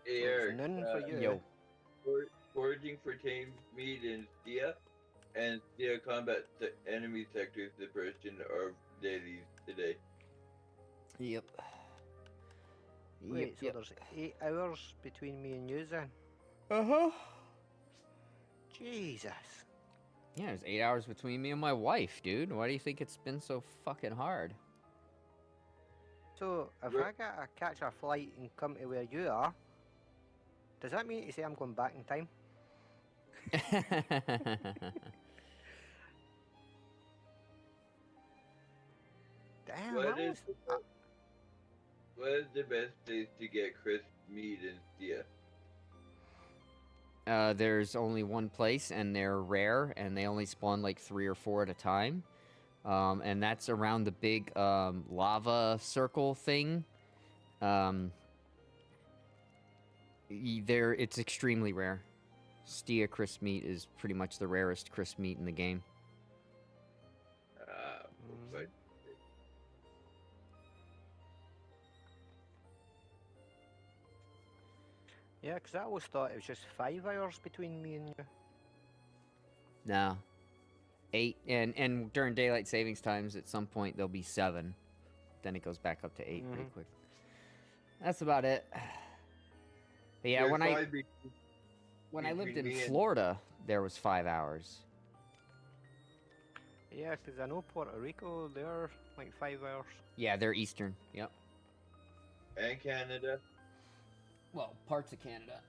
Hey So it's Eric, none for you. Yo. foraging for tame meat in Stia and Stia combat enemy sectors suppression are dailies today. Yep. Wait, so there's 8 hours between me and you then? Uh-huh. Jesus. Yeah, there's 8 hours between me and my wife, dude. Why do you think it's been so fucking hard? So, if I gotta catch a flight and come to where you are, does that mean to say I'm going back in time? Damn, What that is was... what is the best place to get crisp meat in Stia? There's only one place, and they're rare, and they only spawn like 3 or 4 at a time. And that's around the big lava circle thing. It's extremely rare. Stia crisp meat is pretty much the rarest crisp meat in the game. But Yeah, because I always thought it was just 5 hours between me and you. No. 8, and during daylight savings times, at some point there'll be 7. Then it goes back up to 8 pretty quick. That's about it. But yeah, when I lived in Florida, there was 5 hours. Yeah, because I know Puerto Rico, they're like 5 hours. Yeah, they're Eastern. Yep. And Canada. Well, parts of Canada.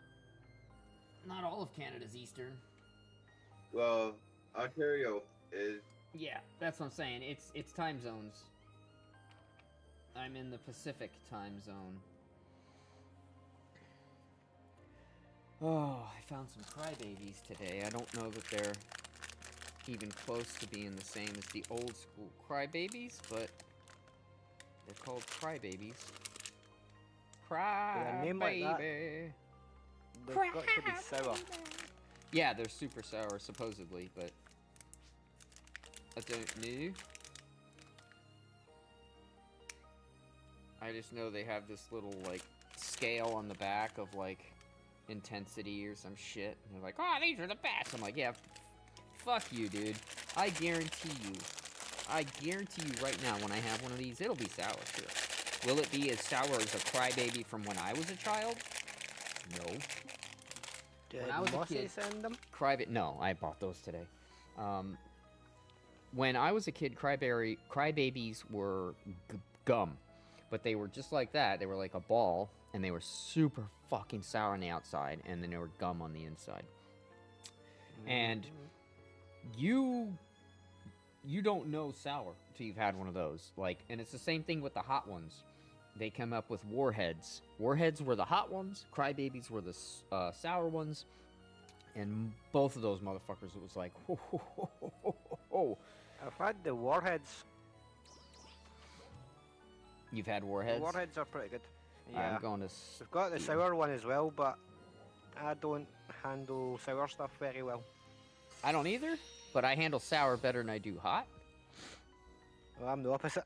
Not all of Canada's Eastern. Well, Ontario is. Yeah, that's what I'm saying. It's time zones. I'm in the Pacific time zone. Oh, I found some crybabies today. I don't know that they're even close to being the same as the old school crybabies, but they're called crybabies. With a name like that, Crybaby. they've got to be sour. Yeah, they're super sour, supposedly, but I don't know. I just know they have this little, like, scale on the back of, like, intensity or some shit. And they're like, oh, these are the best. I'm like, yeah, fuck you, dude. I guarantee you right now when I have one of these, it'll be sour, too. Will it be as sour as a crybaby from when I was a child? No. Did When I was a Mossy kid, send them? No, I bought those today. When I was a kid, crybabies were gum, but they were just like that. They were like a ball, and they were super fucking sour on the outside, and then they were gum on the inside. And you don't know sour until you've had one of those. Like, and it's the same thing with the hot ones. They come up with warheads. Warheads were the hot ones. Crybabies were the sour ones. And both of those motherfuckers, it was like, ho, ho, ho, ho, ho, ho. I've had the warheads. You've had warheads? The warheads are pretty good. Yeah. I'm going to... We've got the sour one as well, but I don't handle sour stuff very well. I don't either, but I handle sour better than I do hot. Well, I'm the opposite.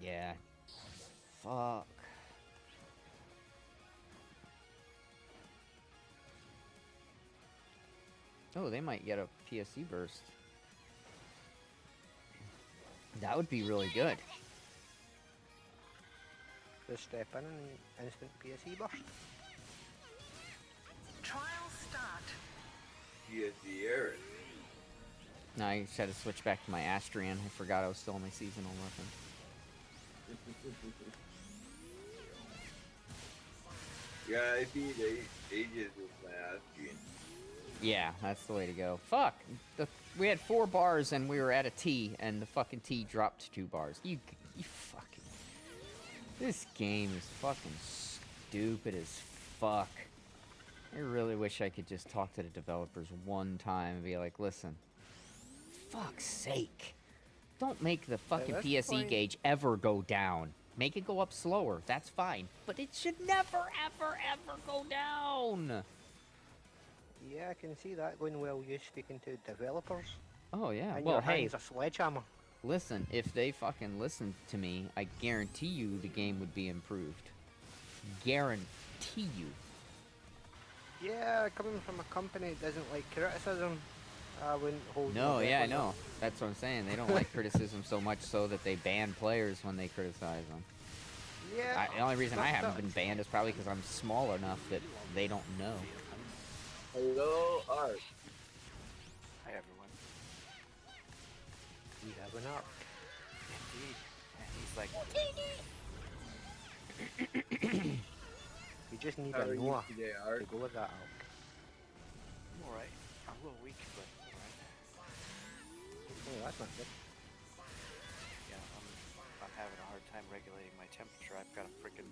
Yeah. Fuck. Oh, they might get a PSE burst. That would be really good. Just step in and instant PSE burst. Trial start. Yes, the Eric. Now I just had to switch back to my Astrian. I forgot I was still on my seasonal weapon. Yeah, I beat ages with my Austrian. Yeah, that's the way to go. Fuck! We had 4 bars and we were at a T, and the fucking T dropped 2 bars. You fucking... This game is fucking stupid as fuck. I really wish I could just talk to the developers one time and be like, listen, fuck's sake. Don't make the fucking PSE gauge ever go down. Make it go up slower, that's fine. But it should never, ever, ever go down! Yeah, I can see that going well, you speaking to developers. Oh, yeah. And well, your hey, hand's a sledgehammer. listen, if they fucking listened to me, I guarantee you the game would be improved. Guarantee you. Yeah, coming from a company that doesn't like criticism, I wouldn't hold. my No, breath yeah, I on that. know. That's what I'm saying. They don't like criticism so much so that they ban players when they criticize them. Yeah. The only reason I that- haven't that- been banned is probably because I'm small enough that they don't know. Hello, Art. Hi everyone. We have an arc. Indeed. And he's like, We just need How a are you Noah today, to Art? go with that arc. I'm alright. I'm a little weak, but alright. Oh, that's not good. Yeah, I'm having a hard time regulating my temperature. I've got a freaking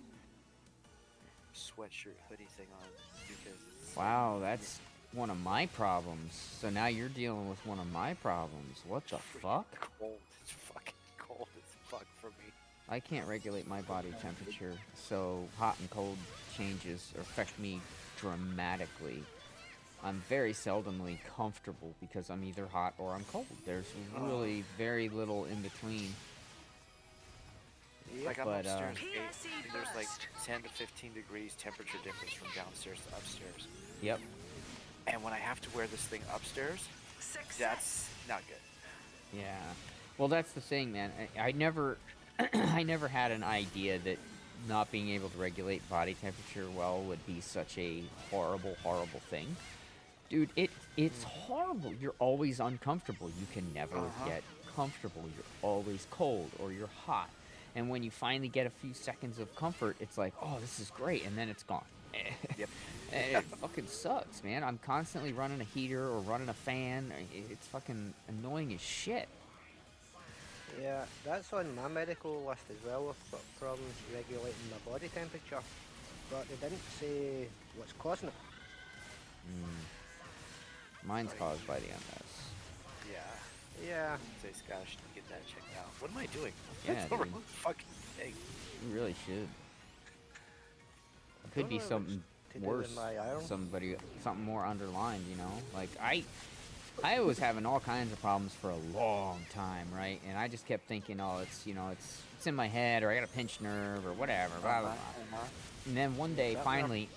sweatshirt hoodie thing on because it's Wow, that's one of my problems. So now you're dealing with one of my problems. What the freaking fuck? cold. It's fucking cold as fuck for me. I can't regulate my body temperature, so hot and cold changes affect me dramatically. I'm very seldomly comfortable because I'm either hot or I'm cold. There's really very little in between. Like I'm but, upstairs, okay, and there's like 10 to 15 degrees temperature difference from downstairs to upstairs. Yep. And when I have to wear this thing upstairs, that's not good. Yeah. Well, that's the thing, man. I never, I never had an idea that not being able to regulate body temperature well would be such a horrible, horrible thing. Dude, it's horrible. You're always uncomfortable. You can never get comfortable. You're always cold or you're hot. And when you finally get a few seconds of comfort, it's like, oh, this is great, and then it's gone. Yep. And it fucking sucks, man. I'm constantly running a heater or running a fan. It's fucking annoying as shit. Yeah, that's on my medical list as well. I've got problems regulating my body temperature, but they didn't say what's causing it. Mine's caused by the MS. Yeah. Yeah, Say, Scott, I should get that checked out. What am I doing? Yeah, That's the dude. wrong fucking thing. You really should. It could don't be know if something it's to do with worse. my iron. Something more underlined, you know? Like, I was having all kinds of problems for a long time, right? And I just kept thinking, oh, it's, you know, it's in my head, or I got a pinched nerve, or whatever, blah, blah, blah. And then one day, finally,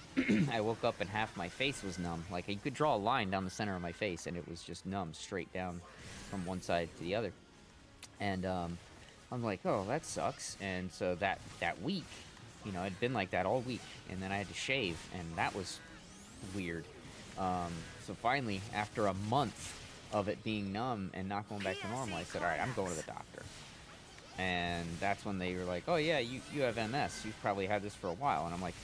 I woke up and half my face was numb. Like, you could draw a line down the center of my face, and it was just numb straight down from one side to the other. And I'm like, oh, that sucks. And so that week, you know, it'd been like that all week. And then I had to shave, and that was weird. So finally, after a month of it being numb and not going back to normal, I said, all right, I'm going to the doctor. And that's when they were like, oh, yeah, you have MS. You've probably had this for a while. And I'm like,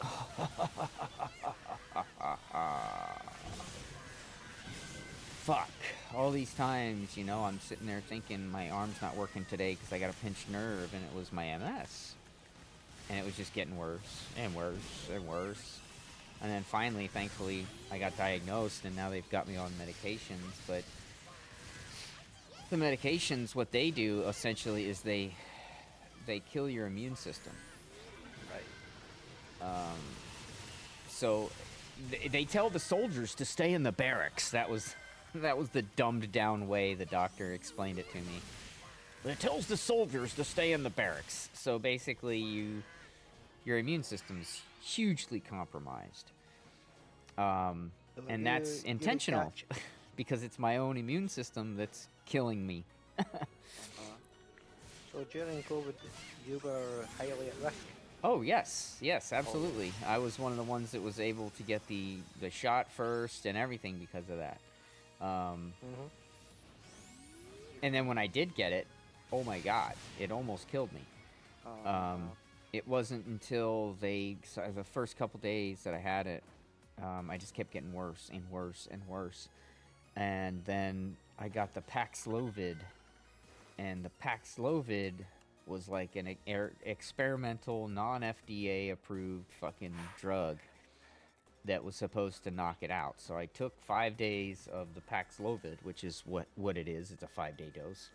fuck. All these times, you know, I'm sitting there thinking my arm's not working today because I got a pinched nerve, and it was my MS. And it was just getting worse and worse and worse. And then finally, thankfully, I got diagnosed, and now they've got me on medications. But the medications, what they do essentially is they kill your immune system. Right. So they tell the soldiers to stay in the barracks. That was the dumbed down way the doctor explained it to me. But it tells the soldiers to stay in the barracks. So basically, your immune system's hugely compromised. And that's You intentional catch- because it's my own immune system that's killing me. So during COVID, you were highly at risk. Oh yes, absolutely. I was one of the ones that was able to get the shot first and everything because of that. And then when I did get it, oh my god, it almost killed me. It wasn't until the first couple days that I had it, I just kept getting worse and worse and worse. And then I got the Paxlovid, and the Paxlovid was like an experimental, non-FDA approved fucking drug that was supposed to knock it out. So I took 5 days of the Paxlovid, which is what it is. It's a 5-day dose.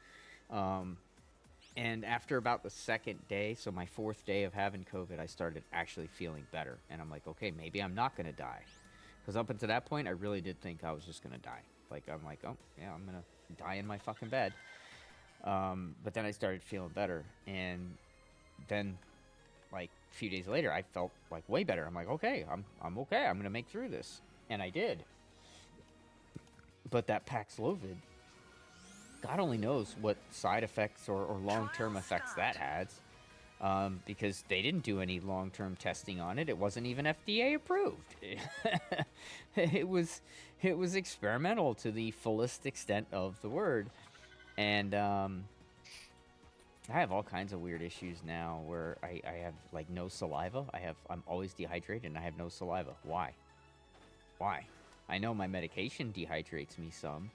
And after about the second day, so my 4th day of having COVID, I started actually feeling better. And I'm like, okay, maybe I'm not going to die. Because up until that point, I really did think I was just going to die. Like, I'm like, oh, yeah, I'm going to die in my fucking bed. But then I started feeling better. And then, like, a few days later, I felt like way better. I'm like, okay, I'm okay. I'm gonna make through this, and I did. But that Paxlovid, God only knows what side effects or long-term effects that has, because they didn't do any long-term testing on it. It wasn't even FDA approved. it was experimental to the fullest extent of the word, and I have all kinds of weird issues now where I have like no saliva. I'm always dehydrated and I have no saliva. Why? Why? I know my medication dehydrates me some,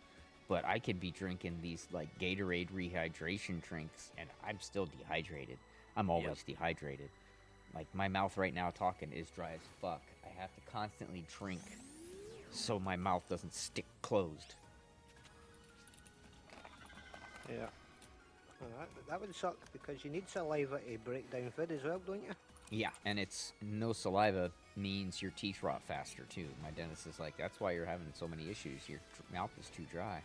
but I could be drinking these like Gatorade rehydration drinks and I'm still dehydrated. I'm always dehydrated. Like my mouth right now talking is dry as fuck. I have to constantly drink so my mouth doesn't stick closed. Yeah. That would suck because you need saliva to break down food as well, don't you? Yeah, and it's no saliva means your teeth rot faster too. My dentist is like, that's why you're having so many issues. Your mouth is too dry.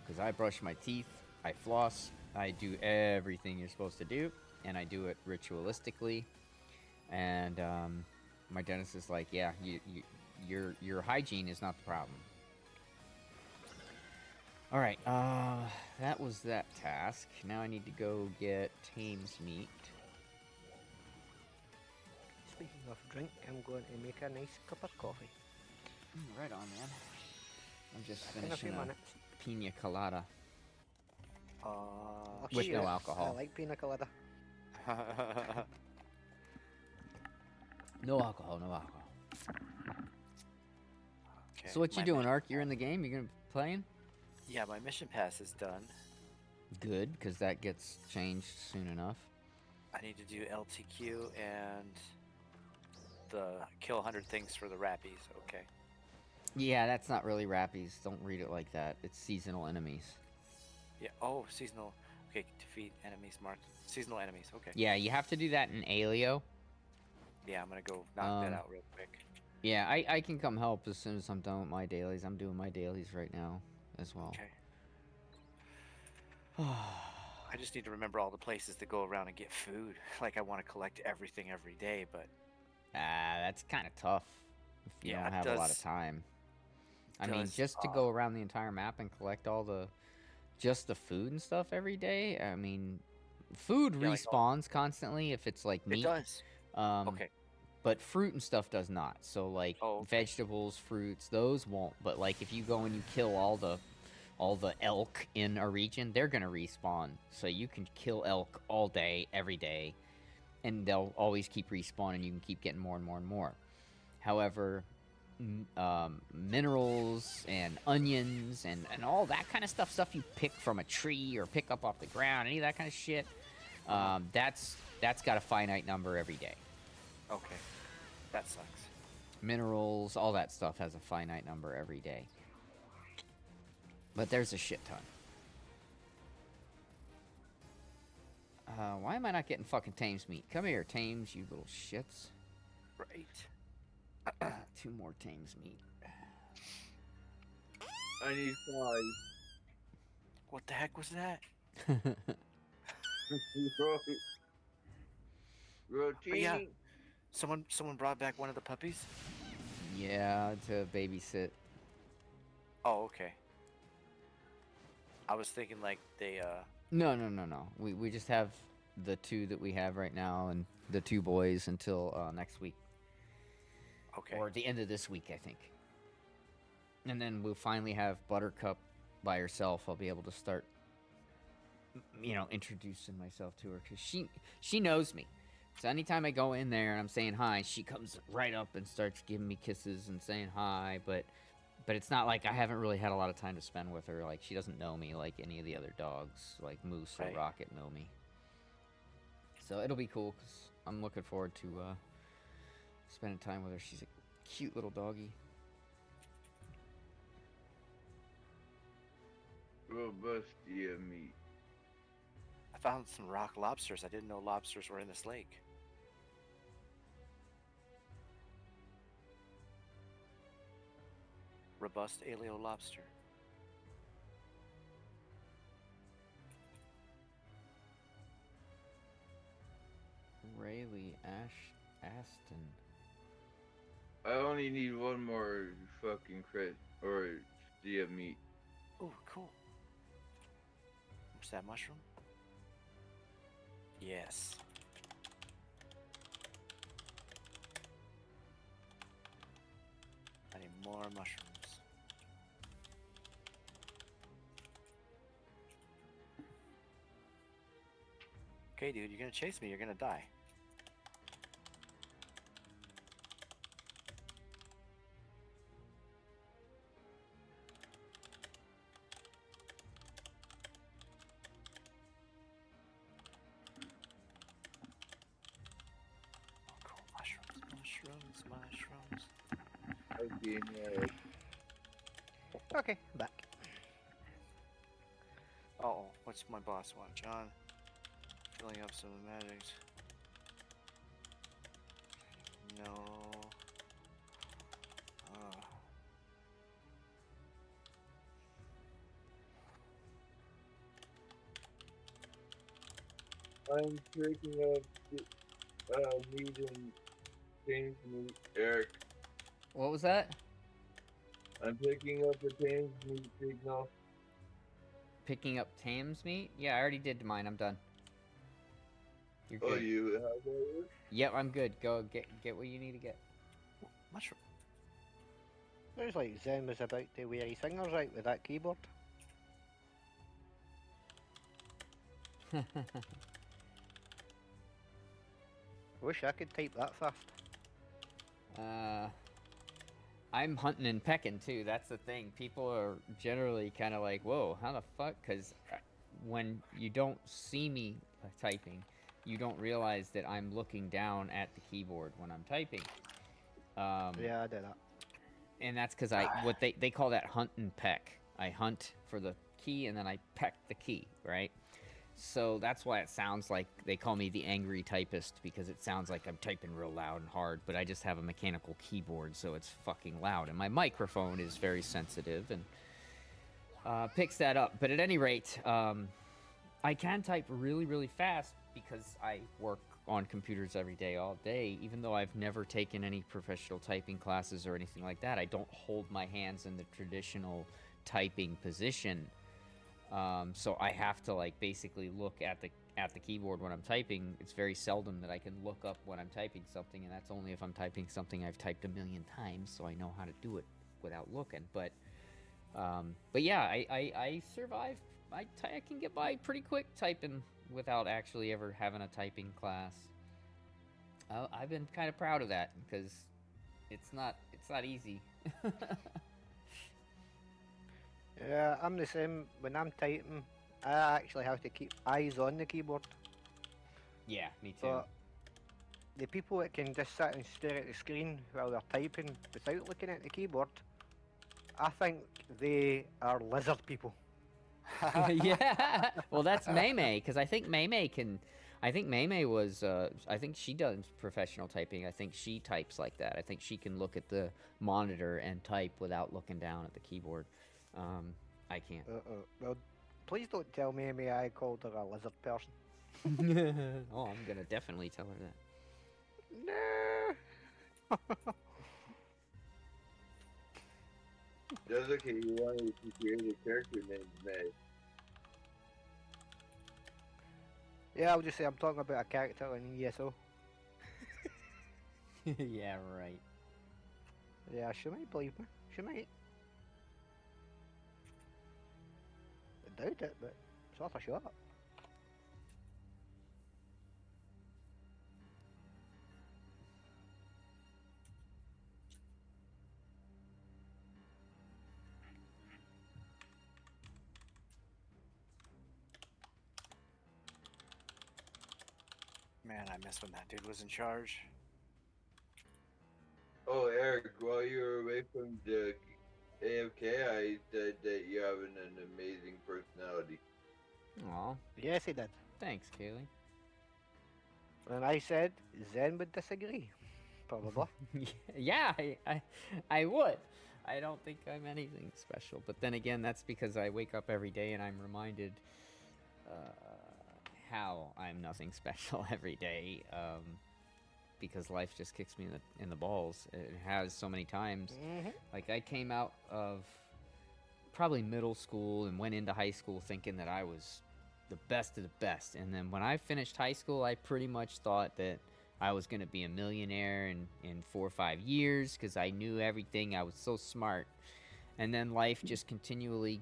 Because I brush my teeth, I floss, I do everything you're supposed to do, and I do it ritualistically. And my dentist is like, yeah, your hygiene is not the problem. All right, that was that task. Now I need to go get Tame's meat. Speaking of drink, I'm going to make a nice cup of coffee. Right on, man. I'm just In a few finishing a minutes. pina colada. With no alcohol. I like pina colada. No alcohol, no alcohol. Okay, So what you my doing, mission- Ark? You're in the game? You're gonna be playing? Yeah, my mission pass is done. Good, because that gets changed soon enough. I need to do LTQ and the kill 100 things for the Rappies. Okay. Yeah, that's not really Rappies. Don't read it like that. It's seasonal enemies. Yeah. Oh, seasonal. Okay, defeat enemies marked. Seasonal enemies. Okay. Yeah, you have to do that in Alio. Yeah, I'm gonna go knock that out real quick. Yeah, I can come help as soon as I'm done with my dailies. I'm doing my dailies right now as well. Okay. I just need to remember all the places to go around and get food. Like I want to collect everything every day, but That's kind of tough if you Yeah, don't it have a lot of does- time. I mean, does, just to go around the entire map and collect all the food and stuff every day. I mean, food Yeah, like respawns constantly if it's like meat. it does. Okay. But fruit and stuff does not. So like Oh, okay. vegetables, fruits, those won't. But like if you go and you kill all the elk in a region, they're gonna respawn. So you can kill elk all day, every day, and they'll always keep respawning. You can keep getting more and more and more. However, minerals and onions and all that kind of stuff you pick from a tree or pick up off the ground, any of that kind of shit, that's got a finite number every day. Okay. That sucks. Minerals, all that stuff has a finite number every day. But there's a shit ton. Why am I not getting fucking Tame's meat? Come here, Tames, you little shits. Right. 2 more Tame's meat. I need 5. What the heck was that? Rotini. yeah. Someone brought back one of the puppies? Yeah, to babysit. Oh, okay. I was thinking like they No. We just have the 2 that we have right now and the 2 boys until next week. okay. Or the end of this week, I think. And then we'll finally have Buttercup by herself. I'll be able to start, introducing myself to her. Because she knows me. So anytime I go in there and I'm saying hi, she comes right up and starts giving me kisses and saying hi. But it's not like I haven't really had a lot of time to spend with her. Like, she doesn't know me like any of the other dogs, like Moose or Right. Rocket know me. So it'll be cool because I'm looking forward to spending time with her. She's a cute little doggy. Robustia meat. I found some rock lobsters. I didn't know lobsters were in this lake. Robust alio lobster. Rayleigh Aston. I only need one more fucking crit or Dia meat. Oh, cool. What's that mushroom? Yes. I need more mushrooms. Okay, dude, you're gonna chase me, you're gonna die. Oh, cool. Mushrooms. Okay, Okay, back. Uh-oh, what's my boss want? John, filling up some magics. No. I'm picking up meat and Thames meat, Eric. What was that? I'm picking up the Thames meat signal. Picking up Tam's meat? Yeah, I already did mine. I'm done. You're good. Oh, you have that? Yep, I'm good. Go get what you need to get. Mushroom. Sounds like Zen was about to wear his fingers out with that keyboard. Wish I could type that fast. I'm hunting and pecking too. That's the thing. People are generally kind of like, "Whoa, how the fuck?" Because when you don't see me typing, you don't realize that I'm looking down at the keyboard when I'm typing. Yeah, I did that. And that's because what they call that hunt and peck. I hunt for the key and then I peck the key, right? So that's why it sounds like they call me the angry typist, because it sounds like I'm typing real loud and hard, but I just have a mechanical keyboard, so it's fucking loud. And my microphone is very sensitive and picks that up. But at any rate, I can type really, really fast because I work on computers every day, all day. Even though I've never taken any professional typing classes or anything like that, I don't hold my hands in the traditional typing position. So I have to like basically look at the keyboard when I'm typing. It's very seldom that I can look up when I'm typing something, and that's only if I'm typing something I've typed a million times, so I know how to do it without looking. But yeah, I survive. I can get by pretty quick typing without actually ever having a typing class. I've been kind of proud of that because it's not easy. Yeah, I'm the same. When I'm typing, I actually have to keep eyes on the keyboard. Yeah, me too. But the people that can just sit and stare at the screen while they're typing without looking at the keyboard, I think they are lizard people. Yeah. Well, that's Maymay, because I think Maymay can. I think Maymay was. I think she does professional typing. I think she types like that. I think she can look at the monitor and type without looking down at the keyboard. I can't. Well, please don't tell me I called her a lizard person. Oh, I'm gonna definitely tell her that. No. That's okay, you wanted to create a character named May. Yeah, I'll just say I'm talking about a character in ESO. Yeah, right. Yeah, she might believe me. She might. I doubt it, but it's worth a shot. Man, I miss when that dude was in charge. Oh, Eric, while you were away from the AFK, I said that you have an amazing personality. Aw, Yes, he did. thanks, Kaylee. And I said Zen would disagree. Probably. Yeah, I would. I don't think I'm anything special, but then again, that's because I wake up every day and I'm reminded how I'm nothing special every day, because life just kicks me in the balls. It has so many times. Mm-hmm. Like, I came out of probably middle school and went into high school thinking that I was the best of the best. And then when I finished high school, I pretty much thought that I was going to be a millionaire in 4 or 5 years because I knew everything. I was so smart. And then life just continually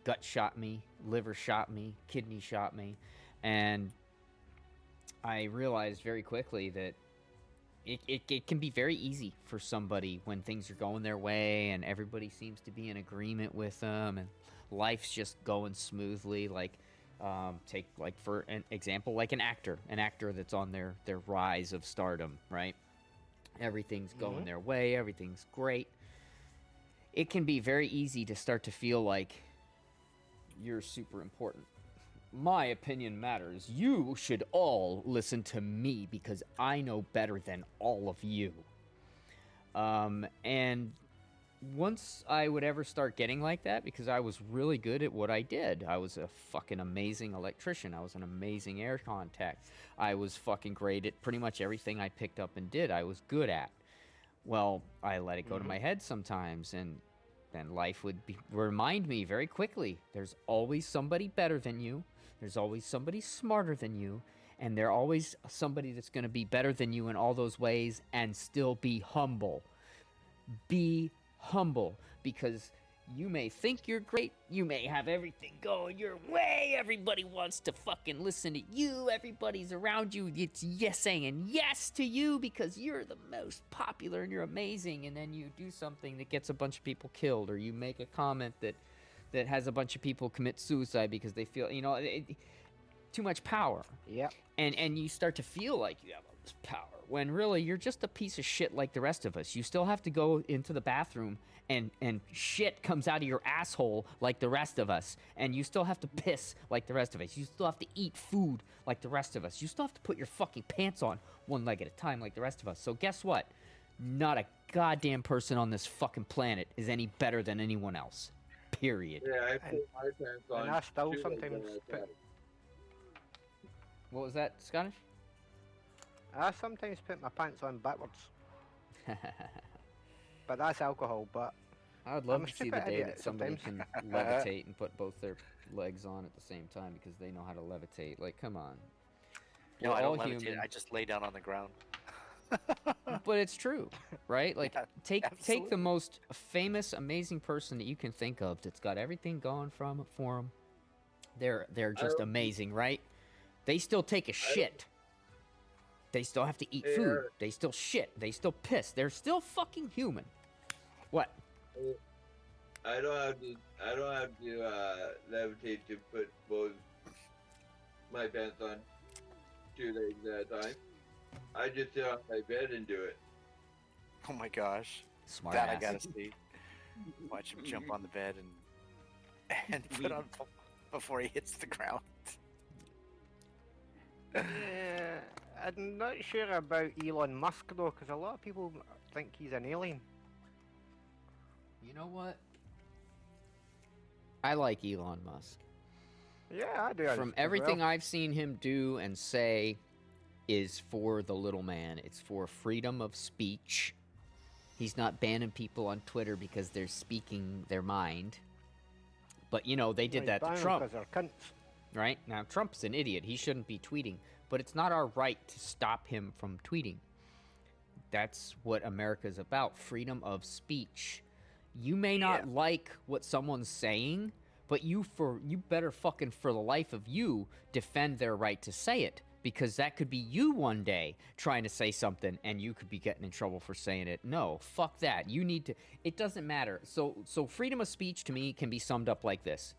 gut shot me, liver shot me, kidney shot me. And I realized very quickly that it can be very easy for somebody when things are going their way and everybody seems to be in agreement with them and life's just going smoothly. Like, take, like, for an example, like an actor that's on their rise of stardom, right? Everything's going their way, everything's great. It can be very easy to start to feel like you're super important. My opinion matters. You should all listen to me because I know better than all of you. And once I would ever start getting like that, because I was really good at what I did. I was a fucking amazing electrician. I was an amazing air contact. I was fucking great at pretty much everything I picked up and did. I was good at. Well, I let it go to my head sometimes, and then life would remind me very quickly, there's always somebody better than you. There's always somebody smarter than you, and there's always somebody that's going to be better than you in all those ways and still be humble. Be humble, because you may think you're great, you may have everything going your way, everybody wants to fucking listen to you, everybody's around you, it's yes saying yes to you because you're the most popular and you're amazing, and then you do something that gets a bunch of people killed, or you make a comment that has a bunch of people commit suicide because they feel, too much power. Yep. And you start to feel like you have all this power, when really you're just a piece of shit like the rest of us. You still have to go into the bathroom and shit comes out of your asshole like the rest of us. And you still have to piss like the rest of us. You still have to eat food like the rest of us. You still have to put your fucking pants on one leg at a time like the rest of us. So guess what? Not a goddamn person on this fucking planet is any better than anyone else. Period. Yeah, I put my pants on. And I still 2 legs sometimes at a put, time. What was that, Scottish? I sometimes put my pants on backwards, but that's alcohol. But I would love I'm a to see the stupid day idiot that somebody sometimes. can levitate and put both their legs on at the same time because they know how to levitate. Like, come on. No, We're I all don't levitate. human. I just lay down on the ground. But it's true, right? Like, Yeah, take the absolutely. most famous, amazing person that you can think of that's got everything going for them. They're just don't- amazing, right? They still take a shit. They still have to eat Hey, food. Eric. They still shit. They still piss. They're still fucking human. What? I don't have to levitate to put both my pants on 2 legs at a time. I just sit on my bed and do it. Oh my gosh. Smart That ass. I gotta see. Watch him jump on the bed and put on before he hits the ground. yeah, I'm not sure about Elon Musk though, because a lot of people think he's an alien. You know what? I like Elon Musk. Yeah, I do. From as everything well. I've seen him do and say is for the little man. It's for freedom of speech. He's not banning people on Twitter because they're speaking their mind. But, they did that to Trump, because they're cunts. right? Now, Trump's an idiot. He shouldn't be tweeting. But it's not our right to stop him from tweeting. That's what America's about, freedom of speech. You may not like what someone's saying, but you better fucking, for the life of you, defend their right to say it. Because that could be you one day trying to say something and you could be getting in trouble for saying it. No, fuck that. You need to, it doesn't matter. So freedom of speech to me can be summed up like this.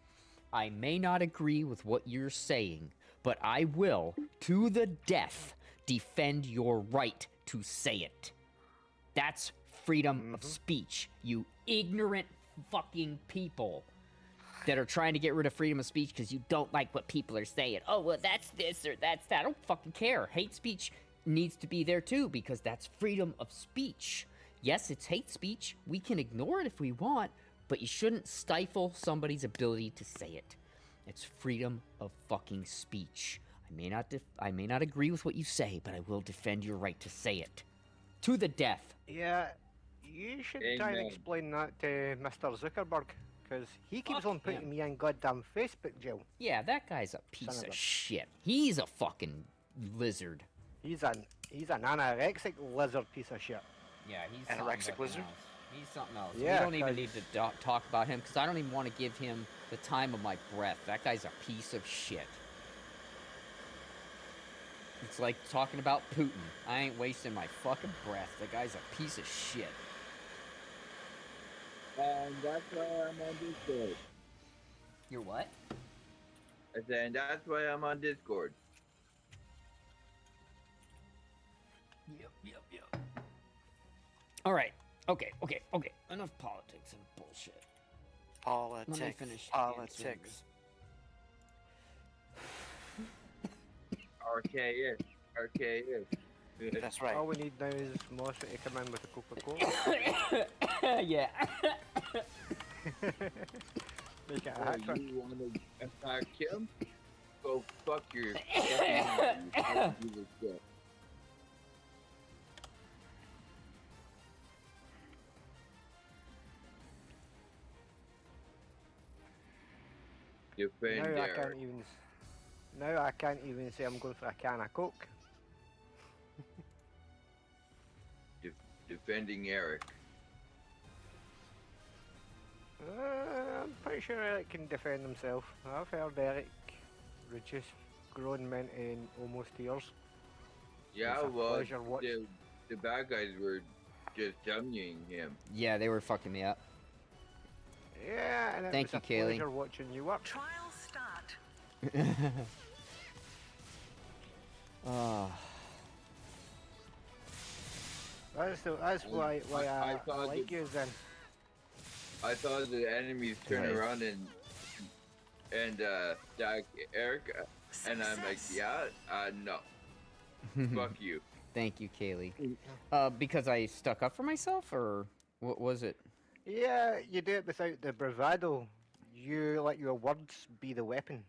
I may not agree with what you're saying, but I will, to the death, defend your right to say it. That's freedom of speech, you ignorant fucking people that are trying to get rid of freedom of speech because you don't like what people are saying. Oh, well, that's this or that's that. I don't fucking care. Hate speech needs to be there too because that's freedom of speech. Yes, it's hate speech. We can ignore it if we want, but you shouldn't stifle somebody's ability to say it. It's freedom of fucking speech. I I may not agree with what you say, but I will defend your right to say it. To the death. Yeah, you should try and Amen. explain that to Mr. Zuckerberg, because he keeps Fuck on putting him. me in goddamn Facebook jail. Yeah, that guy's a piece of of a- shit. He's a fucking lizard. He's an anorexic lizard piece of shit. Yeah, he's Anorexic something lizard? else. He's something else. Yeah, we don't even need 'cause- to talk about him because I don't even want to give him the time of my breath. That guy's a piece of shit. It's like talking about Putin. I ain't wasting my fucking breath. The guy's a piece of shit. And that's why I'm on Discord. You're what? And that's why I'm on Discord. Yep. All right. Okay. Enough politics and bullshit. Let me Politics. finish Politics. RKS. That's right. All we need now is Mossy to come in with a Coca-Cola. Yeah. Make it a Oh, hat trick. you want to attack him? Go fuck your fucking mom, you fucking piece of shit. Defend Now I Derek. can't even. Now I can't even say I'm going for a can of Coke. Defending Eric. I'm pretty sure Eric can defend himself. I've heard Eric reduce grown men in almost tears. Yeah, It's a well, pleasure watching. the bad guys were just dummying him. Yeah, they were fucking me up. Yeah, and it Thank was you, a Kaylee. pleasure watching you work. Trial start. Oh. That's why I I thought like that- you then. I thought the enemies turn Right. around and attack Eric, and I'm like, Success. yeah, no, fuck you. Thank you, Kaylee. Because I stuck up for myself, or what was it? Yeah, you do it without the bravado. You let your words be the weapon.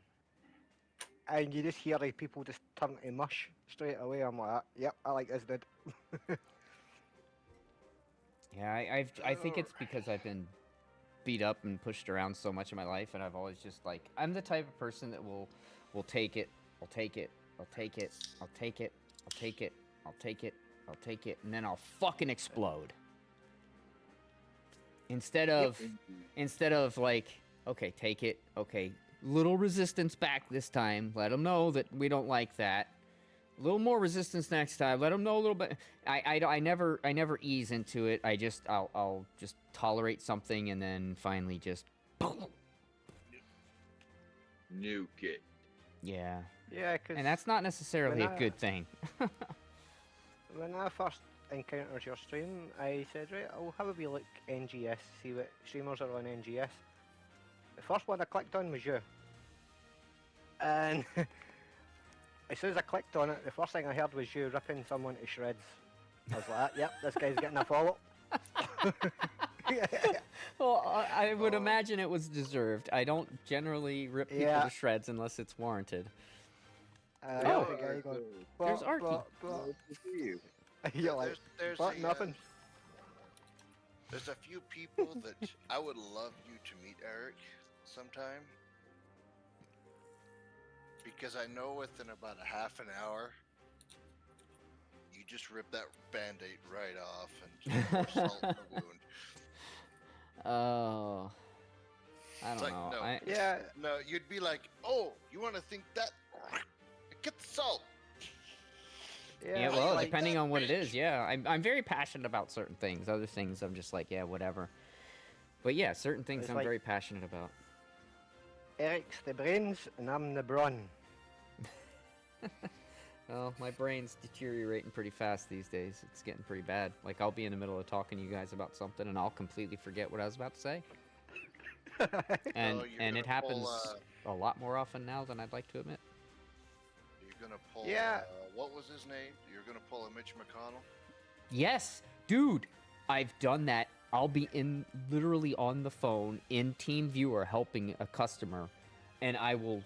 And you just hear the people just turn to mush straight away. I'm like, yep, I like this dude. Yeah, I think it's because I've been beat up and pushed around so much in my life, and I've always just like I'm the type of person that will take it, I'll take it, I'll take it, I'll take it, I'll take it, I'll take it, I'll take it, and then I'll fucking explode. Instead of like, okay, take it, okay, little resistance back this time. Let them know that we don't like that. A little more resistance next time. Let them know a little bit. I never ease into it. I'll just tolerate something and then finally just Nuke it. yeah. Yeah, because And that's not necessarily when a I- good thing. when I first encountered your stream, I said, right, I'll have a wee look NGS, see what streamers are on NGS. The first one I clicked on was you. And as soon as I clicked on it, the first thing I heard was you ripping someone to shreds. I was like, yep, this guy's getting a follow. Well, I would imagine it was deserved. I don't generally rip people Yeah. to shreds unless it's warranted. The guy going, There's "Blah, Arky." blah, blah." Nice to see you. You're like, there's but nothing. There's a few people that I would love you to meet, Eric, sometime. Because I know within about a half an hour, you just rip that band-aid right off and just pour salt in the wound. Oh, I It's don't like, know. no. Yeah, No, you'd be like, oh, you want to think that? Get the salt. Yeah, How well, you like depending that, on what it is, bitch? yeah. I'm very passionate about certain things. Other things, I'm just like, yeah, whatever. But yeah, certain things It's I'm like- very passionate about. Eric's the brains and I'm the brawn. Well, my brain's deteriorating pretty fast these days. It's getting pretty bad. Like, I'll be in the middle of talking to you guys about something, and I'll completely forget what I was about to say. And Oh, you're and it gonna happens pull, a lot more often now than I'd like to admit. You're gonna pull. Yeah. What was his name? You're gonna pull a Mitch McConnell. Yes, dude, I've done that. I'll be literally on the phone in TeamViewer helping a customer, and I will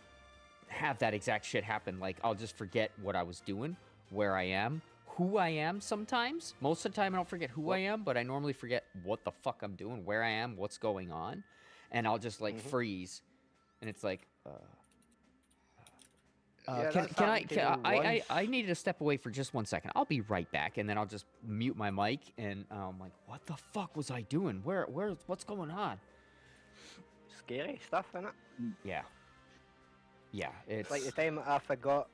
have that exact shit happen. Like, I'll just forget what I was doing, where I am, who I am sometimes. Most of the time, I don't forget who I am, but I normally forget what the fuck I'm doing, where I am, what's going on. And I'll just, like, freeze. And it's like, Yeah, can that's I, happened to me I once. needed to step away for just 1 second. I'll be right back, and then I'll just mute my mic, and I'm like, what the fuck was I doing? What's going on? Scary stuff, innit? Yeah. Yeah, It's like the time I forgot.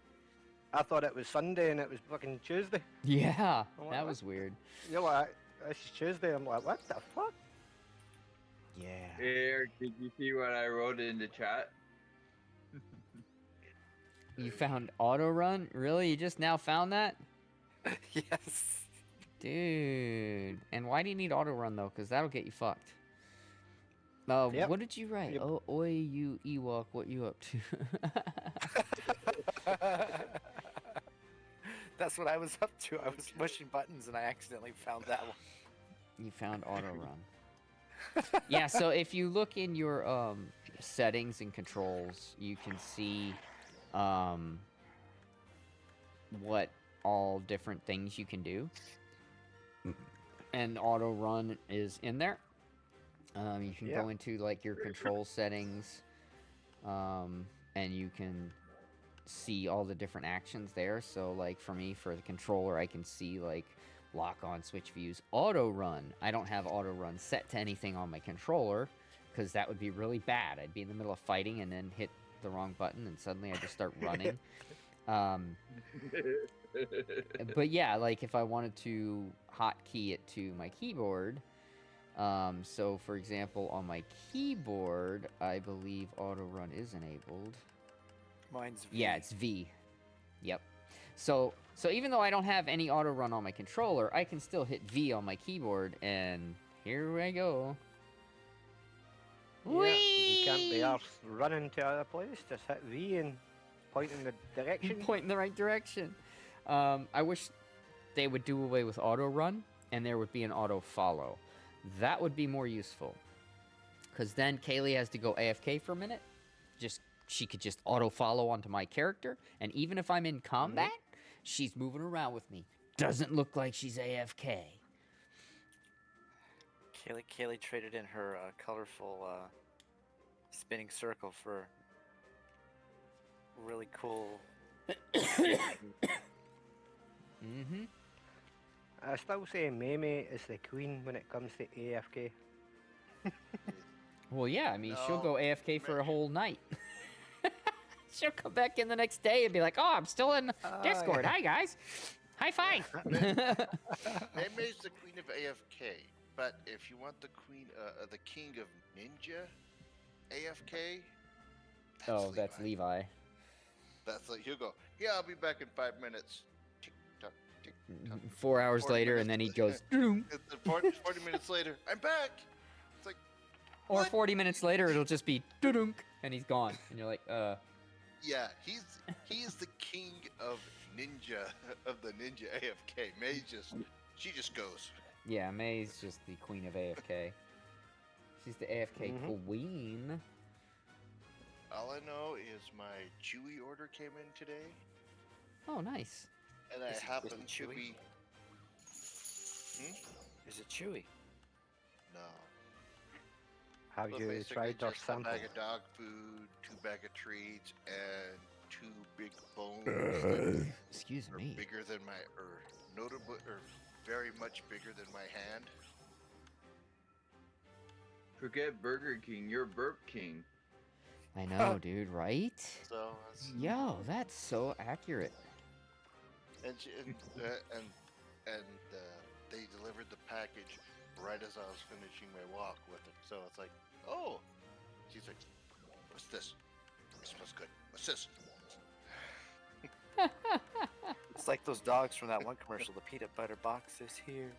I thought it was Sunday and it was fucking Tuesday. yeah, I'm like, that "What?" was weird. You're like, this is Tuesday. I'm like, what the fuck? Yeah. Eric, did you see what I wrote in the chat? You found auto run? Really? You just now found that? Yes. Dude. And why do you need auto run though? Because that'll get you fucked. Yep. What did you write? Yep. Oh, oi, you Ewok, what you up to? That's what I was up to. I was pushing buttons and I accidentally found that one. You found auto run. Yeah, so if you look in your settings and controls, you can see what all different things you can do. And auto run is in there. You can Yeah. go into like your control settings, and you can see all the different actions there. So like for me, for the controller, I can see like lock on, switch views, auto run. I don't have auto run set to anything on my controller because that would be really bad. I'd be in the middle of fighting and then hit the wrong button and suddenly I just start running. But yeah, like if I wanted to hotkey it to my keyboard, so for example, on my keyboard, I believe auto run is enabled. Mine's V. Yeah, it's V. Yep. So even though I don't have any auto run on my controller, I can still hit V on my keyboard, and here I go. Yeah, if you can't be arsed running to other place, just hit V and point in the direction. Point in the right direction. I wish they would do away with auto run, and there would be an auto follow. That would be more useful. Because then Kaylee has to go AFK for a minute. She could just auto follow onto my character, and even if I'm in combat, she's moving around with me. Doesn't look like she's AFK. Kaylee traded in her colorful spinning circle for really cool. Mm-hmm. I still say Mamie is the queen when it comes to AFK. Well, yeah, I mean, she'll No, go AFK for a man. whole night. She'll come back in the next day and be like, oh, I'm still in Discord. yeah. Hi, guys. High five. Mayme's the queen of AFK, but if you want the queen, the king of ninja AFK, That's Levi. That's like he'll go. Yeah, I'll be back in 5 minutes. Tick tock, tick tock. 4 hours 40 later, minutes and then he later. goes, "Doom." And then 40 minutes later, I'm back. It's like, Or What? 40 minutes later, it'll just be, "Doo-dunk," and he's gone. And you're like, yeah, he's the king of ninja of the ninja AFK. She just goes. yeah, May's just the queen of AFK. She's the AFK Mhm. queen. All I know is my Chewy order came in today, Oh, nice. and I Is it happen to Chewy? be. Is it chewy? No. Have So you basically tried our just sample? a bag of dog food, 2 bag of treats, and 2 big bones that Excuse are me. bigger than my, or notable, or very much bigger than my hand. Forget Burger King, you're Burp King. I know, dude, right? So that's, Yo, that's so accurate. and they delivered the package right as I was finishing my walk with it. So it's like, oh, she's like, what's this? It smells good. What's this? It's like those dogs from that one commercial. The peanut butter box is here.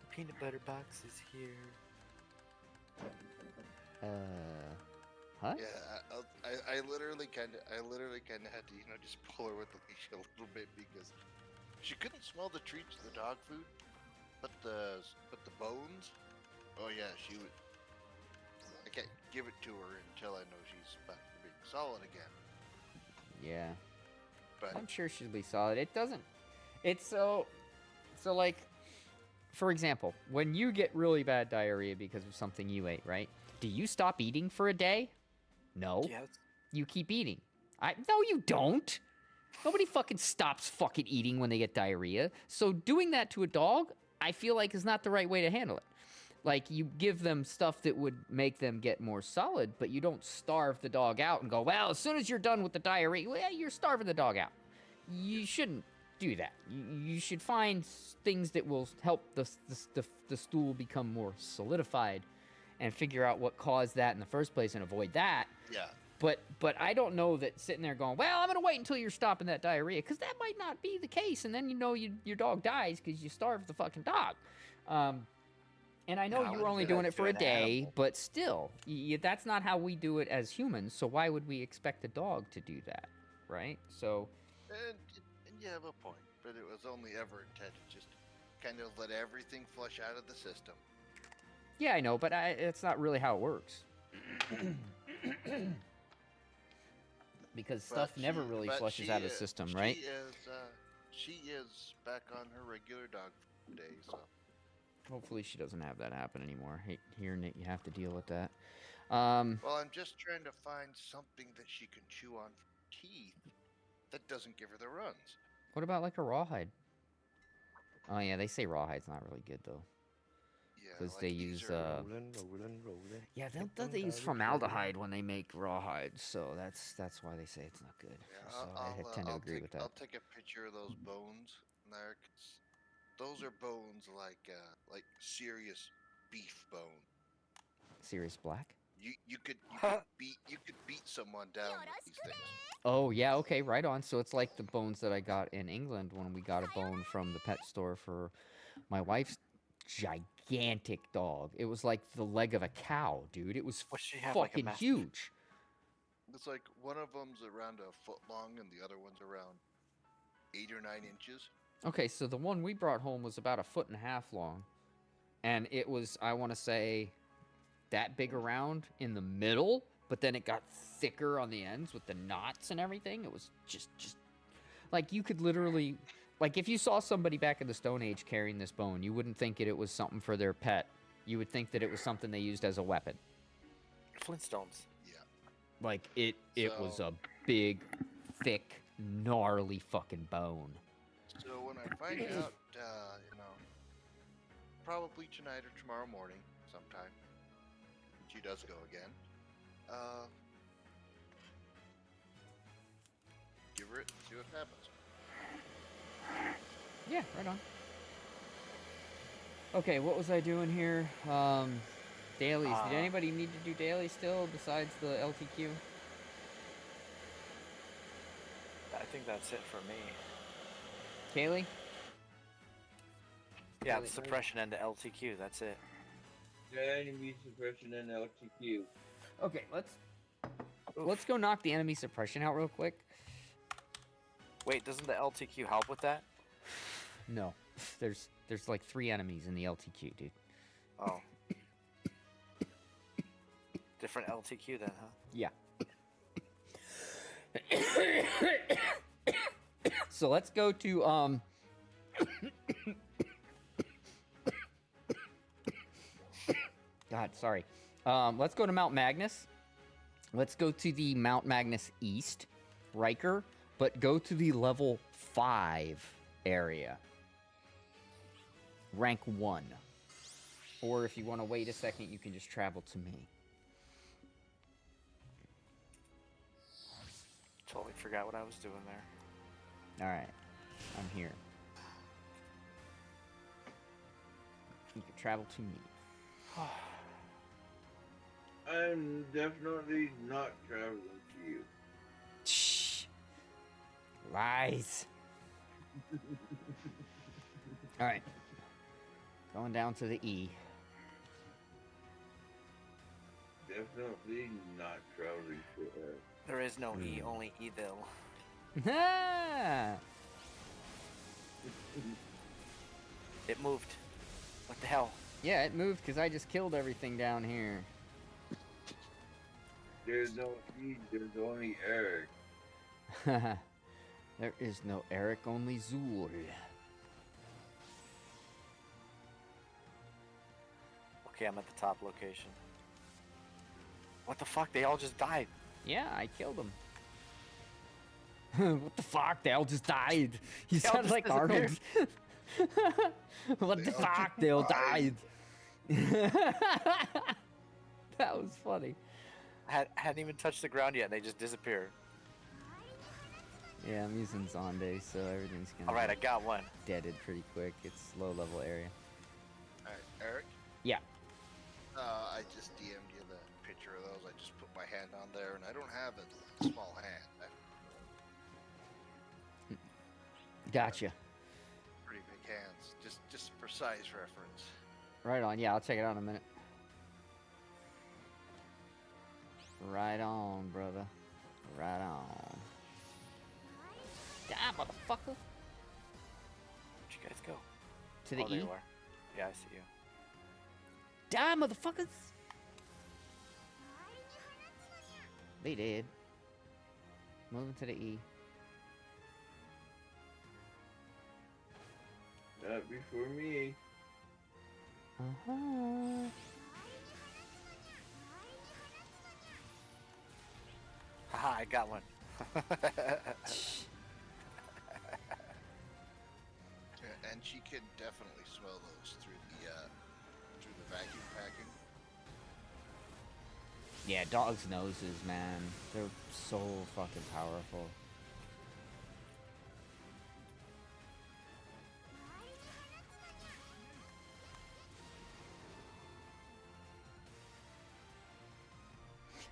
The peanut butter box is here. Huh? Yeah, I literally kind of had to, just pull her with the leash a little bit because she couldn't smell the treats, the dog food, but the bones. Oh yeah, she would. I can't give it to her until I know she's back to being solid again. Yeah. But I'm sure she'll be solid. It doesn't. It's so like, for example, when you get really bad diarrhea because of something you ate, right? Do you stop eating for a day? No. Yes. You keep eating. No, you don't. Nobody fucking stops fucking eating when they get diarrhea. So doing that to a dog, I feel like is not the right way to handle it. Like, you give them stuff that would make them get more solid, but you don't starve the dog out and go, well, as soon as you're done with the diarrhea, well, you're starving the dog out. You shouldn't do that. You should find things that will help the stool become more solidified and figure out what caused that in the first place and avoid that. yeah, But I don't know that sitting there going, well, I'm going to wait until you're stopping that diarrhea, because that might not be the case, and then your dog dies because you starved the fucking dog. And I know No, you were only do doing that it for to a an day, animal. but still, that's not how we do it as humans, so why would we expect a dog to do that, right? So, and you have a point, but it was only ever intended just kind of let everything flush out of the system. yeah, I know, but it's not really how it works. Because stuff But never she- really but flushes she out of the is- system, right? She is back on her regular dog food day, so Hopefully she doesn't have that happen anymore. Hate hearing that you have to deal with that. well, I'm just trying to find something that she can chew on for teeth that doesn't give her the runs. What about like a rawhide? Oh yeah, they say rawhide's not really good though. Yeah, 'Cause like they these use, are- Rolling. Yeah, Keep they on use down, formaldehyde when they make rawhide, so that's why they say it's not good. Yeah, So I tend to agree with that. I'll take a picture of those bones there, 'cause those are bones like serious beef bone. Sirius Black? You could beat someone down with these things. Oh yeah, okay, right on. So it's like the bones that I got in England when we got a bone from the pet store for my wife's gigantic dog. It was like the leg of a cow, dude. It was What, she have, like, a fucking mastiff? huge. It's like one of them's around a foot long and the other one's around 8 or 9 inches. Okay, so the one we brought home was about 1.5 feet long, and it was, I want to say, that big around in the middle, but then it got thicker on the ends with the knots and everything. It was just like, you could literally, like, if you saw somebody back in the Stone Age carrying this bone, you wouldn't think it was something for their pet. You would think that it was something they used as a weapon. Flintstones. Yeah. Like, it was So- a big, thick, gnarly fucking bone. So when I find out, probably tonight or tomorrow morning, sometime, she does go again. Give her it, see what happens. Yeah, right on. Okay, what was I doing here? Dailies. Did anybody need to do dailies still besides the LTQ? I think that's it for me. Kaylee? Yeah, Really? the suppression and the LTQ. That's it. The enemy suppression and LTQ. Okay, let's go knock the enemy suppression out real quick. Wait, doesn't the LTQ help with that? No. There's like 3 enemies in the LTQ, dude. Oh. Different LTQ then, huh? Yeah. So let's go to God, sorry. Let's go to Mount Magnus. Let's go to the Mount Magnus East, Riker, but go to the level 5 area. Rank 1. Or if you want to wait a second, you can just travel to me. Totally forgot what I was doing there. Alright. I'm here. You can travel to me. I'm definitely not traveling to you. Shh. Lies. Alright. Going down to the E. Definitely not traveling to her. There is no E, only evil. Ah! It moved. What the hell? Yeah, it moved because I just killed everything down here. There's no E, there's only Eric. There is no Eric, only Zool. Okay, I'm at the top location. What the fuck? They all just died. Yeah, I killed him. What the fuck? They all just died. You They all sound just like Arnold. What They the all fuck? just They all died. died. That was funny. Hadn't even touched the ground yet, and they just disappeared. Yeah, I'm using Zonde, so everything's gonna All right, I be got one. deaded pretty quick. It's low level area. Alright, Eric? Yeah. I just DM'd you the picture of those. I just put my hand on there, and I don't have a small hand. I have Gotcha. pretty big hands. Just for size reference. Right on. Yeah, I'll check it out in a minute. Right on, brother. Right on. Damn, motherfucker. Where'd you guys go? To the Oh, there E. you are. Yeah, I see you. Die, motherfuckers! They did. Moving to the E. Not before me. Uh-huh. Haha, I got one. Yeah, and she can definitely smell those through the vacuum packing. Yeah, dogs' noses, man. They're so fucking powerful.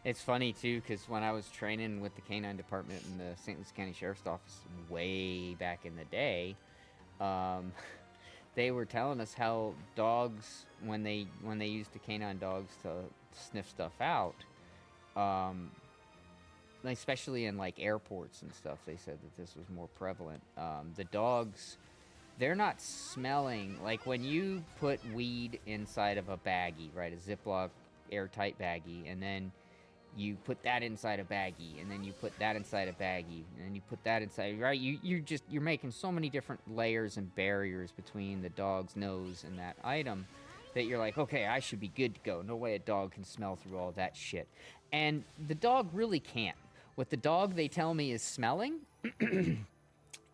It's funny too, because when I was training with the canine department in the St. Louis County Sheriff's Office way back in the day, they were telling us how dogs, when they used the canine dogs to sniff stuff out, like, especially in like airports and stuff, they said that this was more prevalent. The dogs, they're not smelling like when you put weed inside of a baggie, right? A Ziploc airtight baggie, and then you put that inside a baggie, and then you put that inside a baggie, and then you put that inside, right? You're making so many different layers and barriers between the dog's nose and that item that you're like, okay, I should be good to go. No way a dog can smell through all that shit. And the dog really can't. What the dog, they tell me, is smelling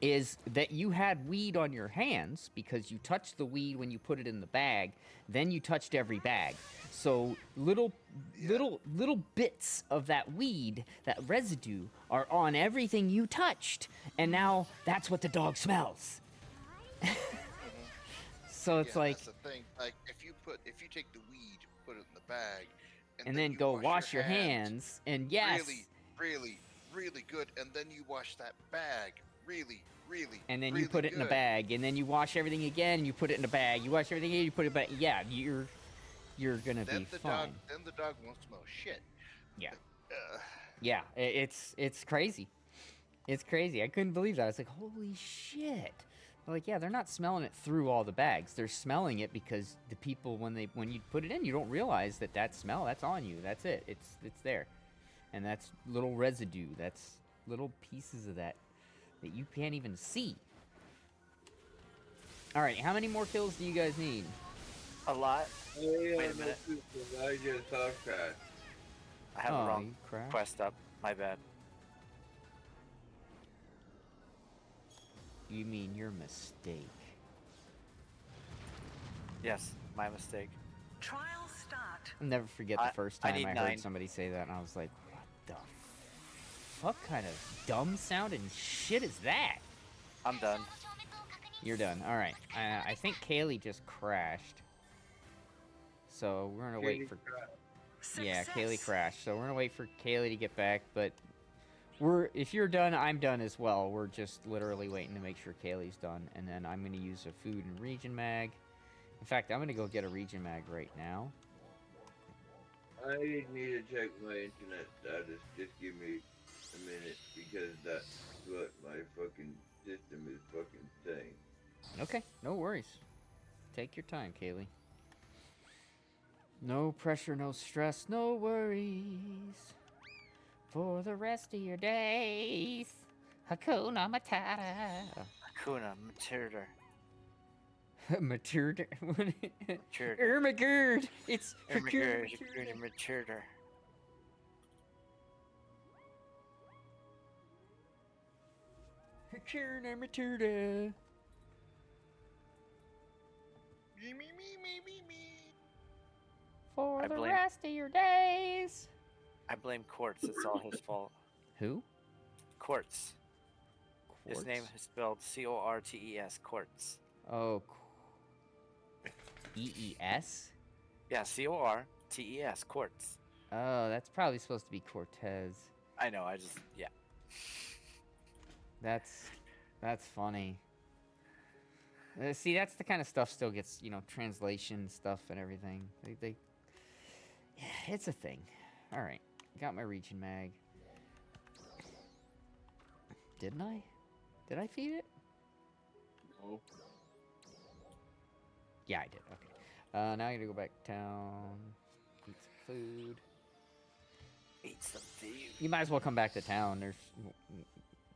is that you had weed on your hands because you touched the weed when you put it in the bag, then you touched every bag. So little bits of that weed, that residue, are on everything you touched, and now that's what the dog smells. So it's Yeah, like, that's the thing. Like if you take the weed, put it in the bag, and then you go wash your hands, and yes, really good, and then you wash that bag really and then really you put it in a good. bag, and then you wash everything again, and you put it in a bag. You wash everything again, you put it back. Yeah, you're gonna Then be the fine. dog won't smell shit. Yeah. Uh, Yeah, it's crazy. It's crazy. I couldn't believe that. I was like, holy shit. Like, yeah, they're not smelling it through all the bags. They're smelling it because the people, when you put it in, you don't realize that smell, that's on you. That's it. It's there. And that's little residue. That's little pieces of that you can't even see. All right, how many more kills do you guys need? A lot. Wait a minute. I just saw that. I have the Oh, wrong you crashed? quest up. My bad. You mean your mistake? Yes, my mistake. Trial start. I'll never forget I- the first I time need I 9. heard somebody say that, and I was like, what the fuck kind of dumb sounding shit is that? I'm done. You're done. All right. I think Kaylee just crashed. So we're gonna wait for. Yeah, Kaylee Success. crashed. So we're gonna wait for Kaylee to get back. But if you're done, I'm done as well. We're just literally waiting to make sure Kaylee's done, and then I'm gonna use a food and region mag. In fact, I'm gonna go get a region mag right now. I need to check my internet status. Just give me a minute because that's what my fucking system is fucking saying. Okay, no worries. Take your time, Kaylee. No pressure, no stress, no worries for the rest of your days. Hakuna Matata. Hakuna Matata. Matata. Matata. Ermagerd. It's Hakuna Hakuna Matata. Matata. Hakuna Matata. Me. For I the blame- rest of your days. I blame Quartz. It's all his fault. Who? Quartz. His name Quartz? is spelled Cortes. Quartz. Oh. EES? Yeah, Cortes. Quartz. Oh, that's probably supposed to be Cortez. I know. I just yeah. That's funny. See, that's the kind of stuff still gets, translation stuff and everything. Yeah, it's a thing. All right, got my region mag. Didn't I? Did I feed it? No. Yeah, I did. Okay. Now I gotta go back to town, eat some food. Eat some food. You might as well come back to town. There's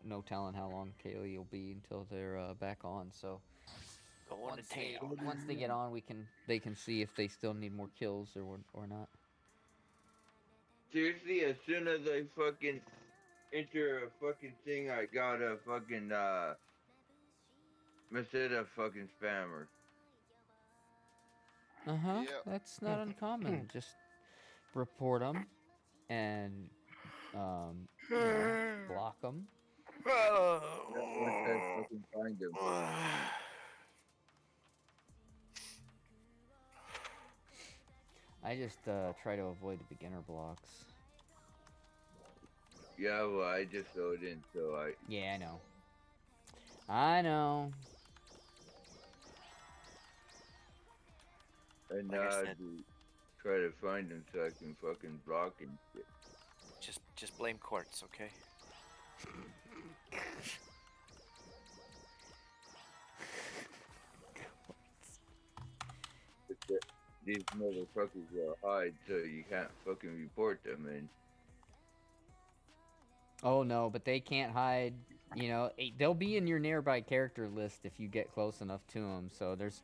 no telling how long Kaylee will be until they're back on. So Going to town. once they get on, they can see if they still need more kills or not. Seriously, as soon as I fucking enter a fucking thing, I got a fucking instead of fucking spammer. Uh-huh. Yep. That's not uncommon. Just report them and block them. Once I fucking find them. I just try to avoid the beginner blocks. Yeah, well, I just load in, so I. Yeah, I know. I know. And Like I now I have said. to try to find them so I can fucking block and shit. Just blame Quartz, okay? But these motherfuckers will hide, so you can't fucking report them. And Oh no, but they can't hide. They'll be in your nearby character list if you get close enough to them. So there's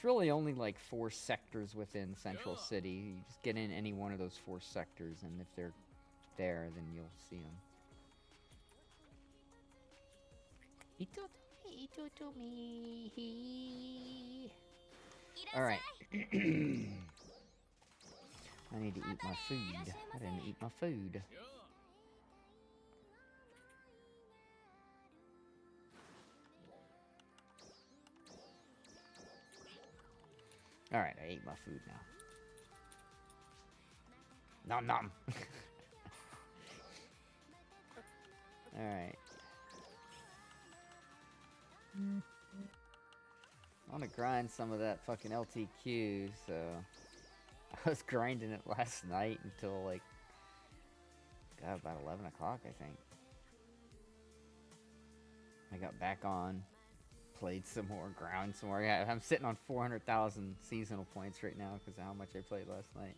really only like 4 sectors within Central City. You just get in any one of those 4 sectors, and if they're there, then you'll see them. All right. I need to eat my food. I didn't eat my food. All right, I ate my food now. Nom nom. All right. I want to grind some of that fucking LTQ, so I was grinding it last night until like about 11 o'clock, I think. I got back on, played some more, ground some more. Yeah, I'm sitting on 400,000 seasonal points right now because of how much I played last night.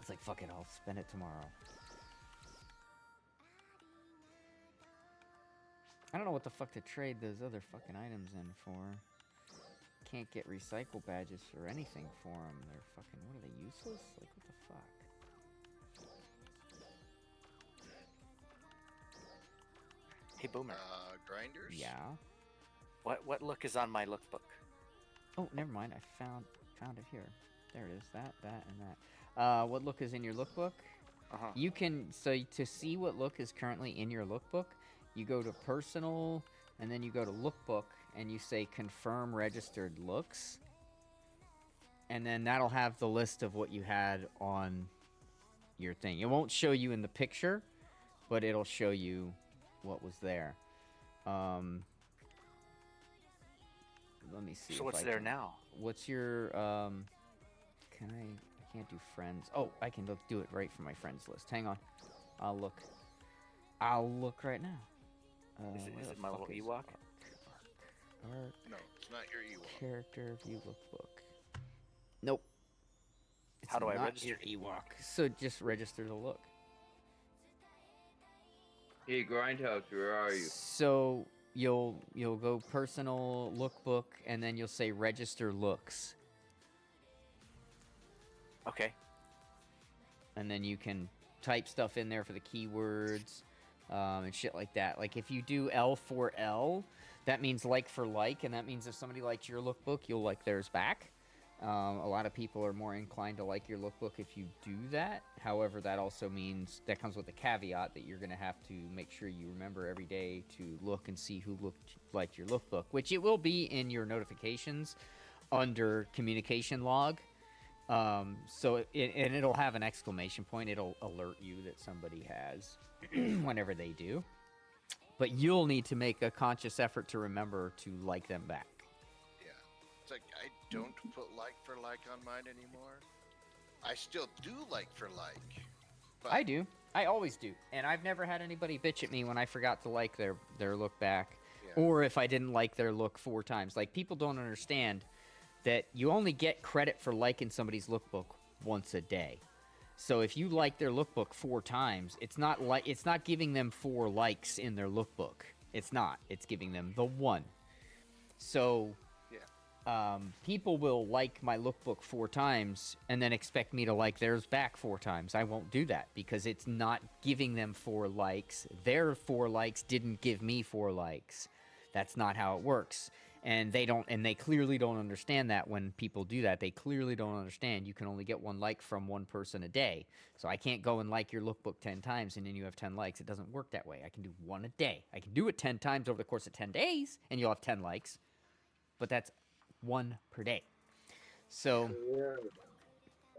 It's like, fuck it, I'll spend it tomorrow. I don't know what the fuck to trade those other fucking items in for. Can't get recycle badges or anything for them. They're fucking, what are they, useless? Like, what the fuck? Hey, Boomer. Grinders? Yeah. What look is on my lookbook? Oh, never mind. I found it here. There it is. That, and that. What look is in your lookbook? Uh-huh. You can, so to see what look is currently in your lookbook, you go to personal, and then you go to lookbook, and you say confirm registered looks. And then that'll have the list of what you had on your thing. It won't show you in the picture, but it'll show you what was there. Let me see. So if what's I there can- now? What's your, can I can't do friends. Oh, I can do it right from my friends list. Hang on. I'll look right now. Is it- where is the it my fuck little is Ewok? Arc, No, it's not your Ewok. character view lookbook. Nope. It's How do I not register your the Ewok? So just register the look. Hey, Grindhouse, where are you? So you'll go personal lookbook, and then you'll say register looks, Okay. and then you can type stuff in there for the keywords and shit like that. Like if you do L4L, that means like for like, and that means if somebody liked your lookbook, you'll like theirs back. A lot of people are more inclined to like your lookbook if you do that. However, that also means that comes with a caveat that you're going to have to make sure you remember every day to look and see who liked your lookbook, which it will be in your notifications under communication log. So it'll have an exclamation point. It'll alert you that somebody has whenever they do. But you'll need to make a conscious effort to remember to like them back. Yeah. It's like I don't put like for like on mine anymore. I still do like for like. But I do. I always do. And I've never had anybody bitch at me when I forgot to like their look back. Yeah. Or if I didn't like their look 4 times. Like, people don't understand that you only get credit for liking somebody's lookbook once a day. So if you like their lookbook 4 times, it's not giving them 4 likes in their lookbook. It's not. It's giving them the 1. So people will like my lookbook 4 times and then expect me to like theirs back 4 times. I won't do that because it's not giving them 4 likes. Their 4 likes didn't give me 4 likes. That's not how it works. And they clearly don't understand that when people do that. They clearly don't understand you can only get 1 like from 1 person a day. So I can't go and like your lookbook 10 times and then you have 10 likes. It doesn't work that way. I can do 1 a day. I can do it 10 times over the course of 10 days and you'll have 10 likes. But that's 1 per day. So Yeah.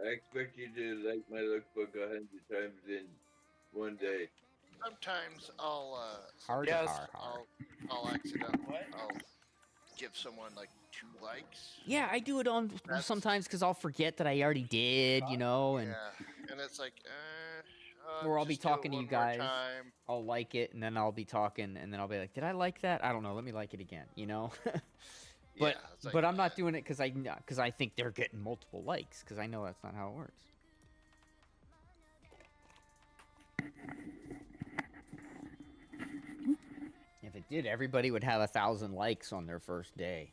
I expect you to like my lookbook 100 times in one day. sometimes I'll hard Yes. I'll accidentally I'll give someone like 2 likes. yeah, I do it on That's- sometimes because I'll forget that I already did, you know, and Yeah, and it's like, Or I'll be just do it talking to you one more guys. time. I'll like it, and then I'll be talking, and then I'll be like, "Did I like that? I don't know. Let me like it again." You know. But Yeah, it's like, but I'm not doing it because I think they're getting multiple likes because I know that's not how it works. If it did, everybody would have 1,000 likes on their first day.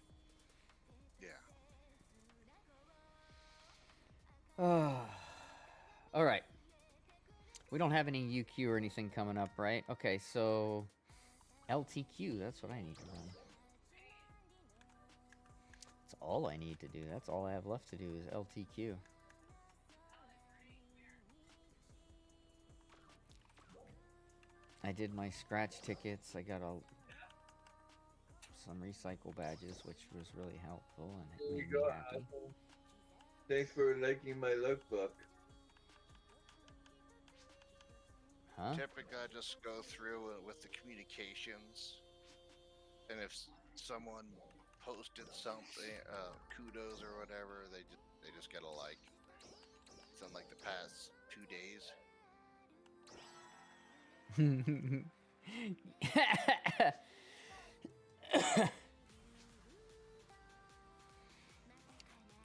Yeah. All right. We don't have any UQ or anything coming up, right? Okay, so LTQ, that's what I need to run. That's all I need to do. That's all I have left to do is LTQ. I did my scratch tickets. I got some recycle badges, which was really helpful and it There you made me go, happy. asshole. Thanks for liking my lookbook. Huh? Typically, I just go through with the communications, and if someone posted something, kudos or whatever, they just get a like. It's in like the past 2 days.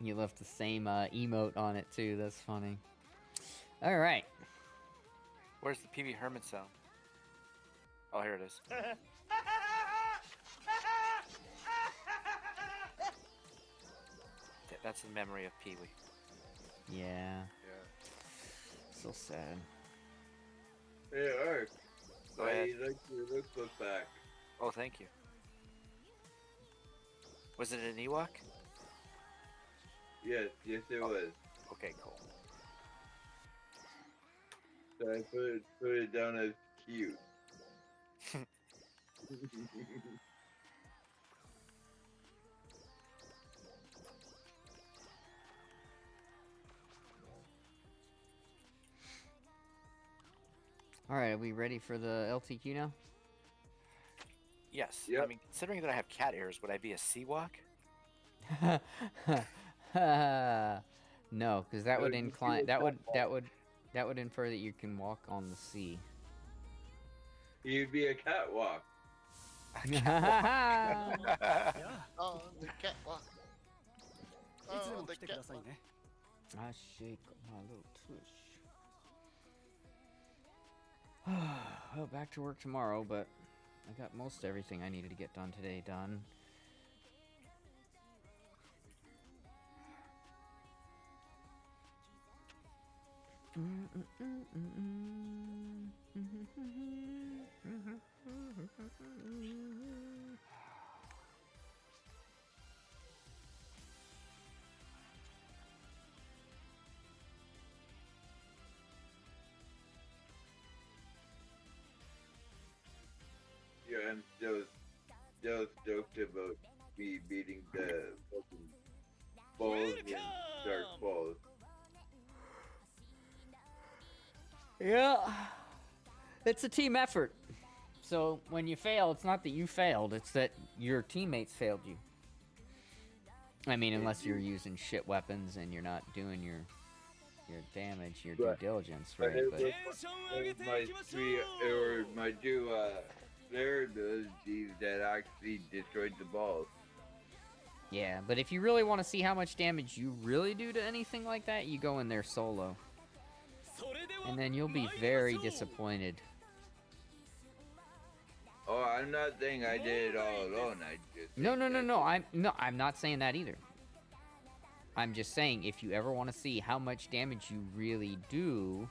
You left the same emote on it too. That's funny. All right. Where's the PB Herman sound? Oh, here it is. That's the memory of Pee Wee. Yeah. Yeah. So sad. Hey, Ark. Go I ahead. like your lookbook back. Oh, thank you. Was it an Ewok? Yes, it was. Okay, cool. So I put it down as cute. All right, are we ready for the LTQ now? Yes. I Yep. mean, considering that I have cat ears, would I be a Seawalk? No, because that would you incline. feel That would infer that you can walk on the sea. You'd be a catwalk. Oh, the catwalk. いつで Oh, も the 来てください catwalk. ね。 I shake my little tush. Well, back to work tomorrow, but I got most everything I needed to get done today done. Yeah, I'm still stoked about me beating the fucking balls in Dark Falls. Yeah. It's a team effort. So when you fail, it's not that you failed, it's that your teammates failed you. I mean, unless you're using shit weapons and you're not doing your damage, your due Right. diligence, But right? it But was my three or my two flare abilities that actually destroyed the balls. yeah, but if you really want to see how much damage you really do to anything like that, you go in there solo. And then you'll be very disappointed. Oh, I'm not saying I did it all alone. I just No, think no, no, that- no. I'm not saying that either. I'm just saying if you ever want to see how much damage you really do,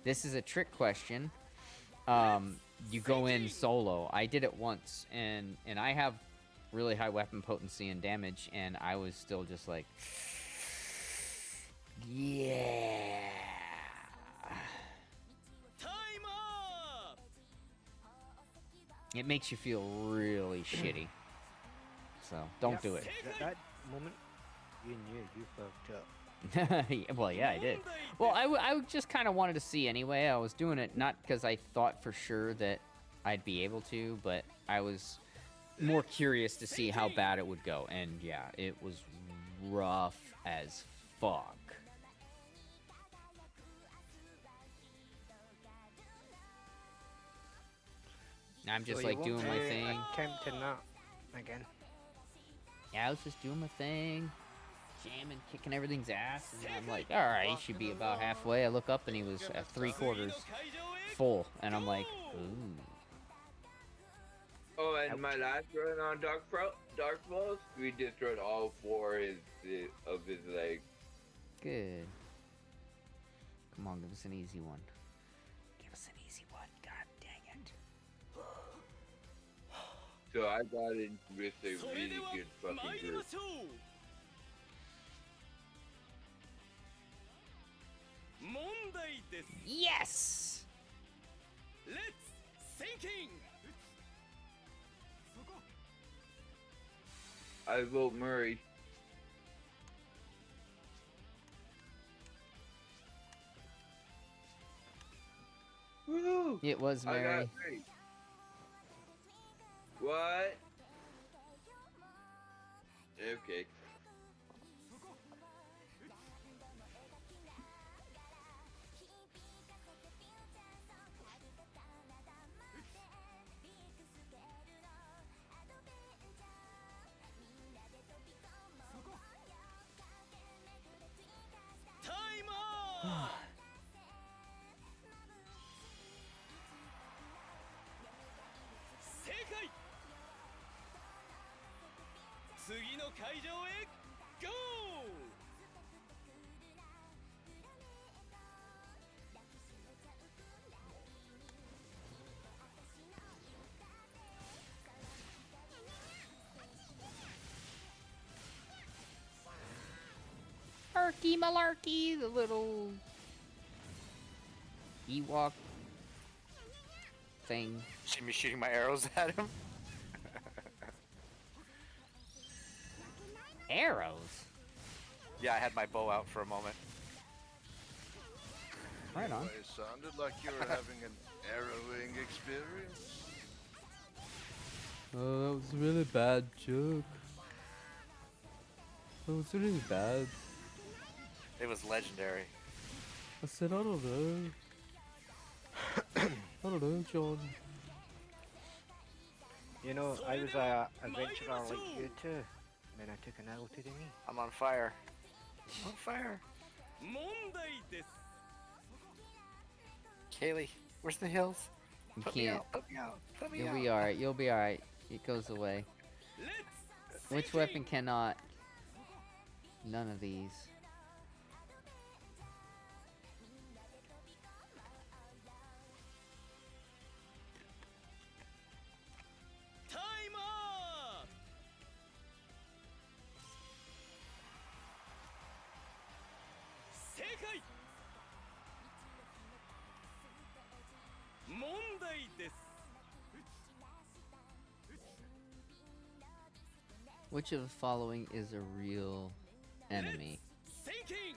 this is a trick question. You go in solo. I did it once, and I have really high weapon potency and damage, and I was still just like, yeah. It makes you feel really shitty. So don't Yep. do it. At that moment, you knew you fucked up. Yeah, well, yeah, I did. Well, I just kind of wanted to see anyway. I was doing it not because I thought for sure that I'd be able to, but I was more curious to see how bad it would go. And yeah, it was rough as fuck. I'm just So you like won't doing my be thing. attempting that again. Yeah, I was just doing my thing, jamming, kicking everything's ass, and I'm like, all right, he should be about halfway. I look up and he was at 3/4 full, and I'm like, ooh. Oh, and my last run on Dark Falls, we destroyed all four of his legs. Good. Come on, give us an easy one. Give us an easy one. God dang it. So I got in with a really good fucking group. Yes! I vote Murray. Woo! It was I Mary. got three. What? Okay. Oh, 'Erky malarkey, the little Ewok thing. See me shooting my arrows at him? Arrows? Yeah, I had my bow out for a moment. Right on. It sounded like you were having an arrowing experience. Oh, that was a really bad joke. That was really bad. It was legendary. I said, I don't know. I don't know, John. You know, I was a adventurer like you too. Then I took an arrow to the knee. I'm on fire. I'm on fire. Kaylee, Where's the hills? You Put me can't. out. Put me out. Put me You'll out. be alright. You'll be alright. It goes away. Which weapon cannot? None of these. Time up! 正解問題です Which of the following is a real enemy? Thinking!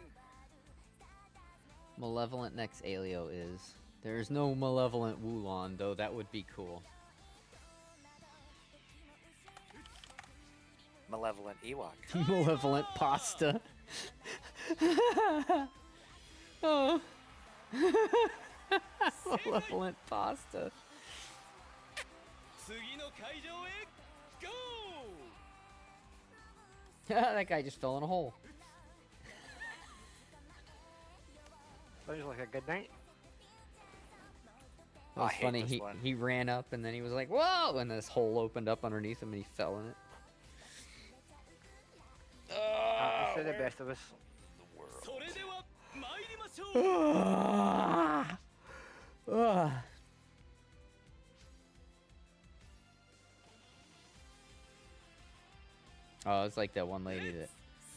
Malevolent next Alio is. There is no malevolent Wulon, though that would be cool. Malevolent Ewok. Malevolent pasta. Oh. Malevolent pasta. 次の会場へ GO! That guy just fell in a hole. Sounds like a good night. It was I hate funny. this He one. he ran up and then he was like, "Whoa!" and this hole opened up underneath him and he fell in it. To the best of us. それでは参りましょう Oh, it's like that one lady that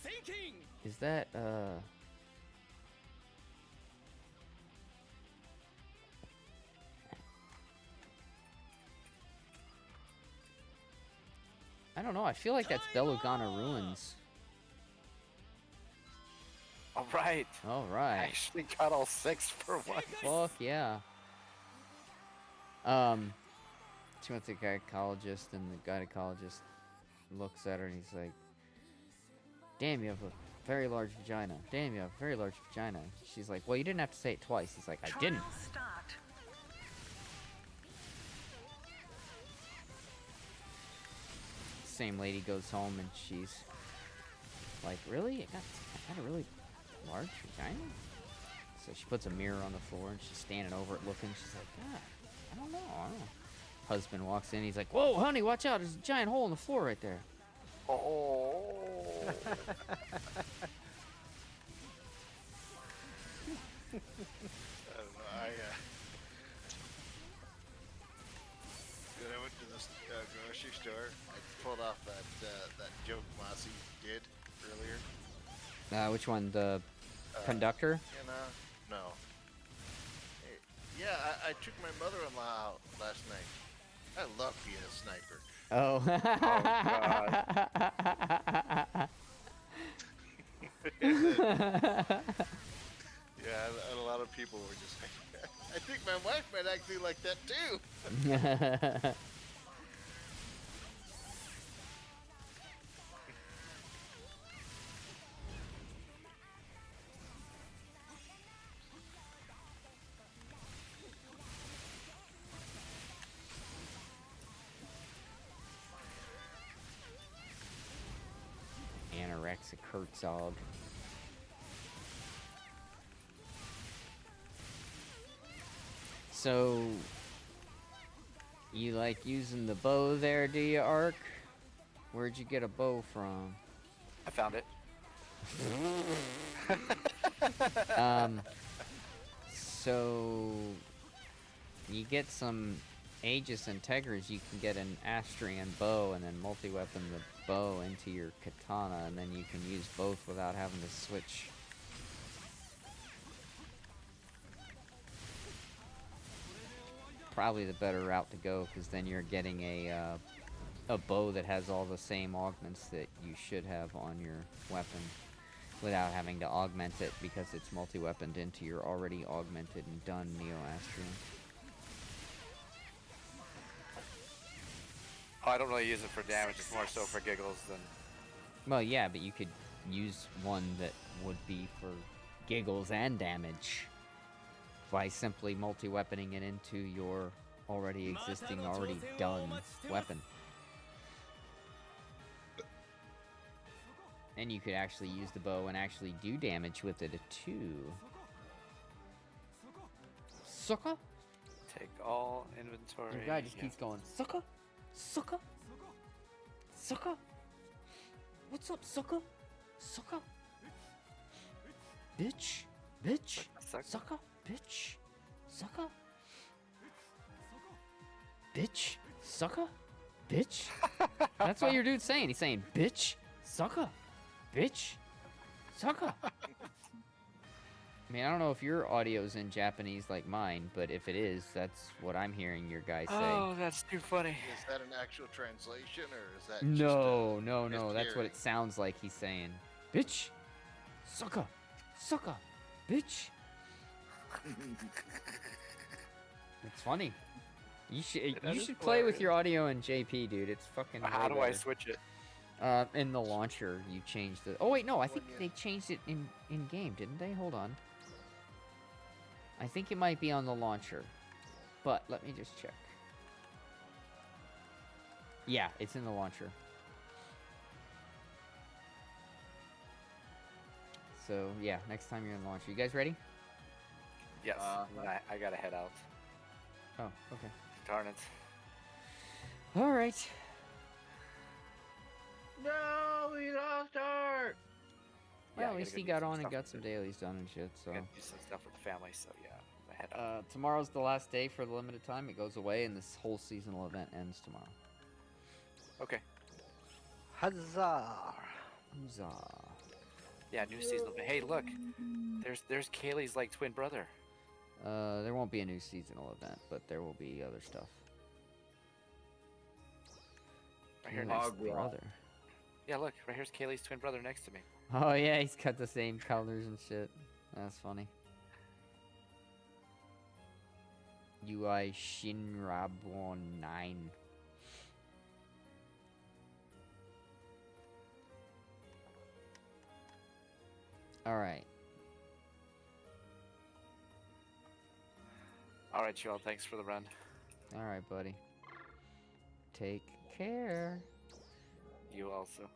Thinking! is that I don't know. I feel like that's Belugana Ruins. All right. All I right. actually got all 6 for one. Fuck yeah. She went to the gynecologist, and the gynecologist looks at her and he's like, "Damn, you have a very large vagina. Damn, you have a very large vagina." She's like, "Well, you didn't have to say it twice." He's like, "I didn't." Trial start. Same lady goes home and she's like, "Really? I got a really large vagina?" So she puts a mirror on the floor and she's standing over it looking. She's like, "God, I don't know. Husband walks in. He's like, "Whoa, honey, watch out. There's a giant hole in the floor right there." Oh. I don't know. When I went to the grocery store, I pulled off that joke Mossy did earlier. Which one? The conductor? You know? No. Yeah, I took my mother-in-law out last night. I love being a sniper. Oh. Yeah, and a lot of people were just like, I think my wife might actually like that too. Anorexic Herzog. So, you like using the bow there, do you, Ark? Where'd you get a bow from? I found it. So you get some Aegis Integras, you can get an Astrian bow and then multi-weapon the bow into your katana, and then you can use both without having to switch. Probably the better route to go, because then you're getting a bow that has all the same augments that you should have on your weapon, without having to augment it because it's multi-weaponed into your already augmented and done Neo-Astrian. Oh, I don't really use it for damage. It's more so for giggles than. Well, yeah, but you could use one that would be for giggles and damage by simply multi-weaponing it into your already existing, already done weapon. And you could actually use the bow and actually do damage with it too. Sucker? Take all inventory. Your guy just yeah. keeps going, sucker, sucker, sucker. What's up, sucker, sucker? Bitch, bitch, Sucker. sucker, bitch, sucker, bitch, sucker, bitch. That's what your dude's saying. He's saying, bitch, sucker, bitch, sucker. I mean, I don't know if your audio's in Japanese like mine, but if it is, that's what I'm hearing your guy say. Oh, that's too funny. Is that an actual translation or is that No, just no, no. That's what hearing? it sounds like he's saying. Bitch, sucker, sucker, bitch. It's funny. You That you is should play with hilarious. your audio in JP, dude. It's fucking. How way do I better. switch it? In the launcher, you changed it. Oh wait, no, I think When you- they changed it in game, didn't they? Hold on. I think it might be on the launcher, but let me just check. Yeah, it's in the launcher. So yeah, next time you're in launcher, you guys ready? Yes. I gotta head out. Oh, okay. Darn it. All right. No, we lost her. Well, I at gotta least go he do got some on and stuff got with some it. dailies done and shit. So. Gotta do some stuff with the family, so yeah, I'm gonna head out. Tomorrow's the last day for the limited time. It goes away, and this whole seasonal event ends tomorrow. Okay. Huzzah! Huzzah. Yeah, new season. Hey, look. There's Kaylee's like twin brother. There won't be a new seasonal event, but there will be other stuff. Right here Kaylee's next. Hogwarts. brother. Yeah, look. Right here's Kaylee's twin brother next to me. Oh yeah, he's got the same colors and shit. That's funny. UI Shinrabon 9. Alright. All right, y'all. Thanks for the run. Alright, buddy. Take care. You also.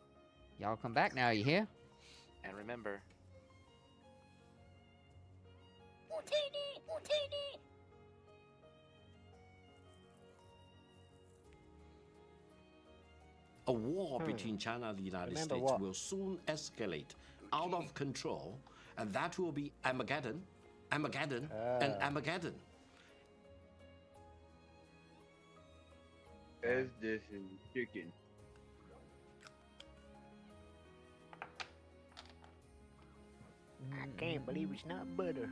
Y'all come back now, you hear? And remember, A war between China and the United Remember States what? will soon escalate out of control, and that will be Armageddon, Armageddon, and Armageddon. As this is chicken. I can't believe it's not butter.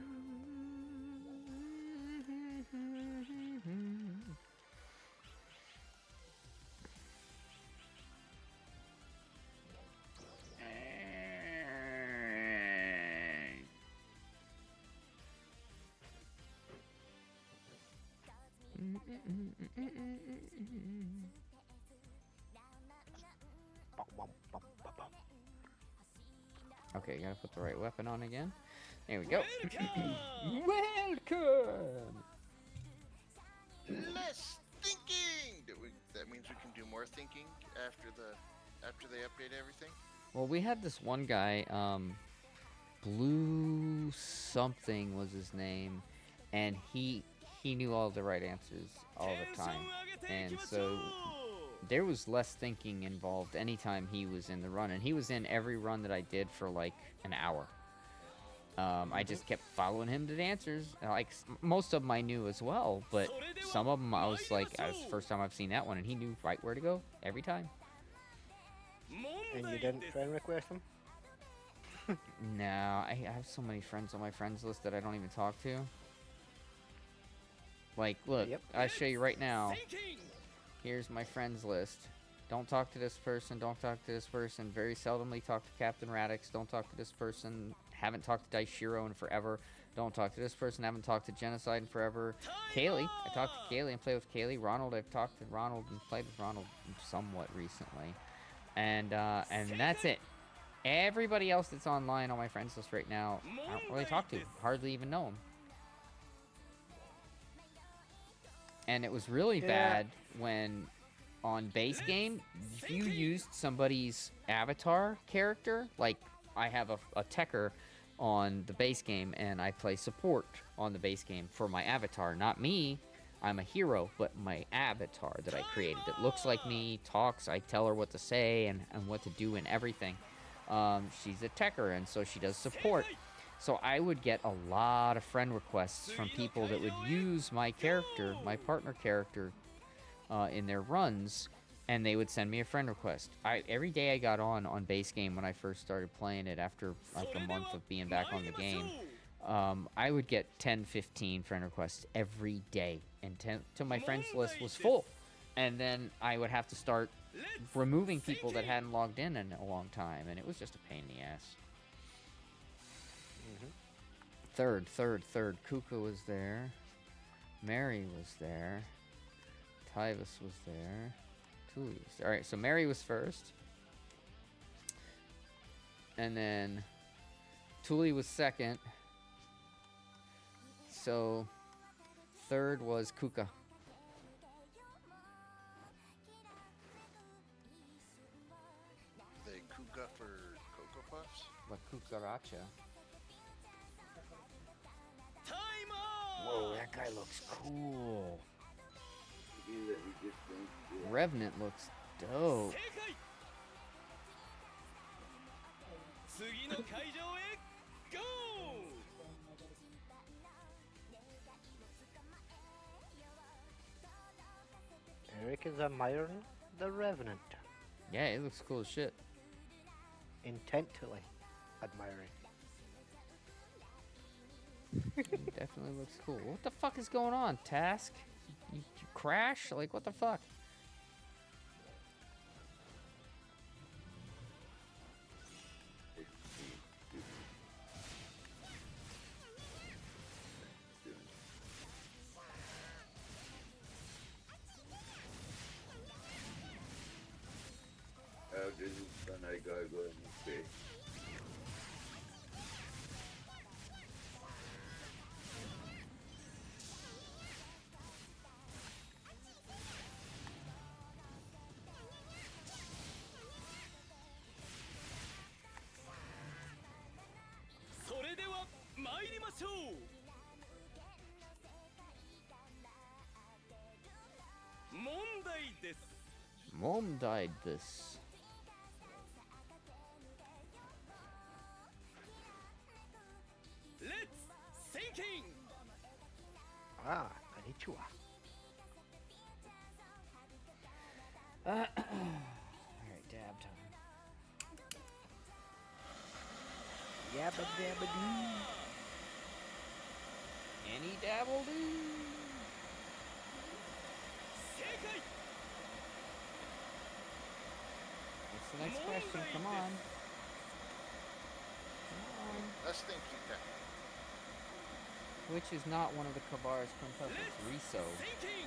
Okay, gotta put the right weapon on again. There we go. Welcome! Welcome! Less thinking. That means we can do more thinking after they update everything. Well, we had this one guy, Blue something was his name, and he knew all the right answers all the time. And so there was less thinking involved anytime he was in the run, and he was in every run that I did for like an hour. I just kept following him to the answers. Like most of them I knew as well, but some of them I was like, that was the first time I've seen that one, and he knew right where to go every time. And you didn't friend request him? No, I have so many friends on my friends list that I don't even talk to. Like, look, Yep. I'll show you right now. Here's my friends list. Don't talk to this person. Don't talk to this person. Very seldomly talk to Captain Radix. Don't talk to this person. Haven't talked to Daishiro in forever. Don't talk to this person. Haven't talked to Genocide in forever. Kaylee. I talked to Kaylee and played with Kaylee. Ronald. I've talked to Ronald and played with Ronald somewhat recently. And that's it. Everybody else that's online on my friends list right now, I don't really talk to. Hardly even know them. And it was really Yeah. bad when on base game, if you used somebody's avatar character, like I have a Tekker on the base game and I play support on the base game for my avatar, not me. I'm a hero, but my avatar that I created, it looks like me, talks, I tell her what to say and what to do and everything. She's a techer, and so she does support. So I would get a lot of friend requests from people that would use my character, my partner character, in their runs, and they would send me a friend request. Every day I got on base game when I first started playing it after like a month of being back on the game. I would get 10, 15 friend requests every day, and till my friends list was full. And then I would have to start removing people that hadn't logged in a long time, and it was just a pain in the ass. Third. Kuka was there. Mary was there. Tyvus was there. Tuli was there. Alright, so Mary was first. And then Tuli was second. So third was Kuka. The Kuka for Cocoa Puffs? La Cucaracha. Timer! Whoa, that guy looks cool. He just thinks, yeah. Revenant looks dope. 正解次の会場へ GO! Eric is admiring the Revenant. Yeah, it looks cool as shit. Intently admiring. It definitely looks cool. What the fuck is going on, Task? You crash? Like, what the fuck? How does this when I go in the face? Mom died this. Let's thinking. Ah, konnichiwa. Alright, dab time. Yabba dabba doo. Any dabble do? 正解 What's the next question? Come on. Let's think Kuka. Which is not one of the Kavara's quintuplets? Riso. thinking.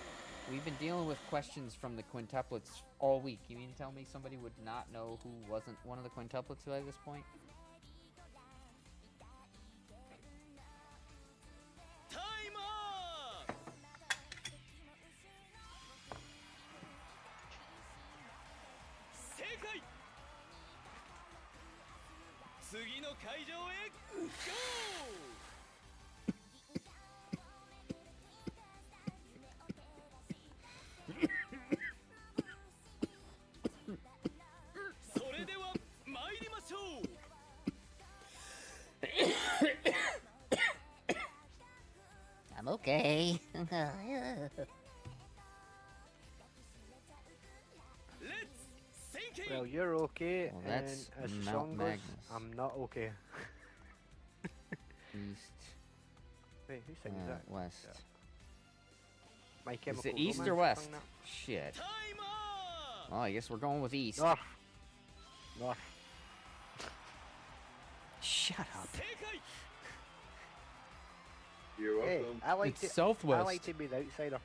We've been dealing with questions from the quintuplets all week. You mean to tell me somebody would not know who wasn't one of the quintuplets by this point? Timer. 正解次の会場へ GO! それでは参りましょう I'm okay. Let's thinking. Well, you're okay, Well, and that's as the Mount song goes, Magnus. I'm not okay. East, Wait, who sings that? west. Yeah. My Is Chemical it east or Romance west? sung that? Shit. Timer. Oh, I guess we're going with east. North. North. Shut up. 正解 You're Hey, welcome. I like It's to. I southwest. like to be the outsider.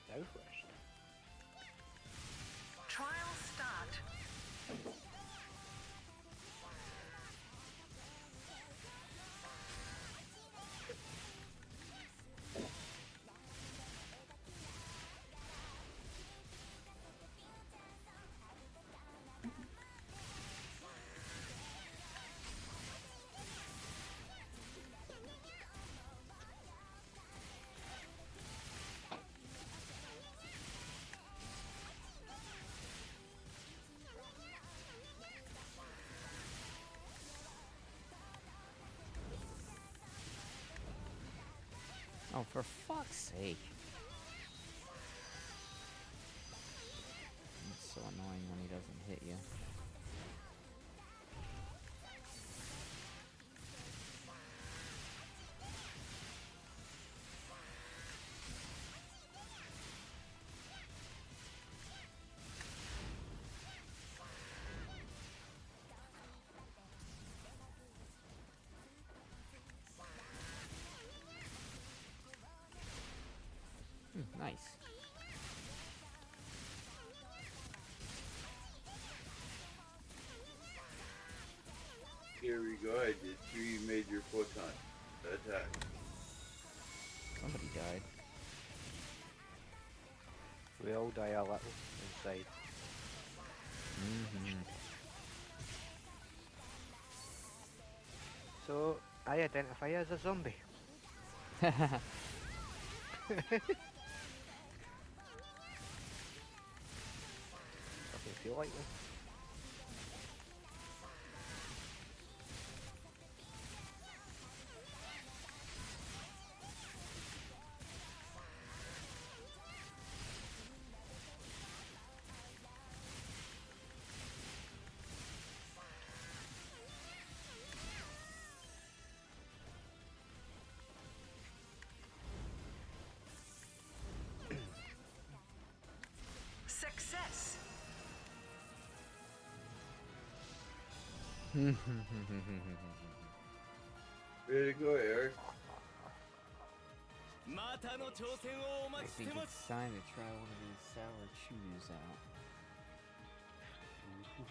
Southwest. Trial start. Oh, for fuck's sake. It's so annoying when he doesn't hit you. Nice. Here we go. I did 3 major photon attacks. Somebody died. We all die a little inside. Mm-hmm. So, I identify as a zombie. Doesn't feel like one. Success. Way to go, Eric. またの挑戦をお I 待ちして think ま it's す time to try one of these sour chews out.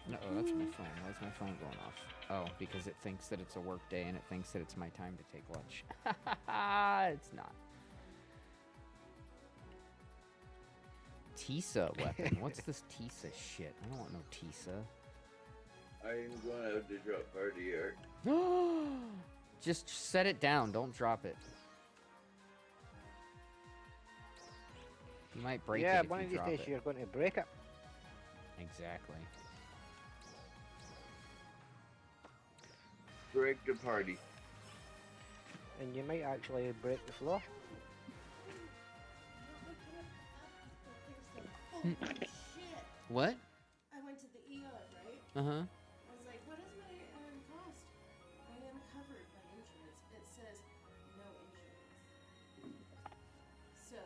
No, oh, that's my phone. Why is my phone going off? Oh, because it thinks that it's a work day and it thinks that it's my time to take lunch. It's not. Tisa weapon. What's this Tisa shit? I don't want no Tisa. I'm going to have to drop party, Eric. Just set it down. Don't drop it. You might break Yeah, it if one you of these drop days it. you're going to break it. Exactly. Break the party. And you might actually break the floor. Shit! What? I went to the ER, right? Uh-huh. I was like, what is my cost? I am covered by insurance. It says no insurance. So,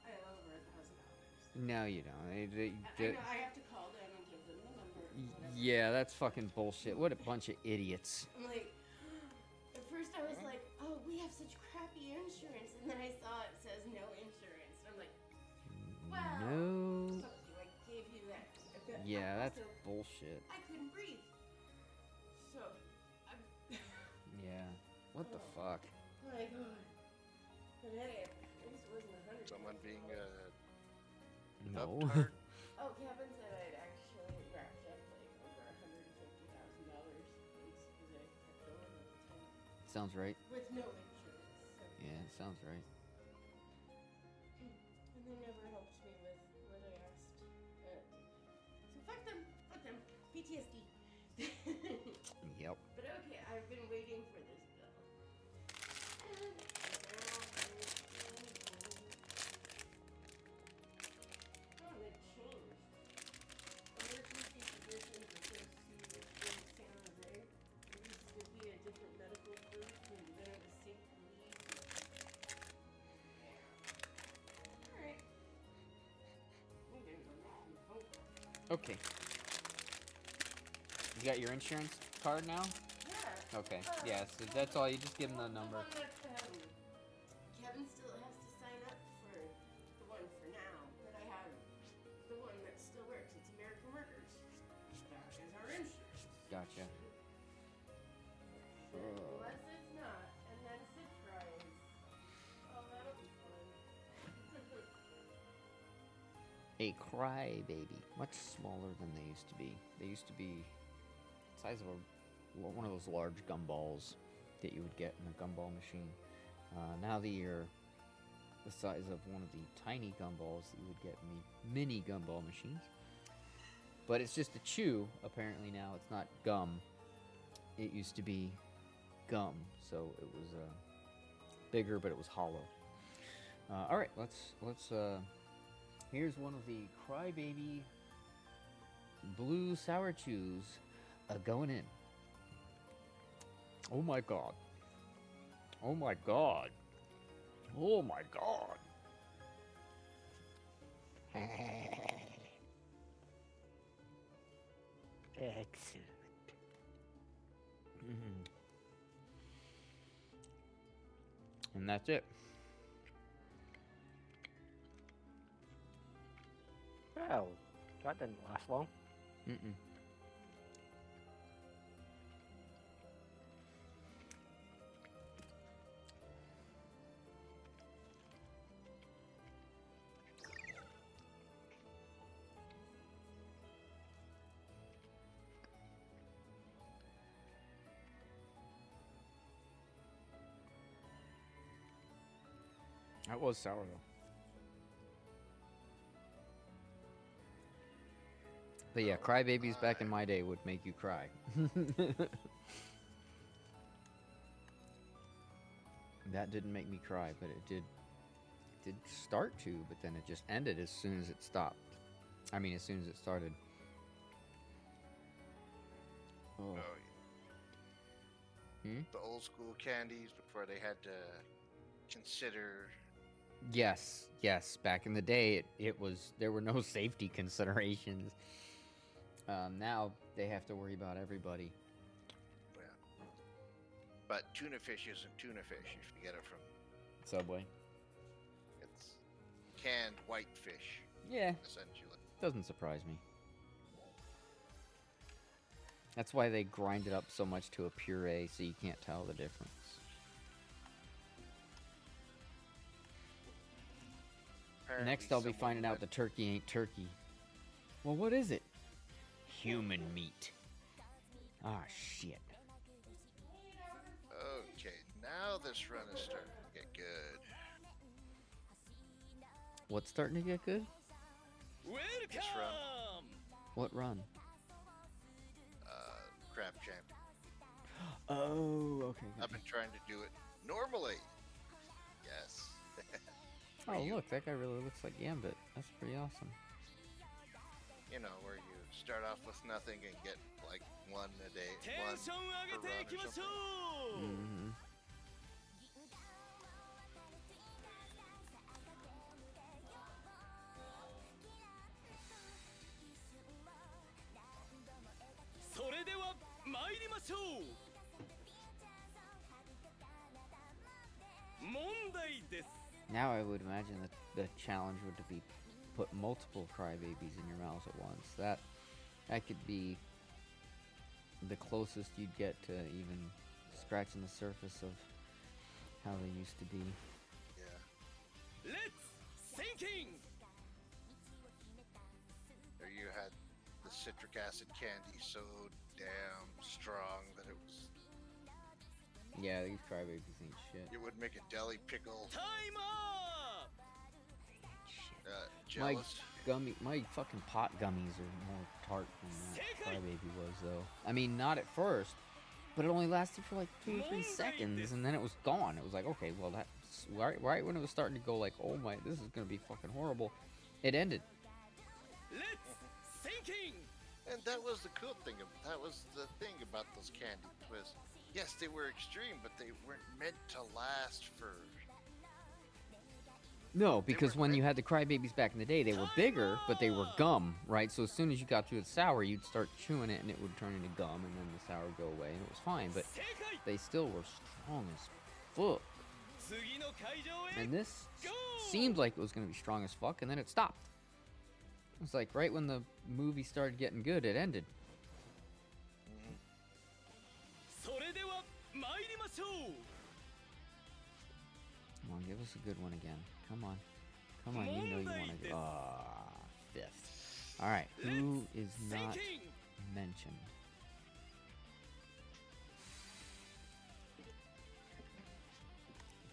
I owe over $1,000. No, you don't. I know, I have to call them and give them the number. Whatever. Yeah, that's fucking bullshit. What a bunch of idiots. I'm like, at first I was like, oh, we have such crappy insurance. And then I saw it says no insurance. And I'm like, wow. No. Fuck you, I gave you that. Yeah, that's Also, bullshit. I couldn't breathe. So, I'm Yeah. What the fuck? my god. But hey, at least it wasn't 100. Someone being No. uptard. Oh, Kevin said I'd actually racked up like over $150,000 because I kept going all the time Sounds right. with no insurance. So. Yeah, it sounds right. And they never helped me with what I asked. So fuck them, PTSD. Yep. But okay, I've been waiting for this bill. And now oh, they changed. Emergency physicians associated in San Jose. There used to be a different medical group, and then it was St. Louis. Alright. I'm gonna go make some phone calls. Okay. You got your insurance card now? Yeah. Okay. Yeah, so that's all. You just give them the number. The one that, Kevin still has to sign up for the one for now, but I have the one that still works. It's American Workers. That is our insurance. Gotcha. Unless it's not, and then surprise. Oh, that'll be fun. A crybaby. Much smaller than they used to be. They used to be the size of one of those large gumballs that you would get in a gumball machine. Now they're the size of one of the tiny gumballs that you would get in the mini gumball machines. But it's just a chew, apparently now. It's not gum. It used to be gum, so it was bigger, but it was hollow. All right, let's. Here's one of the Crybaby Blue Sour Chews going in. Oh my god. Oh my god. Oh my god. Excellent. And that's it. Well, that didn't last long. Mm-mm. That was sour though. But yeah, Crybabies back in my day would make you cry. That didn't make me cry, but it did start to, but then it just ended as soon as it stopped. I mean, as soon as it started. Oh. Oh, Hmm? the old school candies before they had to consider. Yes, yes. Back in the day, there were no safety considerations. Now they have to worry about everybody. Yeah. But tuna fish isn't tuna fish if you get it from. Subway. It's canned white fish, Yeah, essentially. doesn't surprise me. That's why they grind it up so much to a puree, so you can't tell the difference. Next, I'll be Apparently finding out someone the turkey ain't turkey. Well, what is it? Human meat. Ah, shit. Okay, now this run is starting to get good. What's starting to get good? Welcome! What run? Crab champ. Oh, okay. I've been trying to do it normally. Yes. Oh, look, that guy really looks like Gambit. That's pretty awesome. You know, where you start off with nothing and get like one a day, テ one ンション上げ per て run いき or ましょ something. う、 Mm-hmm.それでは参りましょう。問題です。 Now I would imagine that the challenge would be put multiple crybabies in your mouths at once. That could be the closest you'd get to even scratching the surface of how they used to be. Yeah. Let's thinking! Or you had the citric acid candy so damn strong that it was. Yeah, these crybabies ain't shit. It would make a deli pickle. Time up! My Jealous. my fucking pot gummies are more tart than that crybaby was, though. I mean, not at first, but it only lasted for like 2 or 3 seconds, and then it was gone. It was like, okay, well, that's right when it was starting to go like, oh my, this is gonna be fucking horrible. It ended. Let's thinking! And that was the cool thing. That was the thing about those candies was, yes, they were extreme, but they weren't meant to last for. No, because when you had the crybabies back in the day, they were bigger, but they were gum, right? So as soon as you got through the sour, you'd start chewing it, and it would turn into gum, and then the sour would go away, and it was fine. But 正解 they still were strong as fuck. 次の会場へ And this go! seemed like it was going to be strong as fuck, and then it stopped. It was like right when the movie started getting good, it ended. それでは参りましょう。 Come on, give us a good one again. Come on. Come on, you know you want to go. Ah, fifth. Alright, who is not Thinking! mentioned?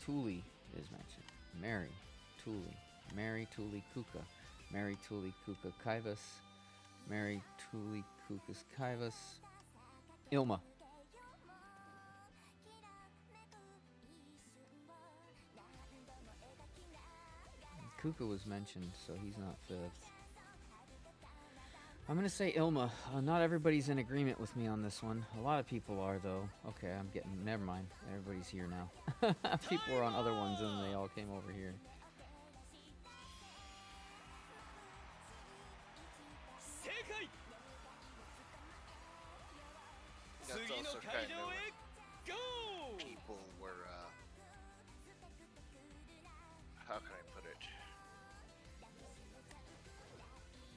Tuli is mentioned. Mary, Tuli. Mary, Tuli, Kuka. Mary, Tuli, Kuka, Kaivas. Mary, Tuli, Kukas, Kaivas. Ilma. Kuka was mentioned, so he's not 5th. I'm gonna say Ilma. Not everybody's in agreement with me on this one. A lot of people are, though. Okay, I'm getting... Never mind. Everybody's here now. People were on other ones, and they all came over here. 正解 That's 次の also 会 kind 場 of へ GO! people were how can I put it?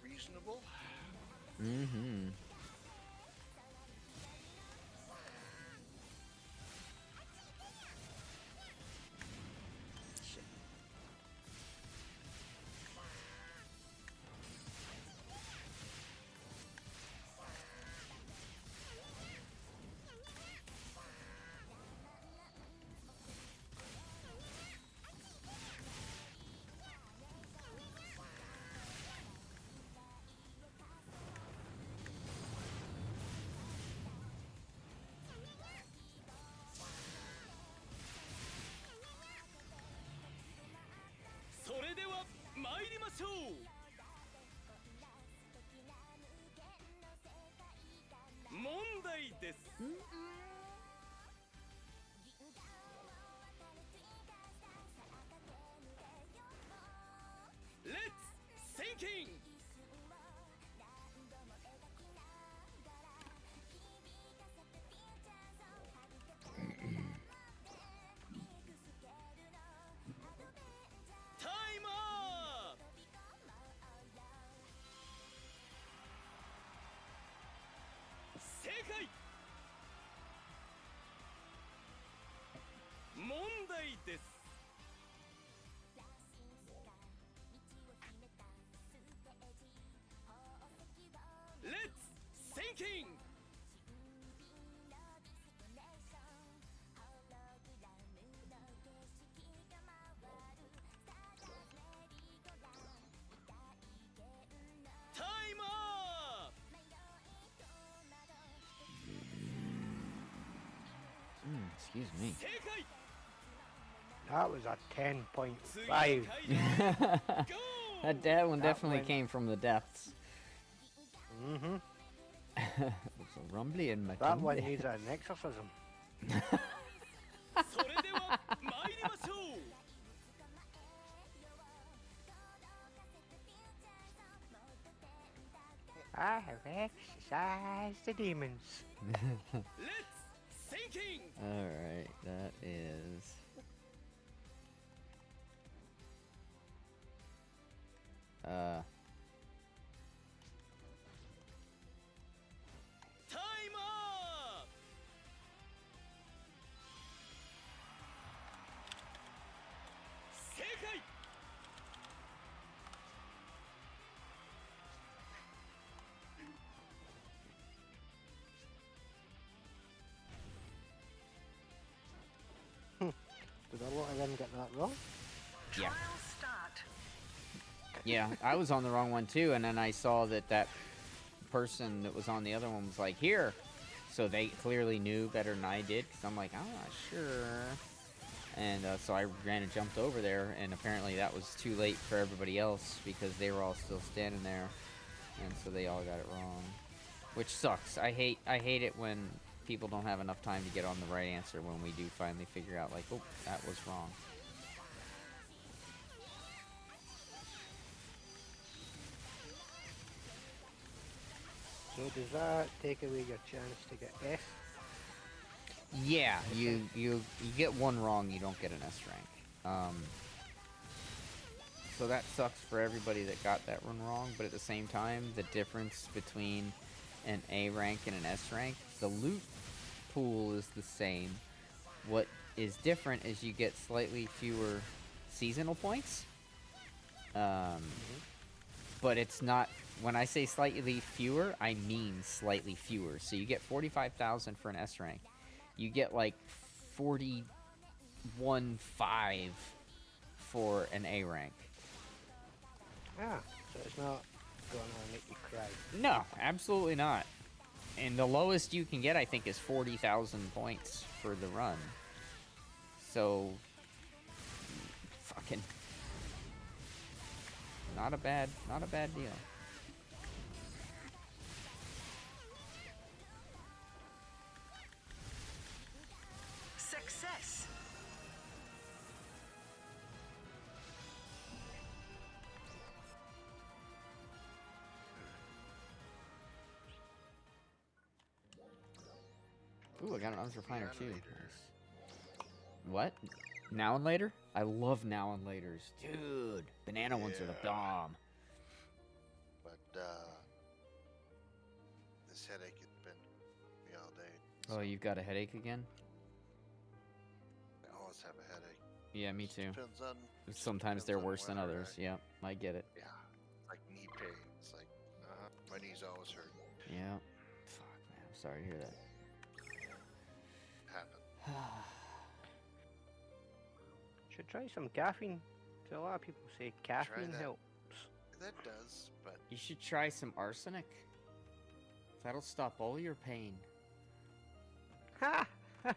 Reasonable? Mm-hmm. Let's thinking! Time up! 正解問題です Let's thinking! Time up! Excuse me. 正解 That was a 10.5. That one That definitely went- came from the depths. Mm-hmm. It's a rumbly in my That one tummy. needs an exorcism. それでは参りましょう I have exorcised the demons. Let's thinking! Alright, that is... Time up! 正解 Did a lot of them get that wrong? Yeah. Trial start. Yeah, I was on the wrong one too, and then I saw that that person that was on the other one was like, here! So they clearly knew better than I did, because I'm like, I'm not sure. And so I ran and jumped over there, and apparently that was too late for everybody else, because they were all still standing there. And so they all got it wrong. Which sucks. I hate it when people don't have enough time to get on the right answer when we do finally figure out, like, oh, that was wrong. So does that take away your chance to get F? Yeah, you get one wrong, you don't get an S rank. So that sucks for everybody that got that one wrong, but at the same time, the difference between an A rank and an S rank, the loot pool is the same. What is different is you get slightly fewer seasonal points. But it's not, when I say slightly fewer, I mean slightly fewer. So you get 45,000 for an S rank. You get like 41.5 for an A rank. Ah, so it's not going to make you cry. No, absolutely not. And the lowest you can get, I think, is 40,000 points for the run. So, fucking Not a bad deal. Success. Ooh, I got an arms refiner too. Later. Nice. What? Now and later? I love now and laters. Dude, banana ones are the Yeah. bomb. But this headache has been me all day. Oh, you've got a headache again? I always have a headache. Yeah, me Just too. Depends on. Sometimes depends they're on worse than whether others. Yeah, I get it. Yeah, like knee pain. It's like, my knees always hurt. Yeah. Fuck, man. I'm sorry to hear that. Happen. Should try some caffeine. So a lot of people say caffeine that. helps. That does, but You should try some arsenic. That'll stop all your pain. Ha! I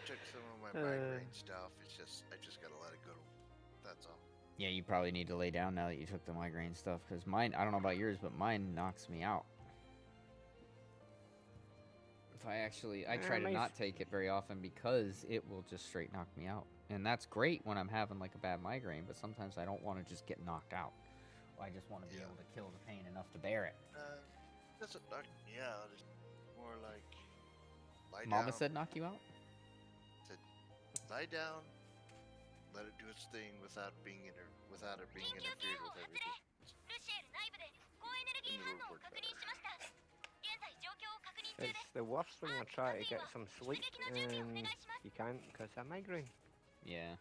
took some of my migraine stuff. It's just I just gotta let it go. That's all. Yeah, you probably need to lay down now that you took the migraine stuff, because mine, I don't know about yours, but mine knocks me out. If I try to mine's- not take it very often because it will just straight knock me out. And that's great when I'm having like a bad migraine, but sometimes I don't want to just get knocked out. I just want to be Yeah. able to kill the pain enough to bear it. Doesn't knock me out. It's more like lie Mama down. said knock you out? Lie down. Let it do its thing without it being interfered with everything. And you will work better. It's the worst when you try to get some sleep and you can't because of migraine. Yeah.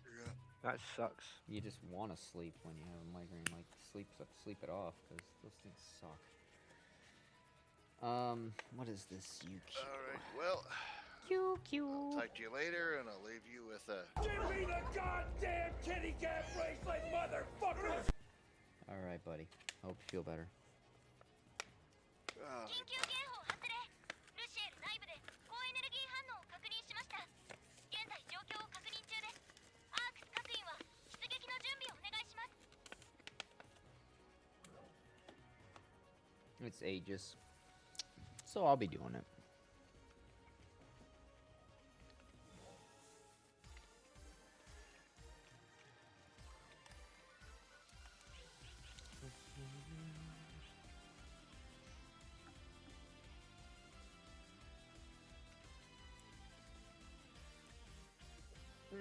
Yeah. That sucks. You just want to sleep when you have a migraine. Like, sleep it off, because those things suck. What is this? You cute. All right. Well, I'll talk to you later, and I'll leave you with a. Give me the goddamn kitty cat bracelet, motherfuckers! Alright, buddy. Hope you feel better. Oh, It's Aegis. So I'll be doing it.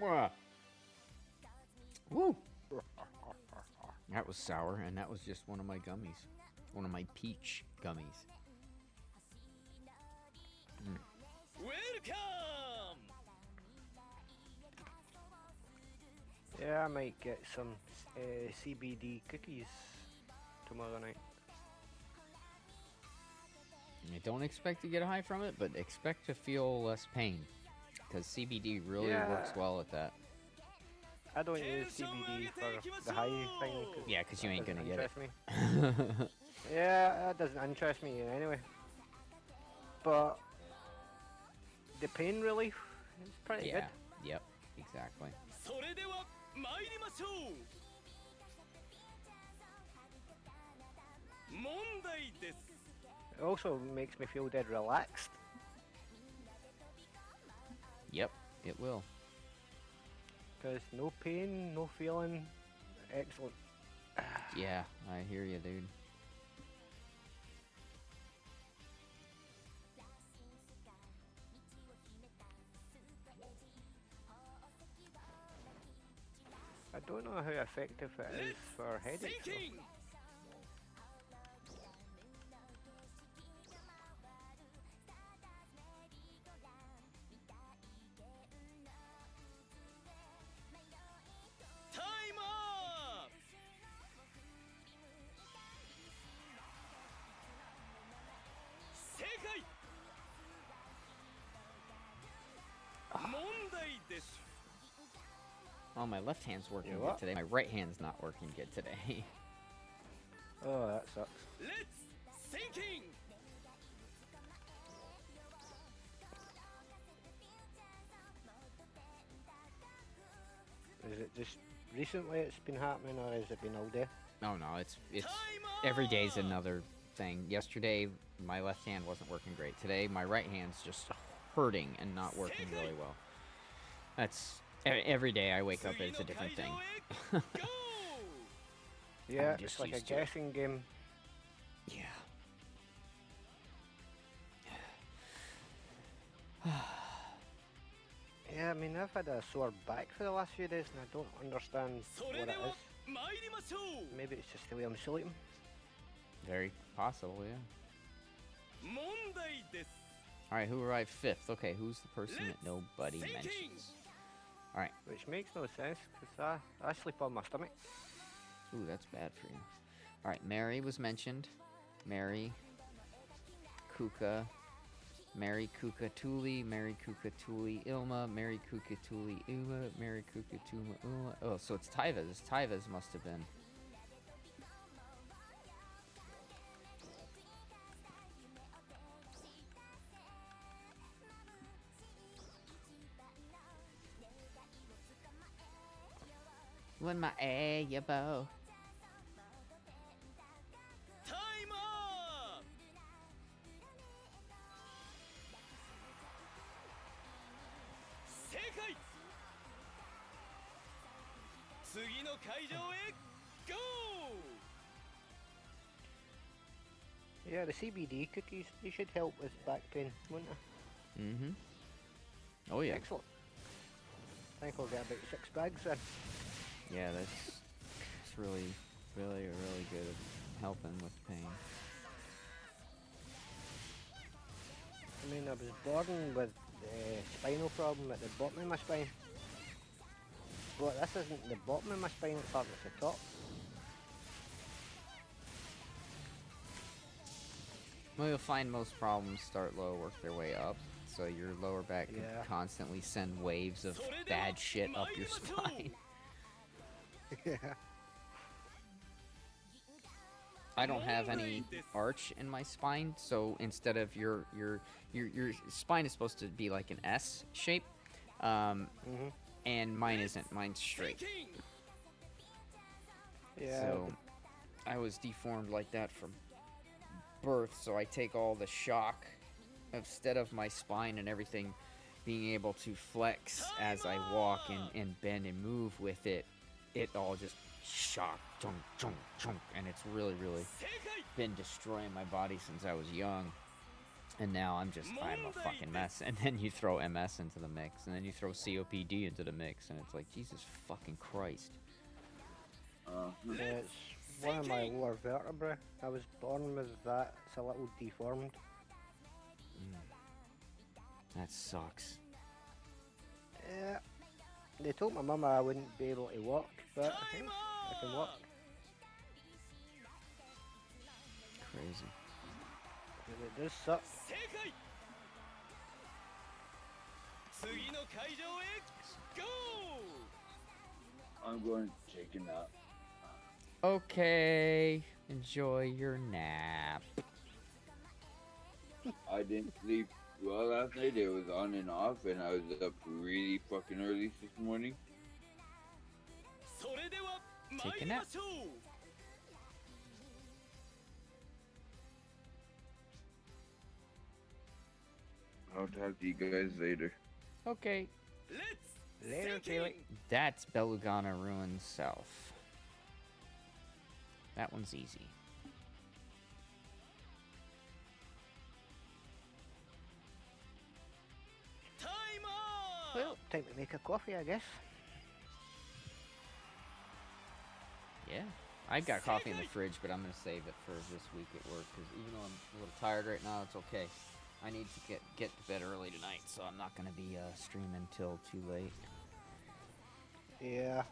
Mwah. Woo! That was sour, and that was just one of my gummies. One of my peach gummies. Welcome! Yeah, I might get some CBD cookies tomorrow night. I don't expect to get a high from it, but expect to feel less pain. Because CBD really works Yeah. well at that. I don't use CBD for the high thing. Yeah, 'cause you ain't that gonna doesn't get it. interest me. Yeah, that doesn't interest me anyway. But the pain relief is pretty Yeah, good. yep, exactly. それでは参りましょう問題です It also makes me feel dead relaxed. Yep, it will. Because no pain, no feeling. Excellent. Yeah, I hear you, dude. I don't know how effective it is for headaches. though. Thinking! Time up! 正解問題です Oh, my left hand's working You good what? today. My right hand's not working good today. Oh, that sucks. Let's thinking! Is it just recently it's been happening, or has it been all day? Oh no, it's every day's another thing. Yesterday my left hand wasn't working great. Today my right hand's just hurting and not working really well. That's every day I wake up it's a different thing. Yeah, just it's like a used to it. guessing game. Yeah. Yeah, I mean, I've had a sore back for the last few days, and I don't understand what it is. 参りましょう Maybe it's just the way I'm sleeping. Very possible, yeah. 問題です Alright, who arrived fifth? Okay, who's the person that nobody Let's mentions? Which makes no sense, because I sleep on my stomach. Ooh, that's bad for you. Alright, Mary was mentioned. Mary. Kuka. Mary Kuka Tuli. Mary Kuka Tuli Ilma. Mary Kuka Tuli Uma. Mary Kuka Tuma Uma. Oh, so it's Tyva's. Tyva's must have been. When my A, ya bow. タイマー正解次の会場へ GO! Yeah, the CBD cookies, they should help with back pain, wouldn't they? Mm-hmm. Oh, yeah. Excellent. I think I'll get about 6 bags then. Yeah, it's really good at helping with pain. I mean, I was born with a spinal problem at the bottom of my spine. But this isn't the bottom of my spinal part, it's the top. Well, you'll find most problems start low, work their way up. So your lower back could Yeah. constantly send waves of bad shit up your spine. Yeah. I don't have any arch in my spine, so instead of your spine is supposed to be like an S shape, and mine isn't. Mine's straight. Yeah. So I was deformed like that from birth, so I take all the shock instead of my spine and everything being able to flex as I walk and bend and move with it. It all just shock, chunk, chunk, chunk, and it's really been destroying my body since I was young. And now I'm a fucking mess. And then you throw MS into the mix, and then you throw COPD into the mix, and it's like, Jesus fucking Christ. Yeah, it's one of my lower vertebrae. I was born with that. It's a little deformed. That sucks. Yeah. They told my mum I wouldn't be able to walk, but I can walk. Crazy. But it does suck. 正解次の会場へ GO! I'm going to take a nap. Okay, enjoy your nap. I didn't sleep well last night. It was on and off, and I was up really fucking early this morning. それでは Take a 参り nap. ましょう I'll talk to you guys later. Okay. Let's Later, sink Taylor. in. That's Belugana Ruins South. That one's easy. Timer! Well, time to make a coffee, I guess. Yeah. I got coffee in the fridge, but I'm gonna save it for this week at work because even though I'm a little tired right now, it's okay. I need to get to bed early tonight, so I'm not gonna be streaming till too late. Yeah.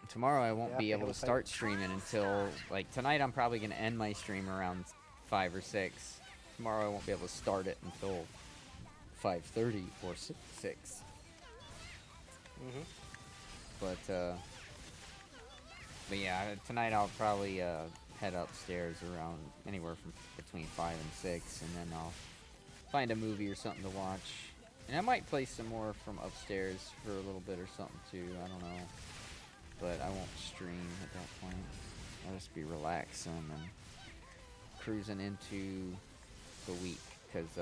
Tomorrow I won't Yeah, be I able to think start streaming until like tonight. I'm probably gonna end my stream around 5 or 6. Tomorrow I won't be able to start it until 5:30 or 6. But yeah, tonight I'll probably head upstairs around anywhere from between 5 and 6, and then I'll find a movie or something to watch, And I might play some more from upstairs for a little bit or something too. I don't know. But I won't stream at that point. I'll just be relaxing and cruising into the week. Because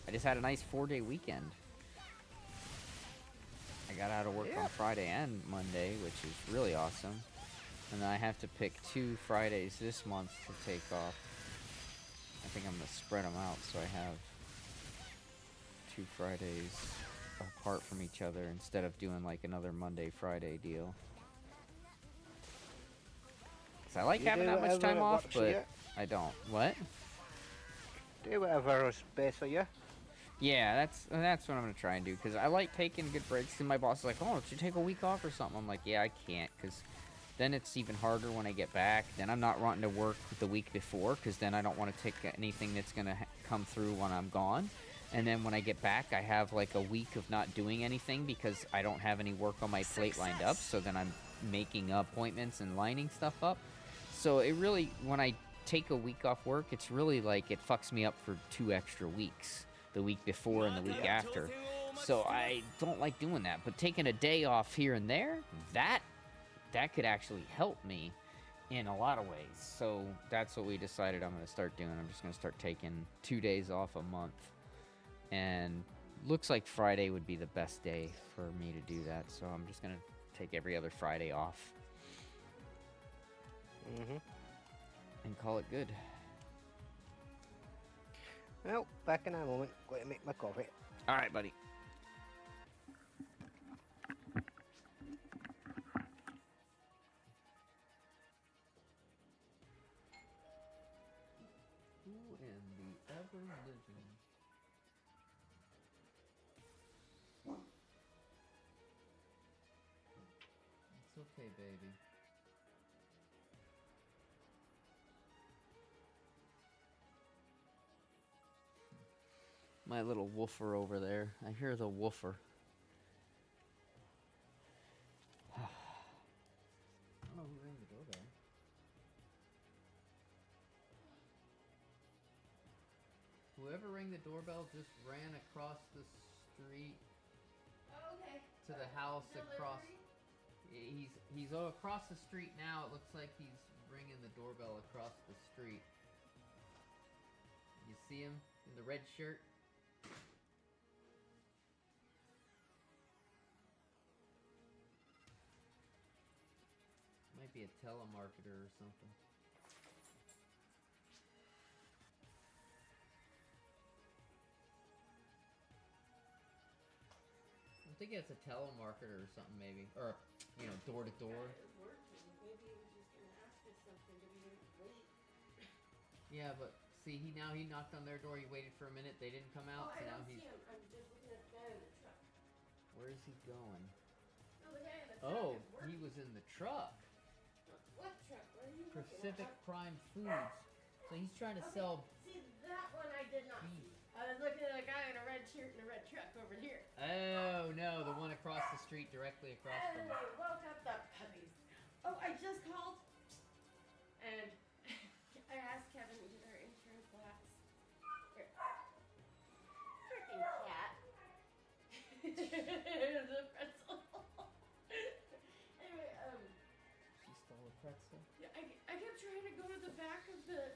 I just had a nice 4-day weekend. I got out of work on Friday and Monday, which is really awesome. And then I have to pick 2 Fridays this month to take off. I think I'm going to spread them out so I have 2 Fridays apart from each other instead of doing like another Monday-Friday deal. 'Cause I like You having do that much whatever time off, works for but you. I don't. What? Do whatever is best for you. Yeah, that's what I'm gonna try and do, because I like taking good breaks. And my boss is like, "Oh, don't you take a week off or something?" I'm like, "Yeah, I can't, because then it's even harder when I get back. Then I'm not wanting to work the week before, because then I don't want to take anything that's gonna come through when I'm gone. And then when I get back, I have like a week of not doing anything because I don't have any work on my plate lined up. So then I'm making appointments and lining stuff up. So it really, when I take a week off work, it's really like it fucks me up for 2 extra weeks, the week before and the week after. So I don't like doing that. But taking a day off here and there, that could actually help me in a lot of ways. So that's what we decided I'm going to start doing. I'm just going to start taking 2 days off a month. And looks like Friday would be the best day for me to do that. So I'm just going to take every other Friday off. And call it good. Well, back in a moment. Going to make my coffee. All right, buddy. Who in the ever living? It's okay, baby. My little woofer over there. I hear the woofer. I don't know who rang the doorbell. Whoever rang the doorbell just ran across the street Okay. to the house across. He's across the street now. It looks like he's ringing the doorbell across the street. You see him in the red shirt? Might be a telemarketer or something. I'm thinking it's a telemarketer or something, maybe, or door to door. It was working. Maybe it was just gonna ask us something, but he didn't wait. Yeah, but see, he knocked on their door. He waited for a minute. They didn't come out. Oh, So I now don't he's. see him. I'm just looking at the guy in the truck. Where is he going? No, the guy in the truck Oh, is working. he was in the truck. What truck? What are you Pacific looking at? Prime Foods. So he's trying to Okay, sell see, that one I did not beef. see. I was looking at a guy in a red shirt and a red truck over here. Oh no, the one across the street, directly across And from. they woke up the puppies. Oh, I just called. And I asked Kevin to get our insurance lapse. Freaking cat. It was a pretzel. Anyway, She stole a pretzel. yeah, I kept trying to go to the back of the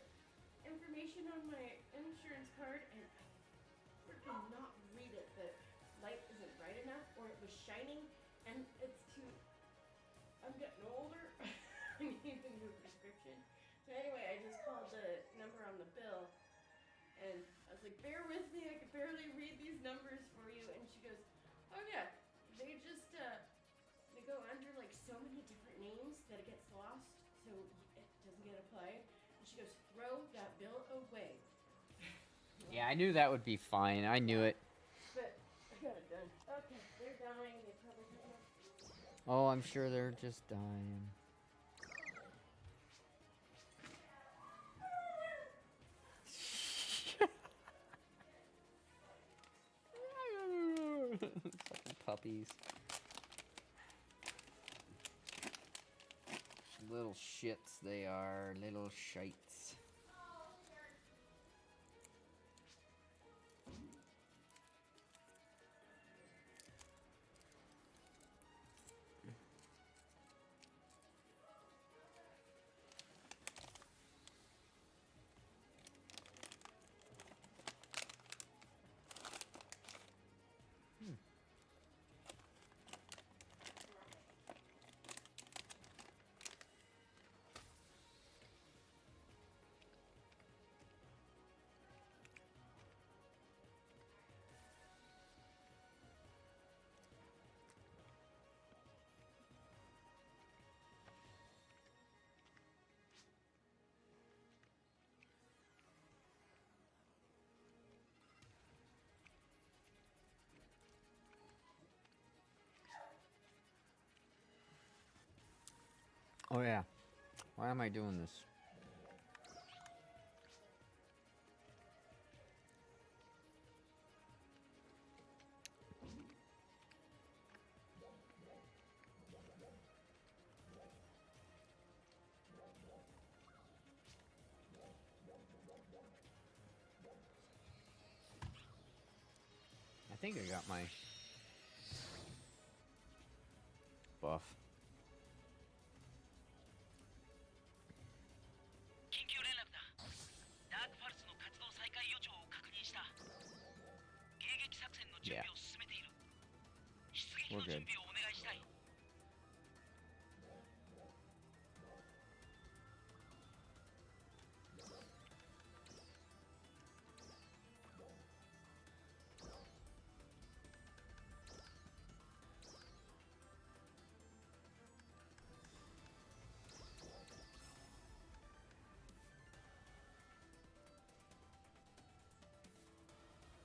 information on my insurance card and I freaking not read it. The light isn't bright enough or it was shining and it's too. I'm getting older. I need a new prescription. So anyway, I just called the number on the bill and I was like, bear with me, I can barely read these numbers for you. And she goes, oh yeah, they just, they go under like so many different names that it gets lost, so it doesn't get applied. And she goes, throw that bill away. Yeah, I knew that would be fine. I knew it. But I got it done. Okay, they're dying. They probably have Oh, I'm sure they're just dying. Fucking puppies. Little shits they are, little shites. Oh yeah. Why am I doing this? I think I got my buff. 緊急連絡だ。ダークファルスの活動再開予兆を確認した。迎撃作戦の準備を進めている。出撃の We're 準 good. 備をお願いしたい。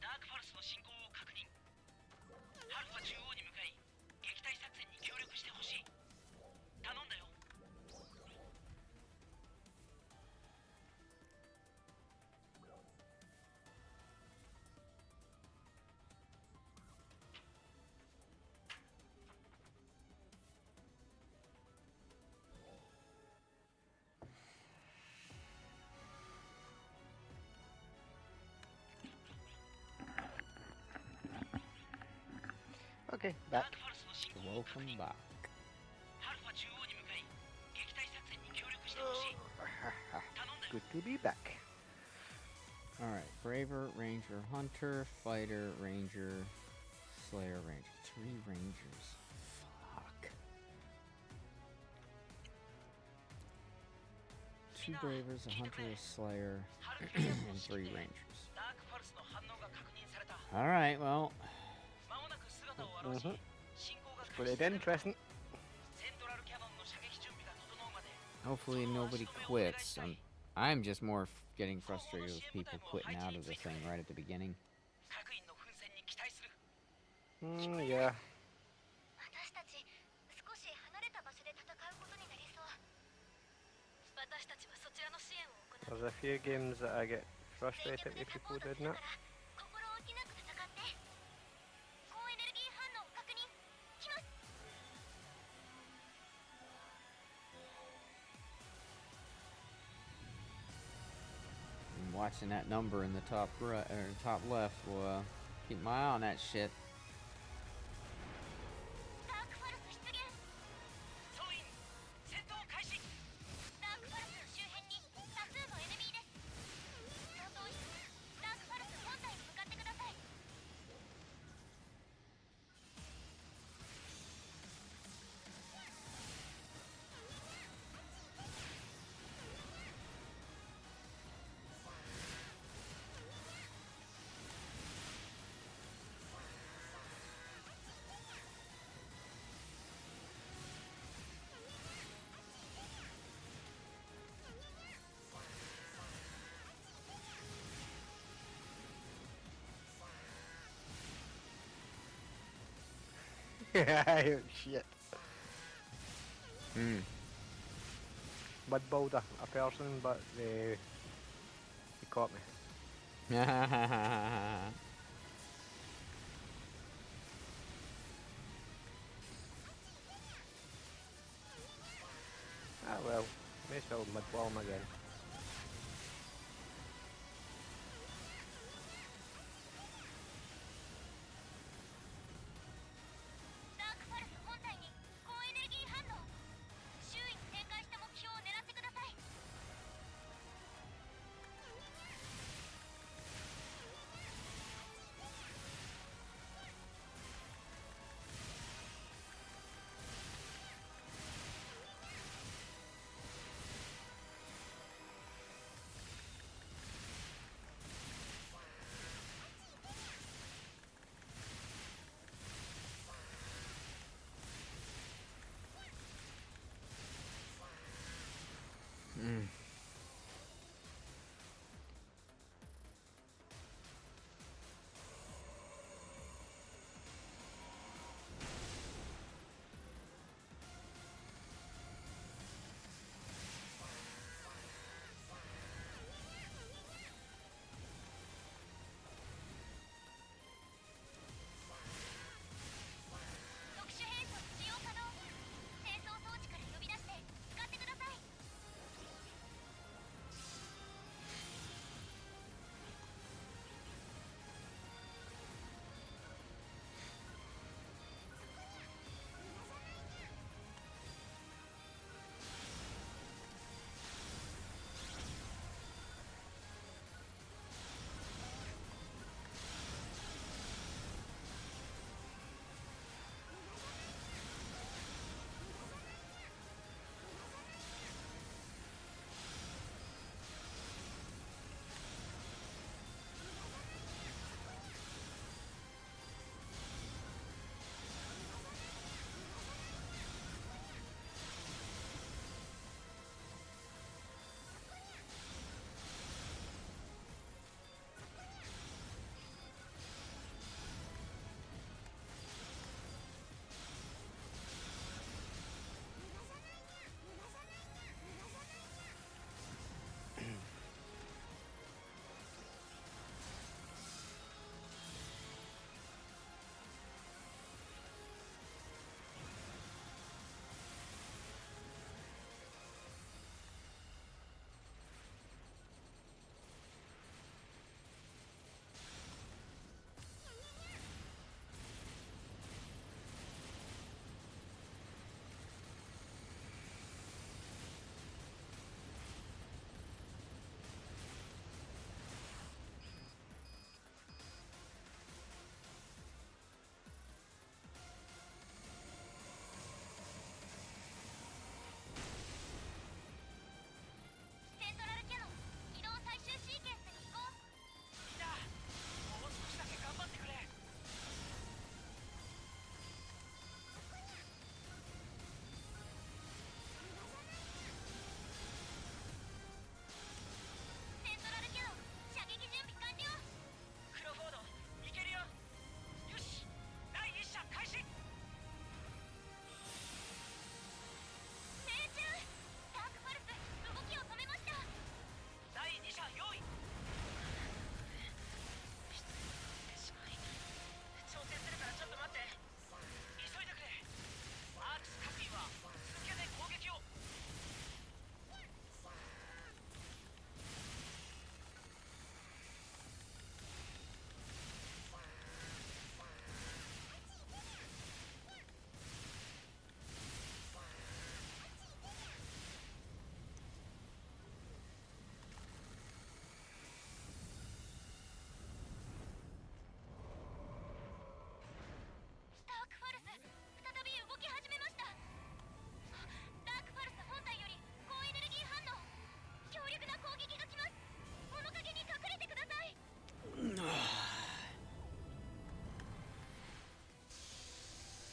ダークファルスの進行を確認。アルファ中央に向かい、撃退作戦に協力してほしい。頼んだよ。Okay, ダ back. ークファルスの進行を確 Welcome 認。 back. アルファ中央に向かい、撃退作戦に協力してほしい。頼んだよ。 Good to be back. Alright, Braver, Ranger, Hunter, Fighter, Ranger, Slayer, Ranger. 3 Rangers. Fuck. 2 Bravers, a Hunter, a Slayer, ハルキリアスの and 指揮 3 で Rangers. ダークファルスの反応が確認された。 Alright, well, まもなく姿を現し、進行が But 開 it's 始される。 interesting. セントラルキャノンの射撃準備が整うまで。 hopefully nobody quits. I'm just more getting frustrated with people quitting out of the thing right at the beginning. 各員の奮戦に期待する。 Yeah. 私たち少し離れた場所で戦うことになりそう。私たちはそちらの支援を行う。 There's a few games that I get frustrated with people doing that. 心置きなく戦って。高エネルギー反応を確認。来ます。 And watching that number in the top right or top left will keep my eye on that shit. ダークファルス出現。総員、戦闘開始。ダークファルスの周辺に多数のエネミーです。担当員、ダークファルス本体に向かってください。 Shit. Hmm. Mud boulder, a person, but they caught me. Ah well, may as well mud wall 'em again. ダークファルス本体に高エネルギー反応。周囲に展開した目標を狙ってください。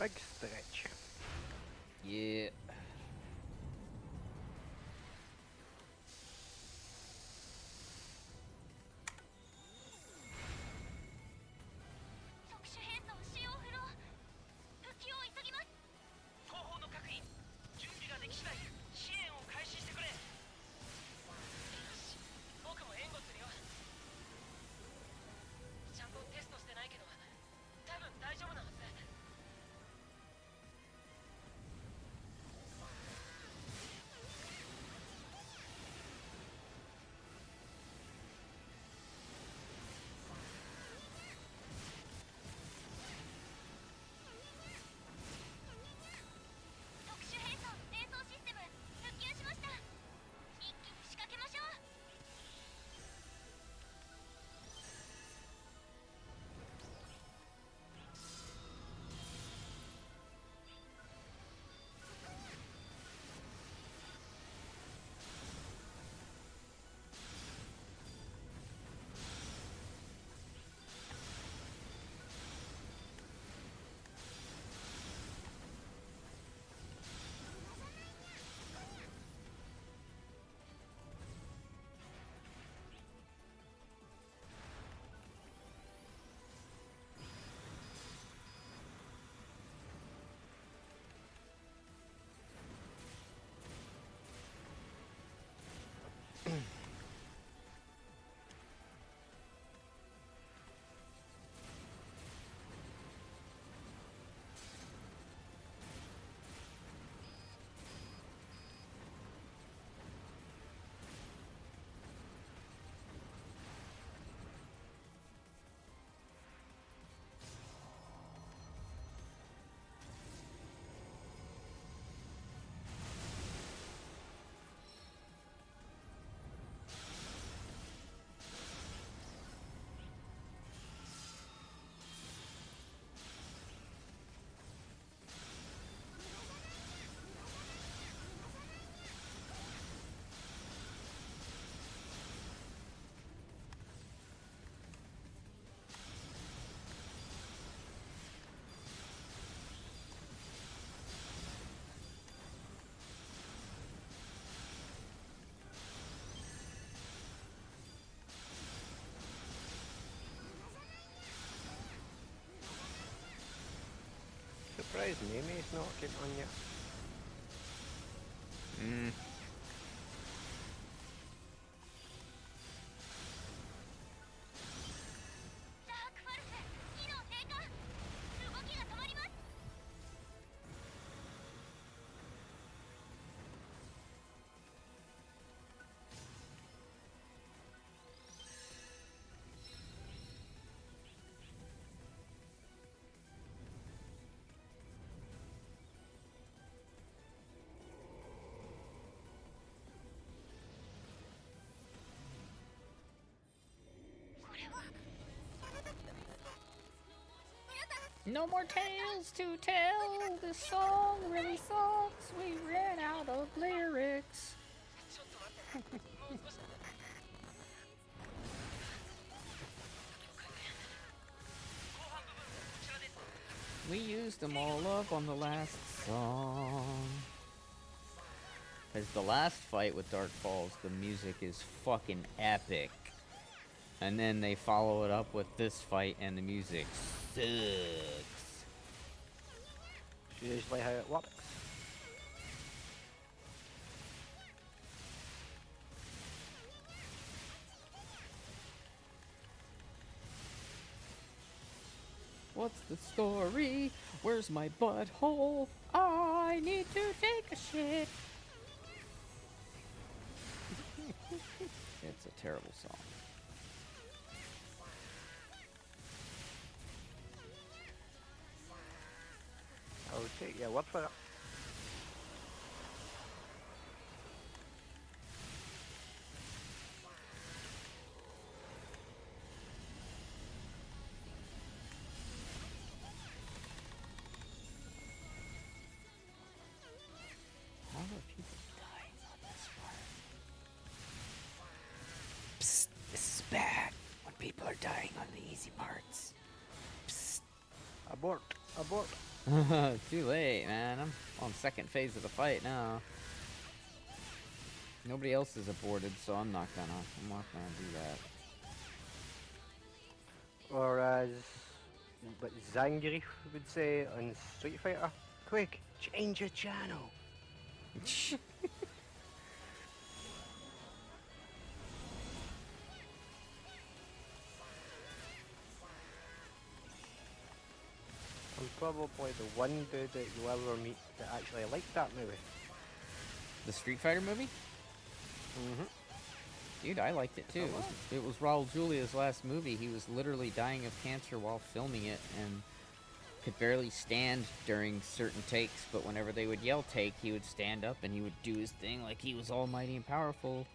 big stretch. Yeah. Surprised Mimi's not getting on yet. Mm. No more tales to tell. This song really sucks. We ran out of lyrics. We used them all up on the last song. Because the last fight with Dark Falls, the music is fucking epic. And then they follow it up with this fight and the music sucks. It's usually how it works. What's the story? Where's my butthole? I need to take a shit. It's a terrible song. I'll take your word for it. How are people dying on this part? Psst, this is bad. When people are dying on the easy parts. Psst. Abort, abort. Too late, man. I'm on second phase of the fight now. Nobody else is aborted, so I'm not gonna do that. Or as what Zangief would say on Street Fighter, quick, change your channel. I'm probably the one dude that you'll ever meet that actually liked that movie. The Street Fighter movie? Mm-hmm. Dude, I liked it too. It was Raul Julia's last movie. He was literally dying of cancer while filming it and could barely stand during certain takes, but whenever they would yell take, he would stand up and he would do his thing like he was almighty and powerful.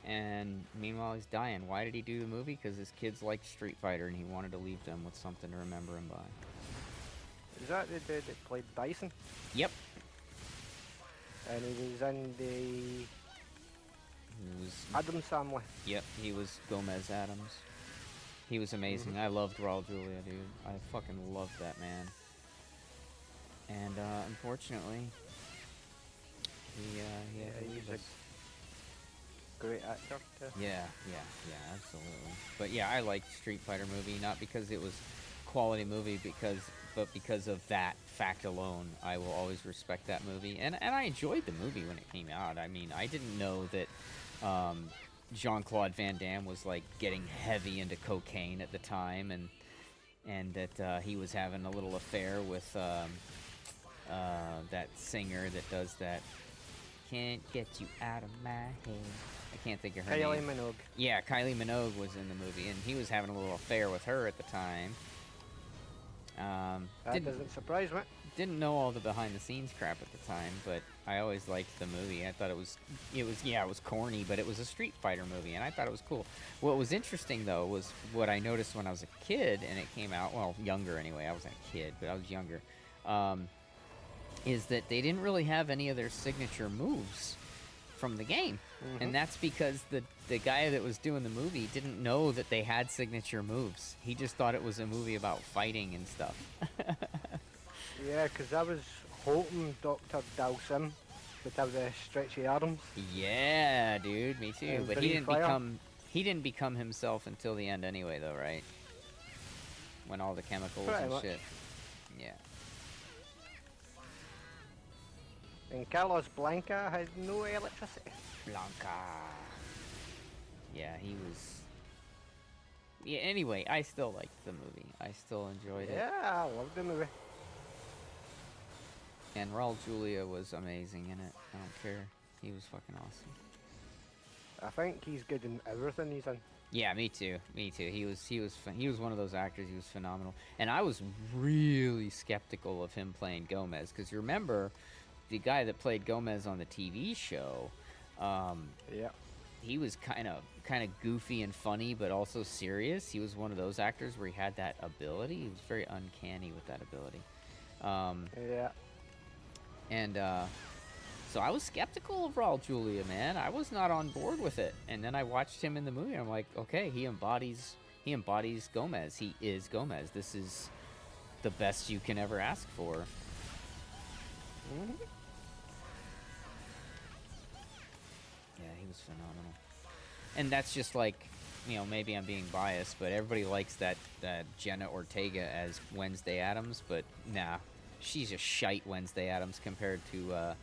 And meanwhile, he's dying. Why did he do the movie? Because his kids liked Street Fighter and he wanted to leave them with something to remember him by. Is that the dude that played Bison? Yep. And he was in the He was, Addams Family. yep, he was Gomez Adams. He was amazing. I loved Raul Julia, dude. I fucking loved that man. And unfortunately, he had to leave he's a us. great actor too. Yeah, absolutely. But yeah, I liked Street Fighter movie, not because it was quality movie, but because of that fact alone. I will always respect that movie, and I enjoyed the movie when it came out. I mean, I didn't know that Jean-Claude Van Damme was like getting heavy into cocaine at the time, and that he was having a little affair with that singer that does that. Can't get you out of my head. I can't think of her Kylie name. Minogue. Yeah, Kylie Minogue was in the movie, and he was having a little affair with her at the time. That doesn't surprise me. Didn't know all the behind-the-scenes crap at the time, but I always liked the movie. I thought it was corny, but it was a Street Fighter movie, and I thought it was cool. What was interesting, though, was what I noticed when I was a kid, and it came out, well, younger anyway. I wasn't a kid, but I was younger. Is that they didn't really have any of their signature moves from the game. And that's because the guy that was doing the movie didn't know that they had signature moves. He just thought it was a movie about fighting and stuff. Yeah, because I was hoping Dr. Dalsim would have the stretchy arms. Yeah, dude, me too. And But breathe fire. he didn't become himself until the end anyway, though, right? When all the chemicals Pretty and much. shit. Yeah. And Carlos Blanca has no electricity. Blanca. Yeah, he was. Yeah, anyway, I still liked the movie. I still enjoyed it. Yeah, I love the movie. And Raul Julia was amazing in it. I don't care. He was fucking awesome. I think he's good in everything he's in. Yeah, me too. Me too. He was one of those actors. He was phenomenal. And I was really skeptical of him playing Gomez, because you remember the guy that played Gomez on the TV show. Yeah. He was kind of goofy and funny, but also serious. He was one of those actors where he had that ability. He was very uncanny with that ability. Yeah. And so I was skeptical of Raul Julia, man. I was not on board with it. And then I watched him in the movie, and I'm like, okay, he embodies Gomez. He is Gomez. This is the best you can ever ask for. Yeah, he was phenomenal. And that's just like, maybe I'm being biased, but everybody likes that Jenna Ortega as Wednesday Addams, but nah, she's a shite Wednesday Addams compared to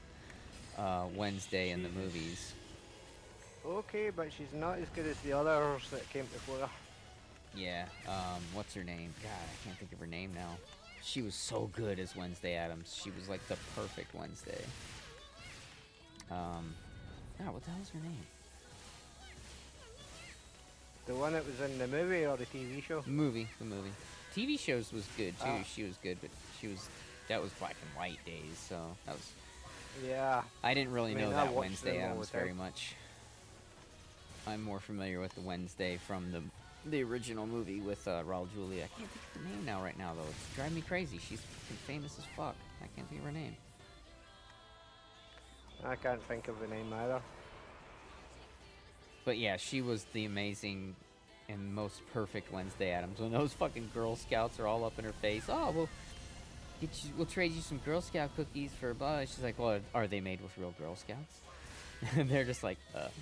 Wednesday in the movies. Okay, but she's not as good as the others that came before her. Yeah, what's her name? God, I can't think of her name now. She was so good as Wednesday Addams. She was like the perfect Wednesday. God, what the hell's her name? The one that was in the movie or the TV show? The movie. TV shows was good too. Ah. She was good, but that was black and white days, so that was. Yeah. I didn't really I mean, know I that watched Wednesday them all Addams the time. very much. I'm more familiar with the Wednesday from the original movie with Raul Julia. I can't think of her name right now though. It's driving me crazy. She's fucking famous as fuck. I can't think of her name. I can't think of the name either. But yeah, she was the amazing and most perfect Wednesday Addams. When those fucking Girl Scouts are all up in her face. Oh, well, we'll trade you some Girl Scout cookies for blah. She's like, well, are they made with real Girl Scouts? And they're just like,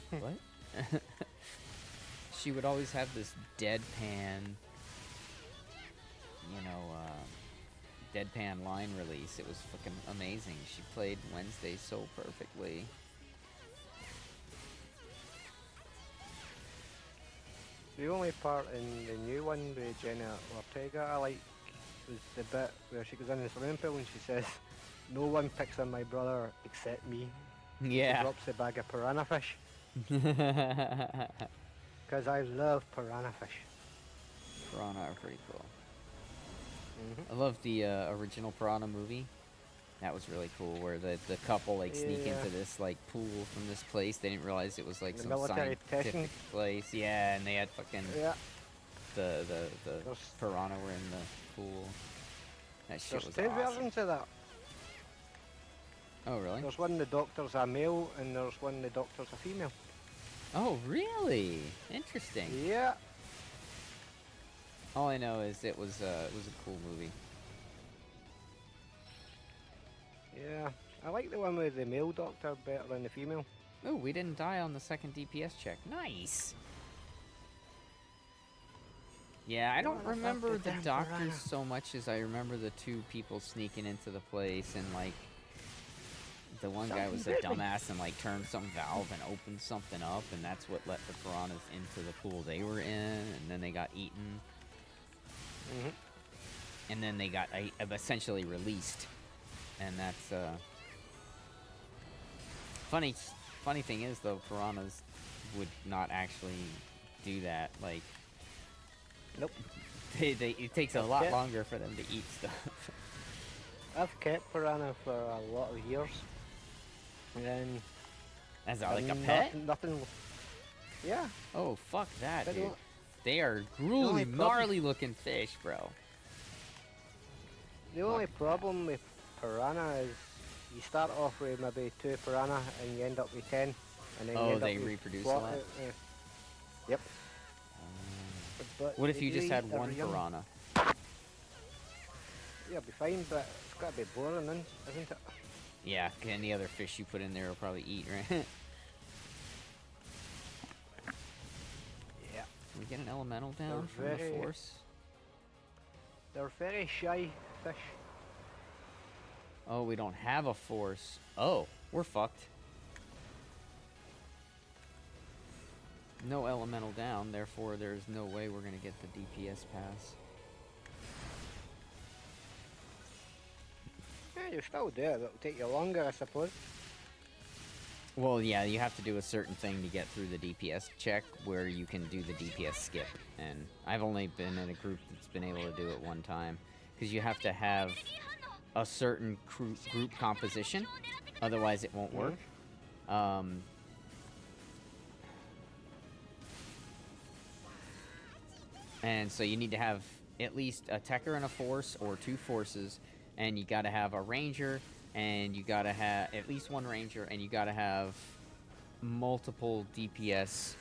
what? She would always have this deadpan, deadpan line release. It was fucking amazing. She played Wednesday so perfectly. The only part in the new one with Jenna Ortega I like was the bit where she goes in the swimming pool and she says, "No one picks on my brother except me." She Yeah. drops the bag of piranha fish. Piranha Because I love piranha fish. are pretty cool. Mm-hmm. I love the original Piranha movie. That was really cool, where the couple like sneak Yeah. into this like pool from this place. They didn't realize it was like The some military scientific testing. place. Yeah, and they had fucking Yeah. the There's- piranha were in the pool. That shit There's was two awesome. versions of that. Oh really? There's one the doctor's a male and there's one the doctor's a female. Oh really? Interesting. Yeah. All I know is it was a cool movie. Yeah. I like the one with the male doctor better than the female. Oh, we didn't die on the second DPS check. Nice. Yeah, I don't What about remember the the damn doctors piranha? so much as I remember the two people sneaking into the place and like the one guy was a Something bit me. dumbass and like turned some valve and opened something up and that's what let the piranhas into the pool they were in and then they got eaten Mm-hmm. and then they got essentially released and that's funny thing is though piranhas would not actually do that like Nope. it takes a lot Yeah. longer for them to eat stuff. I've kept piranha for a lot of years. And then As like a nothing- pet? Nothing. Yeah. Oh fuck that, But dude. what- They are only grueling, problem- gnarly looking fish, bro. The only problem with piranha is you start off with maybe 2 piranha and you end up with 10. And then you Oh, end they up with reproduce a what- lot? Yep. But What if you just eat had every one young- piranha? Yeah, it'll be fine, but it's got to be boring, then, isn't it? Yeah, any other fish you put in there will probably eat, right? Yeah. Can we get an elemental down from They're the very- force? They're very shy fish. Oh, we don't have a force. Oh, we're fucked. No elemental down, therefore there's no way we're gonna get the DPS pass. Yeah, you still do it, but it'll take you longer, I suppose. Well, yeah, you have to do a certain thing to get through the DPS check where you can do the DPS skip. And I've only been in a group that's been able to do it one time. Because you have to have a certain group composition, otherwise it won't work. And so you need to have at least a Techer and a Force, or 2 Forces, and you gotta have a Ranger, and you gotta have at least 1 Ranger, and you gotta have multiple DPS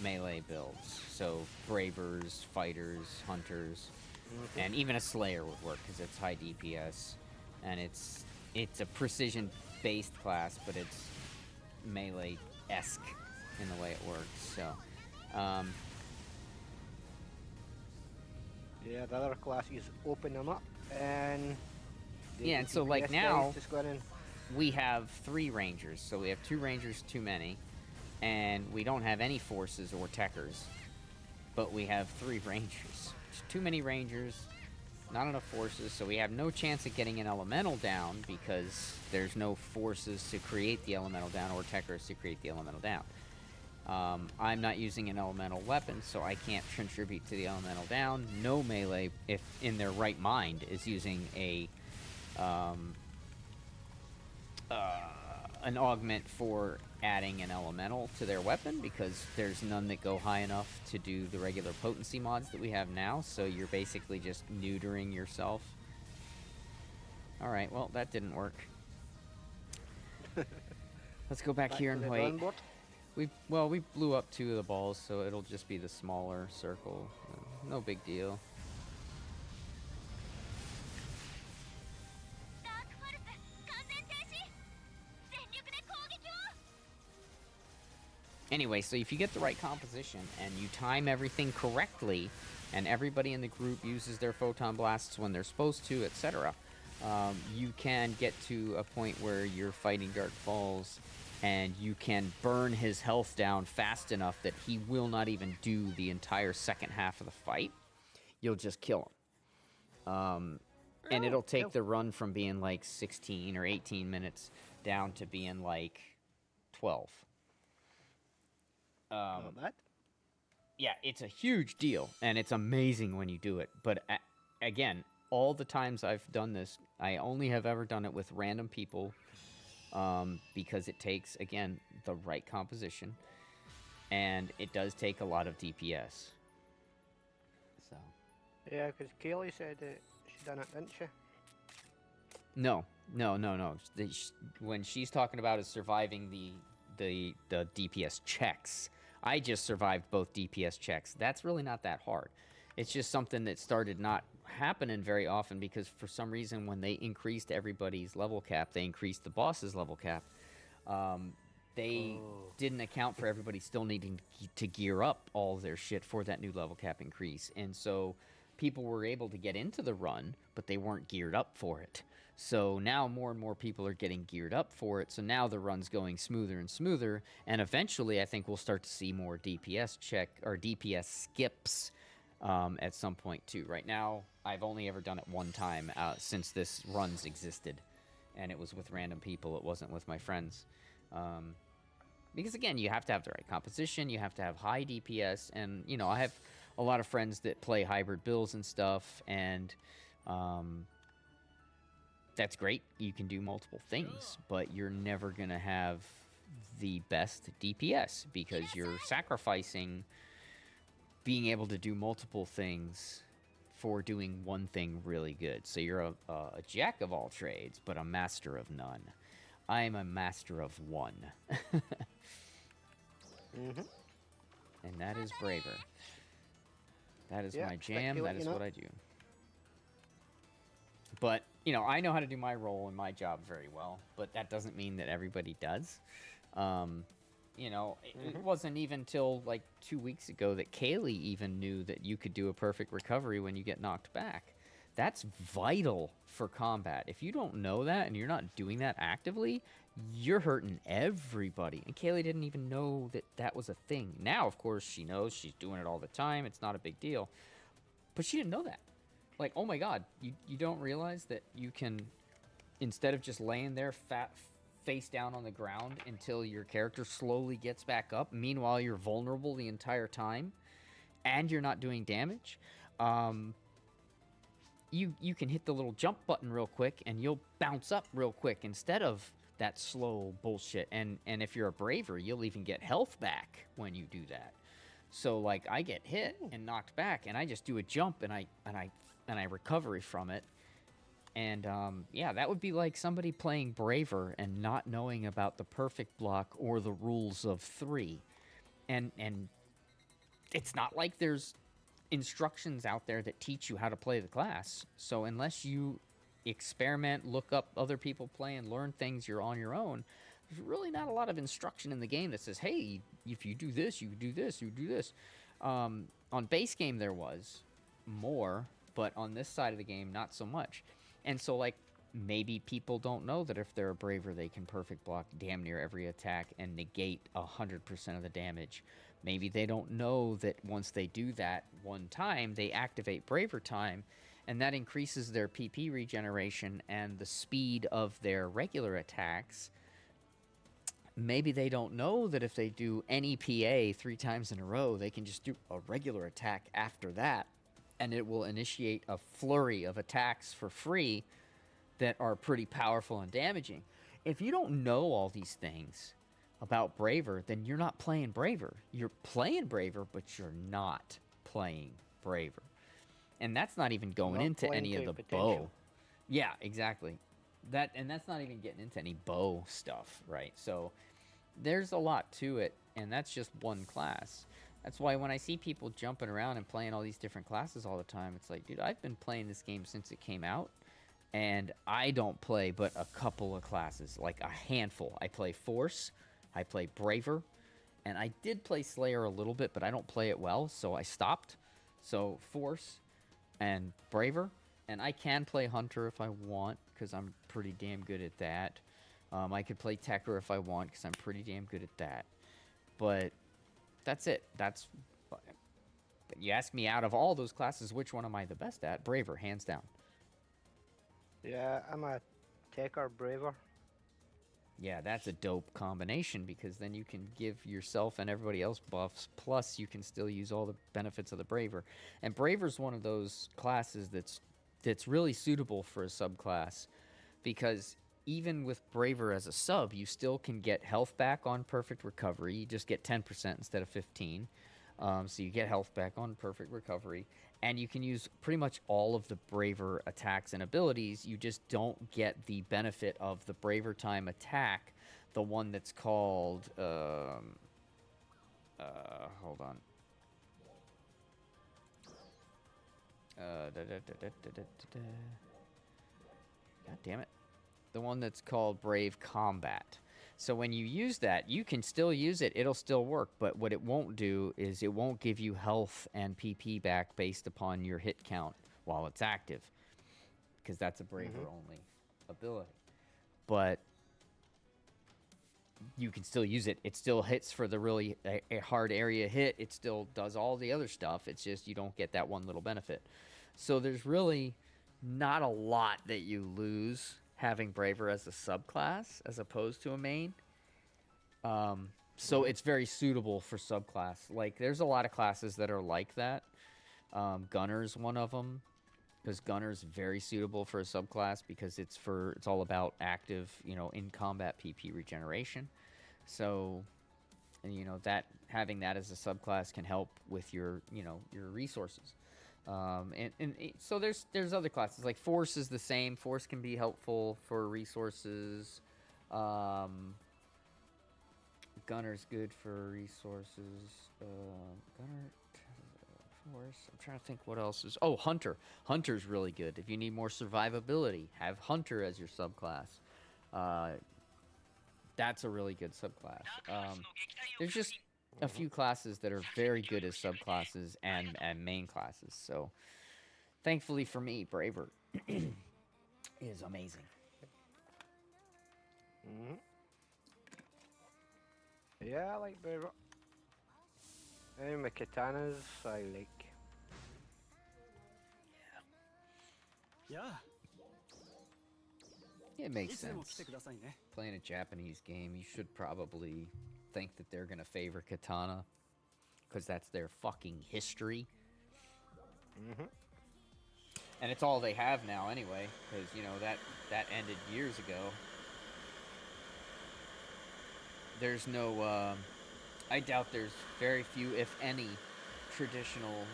melee builds. So Bravers, Fighters, Hunters, and even a Slayer would work because it's high DPS, and it's a precision-based class, but it's melee-esque in the way it works. So. Yeah, the other classes open them up, and the Yeah, and so, like, DPS guys now- just go in and We have 3 Rangers, so we have 2 Rangers too many, and we don't have any Forces or Techers, but we have 3 Rangers. Too many Rangers, not enough Forces, so we have no chance of getting an Elemental down because there's no Forces to create the Elemental down or Techers to create the Elemental down. I'm not using an Elemental weapon, so I can't contribute to the Elemental down. No melee, if in their right mind, is using an augment for adding an elemental to their weapon, because there's none that go high enough to do the regular potency mods that we have now, so you're basically just neutering yourself. Alright, well, that didn't work. Let's go back here to and the wait. drawing board. We blew up 2 of the balls, so it'll just be the smaller circle. No big deal. Anyway, so if you get the right composition and you time everything correctly, and everybody in the group uses their photon blasts when they're supposed to, etc., you can get to a point where you're fighting Dark Falls, and you can burn his health down fast enough that he will not even do the entire second half of the fight. You'll just kill him. And it'll take the run from being like 16 or 18 minutes down to being like 12. Not bad. Yeah, it's a huge deal, and it's amazing when you do it. But again, all the times I've done this, I only have ever done it with random people, because it takes, again, the right composition, and it does take a lot of DPS. So. Yeah, because Kaylee said that she done it, didn't she? No. When she's talking about is surviving the DPS checks, I just survived both DPS checks. That's really not that hard. It's just something that started not happening very often because for some reason when they increased everybody's level cap, they increased the boss's level cap. They didn't account for everybody still needing to gear up all their shit for that new level cap increase. And so people were able to get into the run, but they weren't geared up for it. So now more and more people are getting geared up for it. So now the run's going smoother and smoother. And eventually I think we'll start to see more DPS skips at some point too. Right now, I've only ever done it one time since this run's existed. And it was with random people. It wasn't with my friends. Because again, you have to have the right composition. You have to have high DPS. And, you know, I have a lot of friends that play hybrid builds and stuff. And that's great. You can do multiple things. But you're never going to have the best DPS because you're sacrificing being able to do multiple things for doing one thing really good. So you're a jack of all trades, but a master of none. I am a master of one. Mm-hmm. And that is Braver. That is Yeah, my expect jam. you That what is you what know. I do. But, you know, I know how to do my role and my job very well, but that doesn't mean that everybody does. You know, it wasn't even till like 2 weeks ago that Kaylee even knew that you could do a perfect recovery when you get knocked back. That's vital for combat. If you don't know that and you're not doing that actively, you're hurting everybody. And Kaylee didn't even know that that was a thing. Now, of course, she knows. She's doing it all the time. It's not a big deal. But she didn't know that. Like, oh my God, you don't realize that you can, instead of just laying there face down on the ground until your character slowly gets back up, meanwhile you're vulnerable the entire time, and you're not doing damage, you can hit the little jump button real quick, and you'll bounce up real quick instead of that slow bullshit. And if you're a braver, you'll even get health back when you do that. So like I get hit and knocked back, and I just do a jump, and I recover from it. And yeah, that would be like somebody playing Braver and not knowing about the perfect block or the rules of 3. And it's not like there's instructions out there that teach you how to play the class. So unless you experiment, look up other people play, and learn things you're on your own, there's really not a lot of instruction in the game that says, hey, if you do this, you do this, you do this. On base game there was more, but on this side of the game, not so much. And so, like, maybe people don't know that if they're a Braver, they can perfect block damn near every attack and negate 100% of the damage. Maybe they don't know that once they do that one time, they activate Braver time, and that increases their PP regeneration and the speed of their regular attacks. Maybe they don't know that if they do any PA 3 times in a row, they can just do a regular attack after that, and it will initiate a flurry of attacks for free that are pretty powerful and damaging. If you don't know all these things about Braver, then you're not playing Braver. You're playing Braver, but you're not playing Braver. And that's not even going Not into playing any to of the potential. bow. Yeah, exactly. And that's not even getting into any bow stuff, right? So there's a lot to it, and that's just one class. That's why when I see people jumping around and playing all these different classes all the time, it's like, dude, I've been playing this game since it came out, and I don't play but a couple of classes, like a handful. I play Force, I play Braver, And I did play Slayer a little bit, but I don't play it well, so I stopped. So Force and Braver. And I can play Hunter if I want, because I'm pretty damn good at that. I could play Tekra if I want, because I'm pretty damn good at that. But that's it. But you ask me, out of all those classes, which one am I the best at? Braver, hands down. Yeah, I'm a Tekker Braver. Yeah, that's a dope combination, because then you can give yourself and everybody else buffs, plus you can still use all the benefits of the Braver. And Braver's one of those classes that's really suitable for a subclass, because even with Braver as a sub, you still can get health back on Perfect Recovery. You just get 10% instead of 15. So you get health back on Perfect Recovery, and you can use pretty much all of the Braver attacks and abilities. You just don't get the benefit of the Braver Time attack, the one that's called, hold on. God damn it. The one that's called Brave Combat. So when you use that, you can still use it. It'll still work. But what it won't do is it won't give you health and PP back based upon your hit count while it's active, because that's a Braver only ability. But you can still use it. It still hits for the really a hard area hit. It still does all the other stuff. It's just you don't get that one little benefit. So there's really not a lot that you lose having Braver as a subclass as opposed to a main. So it's very suitable for subclass. Like, there's a lot of classes that are like that. Gunner's one of them, because Gunner's very suitable for a subclass, because it's all about active, in combat PP regeneration. So, that having that as a subclass can help with your resources. So there's other classes, like Force is the same. Force can be helpful for resources. Gunner's good for resources. Gunner, Force. I'm trying to think what else is. Oh, Hunter. Hunter's really good. If you need more survivability, have Hunter as your subclass. That's a really good subclass. There's just a few classes that are very good as subclasses and main classes. So, thankfully for me, Braver is amazing. Yeah, I like Braver. And my katanas, I like. It makes sense. Playing a Japanese game, you should probably think that they're gonna favor katana, because that's their fucking history. And it's all they have now anyway, because that ended years ago. There's no I doubt there's very few, if any, traditional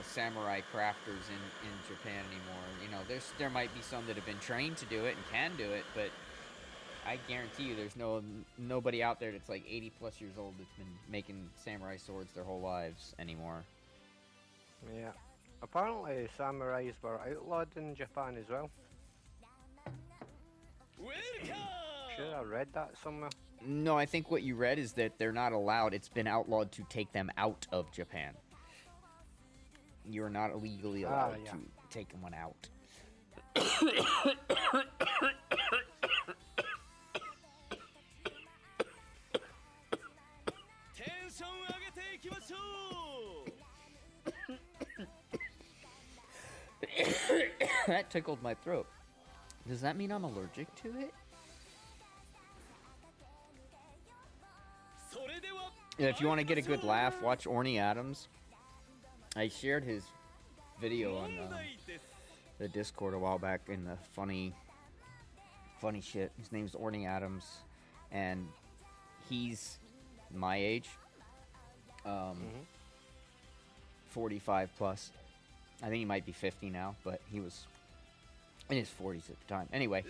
samurai crafters in Japan anymore. There might be some that have been trained to do it and can do it, but I guarantee you there's nobody out there that's like 80 plus years old that's been making samurai swords their whole lives anymore. Yeah. Apparently samurais were outlawed in Japan as well. Sure, I read that somewhere. No, I think what you read is that they're not allowed. It's been outlawed to take them out of Japan. You're not legally allowed to take one out. That tickled my throat. Does that mean I'm allergic to it? Yeah, if you want to get a good laugh, watch Orny Adams. I shared his video on the Discord a while back in the funny shit. His name's Orny Adams, and he's my age, 45 plus. I think he might be 50 now, but he was in his 40s at the time. Anyway,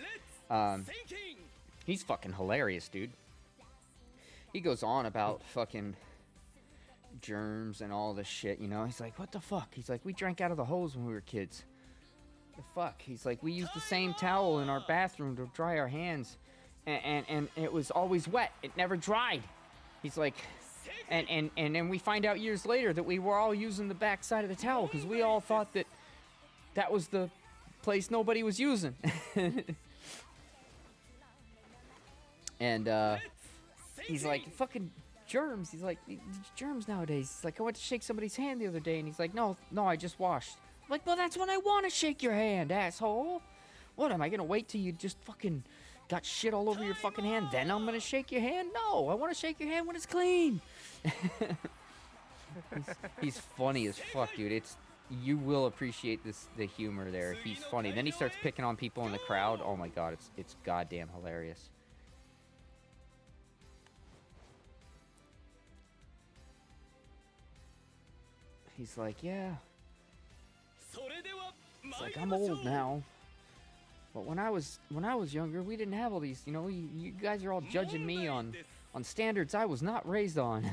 he's fucking hilarious, dude. He goes on about fucking germs and all this shit, He's like, what the fuck? He's like, we drank out of the hose when we were kids. The fuck? He's like, we used the same towel in our bathroom to dry our hands, and it was always wet. It never dried. He's like, And then we find out years later that we were all using the back side of the towel because we all thought that that was the place nobody was using. And he's like, fucking germs. He's like, germs nowadays. He's like, I went to shake somebody's hand the other day, and he's like, no, I just washed. I'm like, well, that's when I want to shake your hand, asshole. What, am I gonna wait till you just fucking got shit all over your fucking hand, then I'm gonna shake your hand? No, I want to shake your hand when it's clean. he's funny as fuck, dude. You will appreciate the humor there. He's funny. Then he starts picking on people in the crowd. Oh my god, it's goddamn hilarious. He's like, yeah. It's like, I'm old now. But when I was younger, we didn't have all these, you guys are all judging me on standards I was not raised on.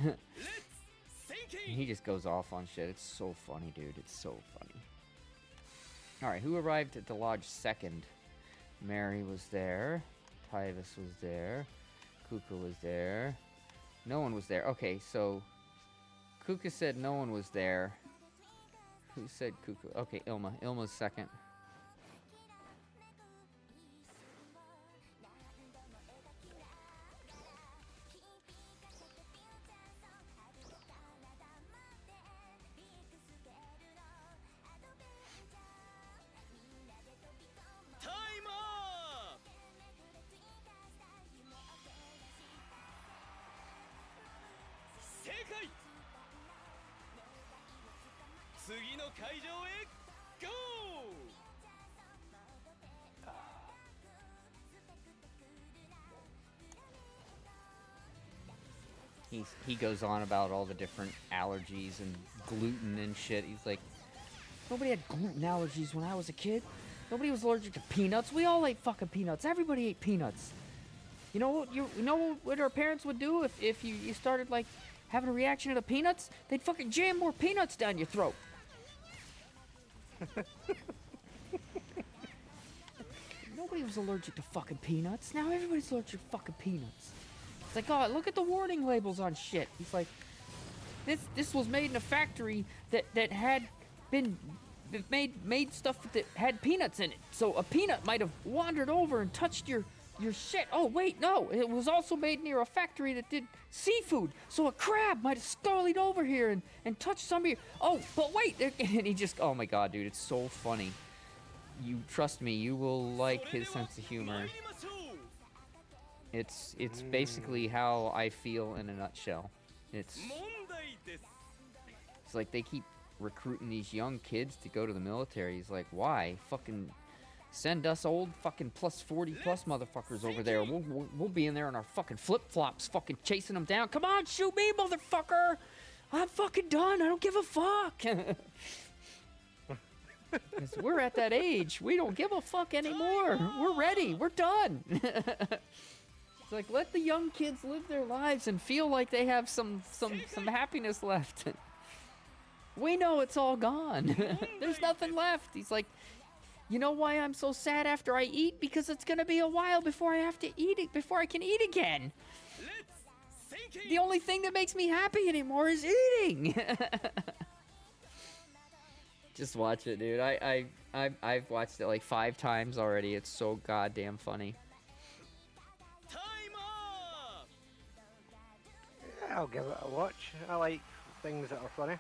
And he just goes off on shit. It's so funny, dude. It's so funny. Alright, who arrived at the lodge second? Mary was there. Tyvis was there. Kuka was there. No one was there. Okay, so Kuka said no one was there. Who said Kuka? Okay, Ilma. Ilma's second. He goes on about all the different allergies and gluten and shit. He's like, nobody had gluten allergies when I was a kid. Nobody was allergic to peanuts. We all ate fucking peanuts. Everybody ate peanuts. You know what our parents would do if you started like having a reaction to the peanuts? They'd fucking jam more peanuts down your throat. Nobody was allergic to fucking peanuts. Now everybody's allergic to fucking peanuts. It's like, oh, look at the warning labels on shit. He's like, this was made in a factory that had been made stuff that had peanuts in it. So a peanut might have wandered over and touched your shit. Oh wait, no, it was also made near a factory that did seafood. So a crab might have scurried over here and touched some of your. Oh, but wait, and he just, oh my god, dude, it's so funny. You trust me, you will like his sense of humor. It's basically how I feel in a nutshell. It's like they keep recruiting these young kids to go to the military. He's like, why? Fucking send us old fucking plus 40 plus motherfuckers over there. We'll be in there in our fucking flip-flops fucking chasing them down. Come on, shoot me, motherfucker! I'm fucking done. I don't give a fuck. 'Cause we're at that age. We don't give a fuck anymore. We're ready. We're done. It's like, let the young kids live their lives and feel like they have some happiness left. We know it's all gone. There's nothing left. He's like, you know why I'm so sad after I eat? Because it's gonna be a while before I have to eat it, before I can eat again. The only thing that makes me happy anymore is eating. Just watch it, dude. I've watched it like 5 times already. It's so goddamn funny. Yeah, I'll give it a watch. I like things that are funny.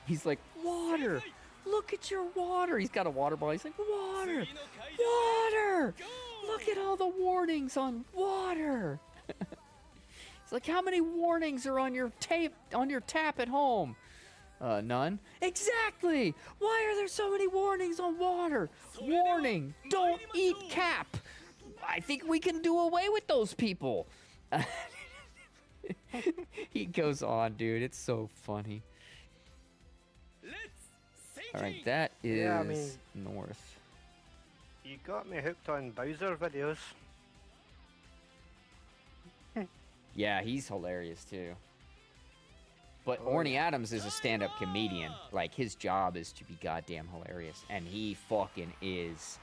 He's like, water! Look at your water! He's got a water bottle. He's like, water! Water! Look at all the warnings on water! It's like, how many warnings are on your tap at home? None. Exactly! Why are there so many warnings on water? Warning! Don't eat cap! I think we can do away with those people. He goes on, dude. It's so funny. Alright, that is north. You got me hooked on Bowser videos. Yeah, he's hilarious too. But Orny Adams is a stand-up comedian. Like, his job is to be goddamn hilarious. And he fucking is.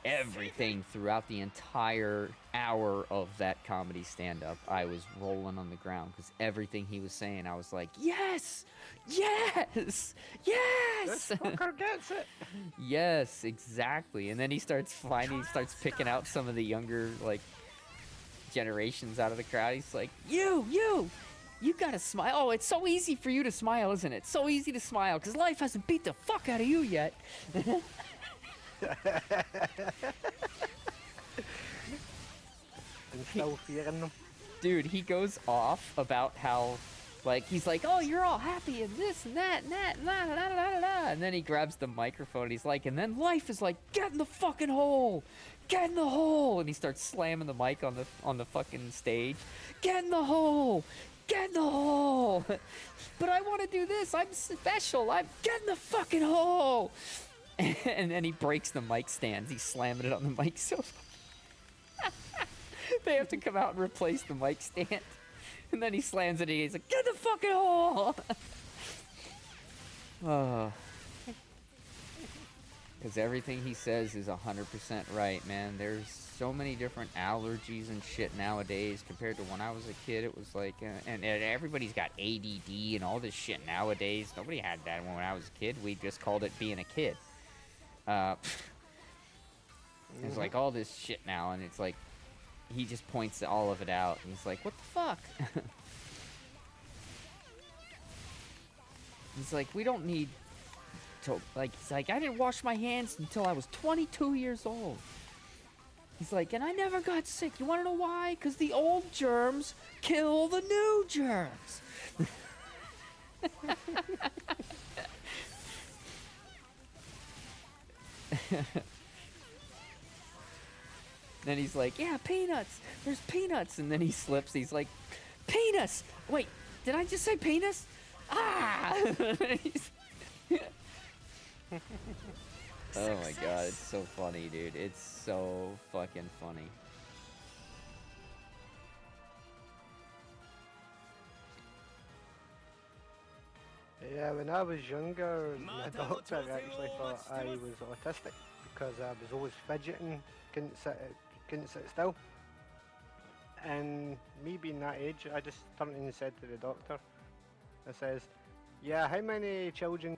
everything throughout the entire hour of that comedy stand-up. I was rolling on the ground because everything he was saying, I was like, yes, yes, yes. This fucker gets it. Yes, exactly. And then he starts picking out some of the younger like generations out of the crowd. He's like, you gotta smile. Oh, it's so easy for you to smile, isn't it? So easy to smile because life hasn't beat the fuck out of you yet. And still fearing them. Dude, he goes off about how, like, he's like, oh, you're all happy and this and that and that and la la la la la. And then he grabs the microphone. He's like, and then life is like, get in the fucking hole, get in the hole. And he starts slamming the mic on the fucking stage. Get in the hole, get in the hole. But I want to do this. I'm special. I'm get in the fucking hole. And then he breaks the mic stands. He's slamming it on the mic so they have to come out and replace the mic stand. And then he slams it and he's like, get in the fucking hole! Because everything he says is 100% right, man. There's so many different allergies and shit nowadays compared to when I was a kid. It was like, and everybody's got ADD and all this shit nowadays. Nobody had that when I was a kid. We just called it being a kid. There's like all this shit now, and it's like, he just points all of it out. And he's like, what the fuck? He's like, we don't need to, like, he's like, I didn't wash my hands until I was 22 years old. He's like, and I never got sick. You want to know why? Because the old germs kill the new germs. Then he's like, yeah, peanuts. There's peanuts. And then he slips. He's like, penis. Wait, did I just say penis? Ah! Oh my god, it's so funny, dude. It's so fucking funny. Yeah, when I was younger, my doctor actually thought I was autistic because I was always fidgeting, couldn't sit still. And me being that age, I just turned and said to the doctor, I says, yeah, how many children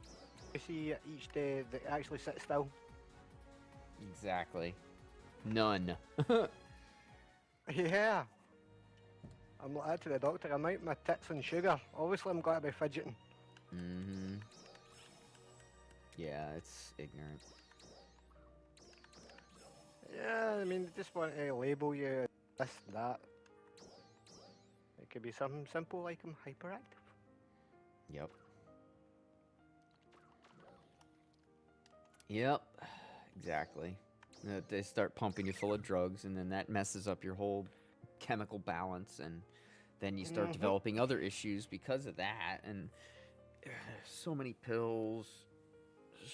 you see each day that actually sit still? Exactly. None. Yeah. I'm like that to the doctor, I'm out my tits and sugar. Obviously I'm going to be fidgeting. Mm-hmm. Yeah, it's ignorant. Yeah, I mean, they just want to label you this, that. It could be something simple like I'm hyperactive. Yep. Yep. Exactly. They start pumping you full of drugs, and then that messes up your whole chemical balance, and then you start developing other issues because of that, and so many pills,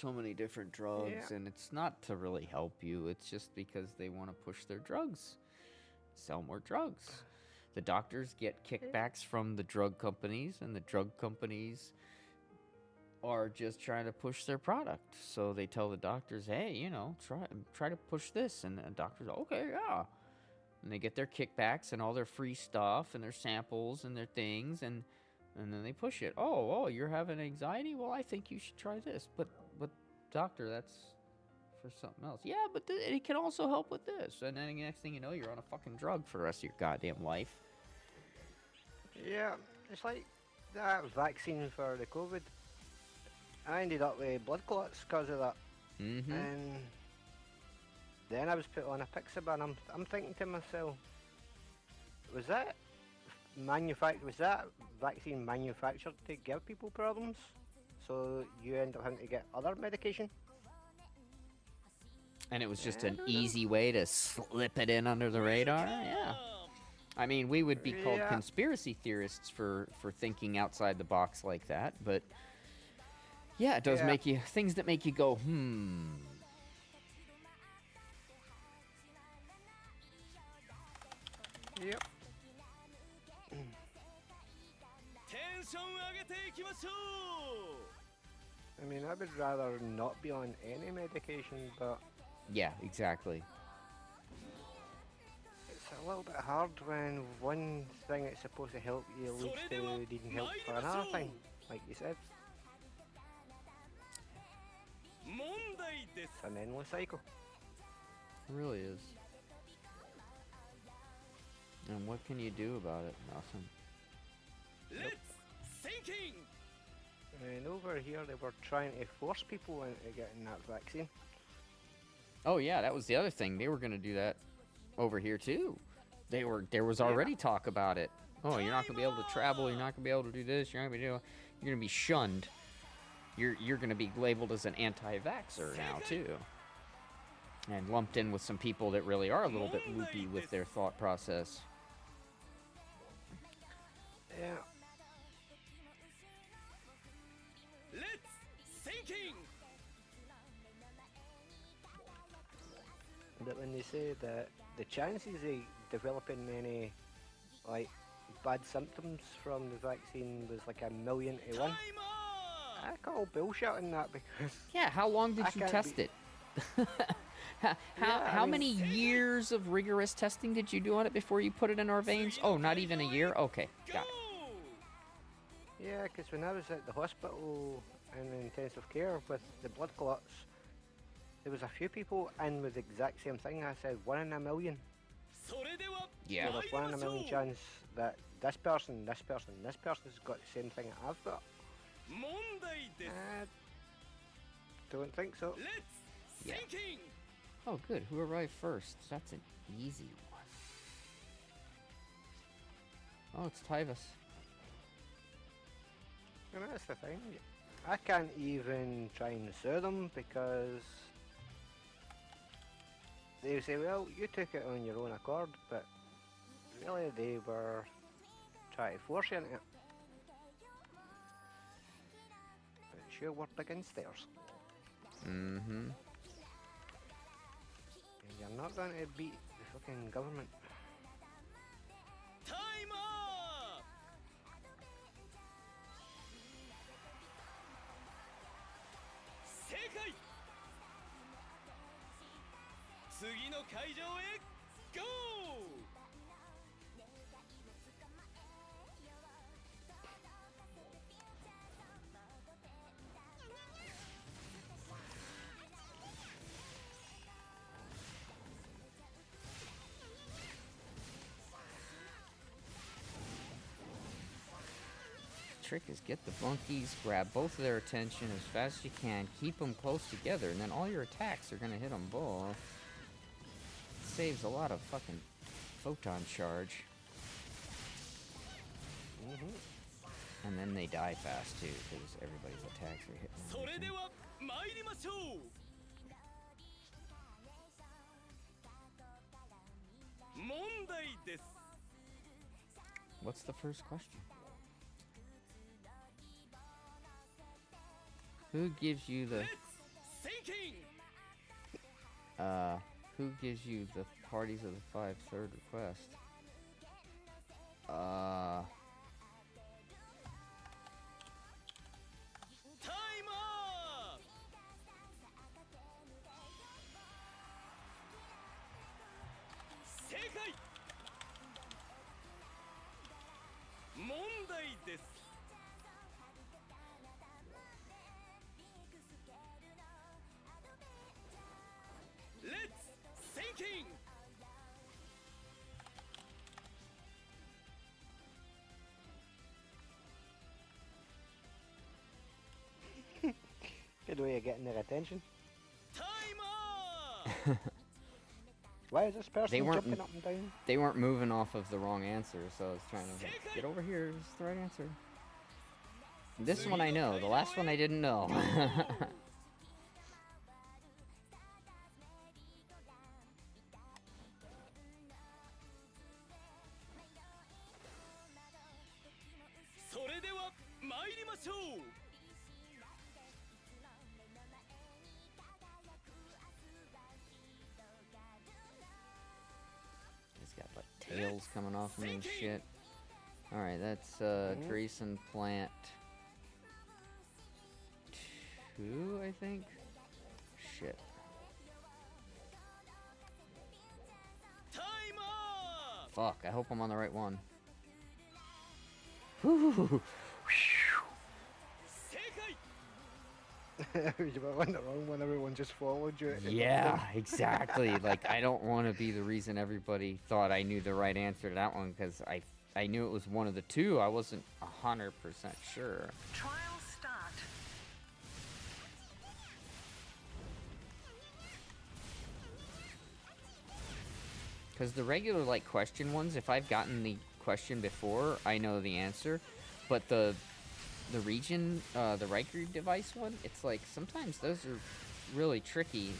so many different drugs, and it's not to really help you. It's just because they want to push their drugs, sell more drugs. The doctors get kickbacks from the drug companies, and the drug companies are just trying to push their product. So they tell the doctors, hey, you know, try to push this, and the doctors, okay, yeah. And they get their kickbacks and all their free stuff and their samples and their things, and then they push it. Oh, you're having anxiety? Well, I think you should try this. But doctor, that's for something else. Yeah, but it can also help with this. And then the next thing you know, you're on a fucking drug for the rest of your goddamn life. Yeah, it's like that vaccine for the COVID. I ended up with blood clots because of that. Mm-hmm. And then I was put on a Pixaban. I'm thinking to myself, was that vaccine manufactured to give people problems? So you end up having to get other medication? And it was just an easy way to slip it in under the radar? Yeah. I mean, we would be called conspiracy theorists for thinking outside the box like that, but yeah, it does make you, things that make you go, Yep. I mean, I would rather not be on any medication, but Yeah, exactly. It's a little bit hard when one thing that's supposed to help you leads to needing help for another thing, like you said. It's an endless cycle. It really is. And what can you do about it? Nothing. And over here they were trying to force people into getting that vaccine. Oh yeah, that was the other thing. They were gonna do that over here too. There was already talk about it. Oh, you're not gonna be able to travel. You're not gonna be able to do this. You're gonna be shunned. You're gonna be labeled as an anti-vaxxer now too, and lumped in with some people that really are a little bit loopy with their thought process. Yeah. But when they say that the chances of developing any like bad symptoms from the vaccine was like 1,000,000 to 1, I call bullshit on that because Yeah, how long did I you can't test be- it? how Yeah, I how mean- many years of rigorous testing did you do on it before you put it in our veins? Oh, not even a year? Okay, got it. yeah, because when I was at the hospital in intensive care with the blood clots, there was a few people in with the exact same thing. I said 1 in 1,000,000. Yeah. So there's 1 in 1,000,000 chance that this person's got the same thing that I've got. I don't think so. Yeah. Oh, good. Who arrived first? That's an easy one. Oh, it's Tyvus. And that's the thing. I can't even try and sue them because they say, well, you took it on your own accord, but really they were trying to force you into it. It's your word against theirs. Mm-hmm. And you're not going to beat the fucking government. Time up! 正解！次の会場へ GO! Trick is get the bunkies, grab both of their attention as fast as you can, keep them close together, and then all your attacks are gonna hit them both. Saves a lot of fucking photon charge. And then they die fast too, because everybody's attacks are hitting それで everything. は参りましょう問題です What's the first question? Who gives you the Thinking! who gives you the parties of the 5/3 request? Time up! 正解問題です Let's thinking! Good way of getting their attention. Time up! Why is this person They weren't- jumping up and down? They weren't moving off of the wrong answer, so I was trying to like, get over here. This is the right answer. This one I know. The last one I didn't know. He's got like tails coming off him and shit. Alright, that's Grayson Plant 2, I think. Shit. fuck. I hope I'm on the right one. Whew. You were on the wrong one, everyone just followed you. Yeah, exactly. Like, I don't want to be the reason everybody thought I knew the right answer to that one, because I knew it was one of the two. I wasn't 100% sure. Trial start. Because the regular, like, question ones, if I've gotten the question before, I know the answer. But the region, the Riker device one, it's like, sometimes those are really tricky,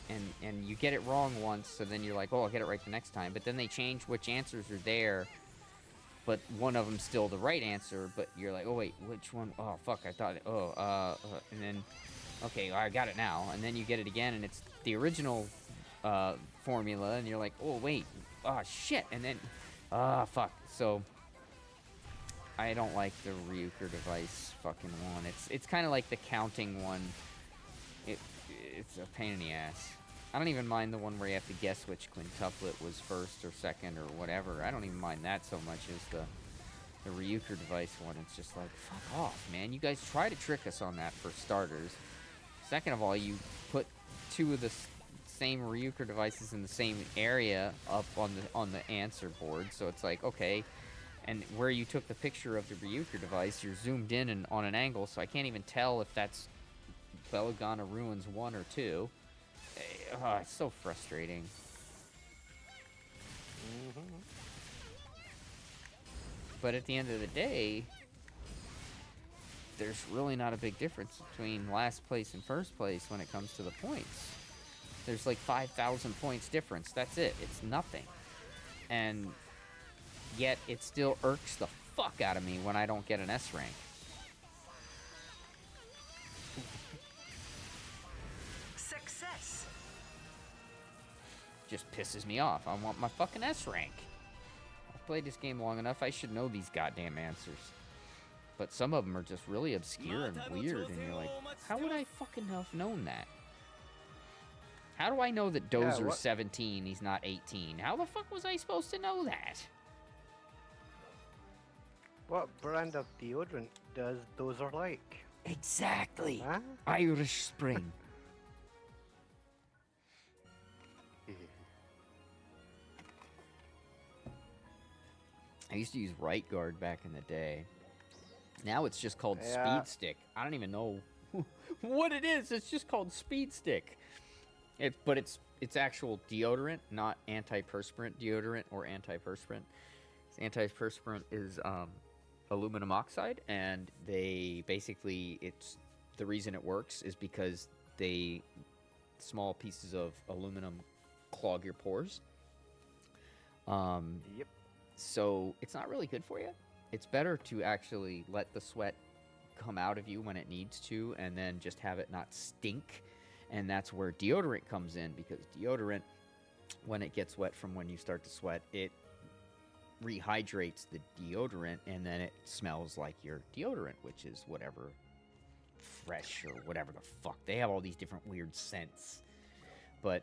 and you get it wrong once, so then you're like, oh, I'll get it right the next time. But then they change which answers are there, but one of them's still the right answer, but you're like, oh, wait, which one? Oh, fuck, I thought, and then, okay, I got it now. And then you get it again, and it's the original formula, and you're like, oh, wait, oh, shit, and then, fuck. So, I don't like the Ryuker device fucking one. It's kind of like the counting one. It's a pain in the ass. I don't even mind the one where you have to guess which quintuplet was first or second or whatever. I don't even mind that so much as the Ryuker device one. It's just like, fuck off, man. You guys try to trick us on that for starters. Second of all, you put two of the same Ryuker devices in the same area up on the answer board, so it's like, okay, and where you took the picture of the Ryuker device, you're zoomed in and on an angle, so I can't even tell if that's Belladonna Ruins 1 or 2. It's so frustrating. But at the end of the day, there's really not a big difference between last place and first place when it comes to the points. There's like 5,000 points difference. That's it. It's nothing. And yet it still irks the fuck out of me when I don't get an S rank. Success. Just pisses me off. I want my fucking S rank. I've played this game long enough. I should know these goddamn answers. But some of them are just really obscure and weird, and you're like, how would I fucking have known that? How do I know that Dozer's 17, he's not 18? How the fuck was I supposed to know that? What brand of deodorant does Dozer like? Exactly. Huh? Irish Spring. I used to use Right Guard back in the day. Now it's just called Speed Stick. I don't even know what it is. It's just called Speed Stick. But it's actual deodorant, not antiperspirant deodorant or antiperspirant. Antiperspirant is aluminum oxide, and they basically, it's the reason it works is because small pieces of aluminum clog your pores. Yep. So it's not really good for you. It's better to actually let the sweat come out of you when it needs to, and then just have it not stink. And that's where deodorant comes in, because deodorant, when it gets wet from when you start to sweat, it rehydrates the deodorant, and then it smells like your deodorant, which is whatever, fresh or whatever the fuck. They have all these different weird scents, but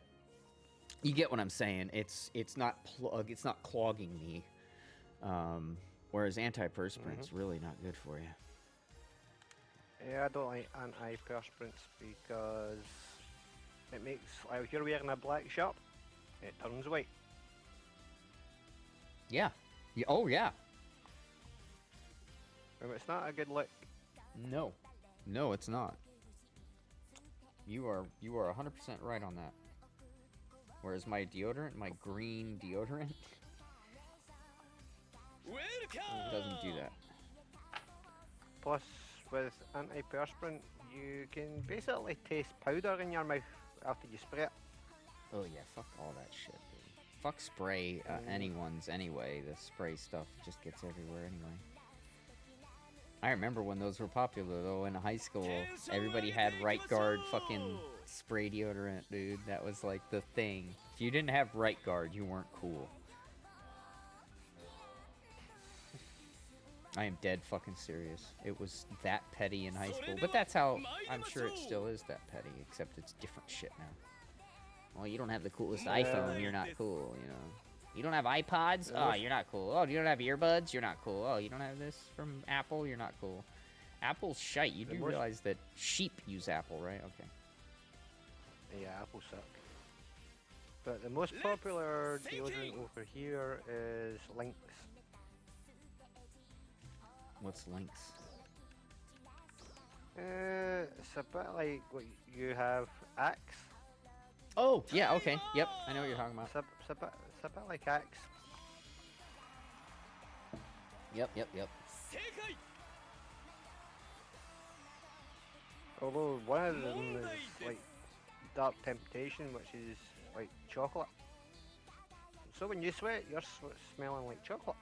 you get what I'm saying. It's not clogging me. Whereas antiperspirant's really not good for you. Yeah, I don't like antiperspirants because it makes, like, if you're wearing a black shirt, it turns white. Yeah. Oh, yeah. And it's not a good look. No. No, it's not. You are 100% right on that. Whereas my deodorant, my green deodorant, doesn't do that. Plus, with antiperspirant, you can basically taste powder in your mouth after you spray it. Oh yeah, fuck all that shit, dude. Fuck spray anyone's anyway. The spray stuff just gets everywhere anyway. I remember when those were popular though in high school. Everybody had Right Guard fucking spray deodorant, dude. That was like the thing. If you didn't have Right Guard, you weren't cool. I am dead fucking serious. It was that petty in high school, but that's how, I'm sure it still is that petty, except it's different shit now. Well, you don't have the coolest iPhone, you're not cool, you know. You don't have iPods? Yeah, Oh, this- you're not cool. Oh, you don't have earbuds? You're not cool. Oh, you don't have this from Apple? You're not cool. Apple's shite. You The do most- realize that sheep use Apple, right? Okay. Yeah, Apple suck. But the most popular deodorant over here is Lynx. What's Lynx? It's a bit like what you have Axe. Oh, yeah, okay. Yep, I know what you're talking about. It's a bit like Axe. Yep, yep, yep. Although one of them is like Dark Temptation, which is like chocolate. So when you sweat, you're smelling like chocolate.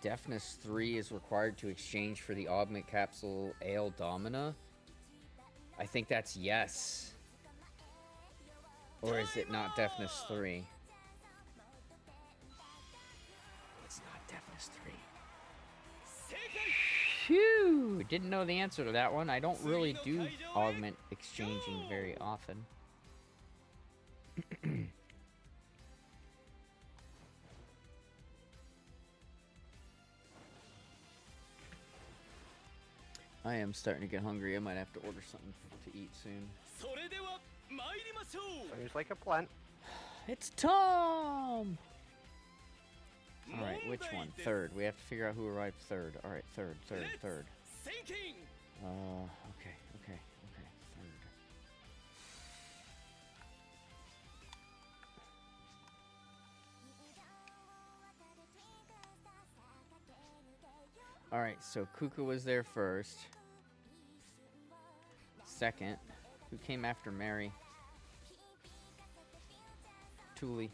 Deafness 3 is required to exchange for the augment capsule Ale Domina. I think that's yes. Or is it not Deafness 3? It's not Deafness 3. Phew! Didn't know the answer to that one. I don't really do augment exchanging very often. I am starting to get hungry. I might have to order something to eat soon. Sounds like a plan. It's Tom! Alright, which one? Third. We have to figure out who arrived third. Alright, third. Okay, third. Alright, so Kuka was there first. Second. Who came after Mary? Tuli.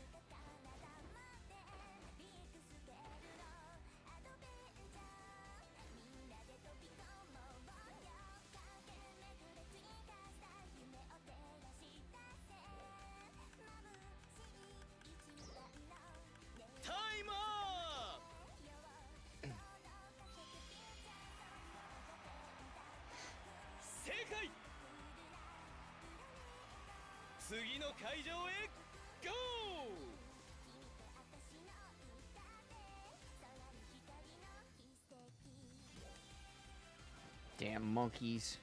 Damn monkeys.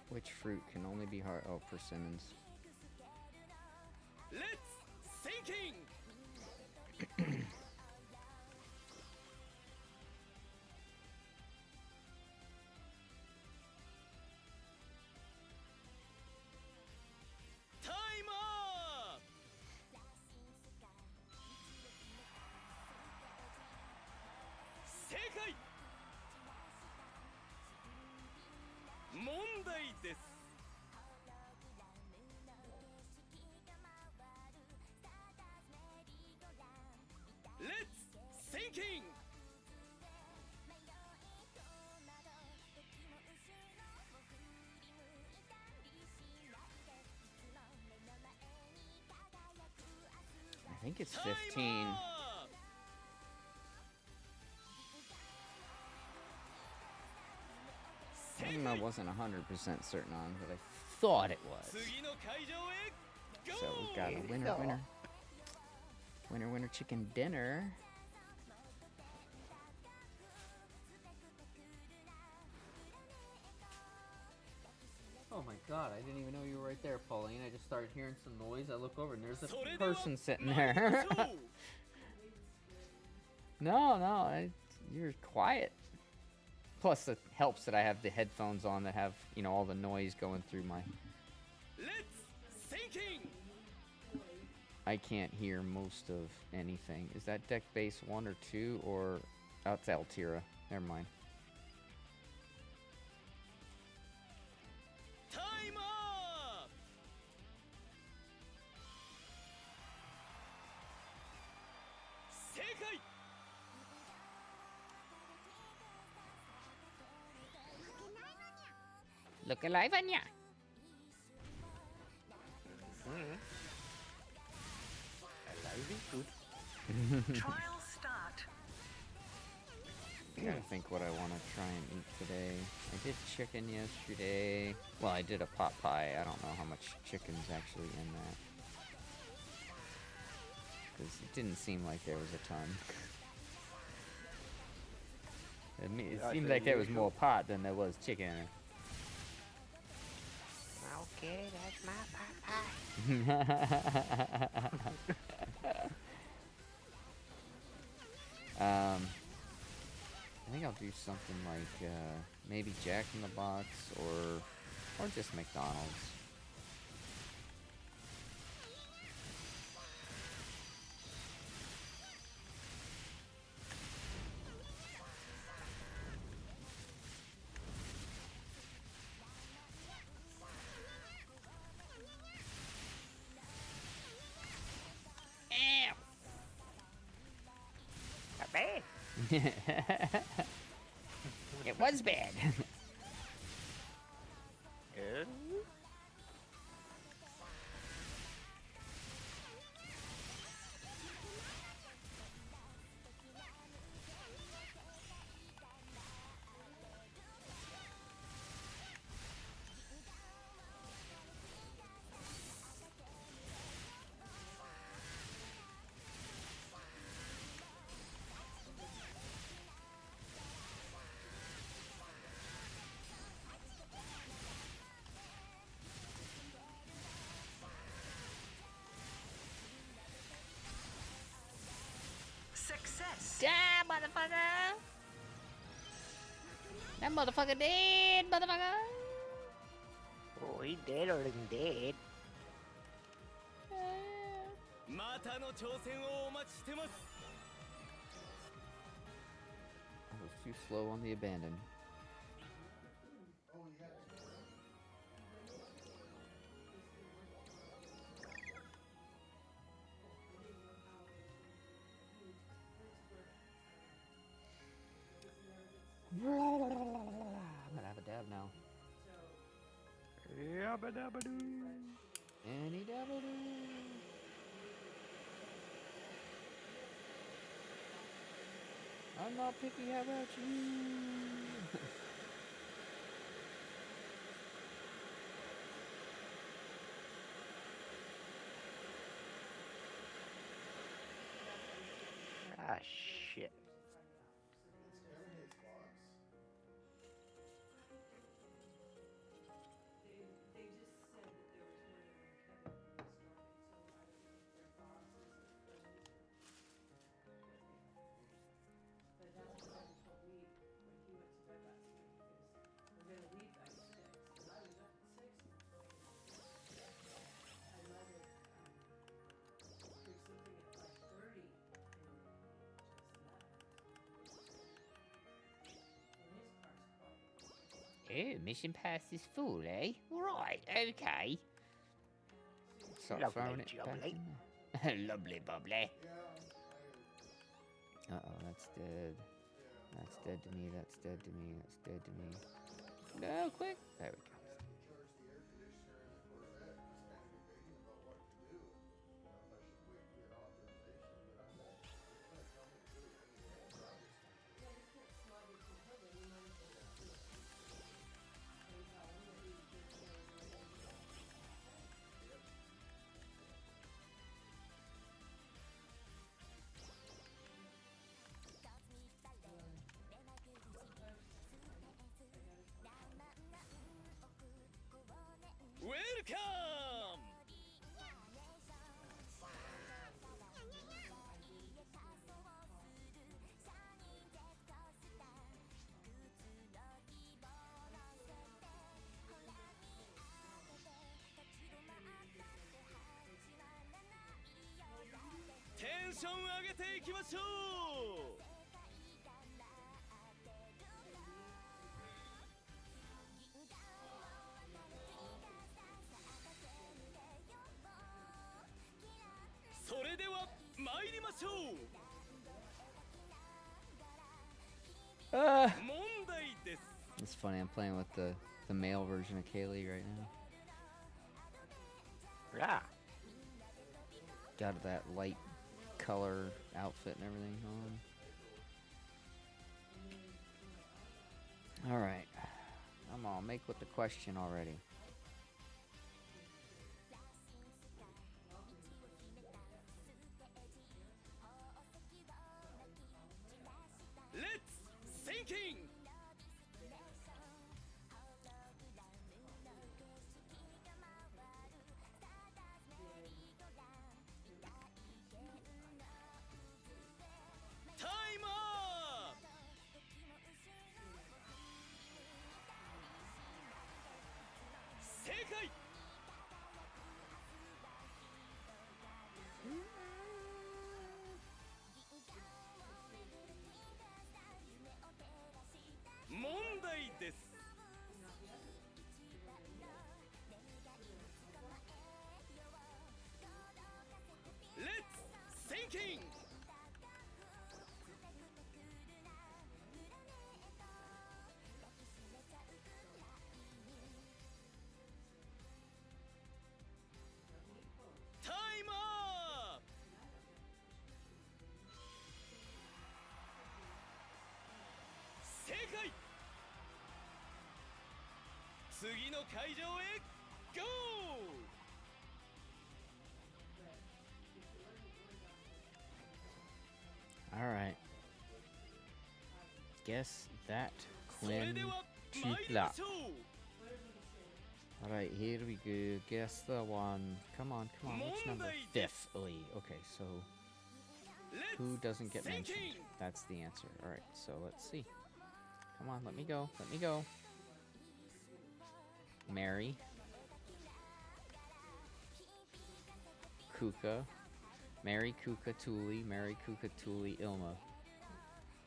Which fruit can only be hard? Oh, persimmons. I think it's 15. Something I wasn't 100% certain on, but I thought it was. So we got a winner. Winner chicken dinner. Oh my god, I didn't even know you were right there, Pauline. I just started hearing some noise. I look over and there's a person sitting there. No, you're quiet. Plus, it helps that I have the headphones on that have, you know, all the noise going through my... I can't hear most of anything. Is that deck base 1 or 2 or... Oh, it's Altira. Never mind. Time up! Sekai! Look alive, Anya! Alive is good. Trial start. I'm trying to think what I want to try and eat today. I did chicken yesterday. Well, I did a pot pie. I don't know how much chicken's actually in that. Because it didn't seem like there was a ton. It seemed like there was more pot than there was chicken. Okay, that's my pot pie. I think I'll do something like maybe Jack in the Box or just McDonald's. Not bad. It was bad. Success. Yeah, motherfucker! That motherfucker dead, motherfucker! Oh, he dead or than dead. またの挑戦をお待ちしてます I was too slow on the abandon. I'm gonna have a dab now. Yabba dabba doo. Any dabba doo. I'm not picky, how about you? Ah, shit. Oh, mission pass is full, eh? Right, okay. Start Lovely throwing it back jubbly. in there. Lovely bubbly. Uh-oh, that's dead. That's dead to me, that's dead to me, that's dead to me. No, quick! There we go. しょう。 Ah. 問題です。 It's funny. I'm playing with the male version of Kaylee right now. Yeah. Got that light color outfit and everything on. All right. Come on, make with the question already. Let's thinking. タイマー。正解。問題です。 Let's thinking. タイマー。正解。次の会場へ GO! All right. Guess that それでは参り Quintupla. ましょう。 All right, here we go. Guess the one. Come on, come on. Which number? Fifthly. Okay, so who doesn't get mentioned? That's the answer. All right, so let's see. Come on, let me go. Let me go. Mary. Kuka. Mary, Kuka, Tuli. Mary, Kuka, Tuli, Ilma.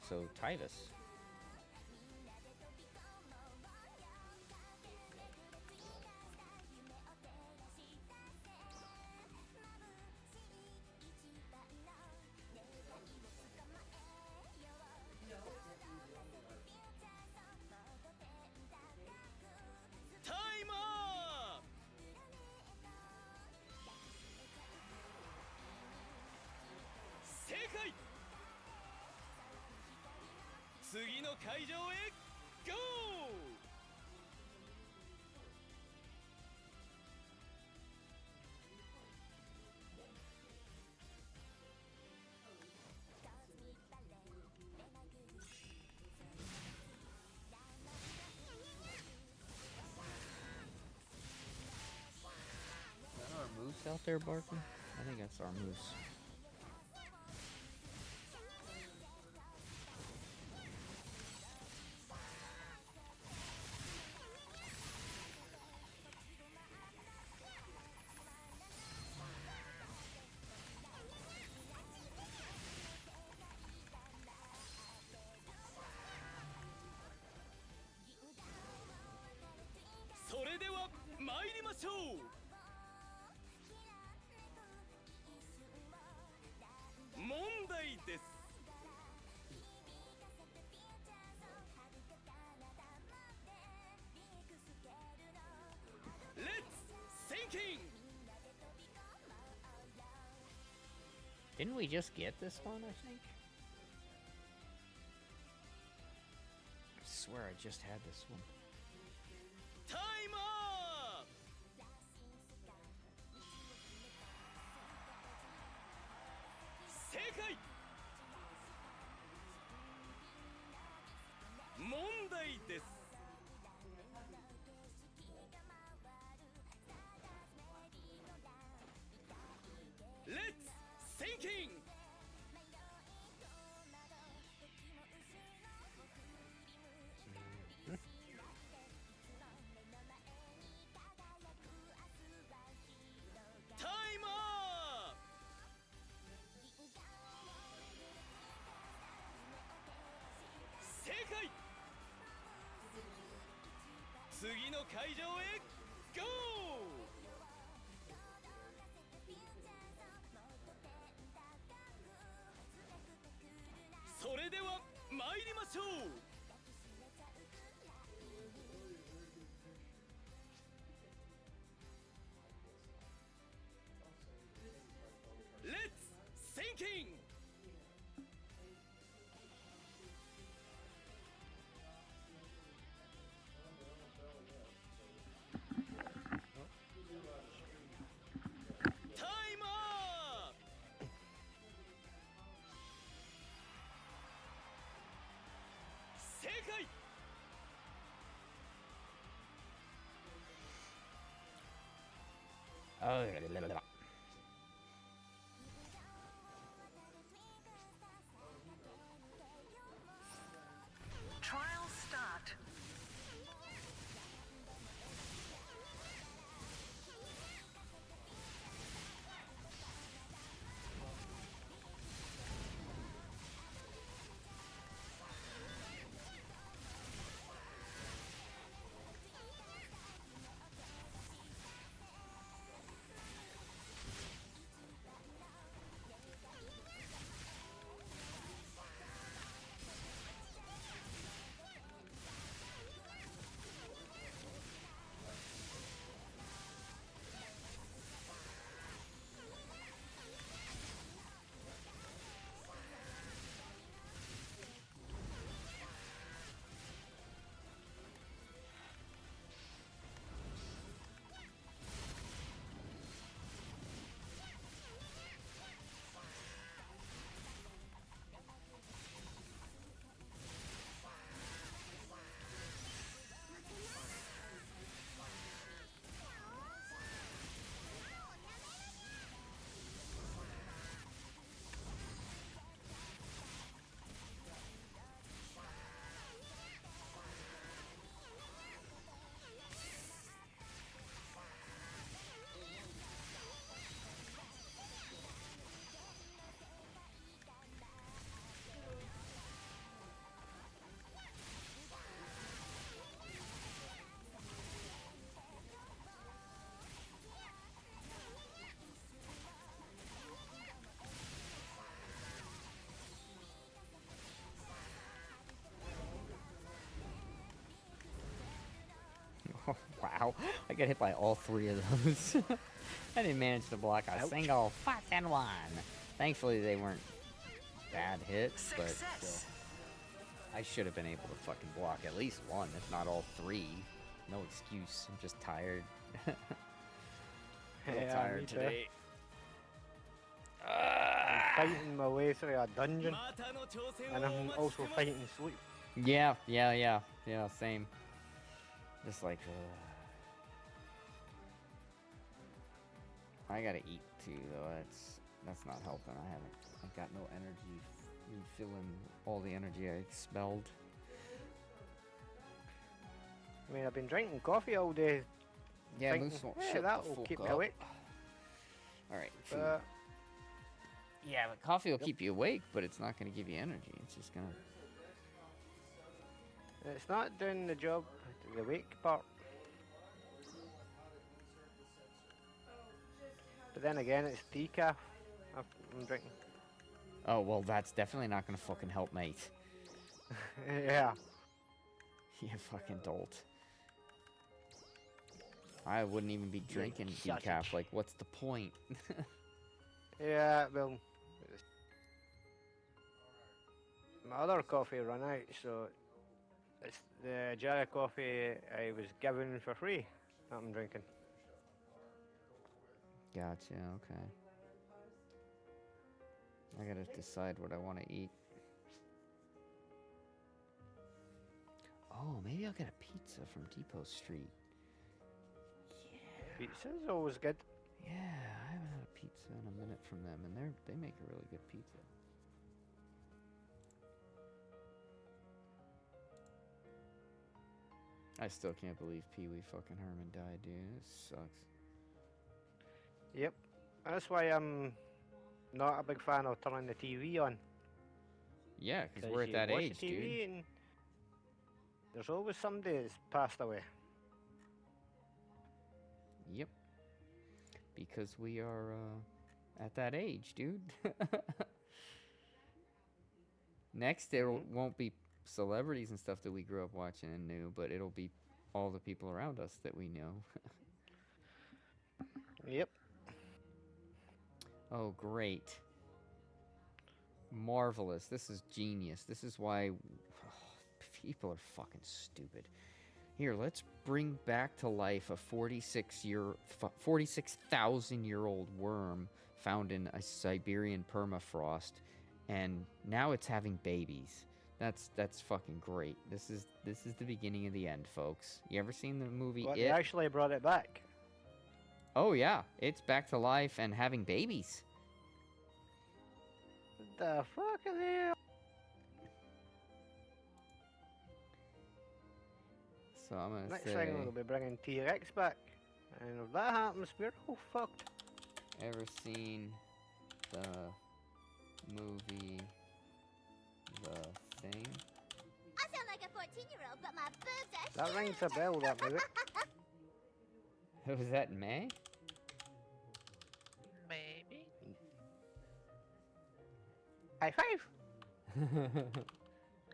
So, Titus. Timer! 正解。次の会場へ GO! Is that our moose out there barking? I think that's our moose. So それでは参りましょう。問題です。Let's thinking. Didn't we just get this one, I think? I swear I just had this one. Time up. 正解。問題です。Let's thinking. タイマー。正解。次の会場へ GO! それでは参りましょう。Let's thinking. Time up. 正解。Oh, Trial start. wow. I got hit by all three of those. I didn't manage to block a single fucking one. Thankfully, they weren't bad hits, but still. Success. I should have been able to fucking block at least one, if not all three. No excuse. I'm just tired. A little Yeah, me tired too. today. I'm fighting my way through a dungeon, and I'm also fighting sleep. Yeah, same. Just like, I gotta eat too, though. That's not helping. I got no energy. Refilling all the energy I expelled. I mean, I've been drinking coffee all day. Yeah, thinking, Moose won't "Yeah, shut the that'll fuck keep me up." awake. All right, food. But Yeah, but coffee will keep you awake, but it's not gonna give you energy. It's just gonna. it's not doing the job, the wake part. But then again, it's decaf I'm drinking. Oh well, that's definitely not gonna fucking help, mate. Yeah. You fucking dolt. I wouldn't even be drinking sausage. decaf. Like, what's the point? Yeah, well, my other coffee ran out, so it's the jar of coffee I was given for free that I'm drinking. Gotcha. Okay. I gotta decide what I want to eat. Oh, maybe I'll get a pizza from Depot Street. Pizza's always good. Yeah, I haven't had a pizza in a minute from them, and they make a really good pizza. I still can't believe Pee Wee fucking Herman died, dude. It sucks. Yep. That's why I'm not a big fan of turning the TV on. Yeah, because we're at you that watch age, the TV dude. and there's always somebody that's passed away. Yep. Because we are at that age, dude. Next, it won't be celebrities and stuff that we grew up watching and knew, but it'll be all the people around us that we know. Yep. Oh, great. Marvelous. This is genius. This is why people are fucking stupid. Here, let's bring back to life a 46,000-year-old worm found in a Siberian permafrost, and now it's having babies. That's fucking great. This is the beginning of the end, folks. You ever seen the movie What, It? they actually brought it back. Oh yeah, it's back to life and having babies. The fuck is hell? So I'm gonna Next say, thing we'll be bringing T-Rex back. And if that happens, we're all fucked. ever seen the movie The Thing? I sound like a 14-year-old, but my boobs are That rings a bell, that movie. Was that in May? Maybe. High five!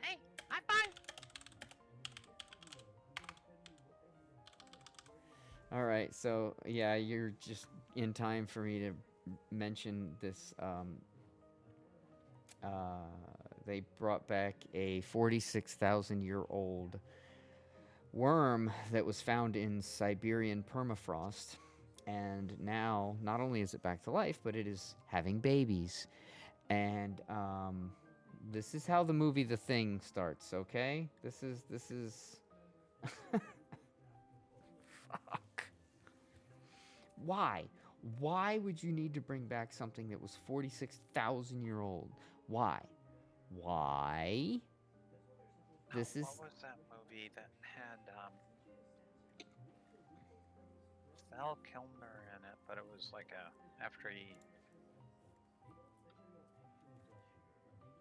Hey, high five. All right, so yeah, you're just in time for me to mention this. They brought back a 46,000-year-old worm that was found in Siberian permafrost, and now not only is it back to life, but it is having babies. And this is how the movie The Thing starts. Okay, this is. Fuck. Why? Why would you need to bring back something that was 46,000-year-old? Why? Why? This is. What was that movie that had Val Kilmer in it? But it was like after he.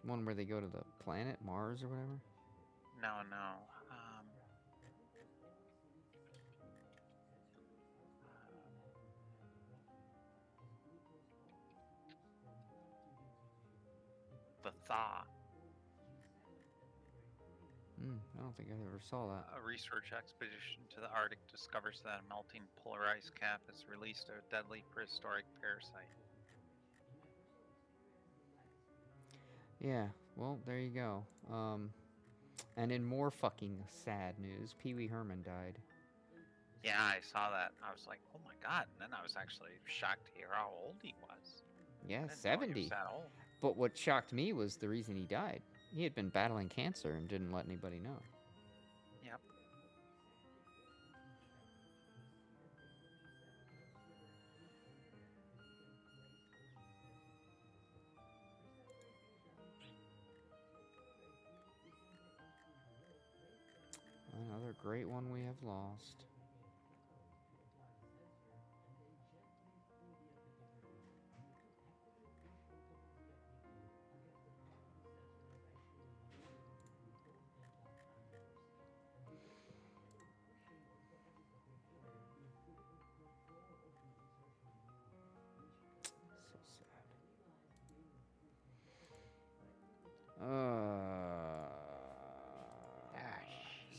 One where they go to the planet Mars or whatever? No. The Thaw. I don't think I ever saw that. A research expedition to the Arctic discovers that a melting polar ice cap has released a deadly prehistoric parasite. Yeah, well, there you go. And in more fucking sad news, Pee Wee Herman died. Yeah, I saw that. I was like, oh my god. And then I was actually shocked to hear how old he was. Yeah, I didn't know he 70. was that old. But what shocked me was the reason he died. He had been battling cancer and didn't let anybody know. Yep. Another great one we have lost. So sad.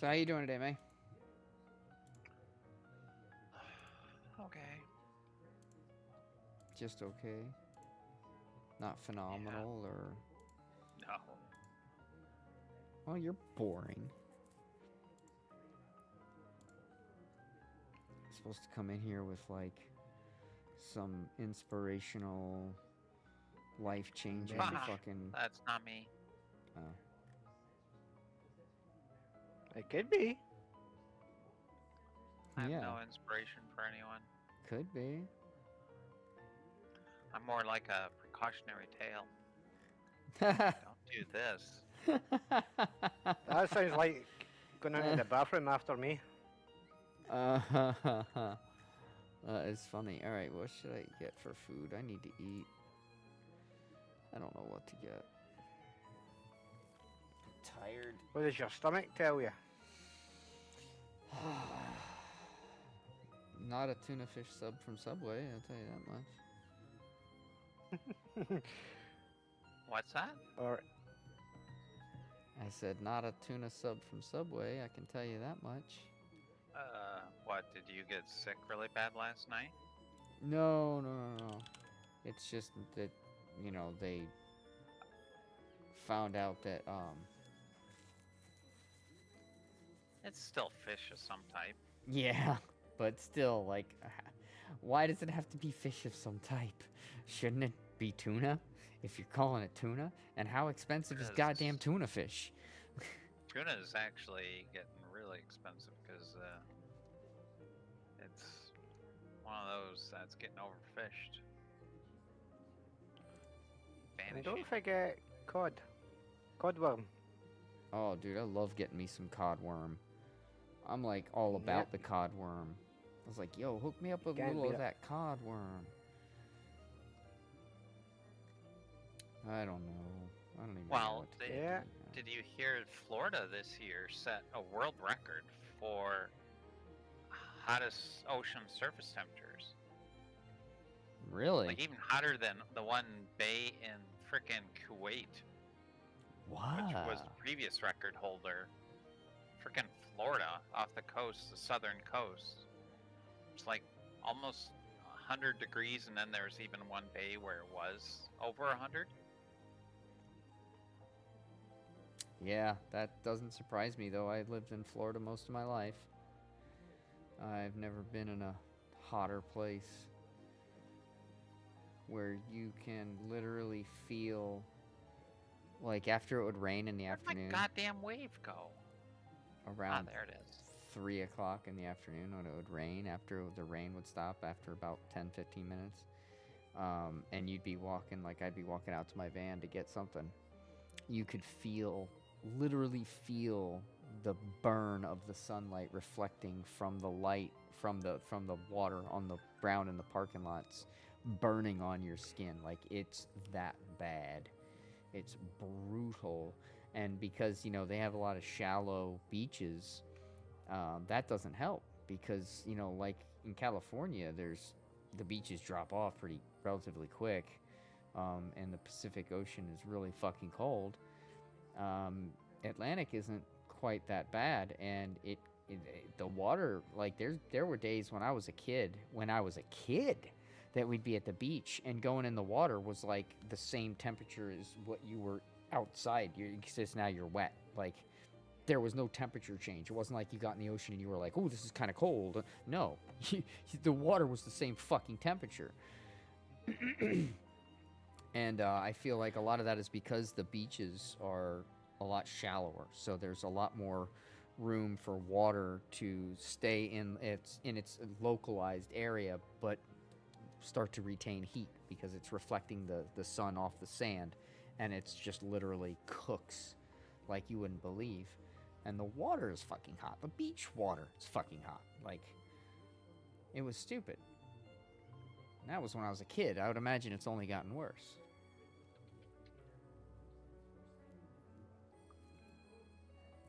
So how you doing today, May? Okay. Just okay? Not phenomenal or... No. Well, you're boring. You're supposed to come in here with, like, some inspirational, life-changing fucking... That's not me. Oh. It could be. I have Yeah. no inspiration for anyone. Could be. I'm more like a precautionary tale. Don't do this. That sounds like going into the bathroom after me. That is funny. Alright, what should I get for food? I need to eat. I don't know what to get. I'm tired. What does your stomach tell you? Not a tuna fish sub from Subway, I'll tell you that much. What's that? Or I said not a tuna sub from Subway, I can tell you that much. What, did you get sick really bad last night? No, no, no, no. It's just that, you know, they found out that, It's still fish of some type. yeah, but still, like, why does it have to be fish of some type? Shouldn't it be tuna? If you're calling it tuna? And how expensive is goddamn tuna fish? Tuna is actually getting really expensive because it's one of those that's getting overfished. And don't forget cod. Codworm. Oh, dude, I love getting me some cod worm. I'm like all about the cod worm. I was like, yo, hook me up with a Can't little beat of it. that cod worm. I don't know. I don't even know Well, what to did, do. did you hear Florida this year set a world record for hottest ocean surface temperatures? Really? Like even hotter than the one bay in frickin' Kuwait, which was Wow. the previous record holder. Frickin' Florida off the coast, the southern coast. It's like almost 100 degrees, and then there's even one bay where it was over 100. Yeah, that doesn't surprise me, though. I lived in Florida most of my life. I've never been in a hotter place where you can literally feel like after it would rain in the Where'd my afternoon, goddamn wave go? around there it is. 3 o'clock in the afternoon when it would rain, after the rain would stop after about 10-15 minutes, and you'd be walking, like I'd be walking out to my van to get something, you could literally feel the burn of the sunlight reflecting from the light from the water on the ground in the parking lots, burning on your skin. Like, it's that bad. It's brutal. And because, you know, they have a lot of shallow beaches, that doesn't help, because, you know, like in California, the beaches drop off relatively quick, and the Pacific Ocean is really fucking cold. Atlantic isn't quite that bad, and the water, like, there were days when I was a kid, that we'd be at the beach and going in the water was like the same temperature as what you were outside. It's just now you're wet. Like, there was no temperature change. It wasn't like you got in the ocean and you were like, oh, this is kind of cold. No, the water was the same fucking temperature. And I feel like a lot of that is because the beaches are a lot shallower, so there's a lot more room for water to stay in its localized area, but start to retain heat because it's reflecting the sun off the sand, and it's just literally cooks like you wouldn't believe. And the water is fucking hot. The beach water is fucking hot. Like, it was stupid. And that was when I was a kid. I would imagine it's only gotten worse.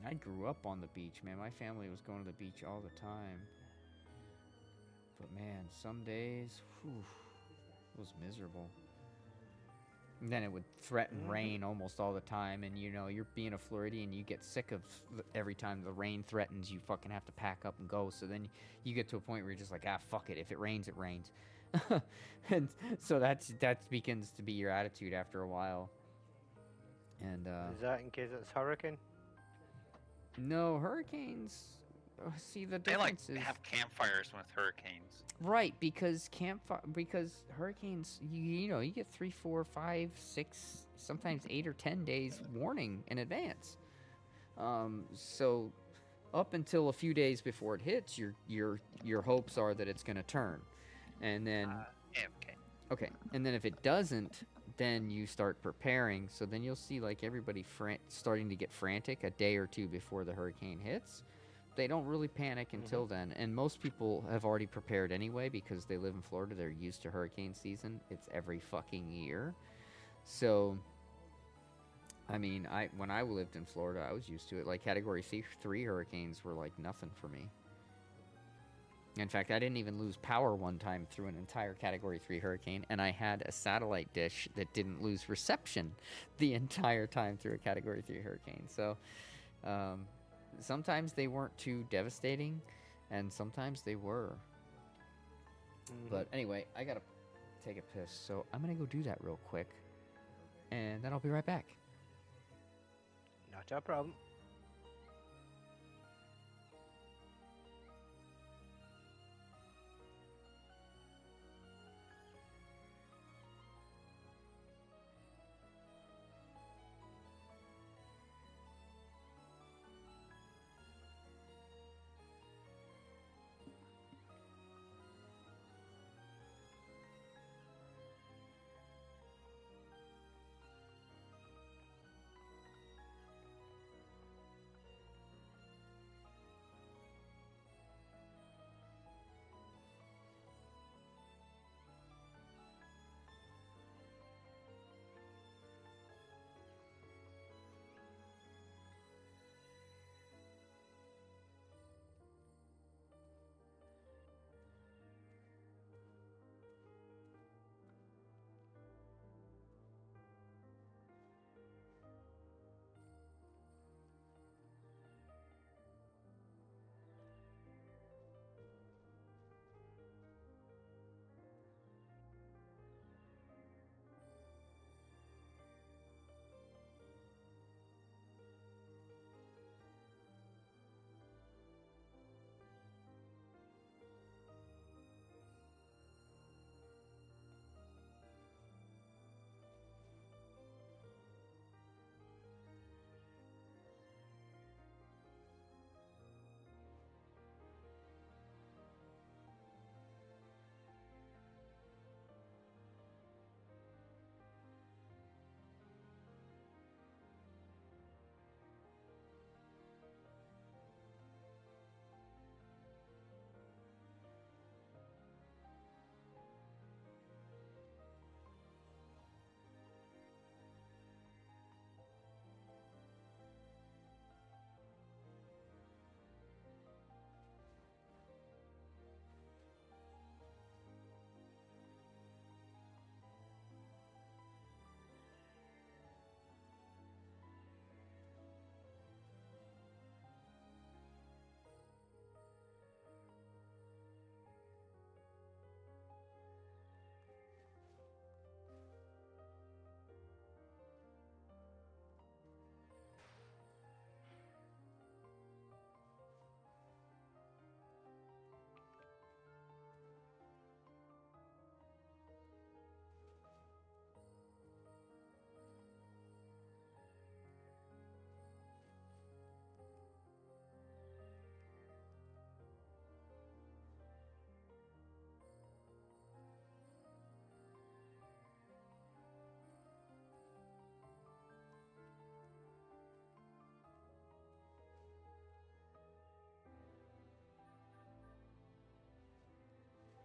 I grew up on the beach, man. My family was going to the beach all the time. But man, some days, whew, it was miserable. And then it would threaten rain almost all the time, and you know, you're being a Floridian, you get sick of every time the rain threatens, you fucking have to pack up and go. So then you get to a point where you're just like, fuck it. If it rains, it rains. And so that begins to be your attitude after a while. And Is that in case it's hurricane? no, hurricanes. See, the They like difference is have campfires with hurricanes. right, because hurricanes, you know, you get 3, 4, 5, 6, sometimes 8 or 10 days warning in advance. So up until a few days before it hits, your hopes are that it's gonna turn, and then AFK. okay, and then if it doesn't, then you start preparing. So then you'll see like everybody starting to get frantic a day or two before the hurricane hits. They don't really panic until then, and most people have already prepared anyway because they live in Florida. They're used to hurricane season. It's every fucking year. So, I mean, when I lived in Florida, I was used to it. Like, Category 3 hurricanes were like nothing for me. In fact, I didn't even lose power one time through an entire Category 3 hurricane, and I had a satellite dish that didn't lose reception the entire time through a Category 3 hurricane. So sometimes they weren't too devastating, and sometimes they were. But anyway, I gotta take a piss, so I'm gonna go do that real quick, and then I'll be right back. Not a problem.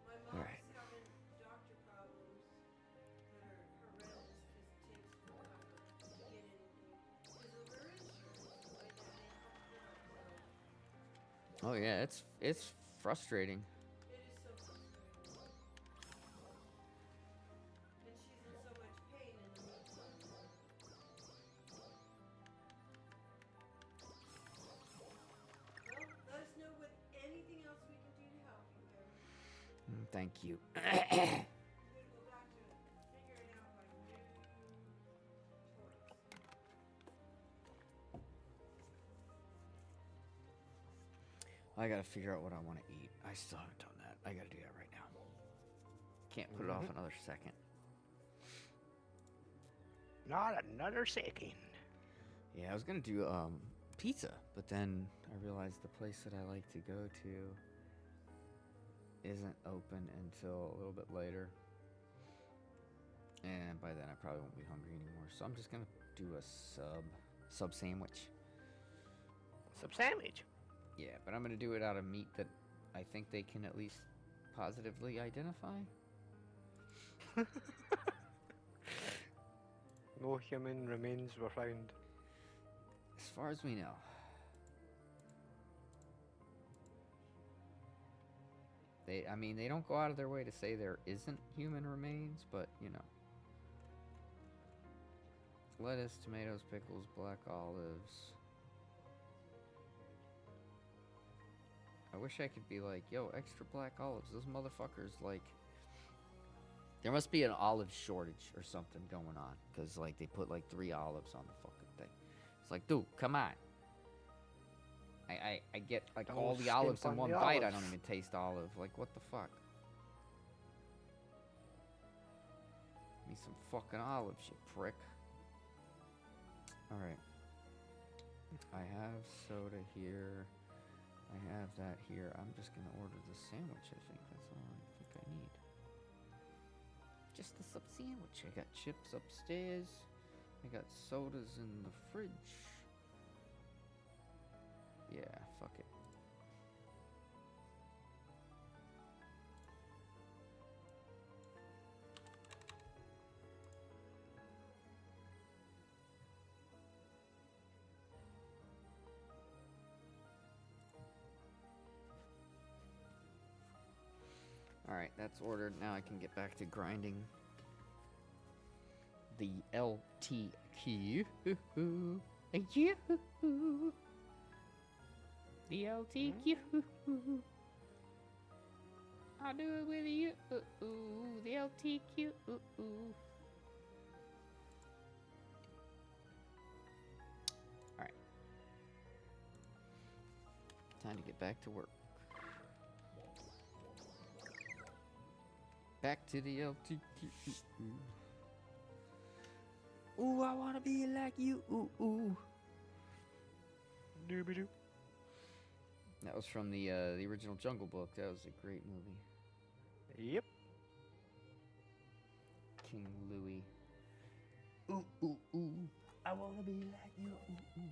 My mom's Alright. having doctor problems that are horrendous because it takes forever to get anything. Because of her insurance, the way that they help them. So Oh yeah, it's frustrating. it is so frustrating. And she's in so much pain in the meantime. Well, let us know what anything else we can do to help you, Kevin. Thank you. I'm gonna go back to figuring out my new toys. I gotta figure out what I want to eat. I still haven't done that. I gotta do that right now. Can't put it off another second. Not another second. Yeah, I was gonna do pizza, but then I realized the place that I like to go to isn't open until a little bit later. And by then I probably won't be hungry anymore. So I'm just gonna do a sub sandwich. Some sandwich. Yeah, but I'm gonna do it out of meat that I think they can at least positively identify. No human remains were found. As far as we know. I mean, they don't go out of their way to say there isn't human remains, but, you know. Lettuce, tomatoes, pickles, black olives. I wish I could be like, yo, extra black olives. Those motherfuckers, like... There must be an olive shortage or something going on. Because, like, they put, like, 3 olives on the fucking thing. It's like, dude, come on. I get, like, all the olives in one bite. I don't even taste olive. Like, what the fuck? Give me some fucking olives, you prick. Alright. I have soda here. I have that here. I'm just gonna order the sandwich, I think. That's all I think I need. Just the sub sandwich. I got chips upstairs. I got sodas in the fridge. Yeah, fuck it. Alright, that's ordered. Now I can get back to grinding the LTQ. The LTQ. I'll do it with you. The LTQ. Alright. Time to get back to work. Back to the LTQ. Ooh, I wanna be like you. Ooh. Doobie-doo. That was from the original Jungle Book. That was a great movie. Yep. King Louis. Ooh. I wanna be like you. Ooh.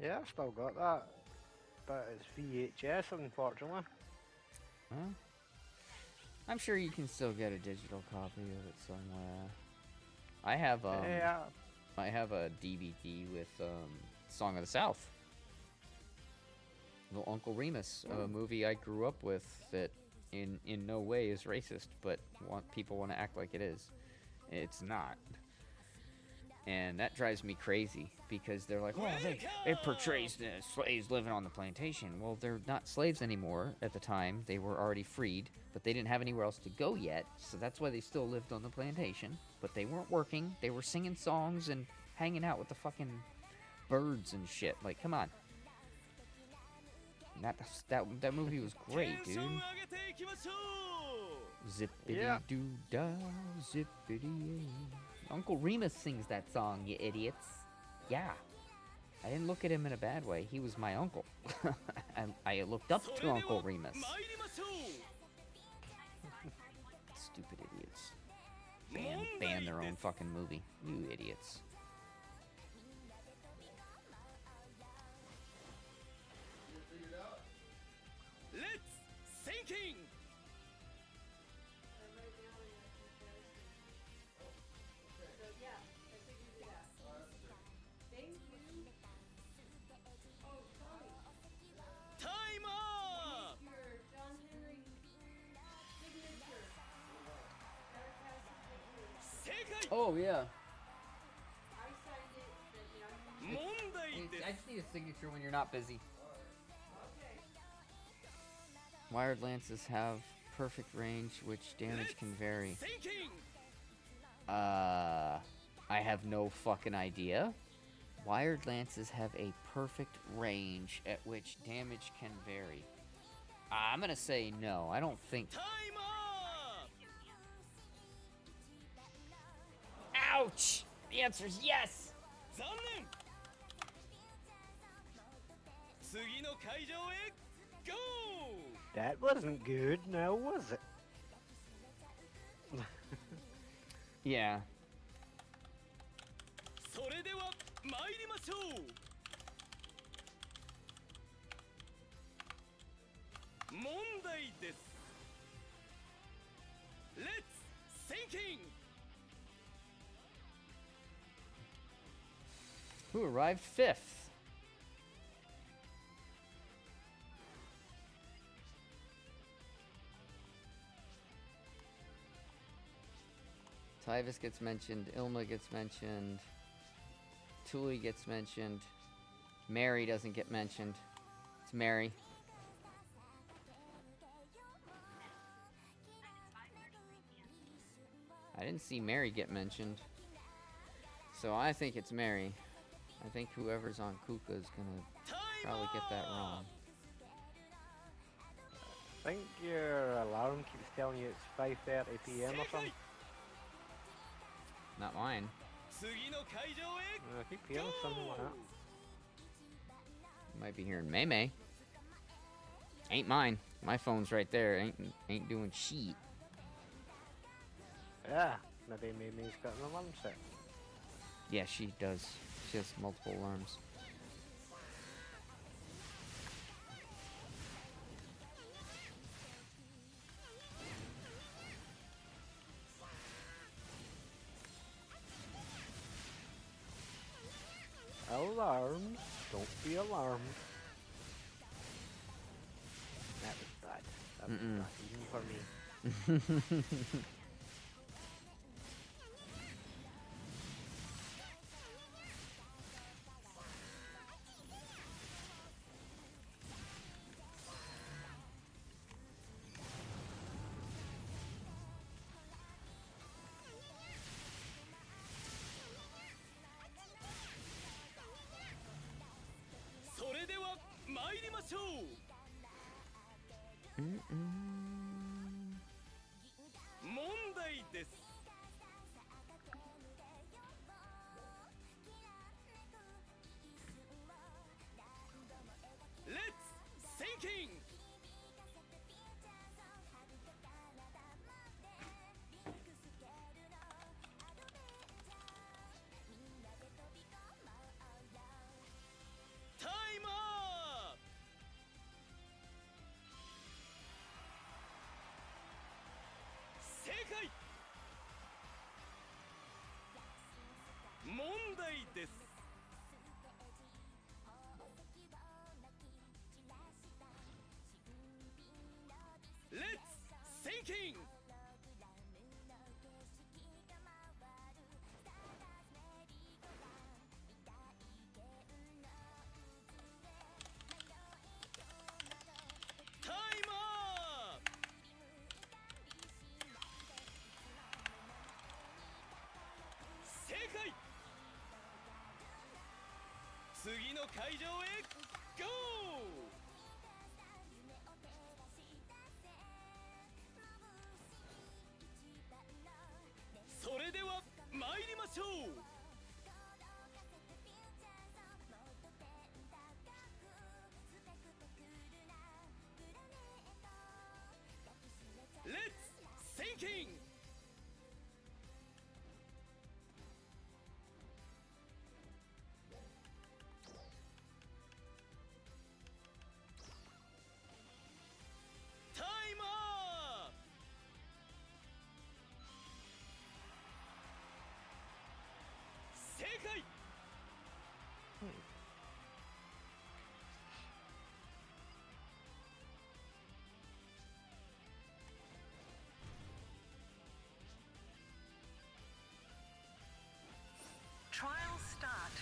Yeah, I've still got that. But it's VHS, unfortunately. Huh? I'm sure you can still get a digital copy of it somewhere. I have I have a DVD with Song of the South. Little Uncle Remus, a movie I grew up with that in no way is racist, but people want to act like it is. It's not. And that drives me crazy because they're like, well, it portrays the slaves living on the plantation. Well, they're not slaves anymore at the time. They were already freed, but they didn't have anywhere else to go yet. So that's why they still lived on the plantation. But they weren't working. They were singing songs and hanging out with the fucking birds and shit. Like, come on. That movie was great, dude. Zippity-doo-dah, zippity-yay. Uncle Remus sings that song, you idiots. Yeah. I didn't look at him in a bad way. He was my uncle. I looked up to Uncle Remus. Stupid idiots. Ban their own fucking movie. You idiots. Let's sinking. Oh, yeah. I just need a signature when you're not busy. Wired lances have perfect range, which damage can vary. I have no fucking idea. Wired lances have a perfect range at which damage can vary. I'm gonna say no. I don't think... Ouch! The answer is yes! That wasn't good, now was it? Yeah. Let's sinking. Who arrived 5th? Tyvus gets mentioned. Ilma gets mentioned. Tuli gets mentioned. Mary doesn't get mentioned. It's Mary. I didn't see Mary get mentioned. So I think it's Mary. I think whoever's on Kuka is gonna probably get that wrong. I think your alarm keeps telling you it's 5:30 p.m. or something. Not mine. 次の会場へ I keep hearing something like that. You might be hearing May May. Ain't mine. My phone's right there. Ain't doing shit. Yeah, maybe Mimi's got an alarm set. Yeah, she does. She has multiple alarms. Alarms, don't be alarmed. That was bad. That was bad, even for me. Let's sinking! Time up! 正解問題です Let's sinking! Time up! 正解次の会場へ GO! それでは参りましょう Let's sinking! Time up! 正解 Trial start.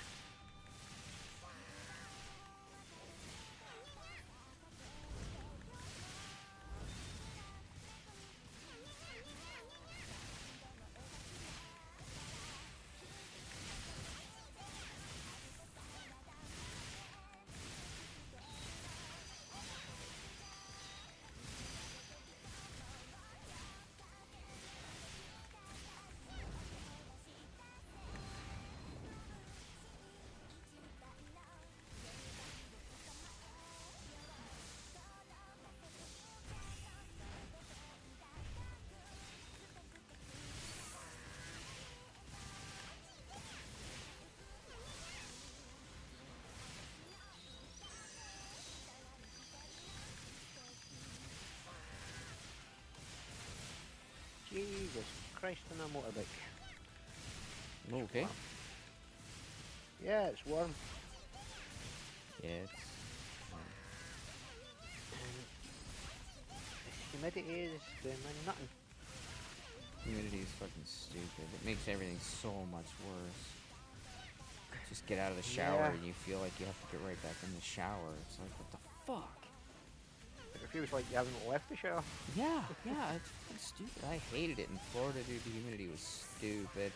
Jesus Christ on a motorbike. You okay? Yeah, it's warm. Yeah, it's... The humidity is doing me nothing. Humidity is fucking stupid. It makes everything so much worse. Just get out of the shower Yeah. and you feel like you have to get right back in the shower. It's like, what the fuck? It feels like you haven't left the shower. Yeah, it's fucking stupid. I hated it in Florida, dude. The humidity was stupid.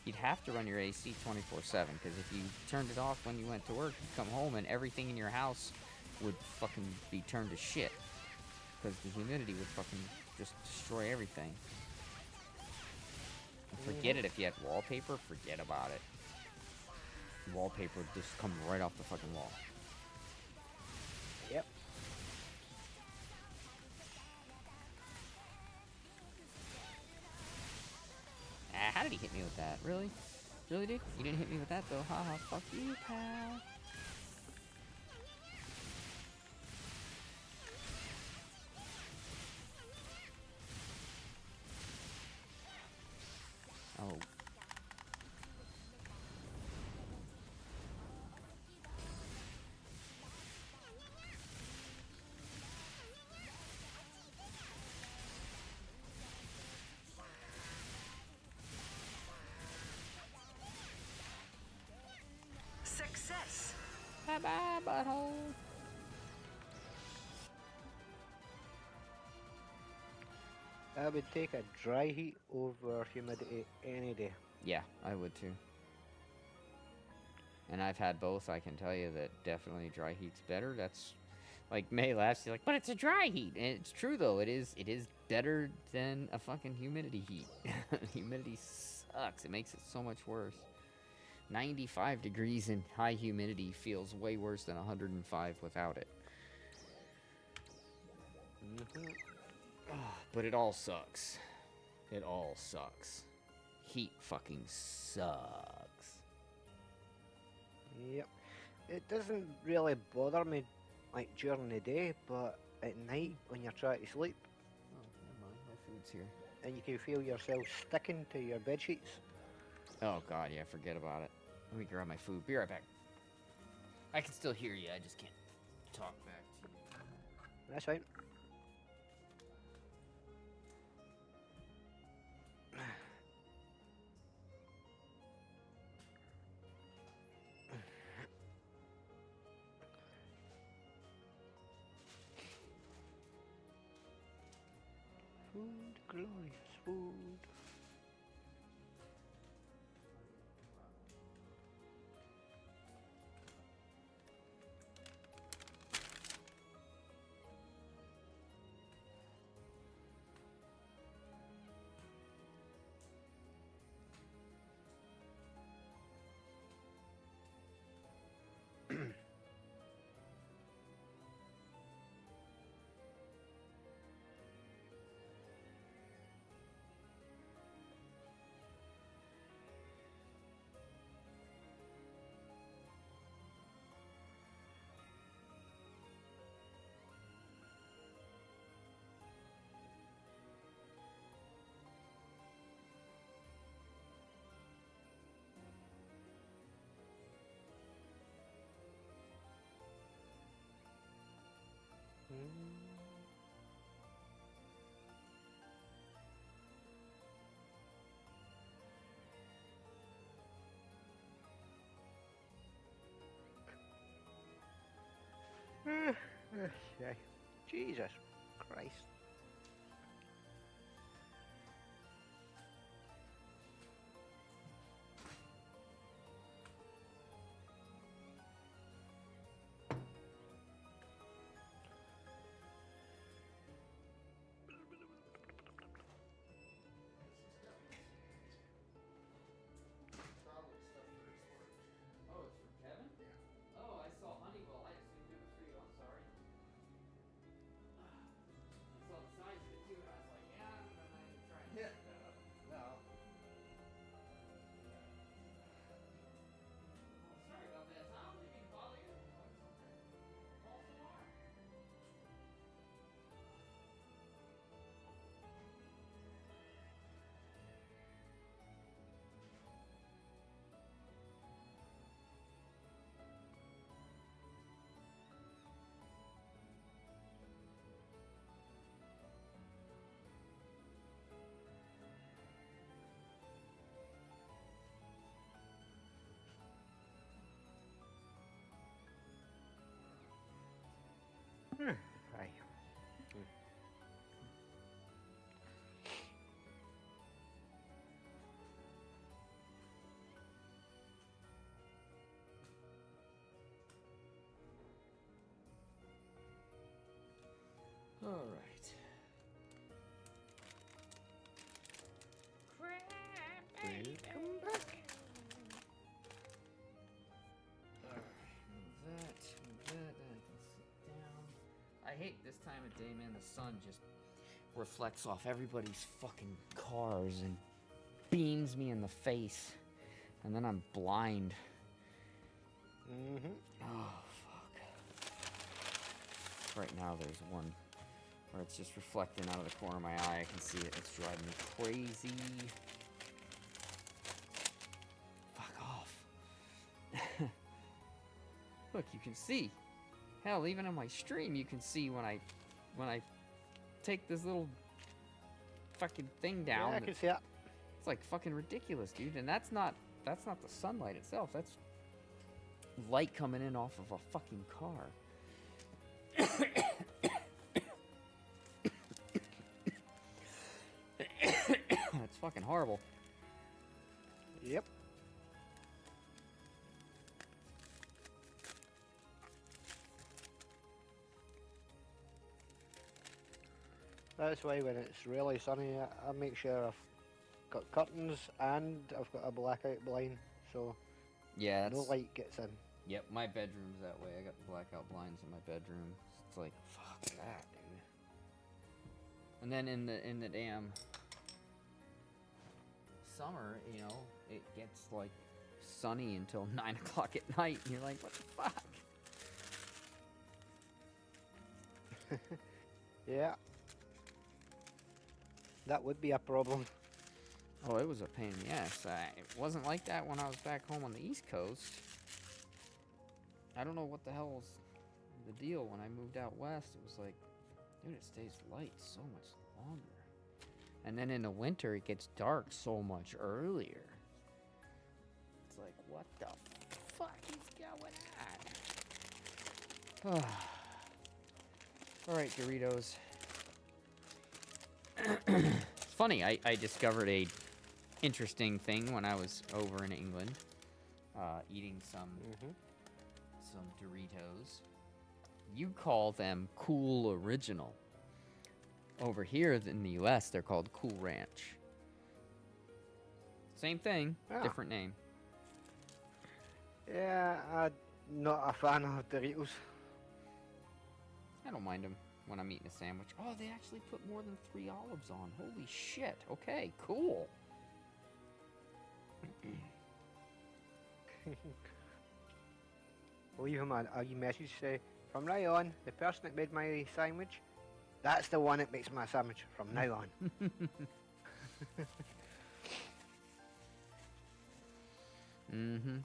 You'd have to run your AC 24/7, because if you turned it off when you went to work, you'd come home and everything in your house would fucking be turned to shit. Because the humidity would fucking just destroy everything. And forget it, if you had wallpaper, forget about it. Wallpaper would just come right off the fucking wall. Yep. How did he hit me with that? Really? Really, dude? You didn't hit me with that, though. Haha, fuck you, pal. Oh. Success. Bye-bye, butthole. I would take a dry heat over humidity any day. Yeah, I would too. And I've had both. I can tell you that definitely dry heat's better. That's like May last year, like, but it's a dry heat. And it's true though. It is better than a fucking humidity heat. Humidity sucks. It makes it so much worse. 95 degrees in high humidity feels way worse than 105 without it. But it all sucks. It all sucks. Heat fucking sucks. Yep. It doesn't really bother me like during the day, but at night when you're trying to sleep Oh, never mind. My food's here. and you can feel yourself sticking to your bed sheets. Oh god, yeah, forget about it. Let me grab my food. Be right back. I can still hear you, I just can't talk back to you. That's right. Food, glorious food. Jesus Christ. Oh, it's for Kevin? Yeah. Oh, I saw Honeywell. I assumed it was for you. I'm sorry. That's Aye. All right. Welcome back. Move that. Then I can sit down. I hate this time of day, man. The sun just reflects off everybody's fucking cars and beams me in the face. And then I'm blind. Mm-hmm. Oh, fuck. Right now, there's one where it's just reflecting out of the corner of my eye. I can see it. It's driving me crazy. Fuck off. Look, you can see. Hell, even on my stream, you can see when I take this little fucking thing down. Yeah, I can see it. It's like fucking ridiculous, dude. And that's not the sunlight itself. That's light coming in off of a fucking car. That's fucking horrible. Yep. That's why when it's really sunny, I make sure I've got curtains and I've got a blackout blind, so Yeah, no light gets in. Yep, my bedroom's that way. I got the blackout blinds in my bedroom. It's like, fuck that, dude. And then in the damn summer, you know, it gets like sunny until 9 o'clock at night, and you're like, what the fuck? Yeah. That would be a problem. Oh, it was a pain in the ass. It wasn't like that when I was back home on the East Coast. I don't know what the hell was the deal when I moved out west. It was like, dude, it stays light so much longer. And then in the winter, it gets dark so much earlier. It's like, what the fuck is going on? All right, Doritos. It's funny, I discovered a interesting thing when I was over in England, eating some Doritos. You call them Cool Original. Over here in the US, they're called Cool Ranch. Same thing, different name. Yeah, I'm not a fan of Doritos. I don't mind them when I'm eating a sandwich. Oh, they actually put more than 3 olives on. Holy shit. Okay, cool. Leave him a message say, from now on, the person that made my sandwich, that's the one that makes my sandwich from now on. Mm-hmm.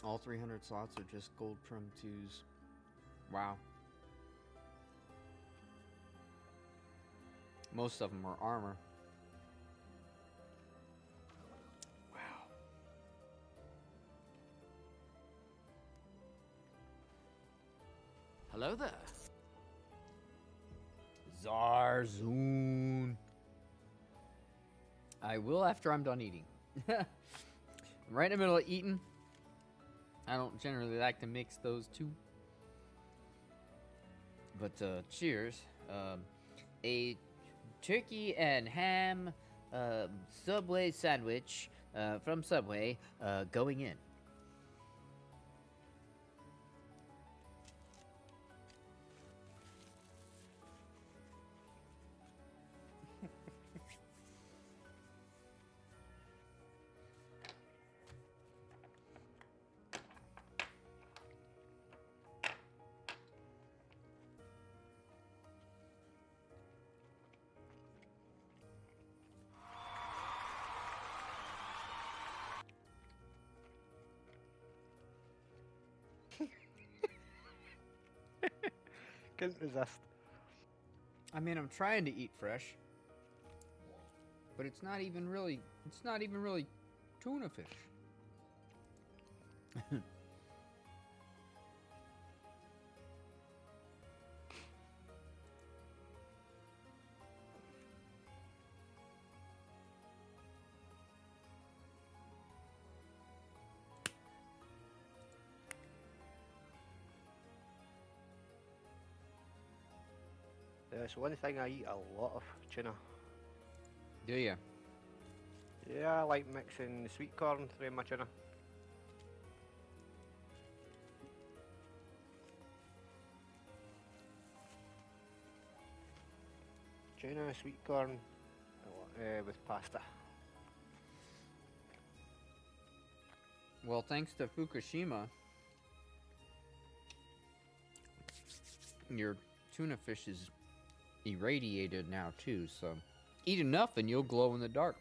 All 300 slots are just gold Prim 2s. Wow. Most of them are armor. Wow. Hello there. Zarzoon. I will after I'm done eating. I'm right in the middle of eating. I don't generally like to mix those two. But cheers. A turkey and ham Subway sandwich from Subway going in. Couldn't resist. I mean, I'm trying to eat fresh, but it's not even really tuna fish. There's one thing I eat a lot of tuna. Do you? Yeah, I like mixing sweet corn through my tuna. Tuna, sweet corn, with pasta. Well, thanks to Fukushima, your tuna fish is irradiated now too, so eat enough and you'll glow in the dark.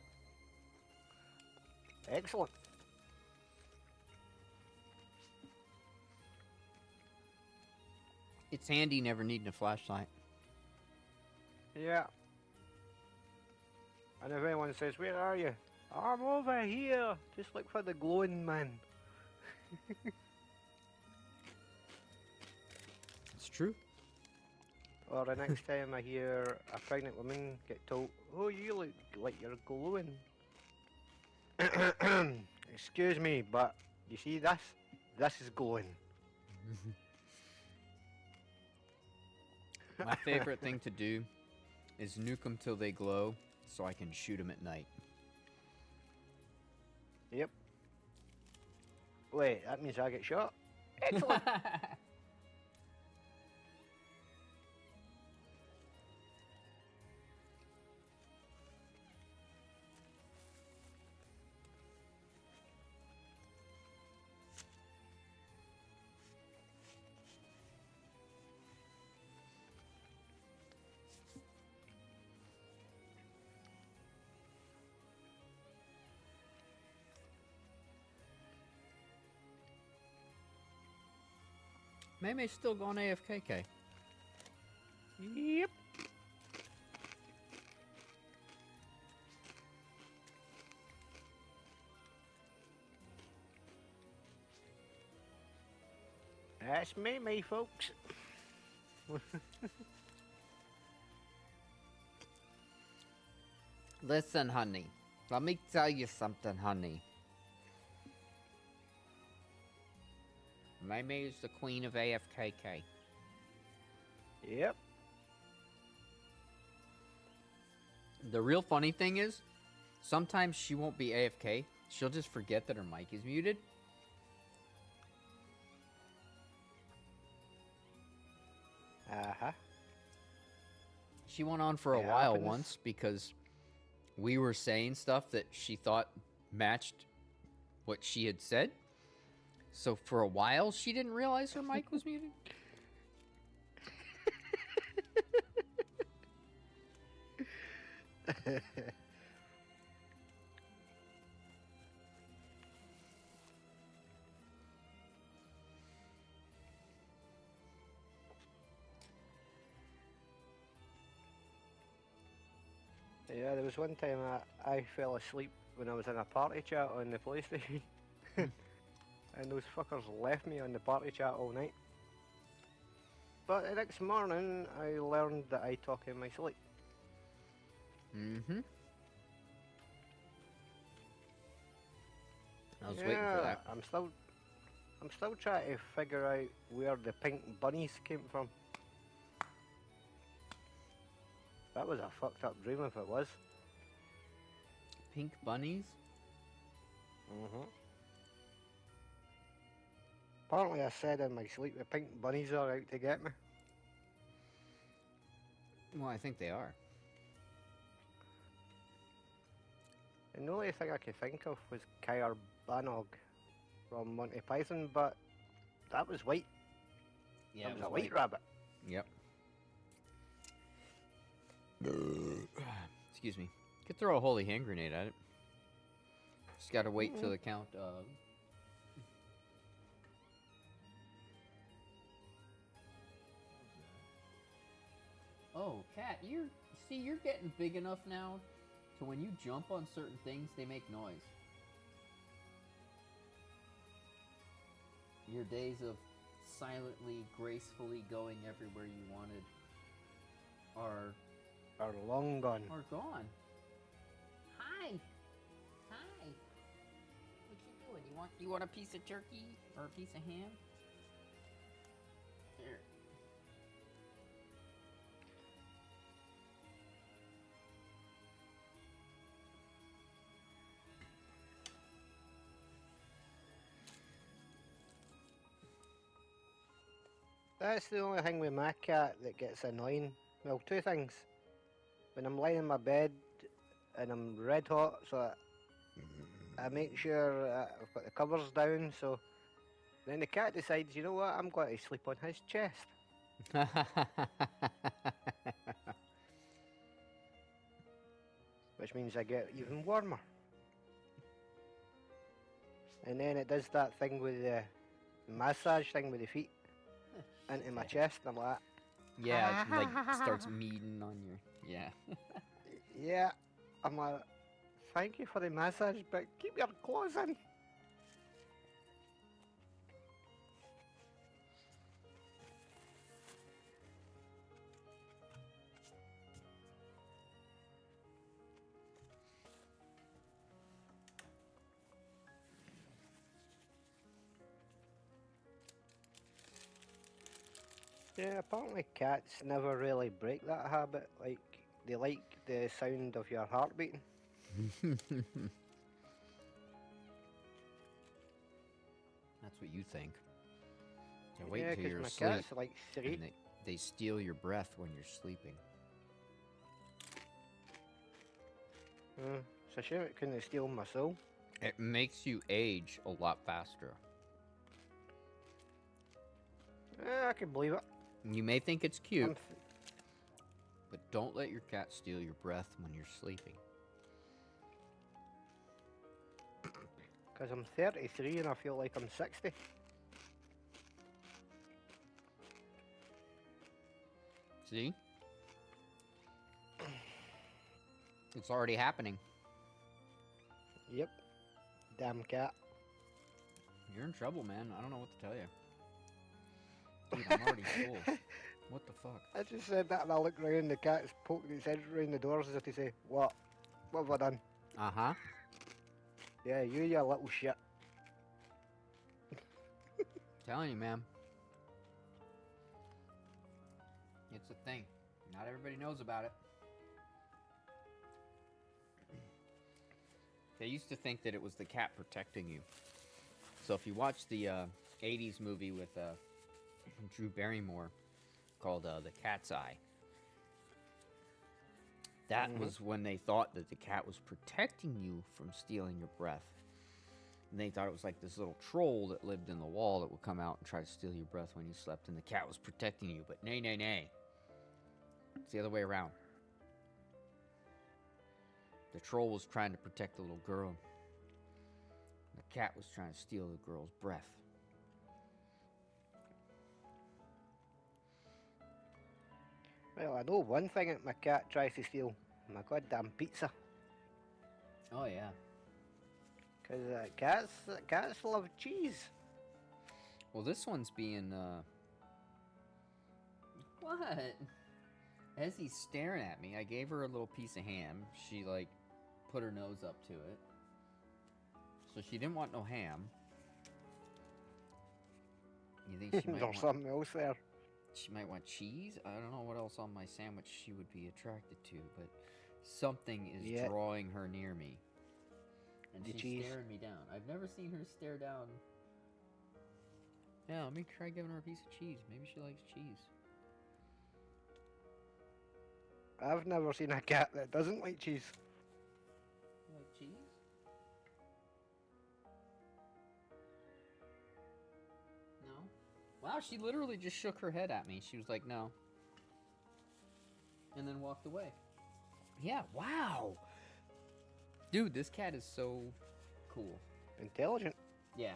Excellent. It's handy never needing a flashlight. Yeah. And if anyone says, where are you? I'm over here. Just look for the glowing man. It's true. Or the next time I hear a pregnant woman get told, oh, you look like you're glowing. Excuse me, but you see this? This is glowing. My favorite thing to do is nuke them till they glow so I can shoot them at night. Yep. Wait, that means I get shot? Excellent. Mayme's still going AFKK. Yep. That's me, folks. Listen, honey. Let me tell you something, honey. Maymay is the queen of AFKK. Yep. The real funny thing is, sometimes she won't be AFK. She'll just forget that her mic is muted. Uh-huh. She went on for a It while happens. once because we were saying stuff that she thought matched what she had said. So for a while, she didn't realize her mic was muted. Yeah, there was one time I fell asleep when I was in a party chat on the PlayStation. And those fuckers left me on the party chat all night. But the next morning, I learned that I talk in my sleep. Mm-hmm. I was waiting for that. I'm still trying to figure out where the pink bunnies came from. That was a fucked up dream if it was. Pink bunnies? Mm-hmm. Apparently I said in my sleep the pink bunnies are out to get me. Well, I think they are. And the only thing I could think of was Kair Banog from Monty Python, but that was white. Yeah, that it was a was white rabbit. Yep. Excuse me. Could throw a holy hand grenade at it. Just gotta wait till the count of... Oh, cat, you're getting big enough now to when you jump on certain things, they make noise. Your days of silently, gracefully going everywhere you wanted are long gone. Are gone. Hi. Hi. What you doing? You want a piece of turkey or a piece of ham? Here. That's the only thing with my cat that gets annoying. Well, two things. When I'm lying in my bed and I'm red hot, so I make sure I've got the covers down, so then the cat decides, you know what, I'm going to sleep on his chest. Which means I get even warmer. And then it does that thing with the massage thing with the feet into my chest, and I'm like, Yeah, it like starts meeting on your yeah. yeah. I'm like, thank you for the massage, but keep your clothes in. Yeah, apparently cats never really break that habit. Like, they like the sound of your heart beating. That's what you think. They wait Yeah, until 'cause you're my asleep. cat's like 3. And they steal your breath when you're sleeping. It's a shame it couldn't steal my soul. It makes you age a lot faster. I can believe it. You may think it's cute, but don't let your cat steal your breath when you're sleeping. Because I'm 33 and I feel like I'm 60. See? It's already happening. Yep. Damn cat. You're in trouble, man. I don't know what to tell you. Dude, I'm already full. What the fuck? I just said that and I look round, the cat's poking its head around the doors as if to say, what? What have I done? Uh-huh. Yeah, you little shit. Telling you, man. It's a thing. Not everybody knows about it. They used to think that it was the cat protecting you. So if you watch the 80s movie with Drew Barrymore called The Cat's Eye, that was when they thought that the cat was protecting you from stealing your breath. And they thought it was like this little troll that lived in the wall that would come out and try to steal your breath when you slept, and the cat was protecting you. But nay, nay, nay. It's the other way around. The troll was trying to protect the little girl. The cat was trying to steal the girl's breath. Well, I know one thing that my cat tries to steal. My goddamn pizza. Oh, yeah. Because cats love cheese. Well, this one's being, What? As he's staring at me, I gave her a little piece of ham. She, like, put her nose up to it. So she didn't want no ham. You think she might There's something else there. She might want cheese? I don't know what else on my sandwich she would be attracted to, but something is drawing her near me. And The she's cheese. staring me down. I've never seen her stare down. Yeah, let me try giving her a piece of cheese. Maybe she likes cheese. I've never seen a cat that doesn't like cheese. You like cheese? No? Wow, she literally just shook her head at me. She was like, no. And then walked away. Yeah, wow. Dude, this cat is so cool. Intelligent. Yeah.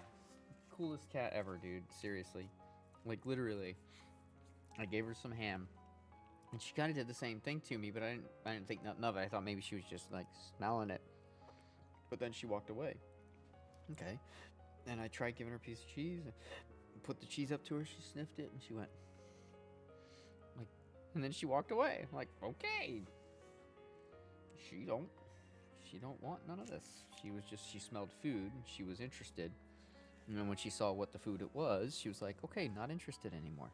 Coolest cat ever, dude. Seriously. Like, literally. I gave her some ham. And she kind of did the same thing to me, but I didn't think nothing of it. I thought maybe she was just like smelling it. But then she walked away. Okay. And I tried giving her a piece of cheese, and put the cheese up to her. She sniffed it, and she went like, and then she walked away. I'm like, okay. She don't want none of this. She smelled food. She was interested. And then when she saw what the food it was, she was like, okay, not interested anymore.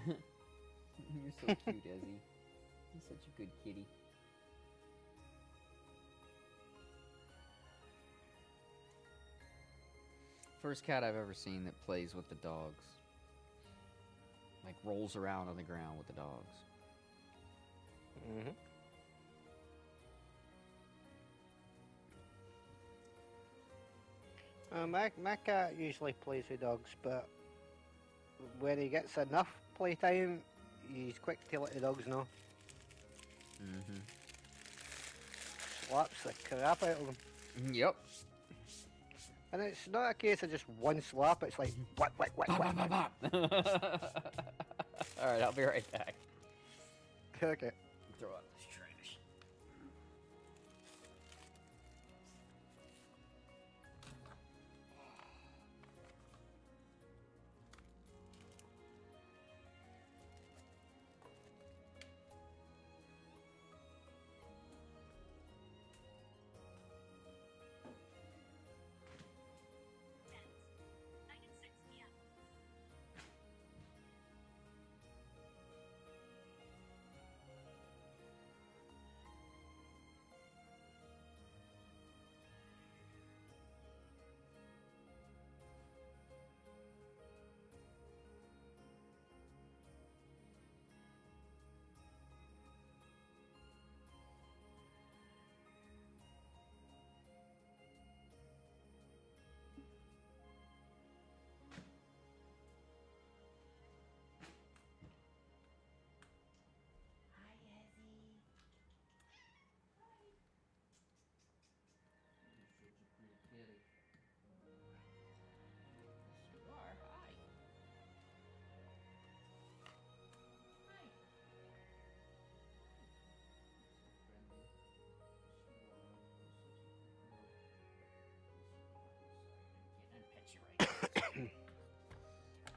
You're so cute, Ezzy. You're such a good kitty. First cat I've ever seen that plays with the dogs. Like rolls around on the ground with the dogs. Mm-hmm. My cat usually plays with dogs, but when he gets enough playtime, he's quick to let the dogs know. Mm-hmm. Slaps the crap out of them. Yep. And it's not a case of just one slap, it's like, whack, whack, whack, whack, whack. Alright, I'll be right back. Okay. Throw out this trash.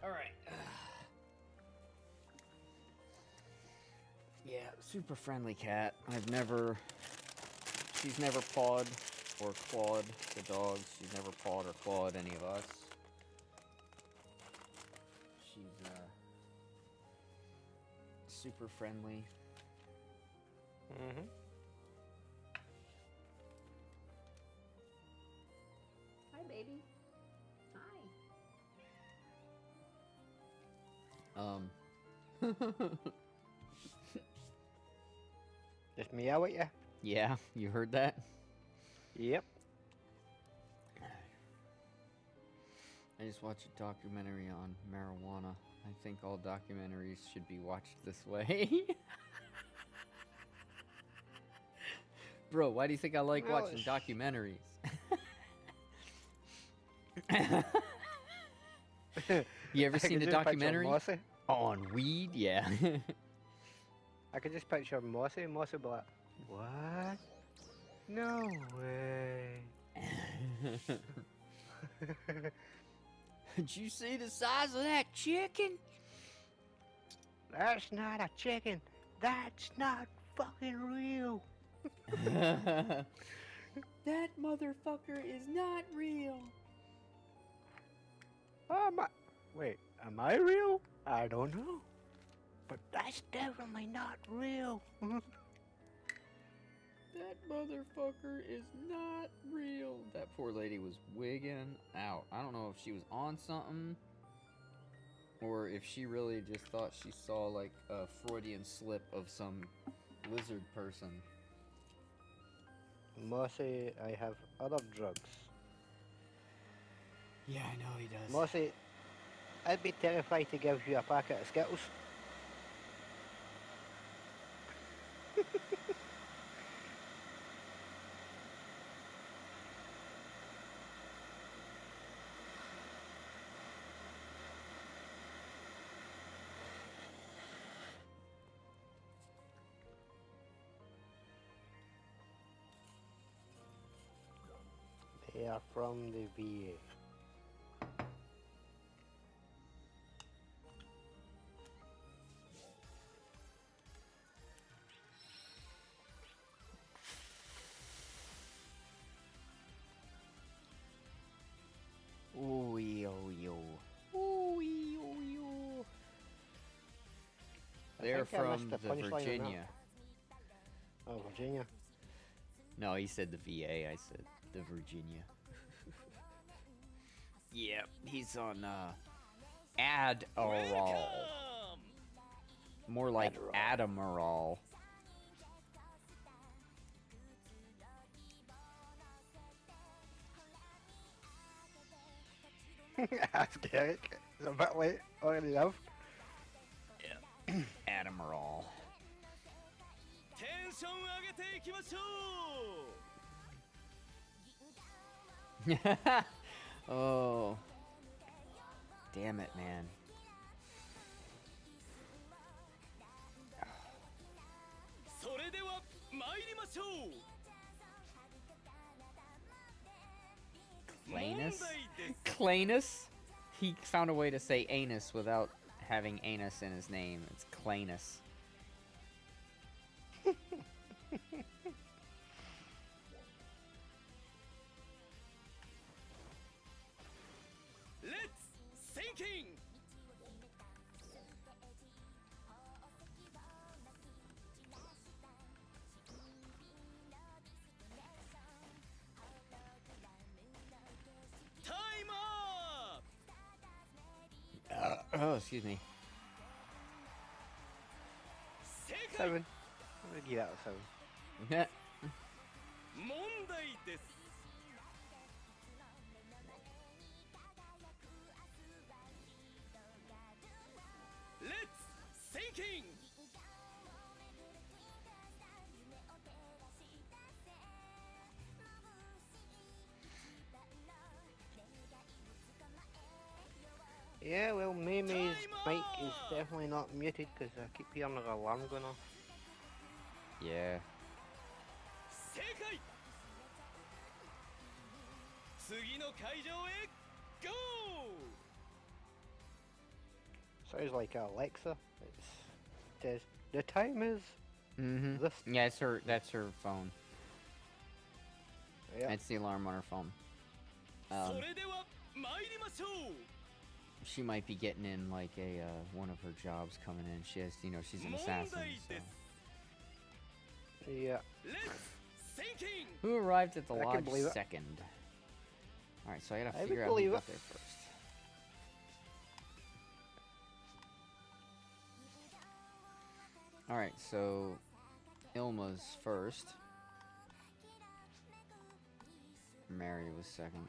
Alright. Yeah, super friendly cat. She's never pawed or clawed the dogs. She's never pawed or clawed any of us. She's, super friendly. Mm-hmm. Hi, baby. Hi. Just meow at you? Yeah, you heard that? Yep. I just watched a documentary on marijuana. I think all documentaries should be watched this way. Bro, why do you think I like Well, watching documentaries? You ever I seen could a just picture documentary Mossy. on weed? Yeah. I could just picture Mossy. Mossy would be like, what? No way. Did you see the size of that chicken? That's not a chicken. That's not fucking real. That motherfucker is not real. Wait, am I real? I don't know. But that's definitely not real. That motherfucker is not real. That poor lady was wigging out. I don't know if she was on something or if she really just thought she saw like a Freudian slip of some lizard person. Mossy, I have other drugs. Yeah, I know he does. Mossy, I'd be terrified to give you a packet of Skittles. Yeah, from the VA. Ooh, yo, yo. Ooh, yo, yo. They're think I missed from the the punchline on that. Virginia. Oh, Virginia. No, he said the VA. I said the Virginia. Yep, he's on Adderall. More like Admiral. Ask Eric. It's a bit late already enough. Yeah. Admiral. テンション上げていきましょう Oh. Damn it, man. それでは参りましょう Clanus? 問題です Clanus? He found a way to say anus without having anus in his name. It's Clanus. Let's thinking タイムアップ Oh, excuse me. 正解 7. I'm gonna give that a 7. 問題です Let's thinking Yeah, well, Maymay's mic is definitely not muted because I keep hearing her alarm going off. Yeah. 正解次の会場へ GO! Sounds like Alexa. It says, the time is Mm-hmm. this. Yeah, it's her. That's her phone. Yeah. That's the alarm on her phone. それでは参りましょう She might be getting in like a one of her jobs coming in. She has, she's an assassin. So. Yeah. Let's thinking Who arrived at the I can lodge believe it. second? All right, so I gotta I would figure out who believe got it. there first. All right, so Ilma's first. Mary was second.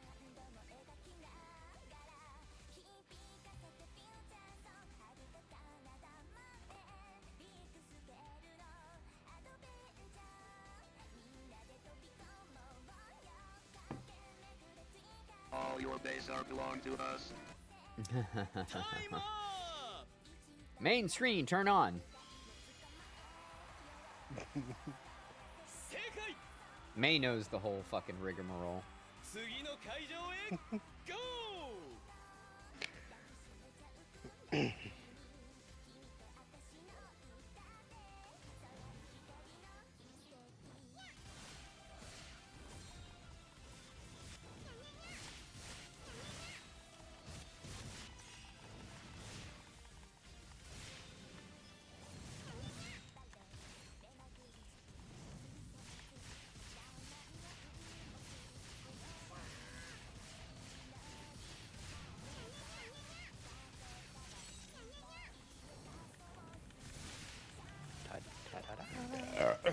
All your base are belong to us. Time up Main screen, turn on. 正解 May knows the whole fucking rigmarole. 次の会場へ GO!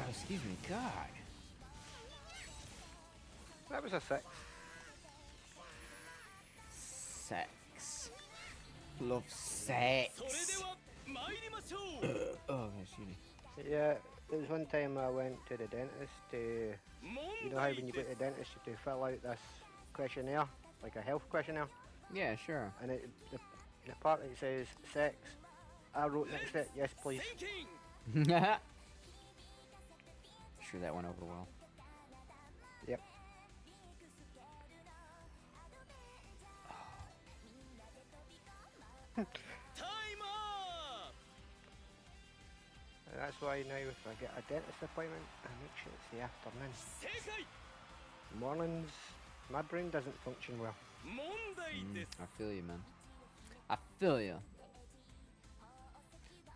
Excuse me, God. That was a 6. Sex. Love sex. それでは参りましょう Oh, excuse me. Yeah, there was one time I went to the dentist to, you know how when you go to the dentist you have to fill out this questionnaire, like a health questionnaire, Yeah, sure. and the part that says sex, I wrote next to it, yes please. Thinking Sure that went over well. Yep. Time up! And that's why now if I get a dentist appointment, I make sure it's the afternoon. 正解 Mornings, my brain doesn't function well. 問題です I feel you, man. I feel you.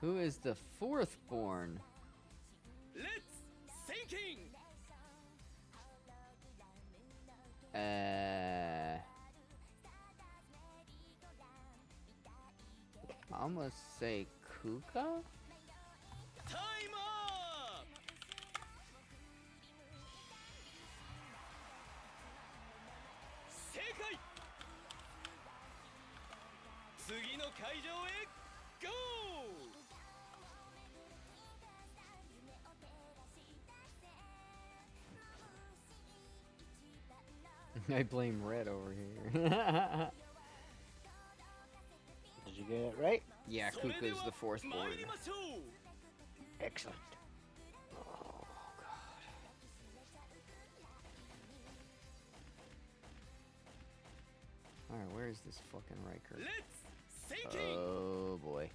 Who is the fourth born? Let's thinking! I'm gonna say Kuka? Time up! 正解次の会場へ GO! I blame Red over here. Did you get it right? Yeah, Kuka is the fourth born. 参りましょう Excellent. Alright, where is this fucking Riker? Let's thinking! Oh boy.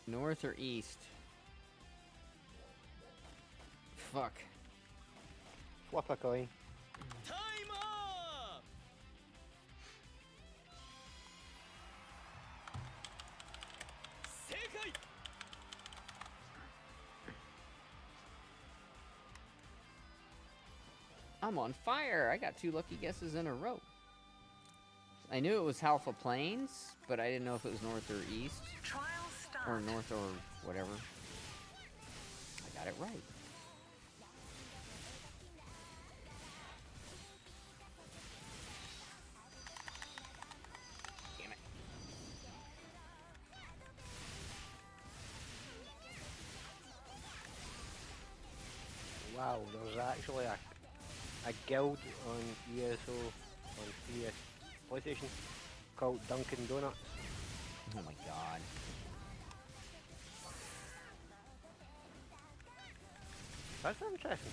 North or east? Fuck. Flip a coin. Time up! 正解 I'm on fire! I got 2 lucky guesses in a row. I knew it was Halpha Plains, but I didn't know if it was north or east. Trial start. Or north or whatever. I got it right. Damn it. Wow, there's actually a guild on ESO, on PS PlayStation, called Dunkin' Donuts. Oh my god. That's interesting.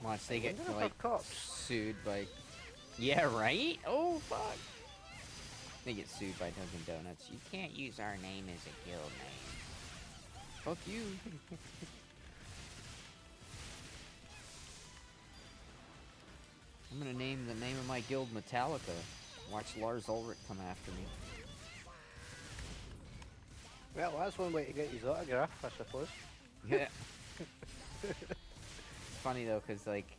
Watch, they get wonder if like I've cops. sued by. Yeah, right? Oh fuck. They get sued by Dunkin' Donuts. You can't use our name as a guild name. Fuck you. I'm gonna name the name of my guild Metallica. Watch Lars Ulrich come after me. Well, that's one way to get his autograph, I suppose. Yeah. It's funny though, cause like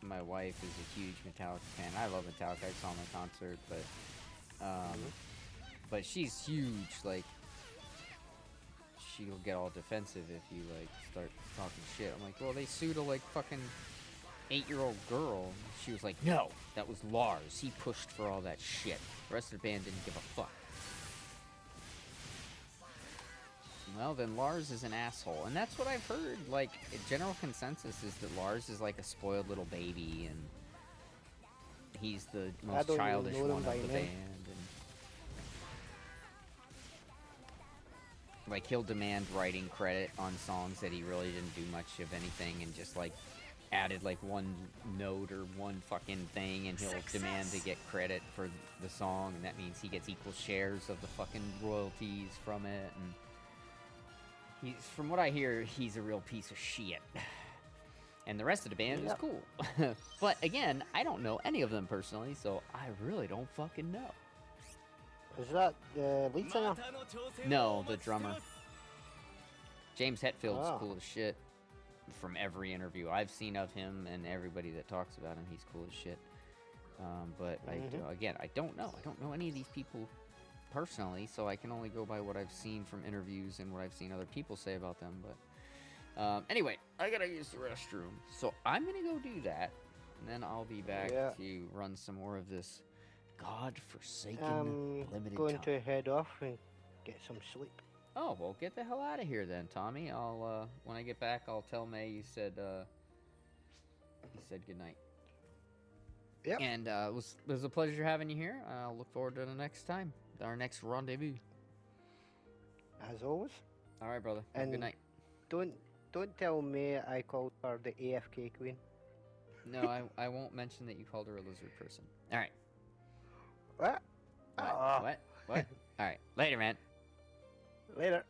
my wife is a huge Metallica fan. I love Metallica. I saw them in concert, but she's huge. Like she'll get all defensive if you like start talking shit. I'm like, well, they sued a like fucking 8-year-old girl. She was like, no, that was Lars. He pushed for all that shit. The rest of the band didn't give a fuck. Well, then Lars is an asshole. And that's what I've heard. Like, general consensus is that Lars is like a spoiled little baby, and he's the most childish one of the band. And like, he'll demand writing credit on songs that he really didn't do much of anything, and just like added like one note or one fucking thing, and he'll demand to get credit for the song, and that means he gets equal shares of the fucking royalties from it. And he's, from what I hear, he's a real piece of shit. And the rest of the band is cool. But again, I don't know any of them personally, so I really don't fucking know. Is that the lead singer? No, the drummer. James Hetfield's cool as shit. From every interview I've seen of him and everybody that talks about him, he's cool as shit. But I don't know. I don't know any of these people personally, so I can only go by what I've seen from interviews and what I've seen other people say about them. But anyway, I gotta use the restroom, so I'm gonna go do that, and then I'll be back to run some more of this godforsaken limited going time. to head off and get some sleep. Oh, well, get the hell out of here then, Tommy. I'll when I get back, I'll tell May you said goodnight. Yep. And it was a pleasure having you here. I'll look forward to the next time, our next rendezvous. As always. All right, brother. Have a good night. Don't tell me I called her the AFK queen. No, I won't mention that you called her a lizard person. All right. What? What? Ah. What? What? All right. Later, man. Oh, later.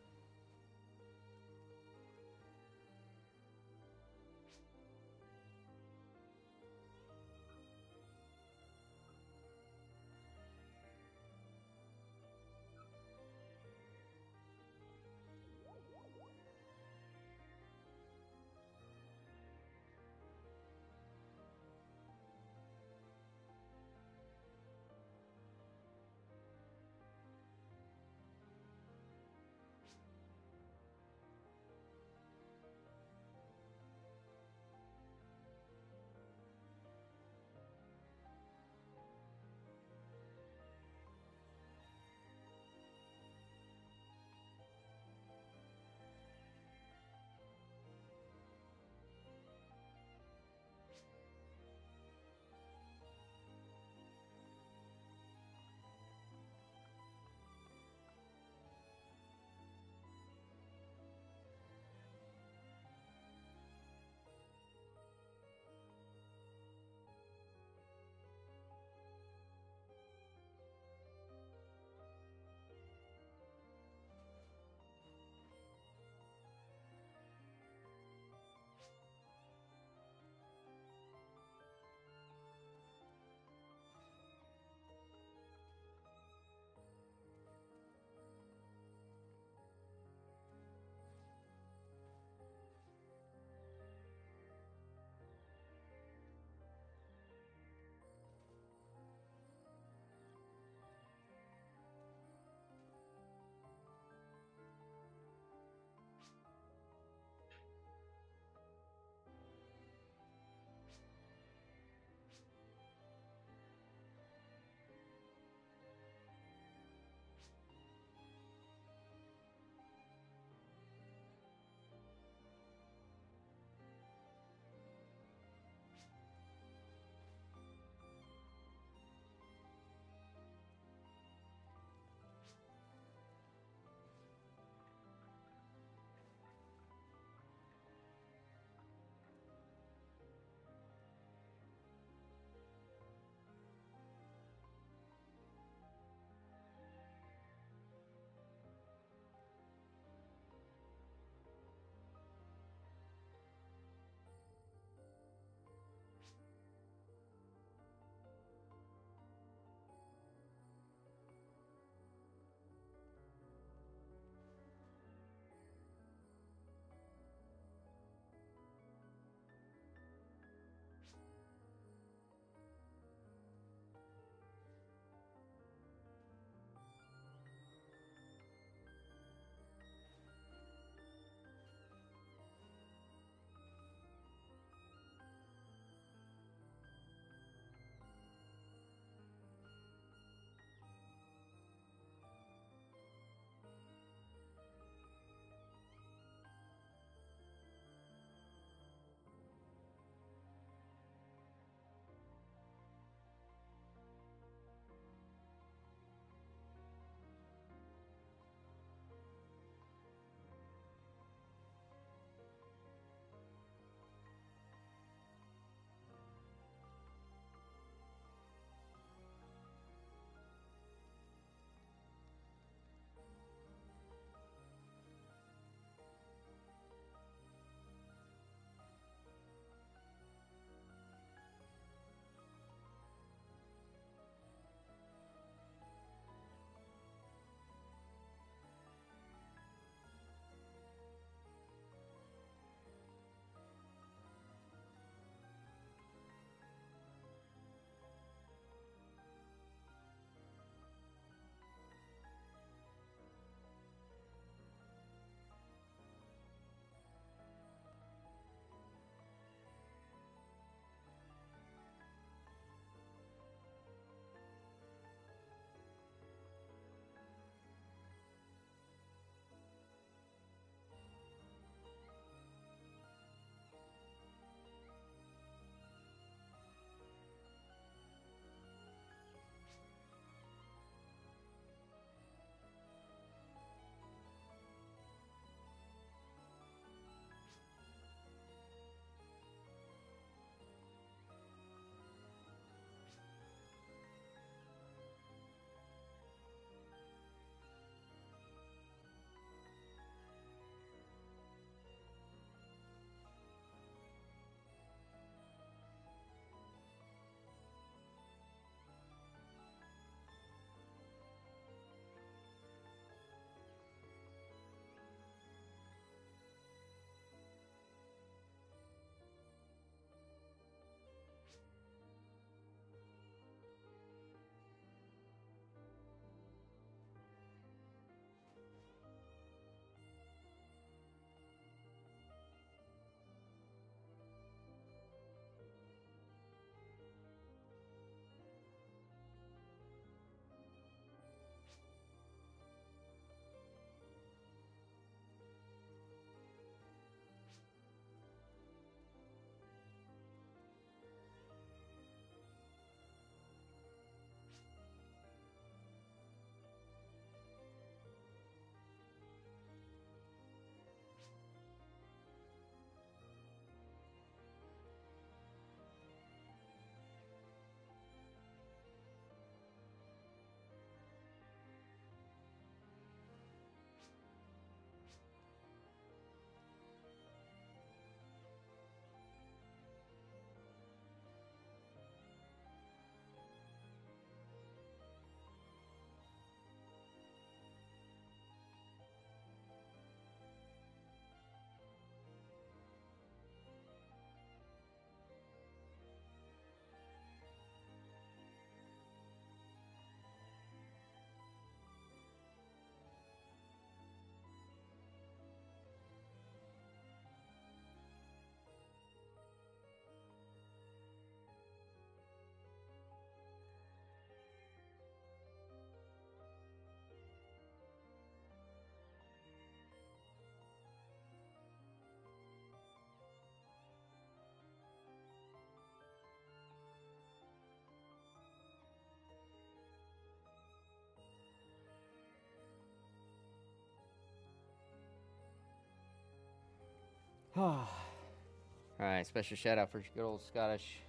Alright, special shout out for good old Scottish.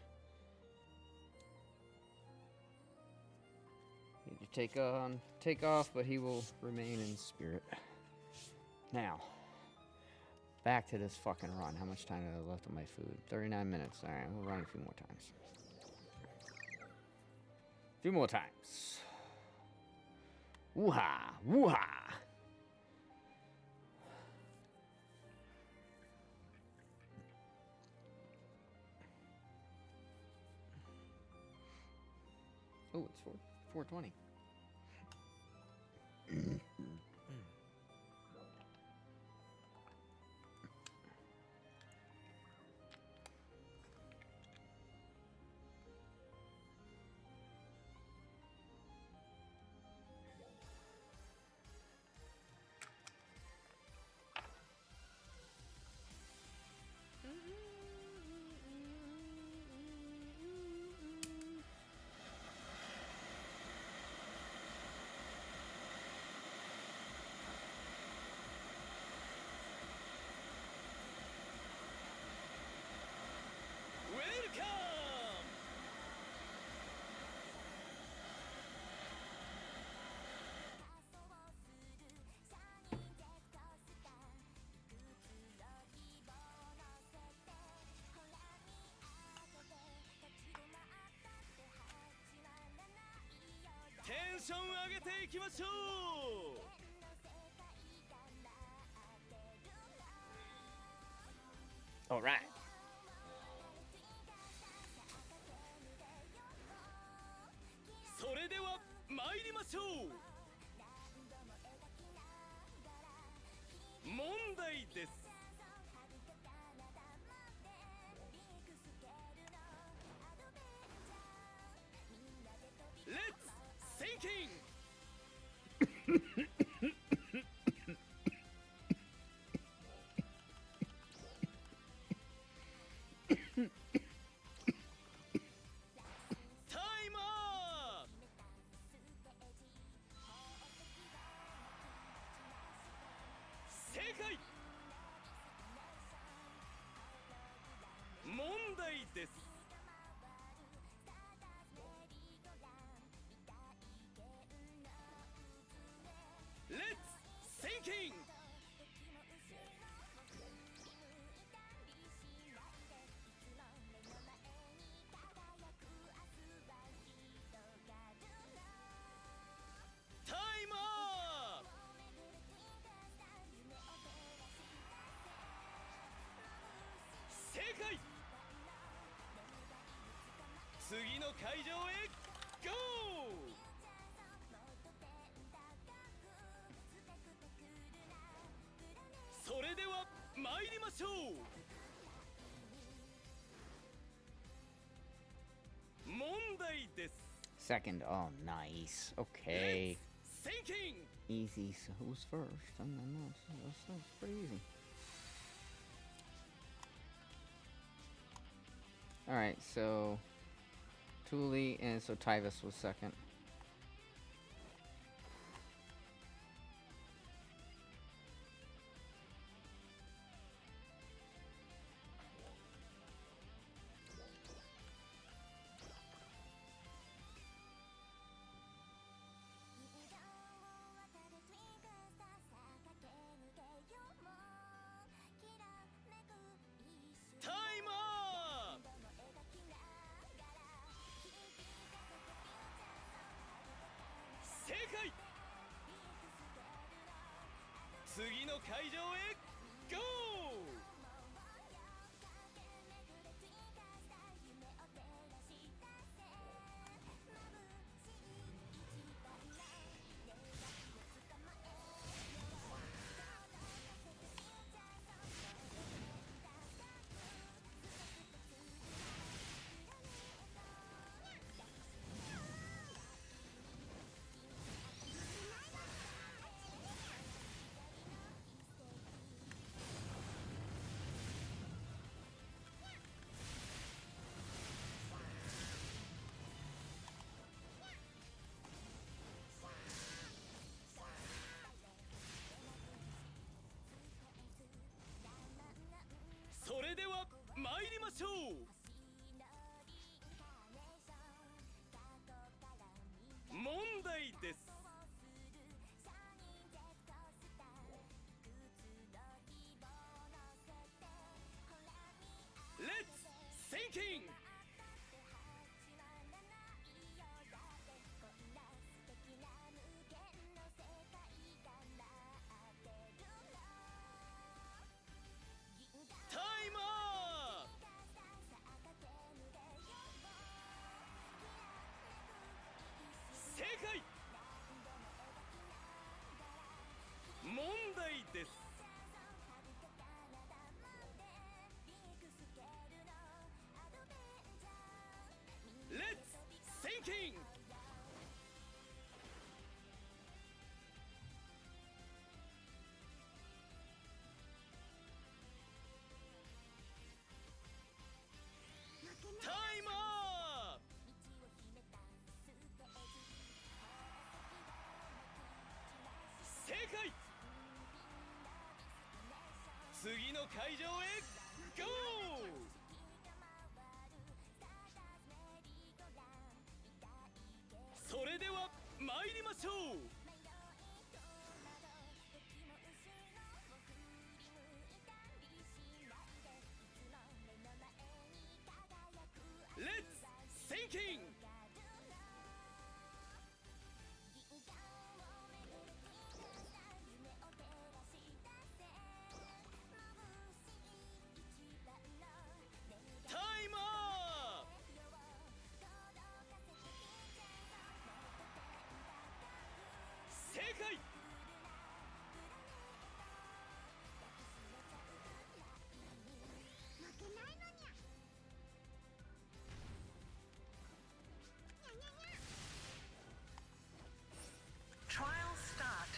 Need to take off, but he will remain in spirit. Now, back to this fucking run. How much time do I have left on my food? 39 minutes. Alright, we'll run a few more times. A few more times. Woo-ha! Woo-ha! Oh, it's 4:20. Welcome! Tension 上げていきましょう! All right. Let's sinking! Time up! 正解! 問題です. Let's sinking! Time up! 正解! 次の会場へ GO! それでは参りましょう。問題です。 Second. Oh, nice. Okay. Sinking! Easy. So who's first? I don't know. That's pretty easy. Alright, so Thule and so Tyvus was second. Time up! 正解! 次の会場へ GO! 「参りましょう。問題です。レッツシンキング。タイマー。正解。問題です。レッツシンキング。タイマー。正解。次の会場へゴー。それでは参りましょう。レッツシンキング。タイマー。正解。Trial start.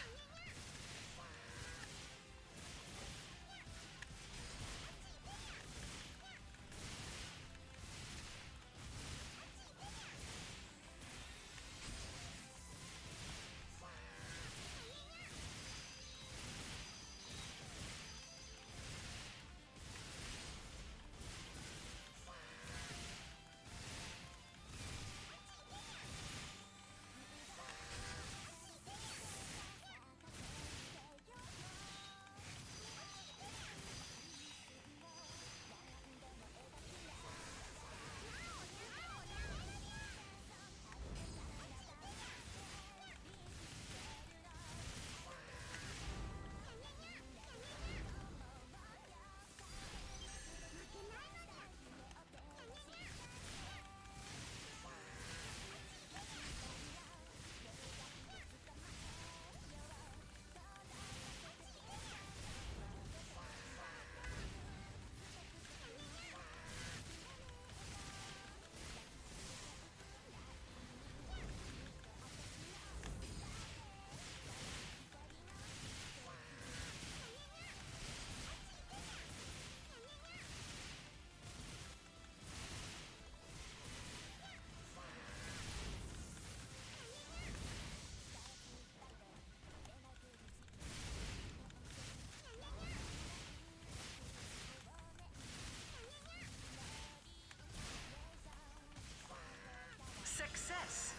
Success.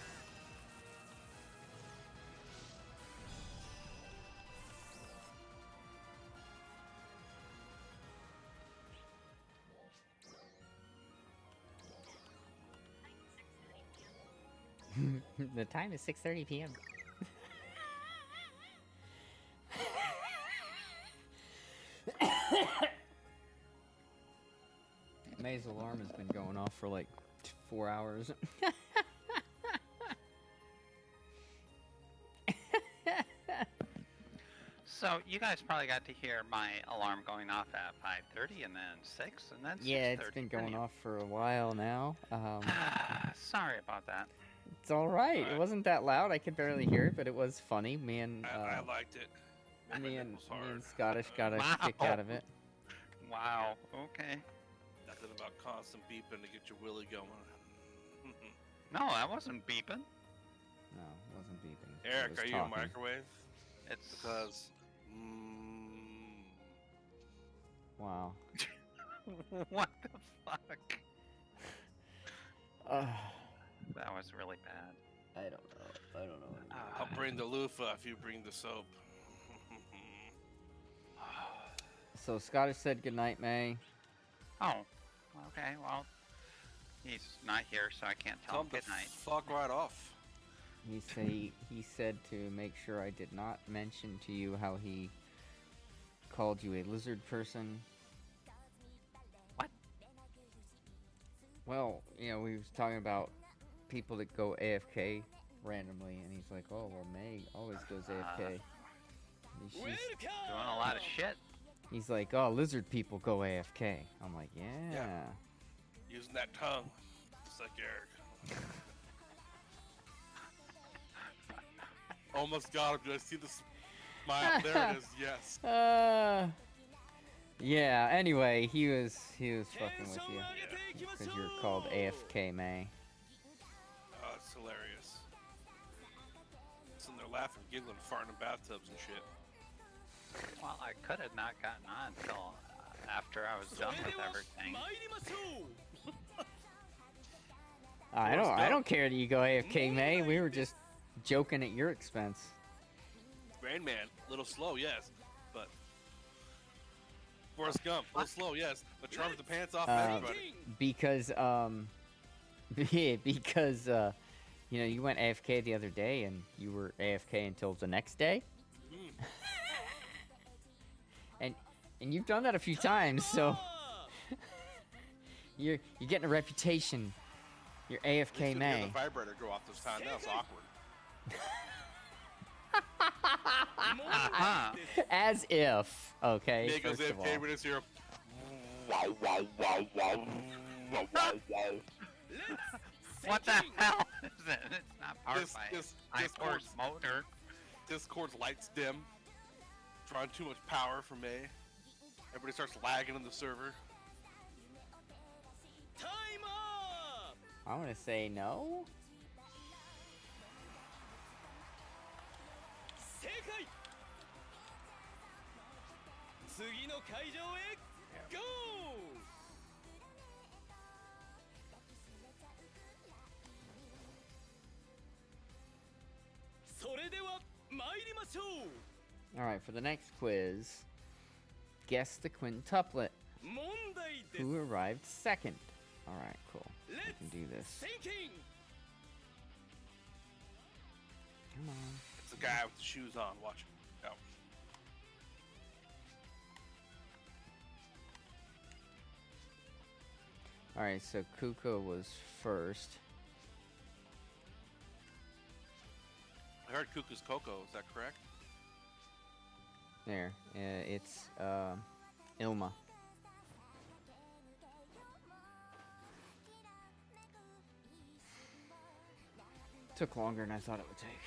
The time is 6:30 p.m. May's alarm has been going off for like 4 hours. So you guys probably got to hear my alarm going off at 5:30 and then 6 and then 6:30. Yeah, it's been going off for a while now. Sorry about that. It's all right. It wasn't that loud. I could barely hear it, but it was funny. Me and I liked it. me and Scottish got a kick out of it. Wow. Okay. Nothing about constant beeping to get your willy going. No, I wasn't beeping. No, it wasn't beeping. Eric, It was are you talking. a microwave? It's because. Wow. What the fuck? Uh, That was really bad. I don't know. I don't know. I'll bring the loofah if you bring the soap. So Scottish said goodnight, May. Oh, okay. Well, he's not here, so I can't tell Tell him him to good night. fuck right off. He said to make sure I did not mention to you how he called you a lizard person. What? Well, you know, we was talking about people that go AFK randomly, and he's like, "Oh, well, May always goes AFK." She's- Doing a lot of shit. He's like, "Oh, lizard people go AFK." I'm like, "Yeah." Using that tongue. Just like Eric. Almost got him. Did I see the smile? There it is. Yes. Yeah. Anyway, he was fucking with you because you're called AFK May. Oh, it's hilarious. Sitting there laughing, giggling, farting in bathtubs and shit. Well, I could have not gotten on until after I was done with everything. I don't care that you go AFK May. We were just joking at your expense. Rain Man, a little slow, yes, but Forrest Gump, a little slow, yes, but charms the pants off everybody. Because you know, you went AFK the other day and you were AFK until the next day. And you've done that a few times, so you're getting a reputation. You're AFK May. The vibrator go off this time. That was awkward. As if, okay. Nick goes First of AFK all. when it's here. What the hell is it? It's not powered by Discord's motor. Discord's lights dim. Drawing too much power from May. Everybody starts lagging in the server. I want to say no. All right, for the next quiz, guess the quintuplet. Who arrived second? All right, cool. We can do this. Come on. It's the guy with the shoes on. Watch him. Go. All right, so Kuko was first. I heard Cuckoo's Coco. Is that correct? There, it's Ilma. Took longer than I thought it would take.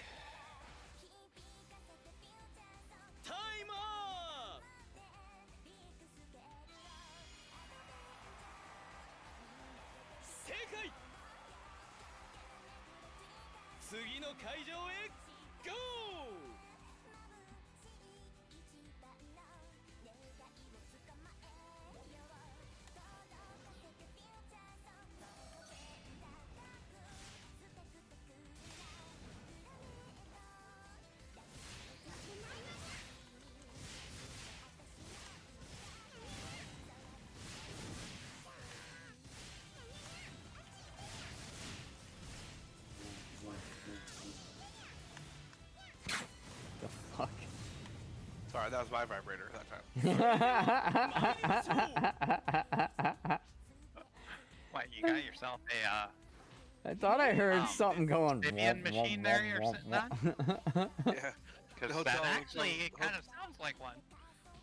The fuck? Sorry, that was my vibrator that time. What, you got yourself a I thought I heard something going. Vivian machine there you're sitting on? Yeah. Because The that hotel- actually, it kind of sounds like one.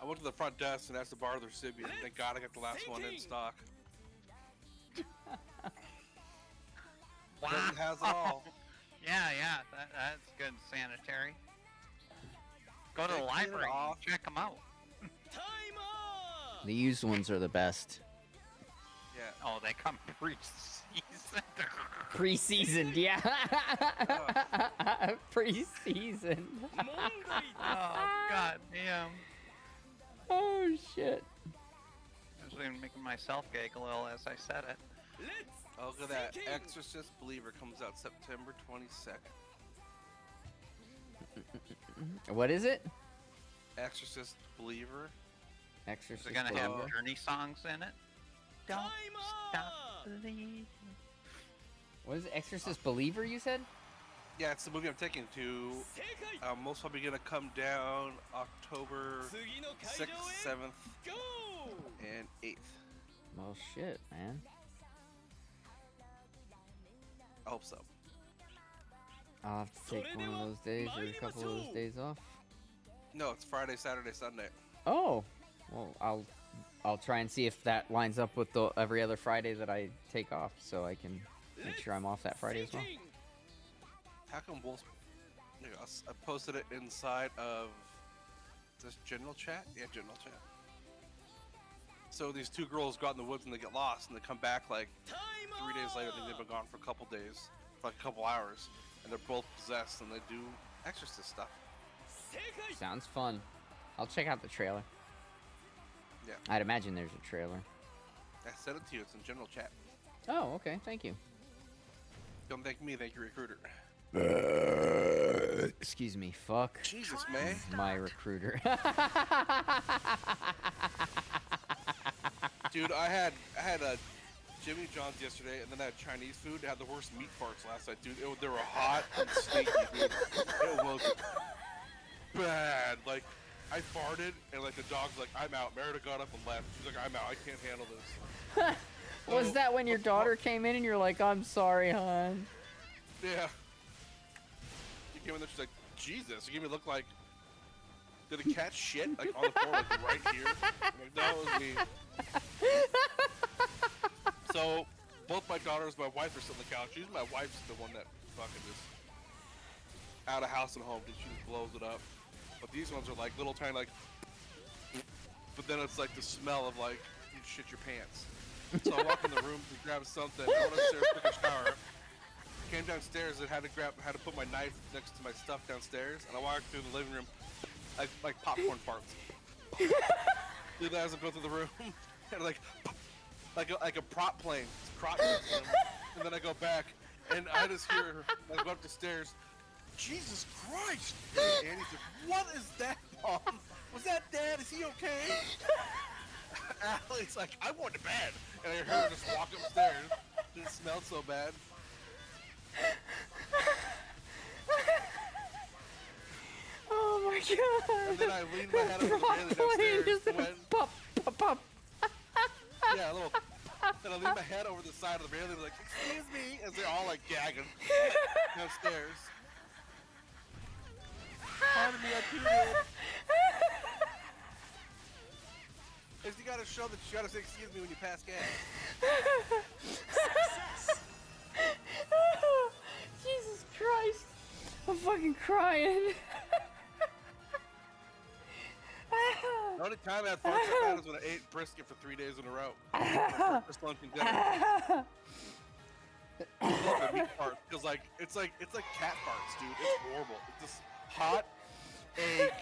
I went to the front desk and asked to borrow their Sibian. Thank God I got the last one in stock. Wow. Clinton has it all. Yeah, that's good and sanitary. Go to the They clean it library and off. check them out. The used ones are the best. Yeah. Oh, they come pre-seasoned. Pre-seasoned, yeah. Pre-seasoned. Oh, god damn. Oh shit. There's even making myself giggle a little as I said it. Oh, look at that. Exorcist Believer comes out September 22nd. What is it? Exorcist Believer. Exorcist Is it gonna have Believer? Journey songs in it? Don't stop believing. What is it? Exorcist Believer, you said? Yeah, it's the movie I'm taking to. Most probably gonna come down October 6th, 7th, and 8th. Well, shit, man. I hope so. I'll have to take one of those days or a couple of those days off. No, it's Friday, Saturday, Sunday. Oh, well, I'll try and see if that lines up with the every other Friday that I take off, so I can make sure I'm off that Friday as well. How come Wolf's... I posted it inside of this general chat? Yeah, general chat. So these two girls go out in the woods and they get lost and they come back like 3 days later. I think they've been gone for a couple days, for like a couple hours, and they're both possessed and they do exorcist stuff. Sounds fun. I'll check out the trailer. Yeah. I'd imagine there's a trailer. I sent it to you. It's in general chat. Oh, okay. Thank you. Don't thank me. Thank your recruiter. Excuse me. Fuck. Jesus, man. My recruiter. Dude, I had Jimmy John's yesterday, and then I had Chinese food. They had the worst meat farts last night, dude. They were hot and stinky, dude. It was bad. Like, I farted, and like the dog's like, "I'm out." Merida got up and left. She's like, "I'm out. I can't handle this." Was that when your daughter came in and you're like, "I'm sorry, hon"? Yeah. She came in there. She's like, "Jesus!" She gave me a look like, did a cat shit like on the floor, like right here? I'm like, no, it was me. So, both my daughters, my wife are sitting on the couch. Usually my wife's the one that fucking just out of house and home. She just blows it up. But these ones are like little tiny like. But then it's like the smell of like you shit your pants. So I walk in the room to grab something. I went upstairs, took a shower. Came downstairs and had to put my knife next to my stuff downstairs. And I walked through the living room like popcorn farts. Do that as I go through the room and like a prop plane, and then I go back and I just hear her. I go up the stairs. Jesus Christ! And Annie's like, "What is that, Mom? Was that Dad? Is he okay?" Allie's like, "I went to bed," and I heard her just walk upstairs. It smelled so bad. Oh my god! And then I leaned my head over the railing downstairs and went, pop, pop, pop. yeah, a little. Then I leaned my head over the side of the railing, like, "Excuse me," as they're all like gagging downstairs. Pardon me, I tooted. Is you gotta show that you gotta say excuse me when you pass gas. Success. Jesus Christ! I'm fucking crying. The only time I had fun like that is when I ate brisket for 3 days in a row. Breakfast, lunch, and dinner. I love the meat part because like it's like cat farts, dude. It's horrible. It's just hot egg,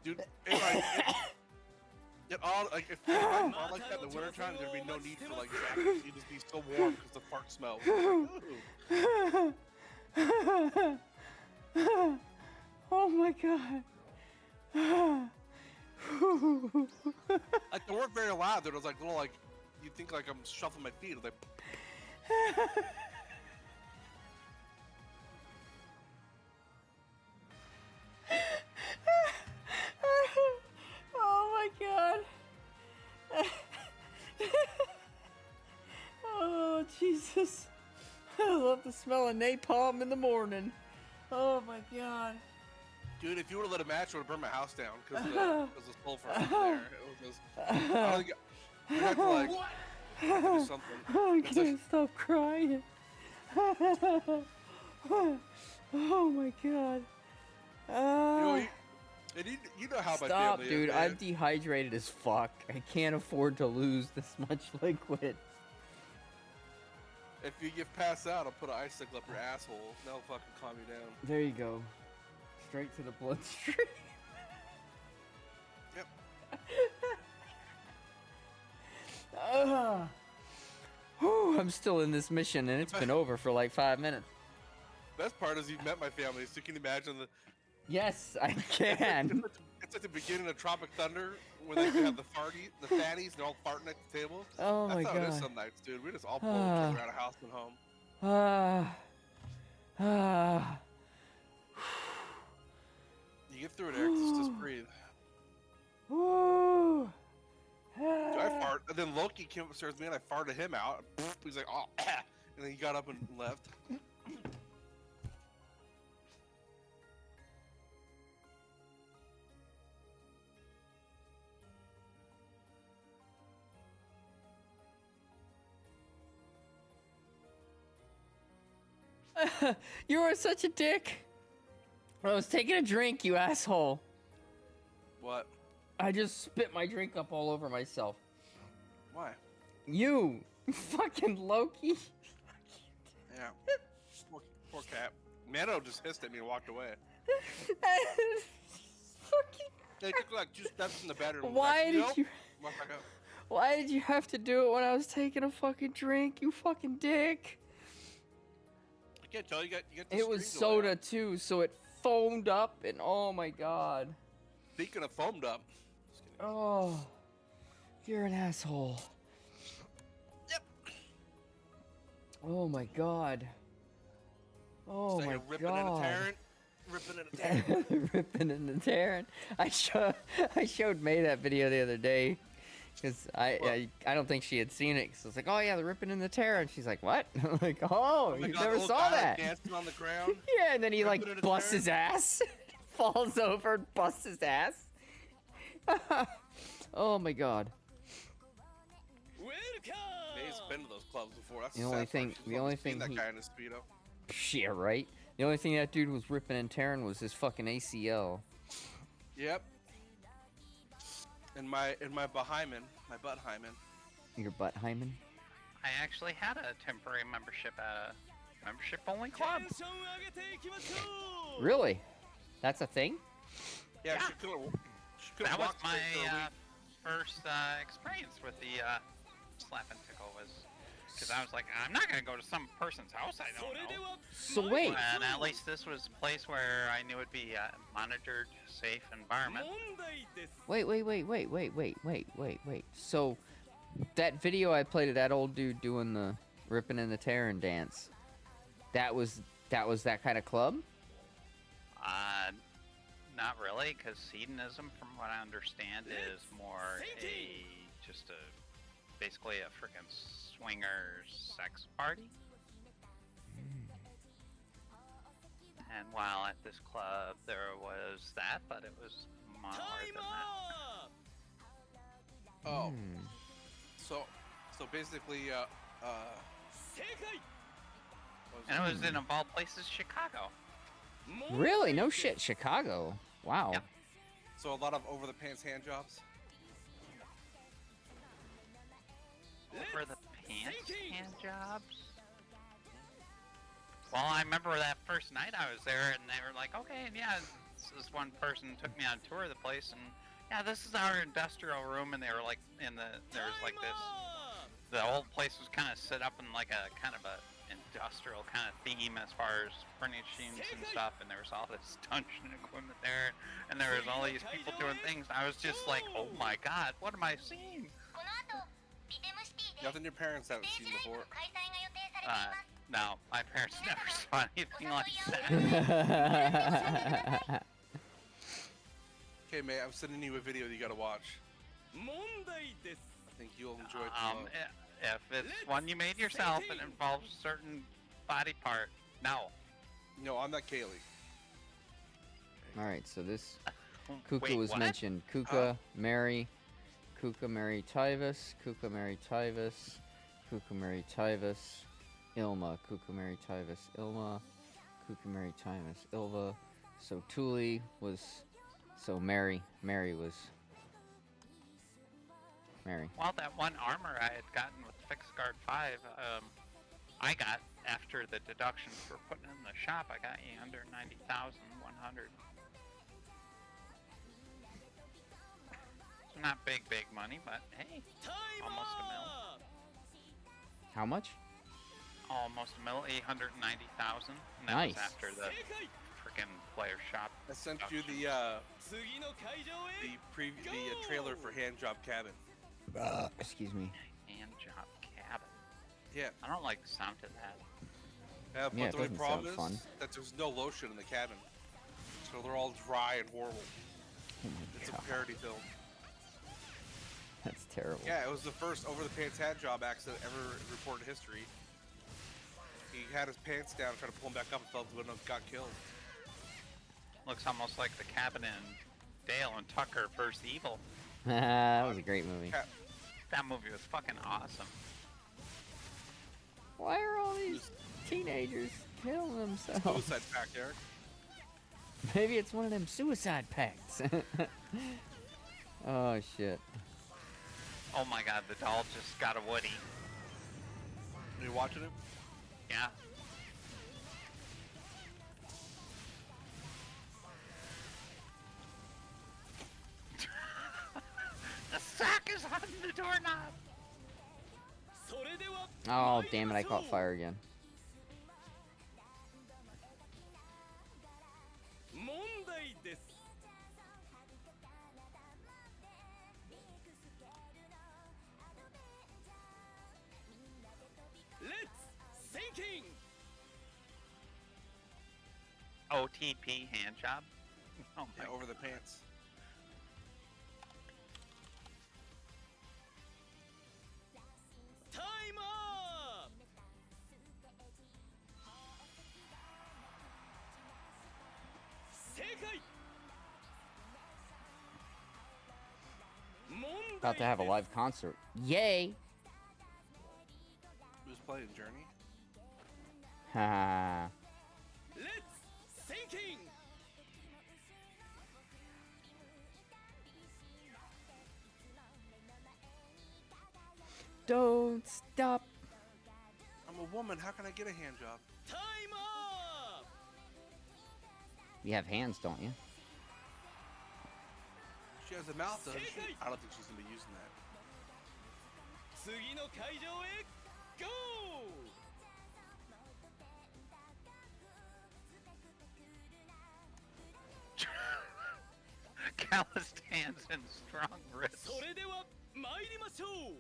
dude. It all like if it was all like that in the wintertime, there'd be no need for like jackets. You'd just be so warm because the fart smell. Oh my god. Like they weren't very loud. There was like little like you'd think like I'm shuffling my feet. Like Oh my god. Oh Jesus. I love the smell of napalm in the morning. Oh my god. dude, if you would have lit a match, it would have burned my house down because the sulfur was there. It was just. I think we had to like do something. I It's can't like, stop crying. Oh my god. you know how my Stop, family dude. is, I'm man. dehydrated as fuck. I can't afford to lose this much liquid. If you pass out, I'll put an icicle up your asshole. That'll fucking calm you down. There you go. Straight to the bloodstream. Yep. I'm still in this mission and it's been over for like 5 minutes. Best part is you've met my family, so you can imagine the. Yes, I can. It's at the beginning of Tropic Thunder when they have the fatties, they're all farting at the table. Oh my That's how it is god. some nights, dude. We just all pull each other out of house and home. You get through it, Eric. Just breathe. Dude, I fart, and then Loki came upstairs with me, and I farted him out. He's like, oh, and then he got up and left. You are such a dick. I was taking a drink, you asshole. What? I just spit my drink up all over myself. Why? You fucking Loki. Yeah. Poor cat. Meadow just hissed at me and walked away. They took like 2 steps in the bedroom. Why did you? Walk back up. Why did you have to do it when I was taking a fucking drink? You fucking dick. I can't tell you got the It was screen delay soda too, so it foamed up and oh my god. Speaking of foamed up. Oh, you're an asshole. Yep. Oh my god. Oh So my you're ripping god. and a tearing. Ripping and a tearing. Ripping and tearing. I showed May that video the other day. Because I don't think she had seen it. Because I was like, oh yeah, the ripping and the tearing. She's like, what? I'm like, oh, you never saw that. Dancing on the ground. Yeah, and then he ripping like and busts tearing. his ass. Falls over and busts his ass. Oh my god. May's been to those clubs before. That's The only sad part. thing- She's the always only seen thing that he- guy in his speedo. Yeah, right? The only thing that dude was ripping and tearing was his fucking ACL. Yep. And my behind my butt hymen. Your butt hymen? I actually had a temporary membership at a membership-only club. Really? That's a thing? Yeah, Yeah. she could've That was walked my straight for a week. first experience with the slap and tickle was because I was like, I'm not gonna go to some person's house I don't know. So wait. And at least this was a place where I knew it'd be a monitored, safe environment. Wait. So, that video I played of that old dude doing the ripping and the tearing dance, that was that kind of club? Not really, because hedonism, from what I understand, is more basically a freaking swingers sex party. And while at this club there was that, but it was more than that. Oh. So basically, And it was in, of all places, Chicago. Really? No shit, Chicago. Wow. Yep. So a lot of over the pants hand jobs. Over the pants hand jobs? Well, I remember that first night I was there, and they were like, okay, yeah, this one person took me on a tour of the place, and yeah, this is our industrial room, and they were like, there was like this, the whole place was kind of set up in like a kind of a industrial kind of theme as far as furnishings and stuff, and there was all this dungeon equipment there, and there was all these people doing things. I was just like, oh my god, what am I seeing? Nothing your parents haven't seen before. No, my parents never saw anything like that. Okay, mate, I'm sending you a video you gotta watch. I think you'll enjoy it. If it's one you made yourself and involves a certain body part, no. No, I'm not Kaylee. Alright, so this Kuka Wait, was what? mentioned. Kuka, Mary Tivus, Kuka, Mary Tivus, Kuka, Mary Tivus, Ilma, Kuka, Mary Tivus, Ilma, Kuka, Mary Tivus, Ilva. So Tuli was, so Mary was Mary. Well, that one armor I had gotten with FixGuard 5, I got after the deductions for putting it in the shop. I got you under 90,100. Not big money, but hey, almost a mil. How much? almost 890,000, and that Nice. was after the freaking player shop. I sent stuff. you the trailer for Handjob Cabin. Excuse me. Hand job cabin. Yeah. I don't like the sound of that. But Yeah, it the only doesn't problem sound is fun. that there's no lotion in the cabin, so they're all dry and horrible. Oh my It's God. a parody film. That's terrible. Yeah, it was the first over-the-pants hand job accident ever in recorded history. He had his pants down, tried to pull them back up, and fell into it and got killed. Looks almost like the cabin in Dale and Tucker vs. Evil. That was a great movie. That movie was fucking awesome. Why are all these teenagers killing themselves? Suicide pact, Eric. Maybe it's one of them suicide pacts. Oh shit. Oh my god, the doll just got a Woody. Are you watching it? Yeah. The sack is on the doorknob. Oh damn it! I caught fire again. OTP hand job. Oh my Yeah, over the pants. Time up! About to have a live concert. Yay! Who's playing Journey? Ha. Let's sinking! Don't stop. I'm a woman. How can I get a hand job? Time up! You have hands, don't you? She has a mouth, doesn't she? I don't think she's gonna be using that. 次の会場へ GO! Calloused hands and strong wrists. それでは参りましょう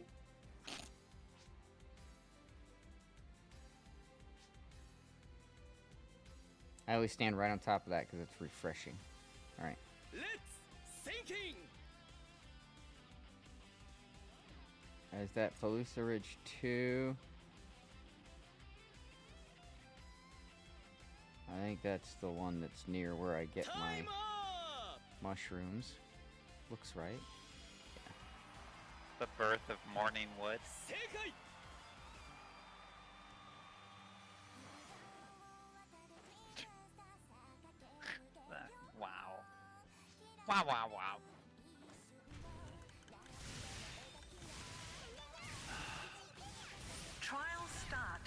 I always stand right on top of that because it's refreshing. All right. Let's sinking! Is that Falusa Ridge 2? I think that's the one that's near where I get my Time up! mushrooms. Looks right. The birth of Morning Wood. 正解 Wow. Wow, wow, wow. Trial start.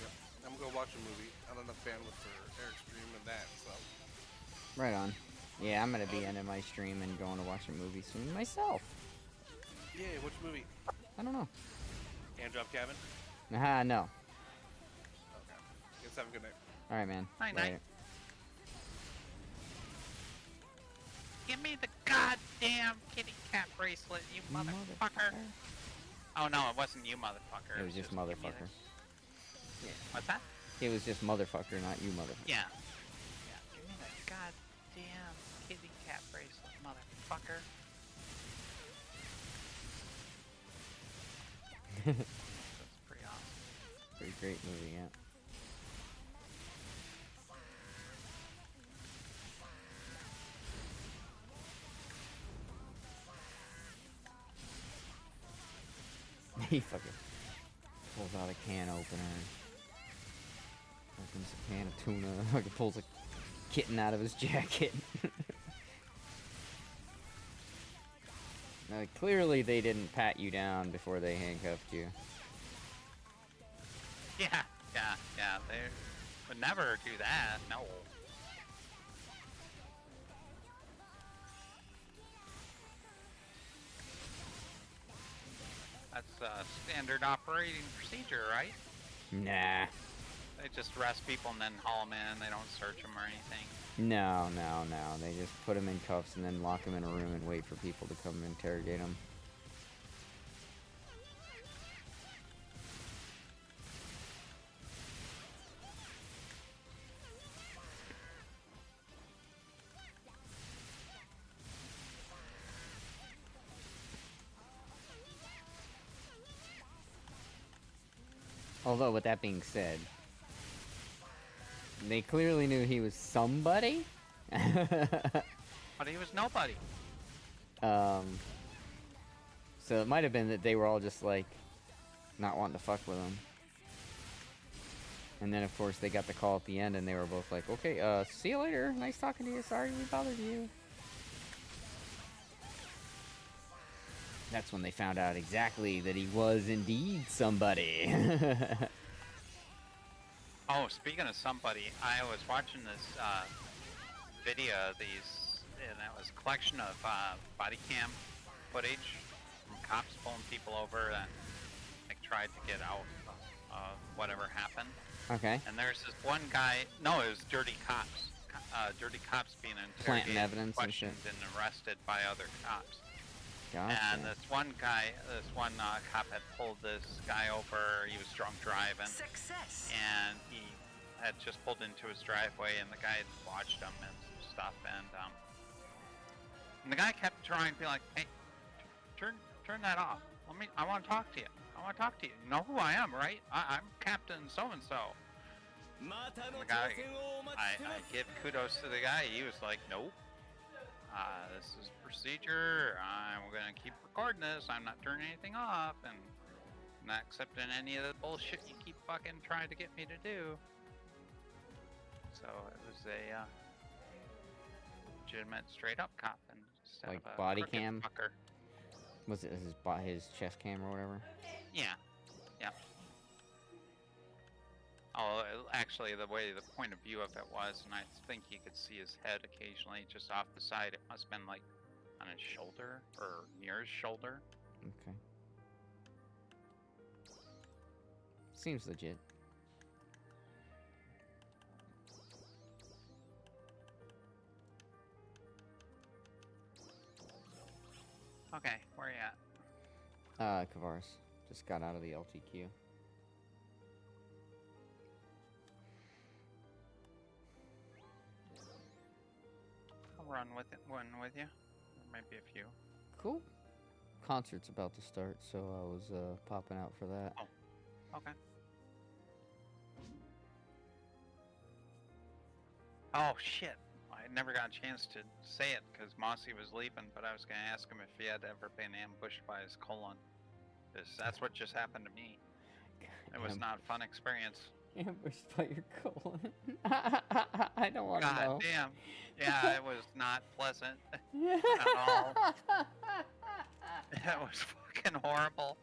Yep. I'm gonna go watch a movie. I don't have enough bandwidth for Eric's stream and that, so. Right on. Yeah, I'm gonna be ending my stream and going to watch a movie soon myself. Yeah, which movie? I don't know. Hand job cabin? Nah, no. Okay. Guess have a good night. All right, man. Night, Later. night. Give me the goddamn kitty cat bracelet, you motherfucker. Oh no, it wasn't you, motherfucker. It was just give me the- motherfucker. Yeah. What's that? It was just motherfucker, not you, motherfucker. Yeah. Yeah. Give me the goddamn kitty cat bracelet, motherfucker. That's pretty awesome. Pretty great movie, yeah. He fucking pulls out a can opener. Opens a can of tuna. Fucking pulls a kitten out of his jacket. Clearly they didn't pat you down before they handcuffed you. Yeah, yeah. They would never do that. No. That's standard operating procedure, right? Nah. They just arrest people and then haul them in. They don't search them or anything. No. They just put them in cuffs and then lock them in a room and wait for people to come interrogate them. Although, with that being said, they clearly knew he was somebody. But he was nobody. So it might have been that they were all just like not wanting to fuck with him. And then of course they got the call at the end and they were both like, okay, see you later. Nice talking to you. Sorry we bothered you. That's when they found out exactly that he was indeed somebody. Oh, speaking of somebody, I was watching this video of these, and it was a collection of body cam footage from cops pulling people over that like tried to get out whatever happened. Okay. And there's this one guy. No, it was dirty cops. Dirty cops being Planting interrogated, evidence and shit. questioned, and arrested by other cops. Gotcha. And this one cop had pulled this guy over. He was drunk driving. Success. And he had just pulled into his driveway, and the guy had watched him and stuff. And the guy kept trying to be like, "Hey, turn that off. I want to talk to you. I want to talk to you. You know who I am, right? I'm Captain So and So." The guy, I give kudos to the guy. He was like, "Nope. This is procedure. I'm gonna keep recording this. I'm not turning anything off, and I'm not accepting any of the bullshit you keep fucking trying to get me to do." So it was a legitimate, straight-up cop, and instead Like of a body crooked cam? fucker. Was it his chest cam or whatever? Yeah. Oh, actually, the point of view of it was, and I think you could see his head occasionally just off the side. It must have been like on his shoulder or near his shoulder. Okay. Seems legit. Okay, where you at? Kavaris just got out of the LTQ. I'll run with one with you, or maybe a few. Cool. Concert's about to start, so I was popping out for that. Oh, okay. Oh shit! I never got a chance to say it because Mossy was leaving, but I was gonna ask him if he had ever been ambushed by his colon. 'Cause that's what just happened to me. It was not a fun experience. Ambushed by your colon. I don't want to know. God damn. Yeah, it was not pleasant at all. It was fucking horrible.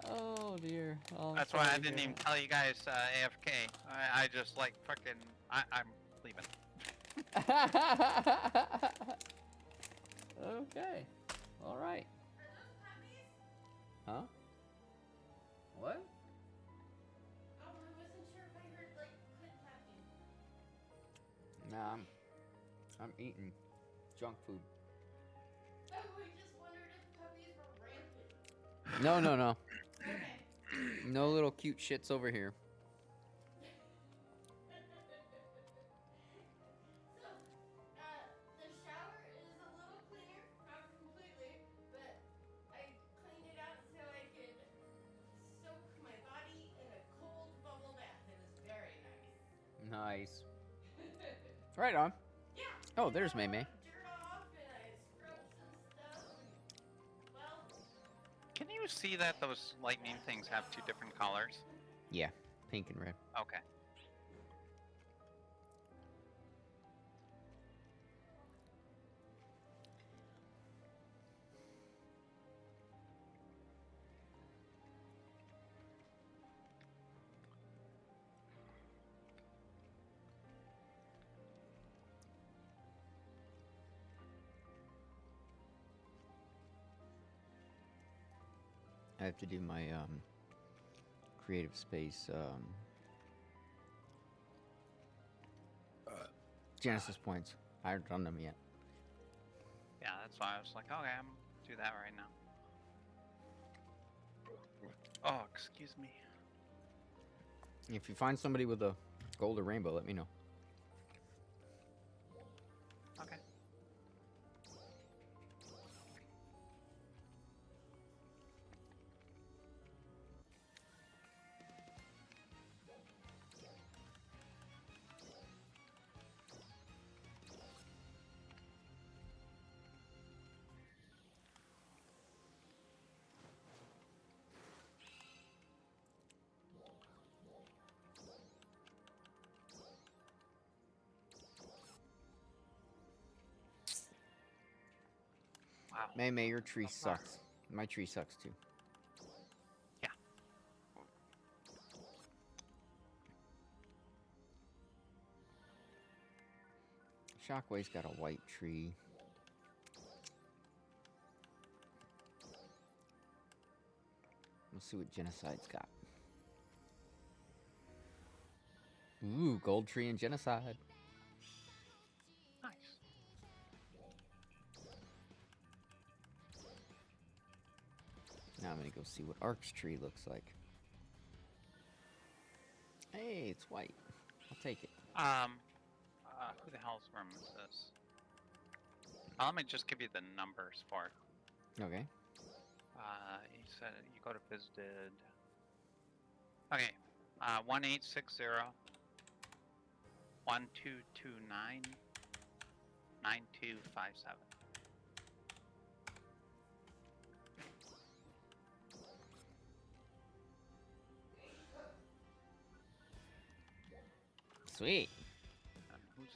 Oh dear. Oh, That's why I didn't even tell you guys AFK. I just like fucking. I'm leaving. Okay. All right. Huh? What? Oh, I wasn't sure if I heard like clip tapping. Nah, I'm eating junk food. Oh, we just wondered if puppies were rampant. No. Okay. No little cute shits over here. So, the shower is a little cleaner, not completely, but I cleaned it out so I could soak my body in a cold bubble bath. It was very nice. Nice. Right on. Yeah. Oh, there's May May. Dirt off and I scrubbed some stuff. Well, Can you see that those lightning things have two different colors? Yeah, pink and red. Okay. I have to do my creative space Genesis points. I haven't done them yet. Yeah, that's why I was like, okay, I'm gonna do that right now. Oh, excuse me. If you find somebody with a gold or rainbow, let me know. Okay. Wow. May, your tree sucks. My tree sucks too. Yeah. Shockwave's got a white tree. Let's see what Genocide's got. Ooh, gold tree and Genocide. Nice. Now I'm gonna go see what Ark's tree looks like. Hey, it's white. I'll take it. Who the hell's room is this? Let me just give you the numbers for it. Okay. You said you go to visited. Okay. 1860 1229 9257. Sweet.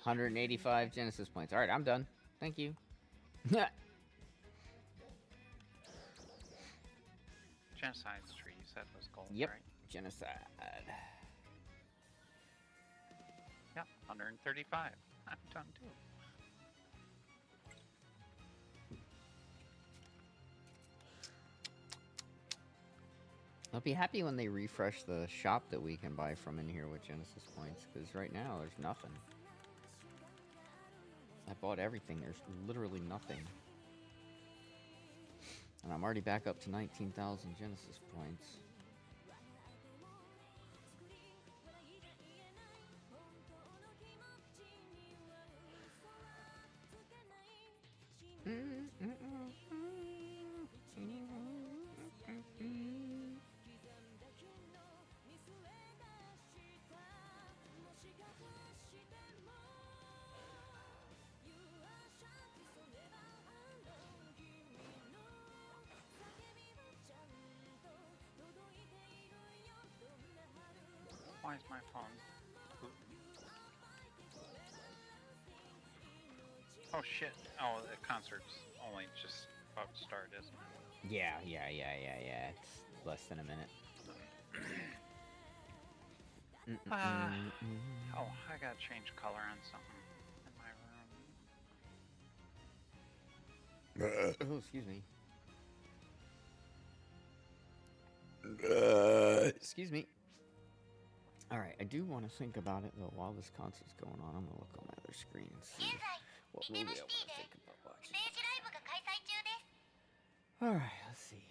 185 Genesis points. Alright, I'm done. Thank you. Genocide's tree you said was gold, Yep. right? Genocide. Yep, 135. I'm done too. I'll be happy when they refresh the shop that we can buy from in here with Genesis points, because right now there's nothing. I bought everything. There's literally nothing. And I'm already back up to 19,000 Genesis points. Why is my phone? Oh shit. Oh, the concert's only just about to start, isn't it? Yeah. It's less than a minute. Oh, I gotta change color on something in my room. Oh, excuse me. Excuse me. Alright, I do want to think about it, though, while this concert's going on. I'm going to look on my other screen and see what movie I want to think about watching. Alright, let's see.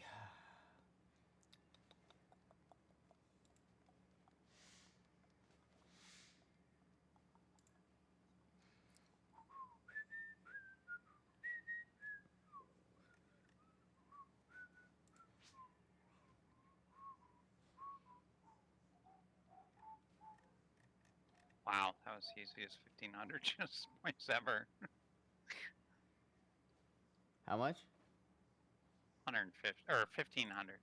Wow, that was the easiest 1500 just points ever. How much? 150 or 1500.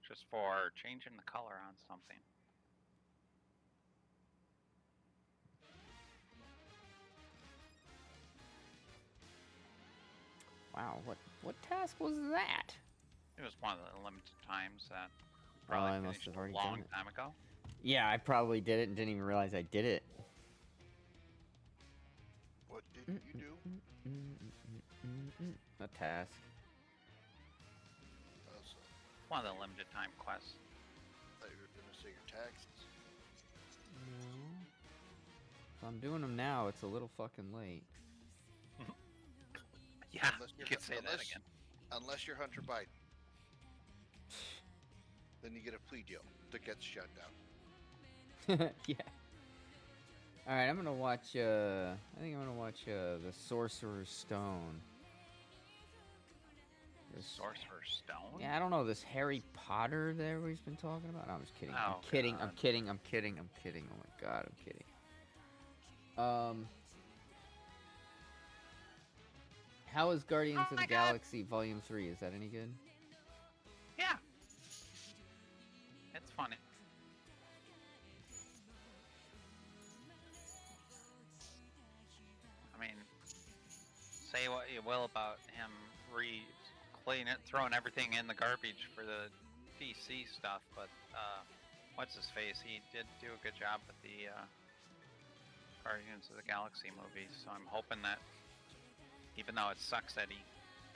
Just for changing the color on something. Wow, what task was that? It was one of the limited times that Oh, probably I must finished have a already long done it. time ago. Yeah, I probably did it and didn't even realize I did it. What did you do? A task. One of the limited time quests. I thought you were gonna say your taxes. No. If I'm doing them now, it's a little fucking late. Yeah, Unless you you're could say that unless- again. Unless you're Hunter Biden. Then you get a plea deal that gets shut down. Yeah. All right, I'm gonna watch. I think I'm gonna watch The Sorcerer's Stone. Sorcerer's Stone? Yeah, I don't know this Harry Potter that everybody's been talking about. No, I'm just kidding. I'm Oh, kidding. I'm God. kidding. I'm kidding. I'm kidding. Oh my god, I'm kidding. How is Guardians of the my God. Galaxy Volume 3? Is that any good? Yeah. It's funny. I mean, say what you will about him throwing everything in the garbage for the DC stuff, but what's his face? He did do a good job with the Guardians of the Galaxy movies. So I'm hoping that, even though it sucks that he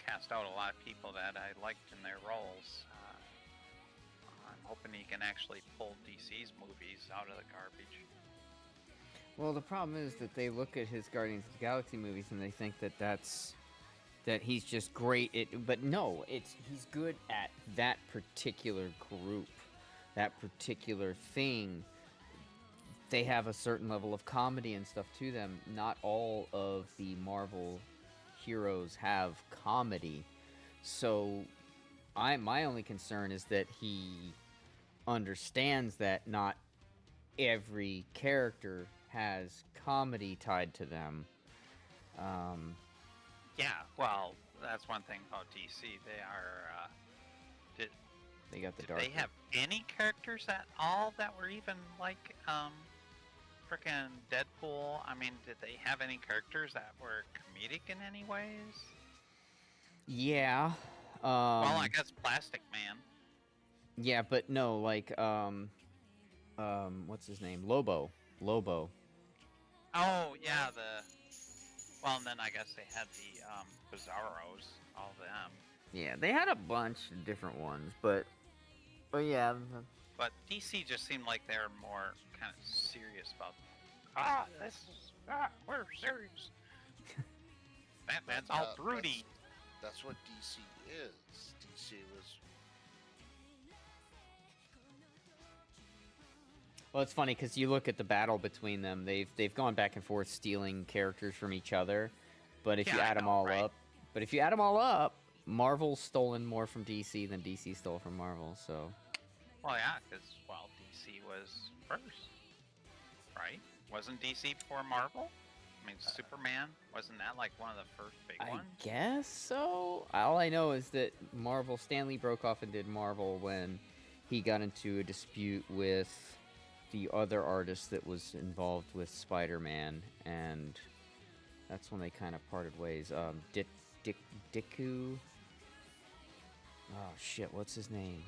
cast out a lot of people that I liked in their roles, I'm hoping he can actually pull DC's movies out of the garbage. Well, the problem is that they look at his Guardians of the Galaxy movies and they think that that he's just great at, but no, he's good at that particular group, that particular thing. They have a certain level of comedy and stuff to them. Not all of the Marvel heroes have comedy, so my only concern is that he understands that not every character has comedy tied to them. Yeah, well, that's one thing about DC. They are. They got the Did dark. they have any characters at all that were even like frickin' Deadpool? I mean, did they have any characters that were comedic in any ways? Yeah. Well, I guess Plastic Man. Yeah, but no, like what's his name? Lobo. Oh yeah, well, and then I guess they had the Bizarros, all of them. Yeah, they had a bunch of different ones, but yeah. But DC just seemed like they were more kind of serious about. We're serious. Batman's all broody. That's what DC is. DC was. Well, it's funny because you look at the battle between them. They've gone back and forth stealing characters from each other, but if you add them all up, Marvel's stolen more from DC than DC stole from Marvel. So. Well, yeah, because DC was first, right? Wasn't DC before Marvel? I mean, Superman, wasn't that like one of the first big ones? I guess so. All I know is that Stan Lee broke off and did Marvel when he got into a dispute with the other artist that was involved with Spider-Man, and that's when they kind of parted ways. Diku. Oh shit, what's his name?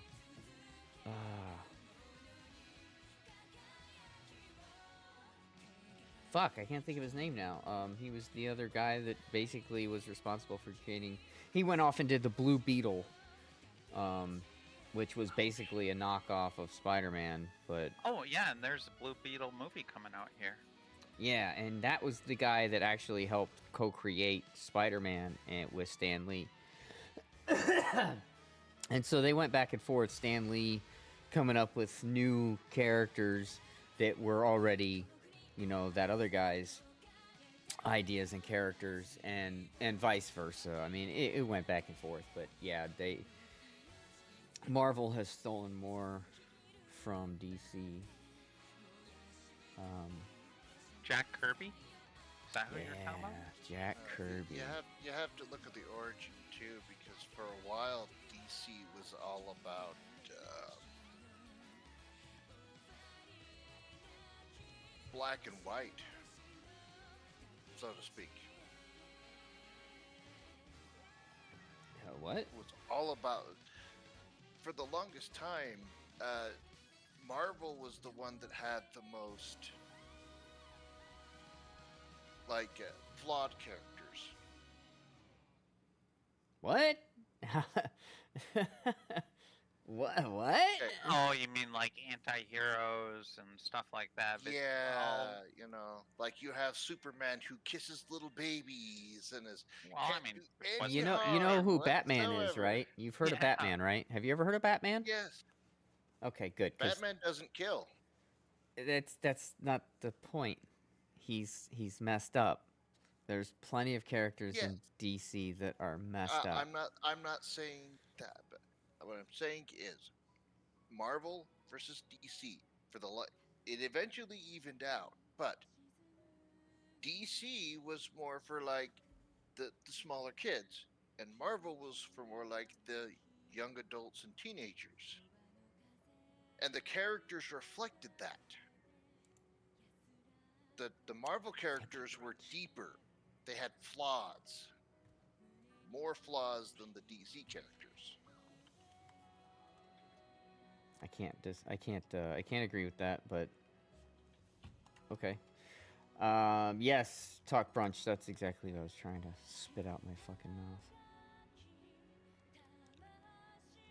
Fuck, I can't think of his name now. He was the other guy that basically was responsible for creating. He went off and did the Blue Beetle, which was basically a knockoff of Spider-Man, but Oh yeah, and there's a Blue Beetle movie coming out here. yeah, and that was the guy that actually helped co-create Spider-Man with Stan Lee. And so they went back and forth, Stan Lee coming up with new characters that were already, that other guy's ideas and characters, and vice versa. I mean, it went back and forth, but yeah, Marvel has stolen more from DC. Jack Kirby? Is that who you're talking about? Jack Kirby. You have to look at the origin too, because for a while DC was all about black and white, so to speak. What? It was all about, for the longest time, Marvel was the one that had the most flawed characters. What? What? Oh, you mean like anti-heroes and stuff like that? But, Yeah, you know, like you have Superman who kisses little babies and is Well, I can't mean, do any You know harm who Batman is, whatsoever. right? You've heard of Yeah. Batman, right? Have you ever heard of Batman? Yes, Okay, good. 'Cause Batman doesn't kill. that's not the point. He's messed up. There's plenty of characters Yes, in DC that are messed up. I'm not saying that, but what I'm saying is Marvel versus DC for the it eventually evened out, but DC was more for like the smaller kids, and Marvel was for more like the young adults and teenagers. And the characters reflected that. The Marvel characters were deeper. They had flaws. More flaws than the DC characters. I can't agree with that, but okay. Yes, talk brunch. That's exactly what I was trying to spit out my fucking mouth.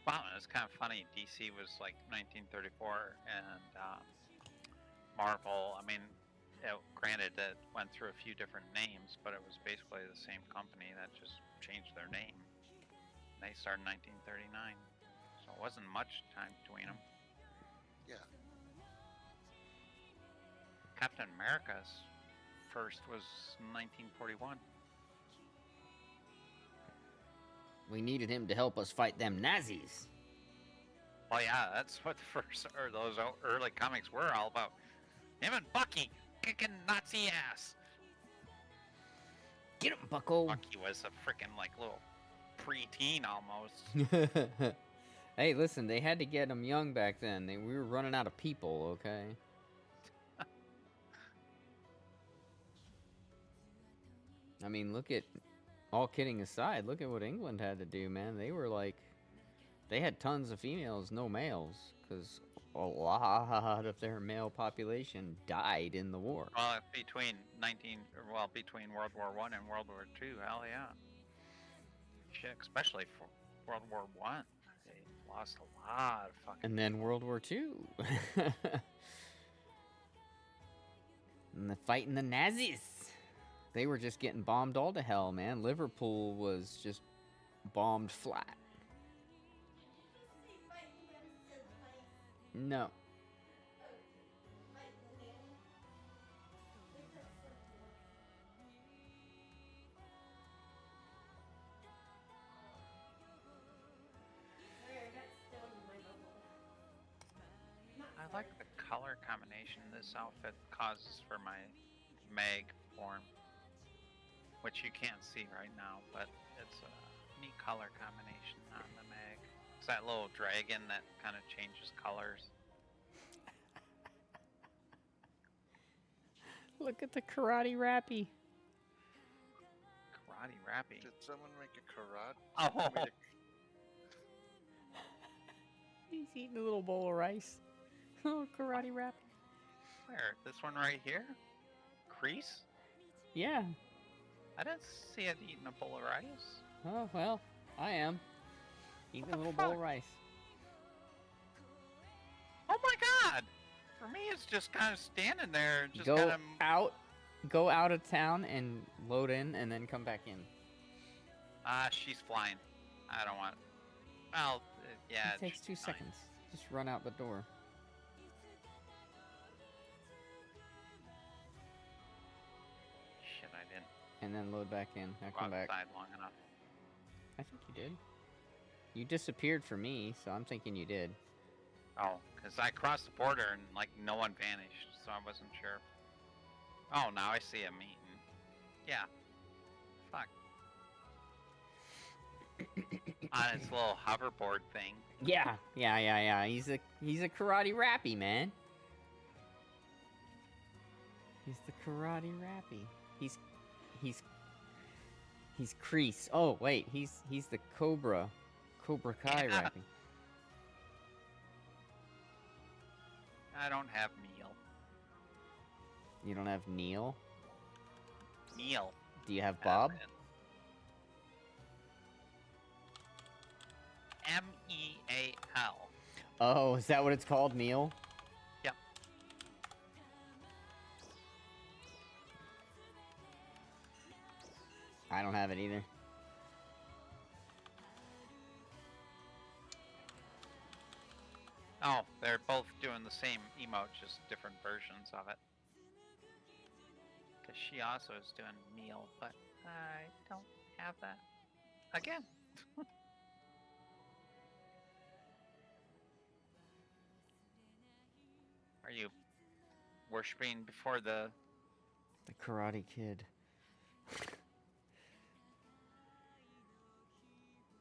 Wow, it's kind of funny. DC was like 1934, and Marvel. I mean, granted, it went through a few different names, but it was basically the same company that just changed their name. They started in 1939, so it wasn't much time between them. Yeah. Captain America's first was 1941. We needed him to help us fight them Nazis. Well, yeah, that's what the first or those early comics were all about. Him and Bucky kicking Nazi ass. Get him, Bucko. Bucky was a freaking like little preteen almost. Hey, listen, they had to get him young back then. We were running out of people, okay? I mean, look at, all kidding aside, look at what England had to do, man. They were like, they had tons of females, no males, because a lot of their male population died in the war. Well, between between World War I and World War II, hell yeah. Shit, especially for World War I, they lost a lot of fucking. And then World War II. And the fighting the Nazis. They were just getting bombed all to hell, man. Liverpool was just bombed flat. No. I like the color combination this outfit causes for my Meg form, which you can't see right now, but it's a neat color combination on the Meg. It's that little dragon that kind of changes colors. Look at the karate rappy. Karate rappy. Did someone make a karate? Oh. He's eating a little bowl of rice. Oh, karate rappy. Where? This one right here? Crease? Yeah. I didn't see it eating a bowl of rice. Oh, well, I am. Eating a little fuck? bowl of rice. Oh my god! For me, it's just kind of standing there, just Go kind of. go out of town and load in and then come back in. She's flying. I don't want. Well, yeah. It takes should 2 be fine. seconds. Just run out the door. Shit, I didn't And then load back in. Now go come back. outside long enough. I think you did. You disappeared for me, so I'm thinking you did. Oh, because I crossed the border and like no one vanished, so I wasn't sure. Oh, now I see him eating. Yeah. Fuck. On his little hoverboard thing. Yeah. He's a karate rappy, man. He's the karate rappy. He's Kreese. Oh wait, he's the Cobra Kai Yeah. rappy. I don't have meal. You don't have Neil? Neil. Do you have Bob? M-E-A-L. Oh, is that what it's called, meal? Yep. I don't have it either. Oh, they're both doing the same emote, just different versions of it. Because she also is doing meal, but I don't have that. Again. Are you worshipping before the... The Karate Kid.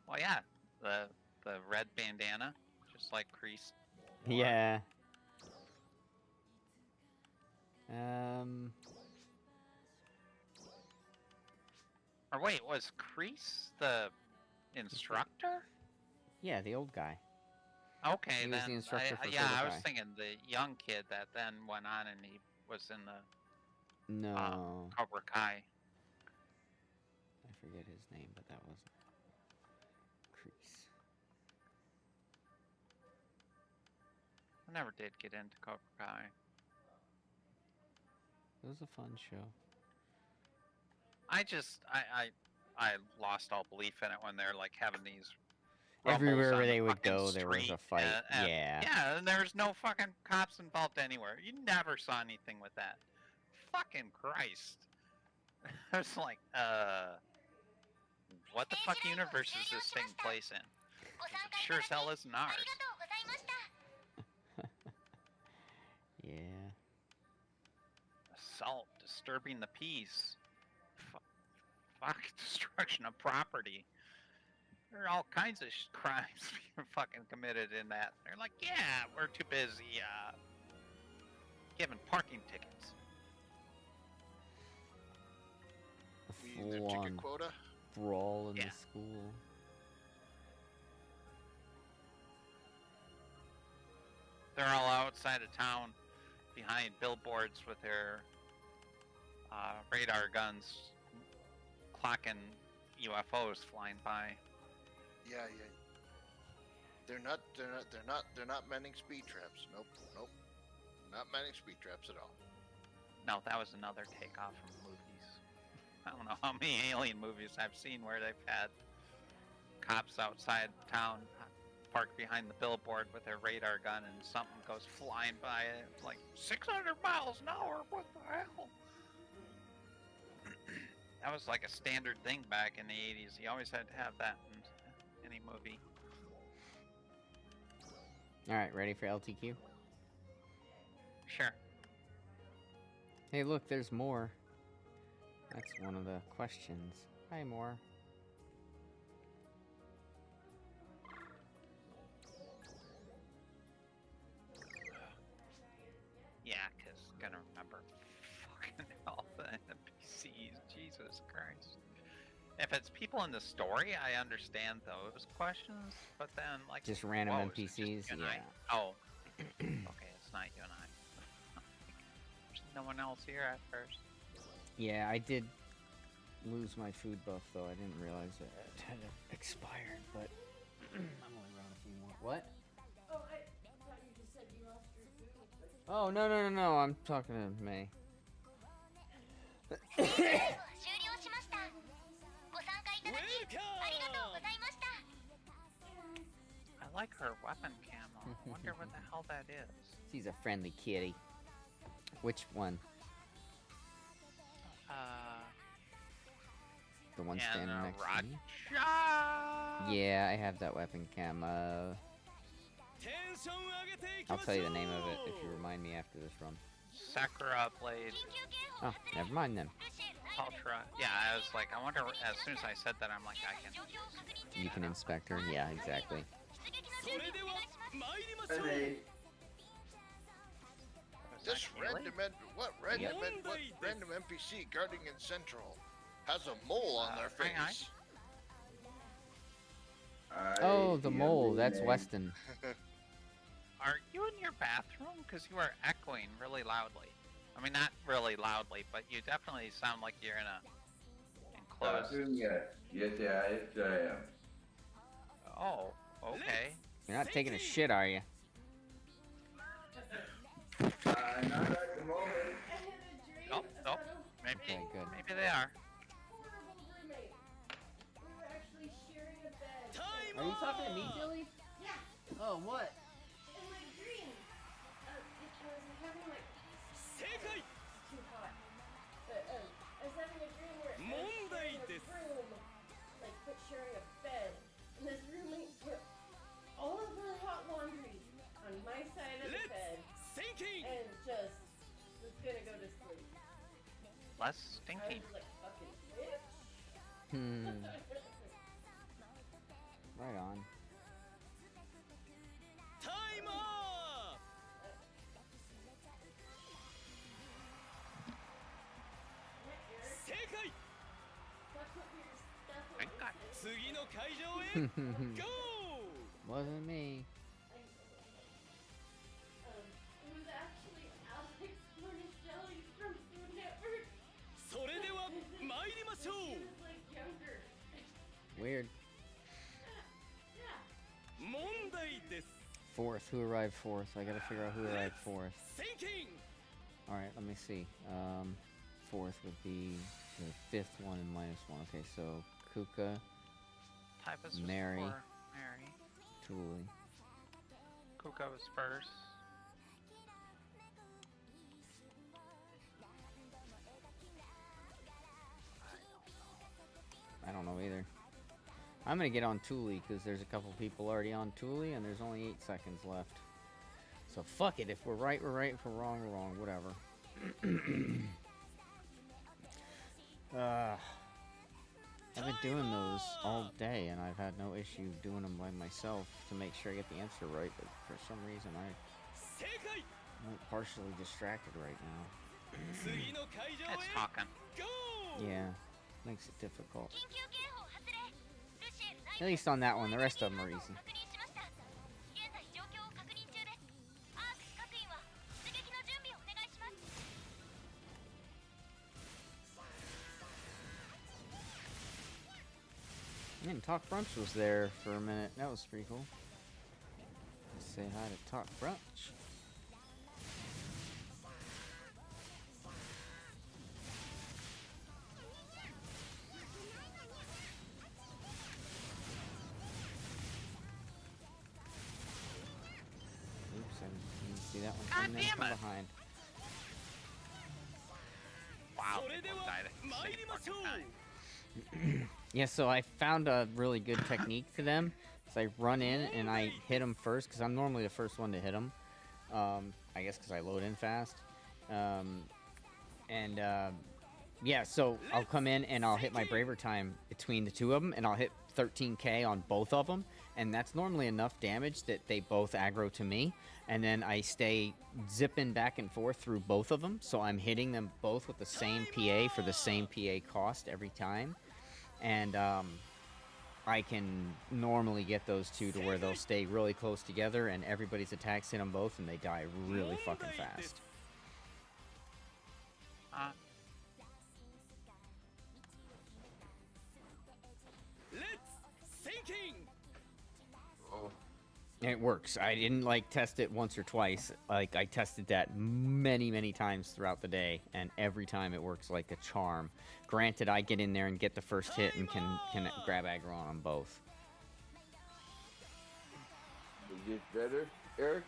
Well, yeah, the red bandana, just like Kreese. Yeah. Or wait, was Kreese the instructor? Yeah, the old guy. Okay, He was then the instructor for yeah, I Cobra was Kai. thinking the young kid that then went on and he was in the No. Cobra Kai. I forget his name, but that wasn't Kreese. I never did get into Cobra Kai. It was a fun show. I lost all belief in it when they're like having these Everywhere rumbles on where the they would fucking go, there was a street, fight. and- Yeah. Yeah, and there's no fucking cops involved anywhere. You never saw anything with that. Fucking Christ. I was like, what the fuck universe is this taking place in? 'Cause it sure as hell isn't ours. Yeah. Assault, disturbing the peace. Fuck, destruction of property. There are all kinds of crimes being fucking committed in that. They're like, yeah, we're too busy giving parking tickets. A Means their ticket full-on quota. brawl in Yeah. the school. They're all outside of town behind billboards with their radar guns clocking UFOs flying by. Yeah. They're not manning speed traps. Nope. Not manning speed traps at all. No, that was another takeoff from movies. I don't know how many alien movies I've seen where they've had cops outside town parked behind the billboard with their radar gun and something goes flying by it like 600 miles an hour. What the hell? That was like a standard thing back in the 80s. You always had to have that in any movie. Alright, ready for LTQ? Sure. Hey, look, there's more. That's one of the questions. Hi, more. Yeah, because gonna remember fucking all the NPCs. Jesus Christ. If it's people in the story, I understand those questions, but then like Just random whoa, is it just NPCs? you and I? Yeah. Oh. Okay, it's not you and I. There's no one else here at first. Yeah, I did lose my food buff, though. I didn't realize it had expired, but I'm only running a few more. What? Oh, I thought you just said you lost your food. Oh, no, I'm talking to May. I like her weapon camo. I wonder what the hell that is. She's a friendly kitty. Which one? The one standing and next to me? Raja! Yeah, I have that weapon camo. I'll tell you the name of it if you remind me after this run. Sakura Blade Oh, never mind then. Ultra. Yeah, I was like, I wonder, as soon as I said that, I'm like, I can. You can inspect her? Yeah, exactly. This random NPC guarding in Central has a mole on their face. Oh, the mole. That's Weston. Are you in your bathroom? Because you are echoing really loudly. I mean, not really loudly, but you definitely sound like you're in a enclosed. Yes, I am. Oh, okay. You're not taking a shit, are you? Not at the moment. I had a dream Oh, oh, about a maybe, Okay, good. maybe they are. horrible roommate. We were actually sharing a bed. Are you talking to me, Jilly? Yeah. Oh, what? In my dream, I was having like it's too hot. But I was having a dream where I was sharing a room, like sharing a bed, and this roommate put all of her hot laundry on my side of the bed, and just was gonna go to sleep. Less I stinky. was like, fucking bitch. Right on. Time up! Sekai! Stop putting your stuff on Thank God. 次の会場へ GO! Wasn't me. It was actually Alex Cornicelli from Food Network. それでは参りましょ He う was like younger. Weird. Yeah. 問題です Fourth. Who arrived fourth? I gotta figure out who arrived fourth. Thinking! Alright, let me see. Fourth would be the fifth one and -1. Okay, so Kuka, Typhus was Mary. before Mary. Tuli. Kuka was first. I don't know either. I'm gonna get on Tuli because there's a couple people already on Tuli and there's only 8 seconds left. So fuck it. If we're right, we're right. If we're wrong, we're wrong. Whatever. I've been doing those all day and I've had no issue doing them by myself to make sure I get the answer right, but for some reason I'm partially distracted right now. 次の会場 It's へ talking. GO! Yeah, makes it difficult. 緊急警報発令。ルシエル At least on that one, the rest of them are easy. 確認しました。現在状況を確認中です。アークス各員は出撃の準備をお願いします。 And Talk Brunch was there for a minute. That was pretty cool. Let's say hi to Talk Brunch. Oops, I didn't see that one coming in damn from it. behind. Wow. それで people は died at the 参 same りましょ fucking う time. Yeah, so I found a really good technique to them. So I run in and I hit them first because I'm normally the first one to hit them. I guess because I load in fast. Yeah, so I'll come in and I'll hit my Braver time between the two of them, and I'll hit 13k on both of them, and that's normally enough damage that they both aggro to me, and then I stay zipping back and forth through both of them, so I'm hitting them both with the same PA for the same PA cost every time, and I can normally get those two to where they'll stay really close together, and everybody's attacks hit them both, and they die really fucking fast. Let's thinking! Oh. And it works. I didn't like test it once or twice. Like I tested that many times throughout the day, and every time it works like a charm. Granted, I get in there and get the first hit and can grab aggro on them both. Is this better, Eric?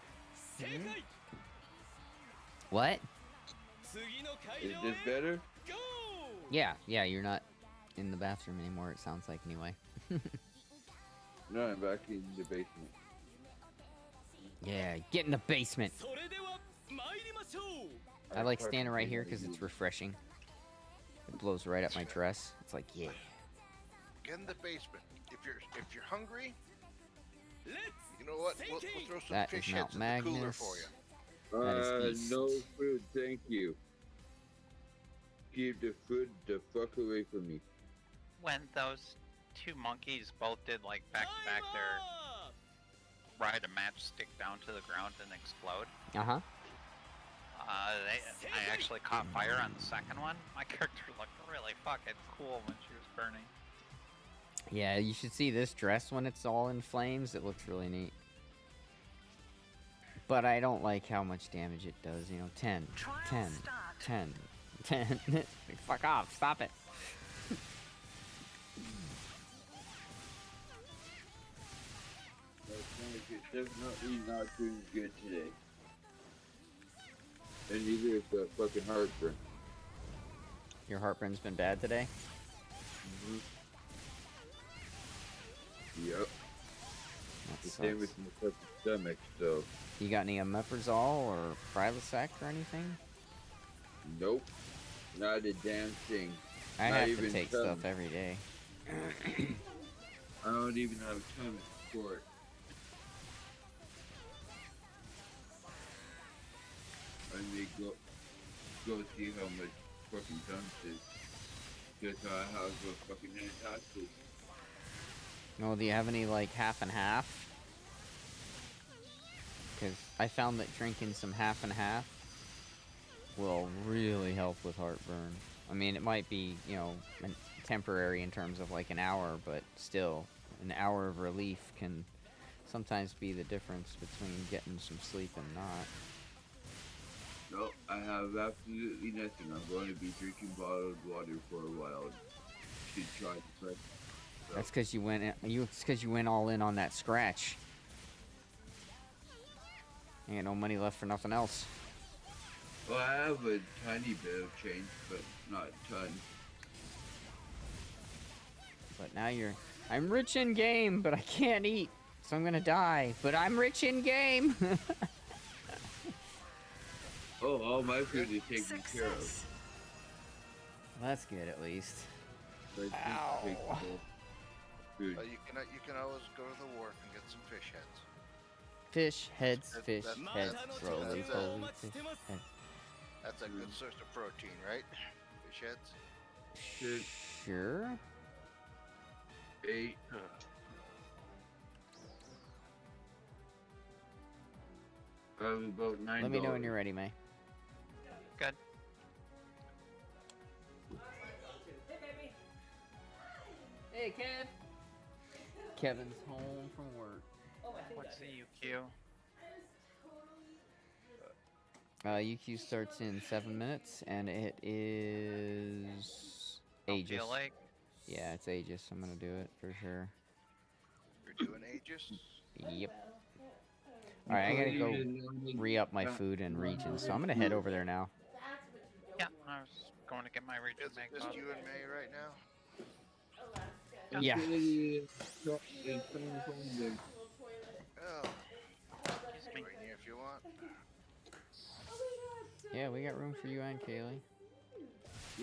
What? 次の会 Is 場 this へ better? GO! Yeah, you're not in the bathroom anymore, it sounds like, anyway. No, I'm back in the basement. Yeah, get in the basement. それでは参りましょう I like standing right here because it's refreshing. It blows right up my dress. It's like, yeah. Get in the basement. If you're hungry, Let's you know what? We'll throw some That is fish Mount heads in the cooler Magnus. for you. That is east. No food, thank you. Keep the food the fuck away from me. When those two monkeys both did like back to back their ride a matchstick down to the ground and explode. Uh-huh. I actually caught fire on the second one. My character looked really fucking cool when she was burning. Yeah, you should see this dress when it's all in flames. It looks really neat. But I don't like how much damage it does. You know, 10, 10, 10, 10. Fuck off! Stop it. It's definitely not doing good today. And neither is the fucking heartburn. Your heartburn's been bad today. Yep. That The same sucks. with my fucking stomach, so. You got any omeprazole or Prilosec or anything? Nope. Not a damn thing. I Not have to even take some. stuff every day. I don't even have time for it. I may go see how much fucking time it is. Just how I have a fucking antacid. Oh, do you have any like half and half? Because I found that drinking some half and half will really help with heartburn. I mean, it might be, you know, temporary in terms of like an hour, but still, an hour of relief can sometimes be the difference between getting some sleep and not. No, I have absolutely nothing. I'm going to be drinking bottled water for a while. Should try to press. So. That's because you went. It's because you went all in on that scratch. You got no money left for nothing else. Well, I have a tiny bit of change, but not a ton. But now you're. I'm rich in game, but I can't eat, so I'm gonna die. But I'm rich in game. Oh, all my food is taken care of. That's good at least. But I Ow. take care of food. You can always go to the wharf and get some fish heads. Fish heads, fish That's- heads, that's- roly that's, poly fish heads. That's a good source of protein, right? Fish heads. Shit. Sure. 8. Probably about $9. Let me know when you're ready, May. Good. Hey, Kev. Kevin's home from work. What's the UQ? UQ starts in 7 minutes, and it is Aegis. Feel like Yeah, it's Aegis. I'm gonna do it for sure. You're doing Aegis? Yep. Alright, I gotta go re-up my food and regions, so I'm gonna head over there now. Yeah, I was going to get my region It's make just up. you and May right now. Yeah. Oh. Excuse me. Right here if you want. Yeah, we got room for you and Kaylee.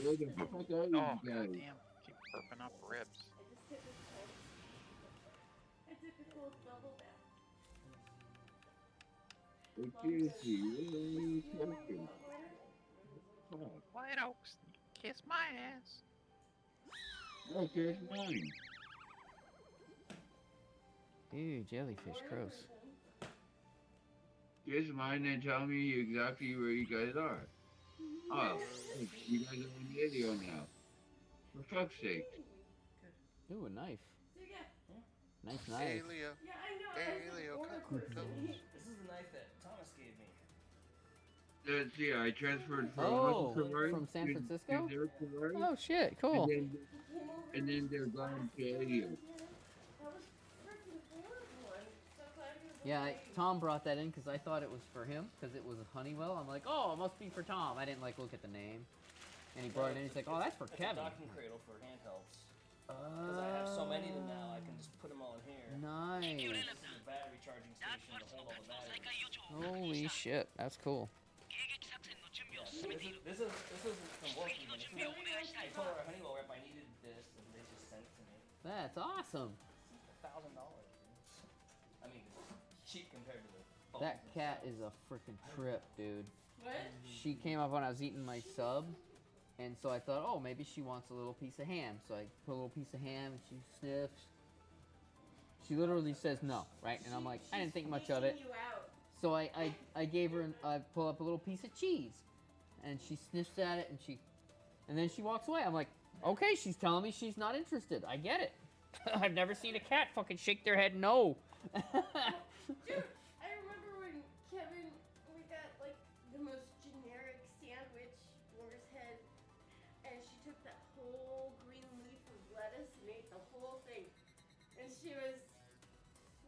Where the fuck are you Oh, guys? goddamn. Keep burping up ribs. I took a cold bubble bath. Seriously, what are you talking? White Oaks, kiss my ass. Okay, it's mine. Ew, jellyfish, gross. Kiss mine and tell me exactly where you guys are. Oh, you guys are on video now. For fuck's sake. Ooh, a knife. So yeah, Nice Hey, knife. Leo. yeah, I know. Hey, I was Leo, like, come order come. quickly. This is the knife that Thomas gave me. Let's see, I transferred from Oh, Ferrari from San to Francisco? their Ferrari, Oh shit, cool. and then they're gone to Elio. That was freaking horrible. I'm so glad you were Yeah, like- Tom brought that in because I thought it was for him because it was Honeywell. I'm like, oh, it must be for Tom. I didn't like look at the name, and he brought it in. He's like, oh, that's for It's a Kevin. docking cradle for handhelds. Because I have so many of them now, I can just put them all in here. Nice. The battery charging station to hold all the batteries. Holy shit, that's cool. This isn't from working. I told our Honeywell rep I needed this, and they just sent it to me. That's awesome. $1,000. I mean, it's cheap compared to the. phone. That cat is a freaking trip, dude. What? She came up when I was eating my sub, and so I thought, oh, maybe she wants a little piece of ham. So I put a little piece of ham, and she sniffs. She literally says no, right? And I'm like, I didn't think much of it. You out. So I gave her, I pull up a little piece of cheese, and she sniffs at it, and then she walks away. I'm like, okay, she's telling me she's not interested. I get it. I've never seen a cat fucking shake their head no. Dude, I remember when Kevin whole thing. And she was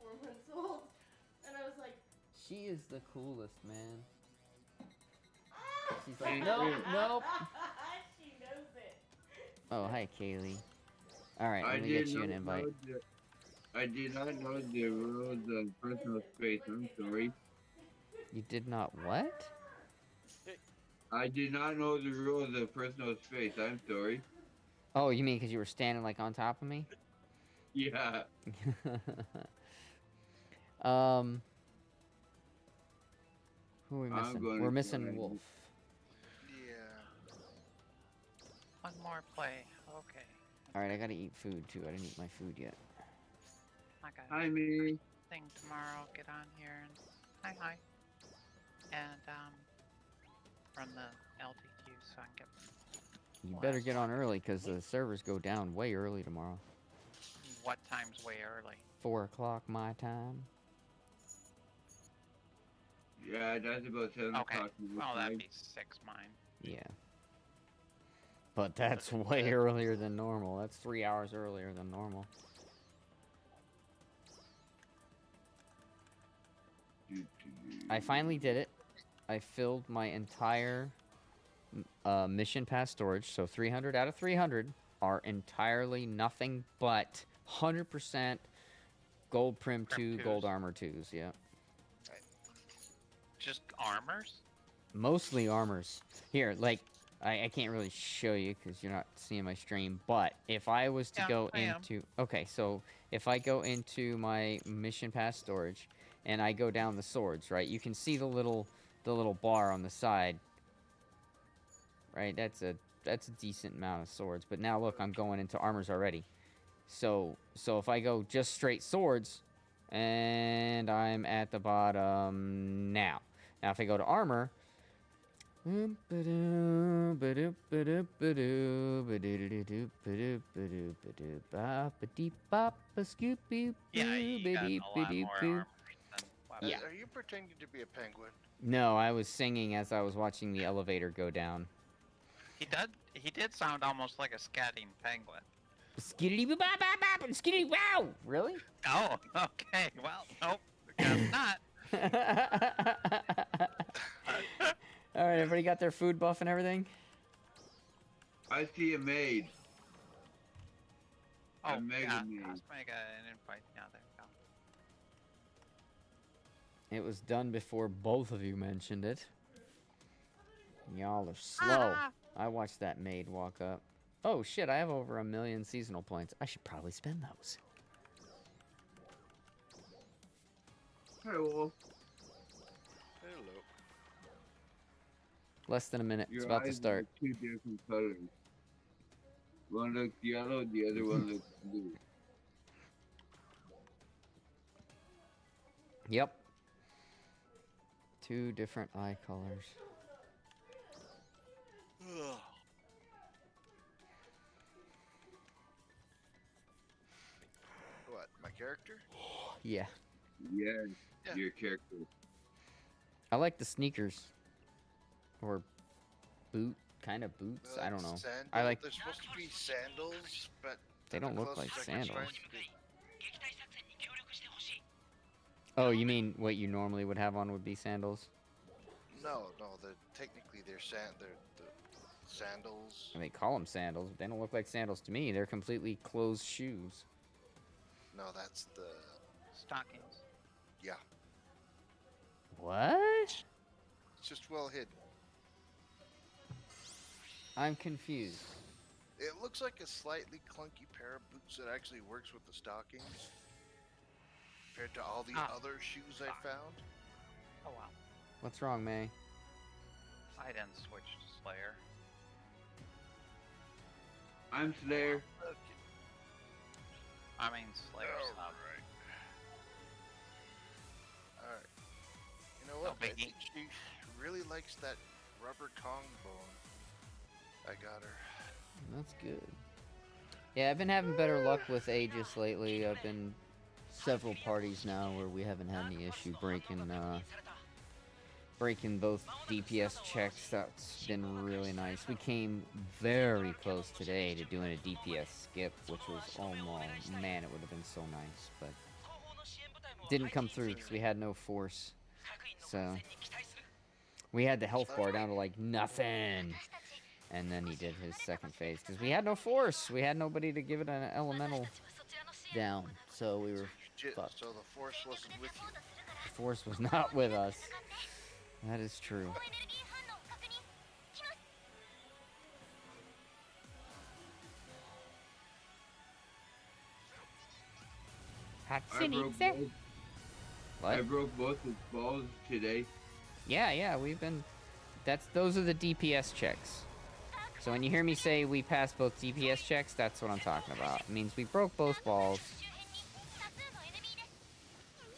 4 months old. And I was like, She is the coolest, man. She's "Ah!" like, nope, nope. She knows it. Oh, hi, Kaylee. Alright, I let me get did you an not invite. know I did not know the rules of personal space. I'm sorry. You did not what? I did not know the rules of personal space. I'm sorry. Oh, you mean because you were standing like on top of me? Yeah. Who are we I'm missing? gonna We're missing try. Wolf. Yeah. One more play. Okay. Alright, I gotta eat food too. I didn't eat my food yet. I got Hi, me. thing tomorrow. Get on here and hi. And run the LTQ so I can get. You better get on early because the servers go down way early tomorrow. What time's way early? 4 o'clock my time. Yeah, that's about 7 Okay. o'clock. my Well, that'd time. be 6 mine. Yeah. But that's way earlier than normal. That's 3 hours earlier than normal. I finally did it. I filled my entire mission pass storage. So 300 out of 300 are entirely nothing but 100% gold Prim 2, gold armor 2s. Yeah. Just armors? Mostly armors. Here, like, I can't really show you because you're not seeing my stream, but if I was to go I am. into... Okay, so if I go into my mission pass storage and I go down the swords, right, you can see the little bar on the side. Right, that's a decent amount of swords. But now look, I'm going into armors already. So if I go just straight swords, and I'm at the bottom now. Now if I go to armor, Yeah, you got a lot more armors than Yeah. Are you pretending to be a penguin? No, I was singing as I was watching the elevator go down. He did sound almost like a scatting penguin. Skiddity bop bop bop and skiddity wow. Really? Oh, okay. Well, nope. Guess not. All right, everybody got their food buff and everything? I see a maid. Oh, A mega yeah. maid. Let's make an invite. Yeah, there we go. It was done before both of you mentioned it. Y'all are slow. I watched that maid walk up. Oh shit, I have over 1 million seasonal points. I should probably spend those. Hello. Hello. Less than a minute. Your It's about to eyes start. are 2 different colors. One looks yellow, the other one looks blue. Yep. 2 different eye colors. What, my character? Yeah. Yeah, Yeah. your character. I like the sneakers. Or boot, kind of boots. I don't know. I like. They're supposed to be sandals, but They don't the look like closest I can sandals. find is- Oh, you mean what you normally would have on would be sandals? No, technically they're the sandals. And they call them sandals, but they don't look like sandals to me. They're completely closed shoes. No, that's the Stockings. yeah. What? It's just well hidden. I'm confused. It looks like a slightly clunky pair of boots that actually works with the stockings. Compared to all the other shoes I found. Oh wow. What's wrong, May? I didn't switch to Slayer. I'm Slayer. I mean Slayer stuff. Alright. You know what? No I biggie. think she really likes that rubber Kong bone. I got her. That's good. Yeah, I've been having better luck with Aegis lately. I've been several parties now where we haven't had any issue breaking breaking both DPS checks. That's been really nice. We came very close today to doing a DPS skip, which was almost, man, it would have been so nice, but didn't come through because we had no force. So we had the health bar down to like nothing. And then he did his second phase because we had no force. We had nobody to give it an elemental down. So we were fucked. So the force wasn't with you. The force was not with us. That is true. I broke both his balls today. Yeah, we've been. Those are the DPS checks. So when you hear me say we passed both DPS checks, that's what I'm talking about. It means we broke both balls.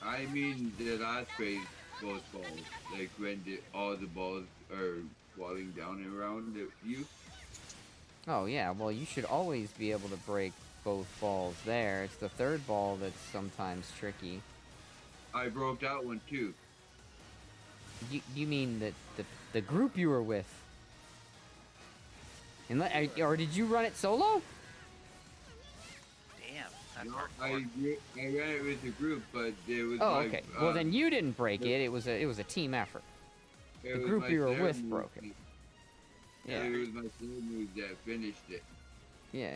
I mean the last phase, both balls. Like when all the balls are falling down around you. Oh yeah, well you should always be able to break both balls there. It's the third ball that's sometimes tricky. I broke that one too. You mean that the group you were with? Or did you run it solo? Damn, that's No, hardcore. I ran it with the group, but it was Oh, my, okay. Well, then you didn't break it. It was a team effort. The group you were with broke it. Yeah. It was my third move that finished it. Yeah.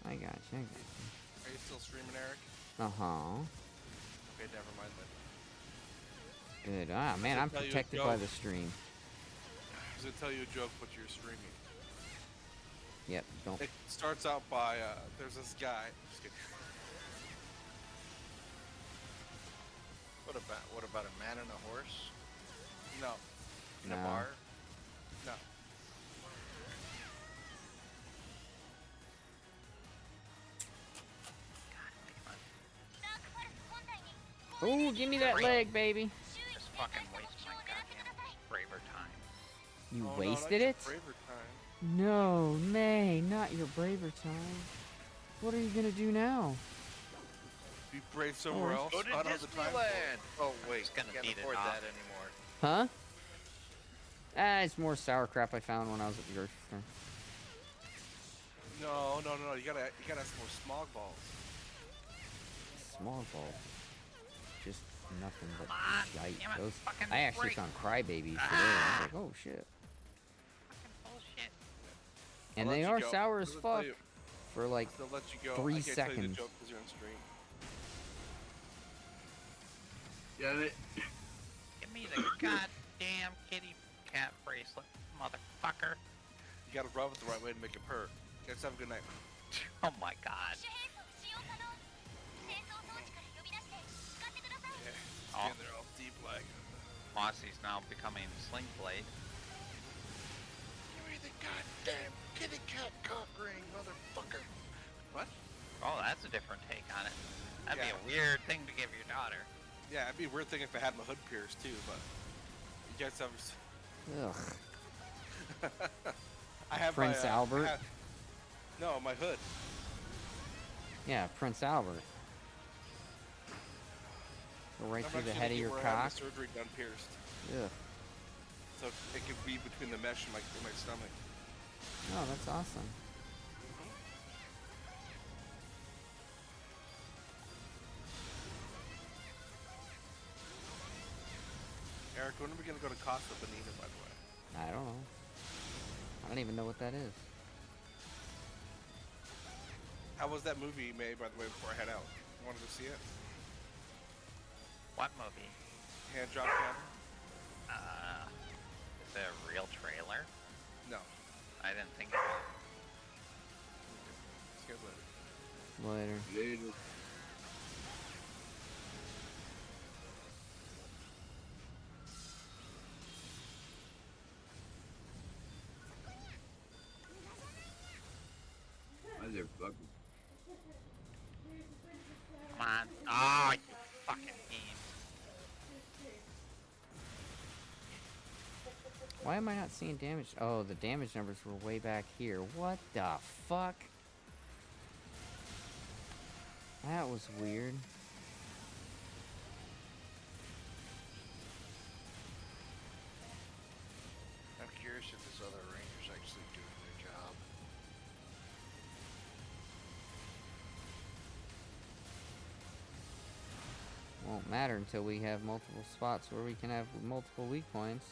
I got you. Are you still streaming, Eric? Uh-huh. Okay, never mind then. Good. Ah, man, I'm protected by the stream. Does it tell you a joke, but you're streaming? Yep, don't. It starts out by, there's this guy. Just kidding. What about a man and a horse? No. In a No. bar? No. Ooh, give me that leg, baby. Just fucking waste my goddamn braver time. You Oh, wasted no, it? not your braver time. No, May, not your braver time. What are you gonna do now? Be brave somewhere else. Go to I don't have the time for it. Disneyland! Oh wait, Just gonna can't beat it afford off. that anymore. Huh? It's more sour crap I found when I was at the grocery store. No. You gotta have some more smog balls. Small ball. Just nothing but shite. damn it, Those, fucking I actually break. found crybabies today. I was like, oh shit. Fucking bullshit. And I'll they let you are go. sour as I'll tell fuck you- for like I'll let you go. 3 I can't tell you the seconds. joke 'cause you're on stream. Damn it. Give me the goddamn kitty cat bracelet, motherfucker. You gotta rub it the right way to make it purr. Guys, have a good night. Oh my god. Oh, Stand there all deep like. Mossy's now becoming Sling Blade. Give me the goddamn kitty cat cock ring, motherfucker! What? Oh, that's a different take on it. That'd Yeah. be a weird thing to give your daughter. Yeah, it'd be a weird thing if I had my hood pierced too, but you guys have. Ugh. I have Prince my, Albert? No, my hood. Yeah, Prince Albert. Go right I'm through the actually head of looking your where I had my cock. surgery done pierced, Ugh. so it could be between the mesh and my stomach. Oh, that's awesome. Eric, when are we gonna go to Casa Bonita, by the way? I don't know. I don't even know what that is. How was that movie made, by the way, before I head out? You wanted to see it? What movie? Hand job cabin? Is it a real trailer? No. I didn't think it was. See you guys later. Later. Later. Motherfucker. Come on. Oh, you fucking game. Why am I not seeing damage? Oh, the damage numbers were way back here. What the fuck? That was weird. if this other ranger's actually doing their job. Won't matter until we have multiple spots where we can have multiple weak points.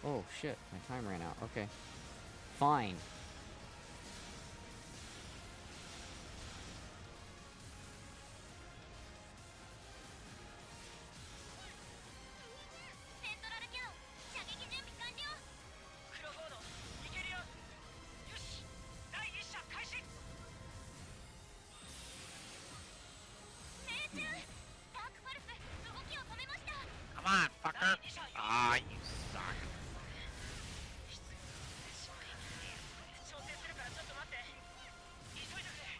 Oh shit, my time ran out. Okay. Fine. Come on, fucker. Ah, you suck.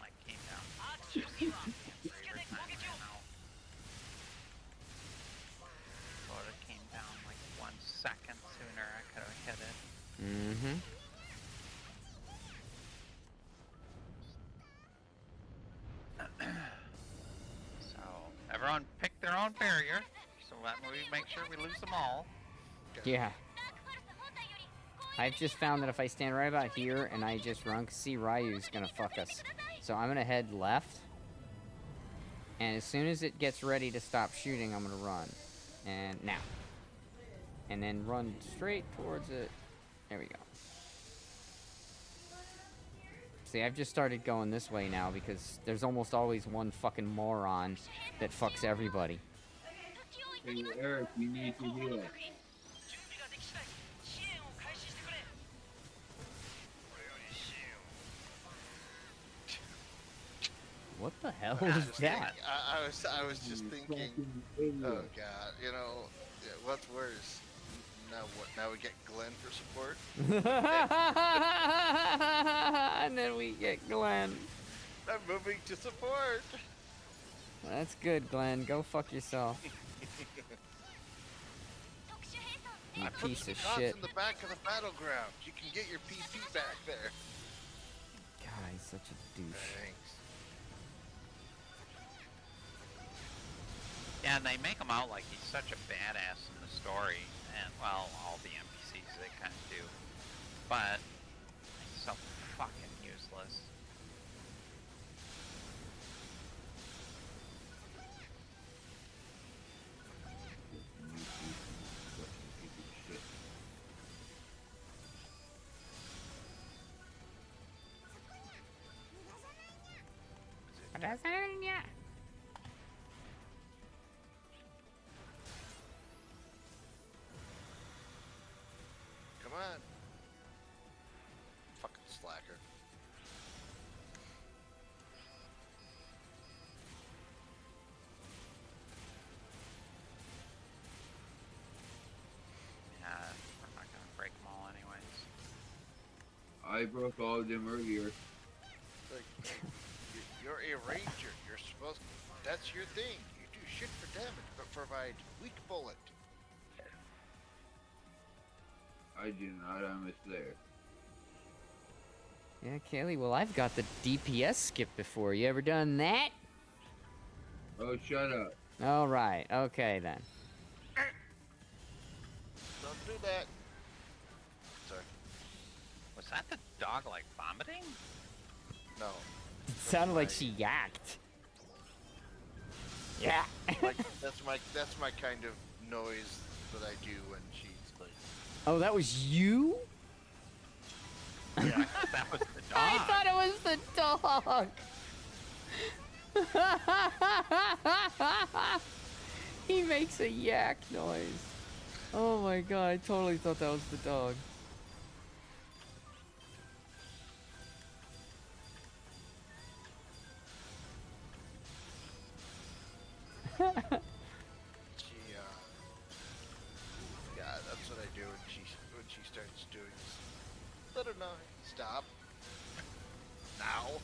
Like came down. Florida came down like 1 second sooner. I could have hit it. Mm-hmm. So everyone pick their own barrier. So that way we make sure we lose them all. Yeah. I've just found that if I stand right about here and I just run, see Ryu's gonna fuck us. So I'm gonna head left. And as soon as it gets ready to stop shooting, I'm gonna run. And now. And then run straight towards it. There we go. See, I've just started going this way now because there's almost always one fucking moron that fucks everybody. Hey, Eric, you need to heal. What the hell is that? I was just thinking, oh god, you know, yeah, what's worse? Now what? Now we get Glenn for support. And then we get Glenn. I'm moving to support. That's good, Glenn. Go fuck yourself. You I put piece some of cots shit. in the back of the battleground. You can get your PP back there. God, he's such a douche. Thanks. Yeah, and they make him out like he's such a badass in the story, and well, all the NPCs they kind of do, but he's so fucking useless. Come on. Fucking slacker. Yeah, we're not gonna break them all anyways. I broke all of them earlier. Like, you're a ranger. You're supposed. That's your thing. You do shit for damage, but provide weak bullet. I do not. I'm a slayer. Yeah, Kaylee, well, I've got the DPS skip before. You ever done that? Oh, shut up. All right. Okay, then. Don't do that. Sorry. Was that the dog like vomiting? No. It sounded like she yacked. Yeah. Like that's my kind of noise that I do when she's like. Oh, that was you? Yeah, that was the dog. I thought it was the dog. He makes a yak noise. Oh my god, I totally thought that was the dog. Yeah, that's what I do when she starts doing this. Let her know. Stop. Now.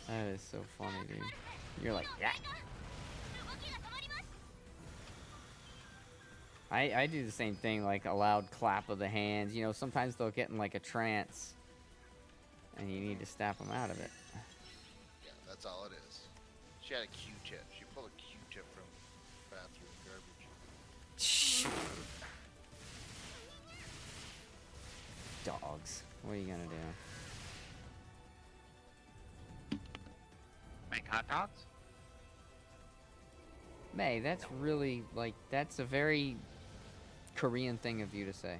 That is so funny, dude. You're like, yeah. I do the same thing, like a loud clap of the hands. You know, sometimes they'll get in like a trance, and you need to snap them out of it. Yeah, that's all it is. She had a Q-tip. She pulled a Q-tip from bathroom garbage. Dogs. What are you gonna do? Make hot dogs? May, that's really, like, that's a very Korean thing of you to say.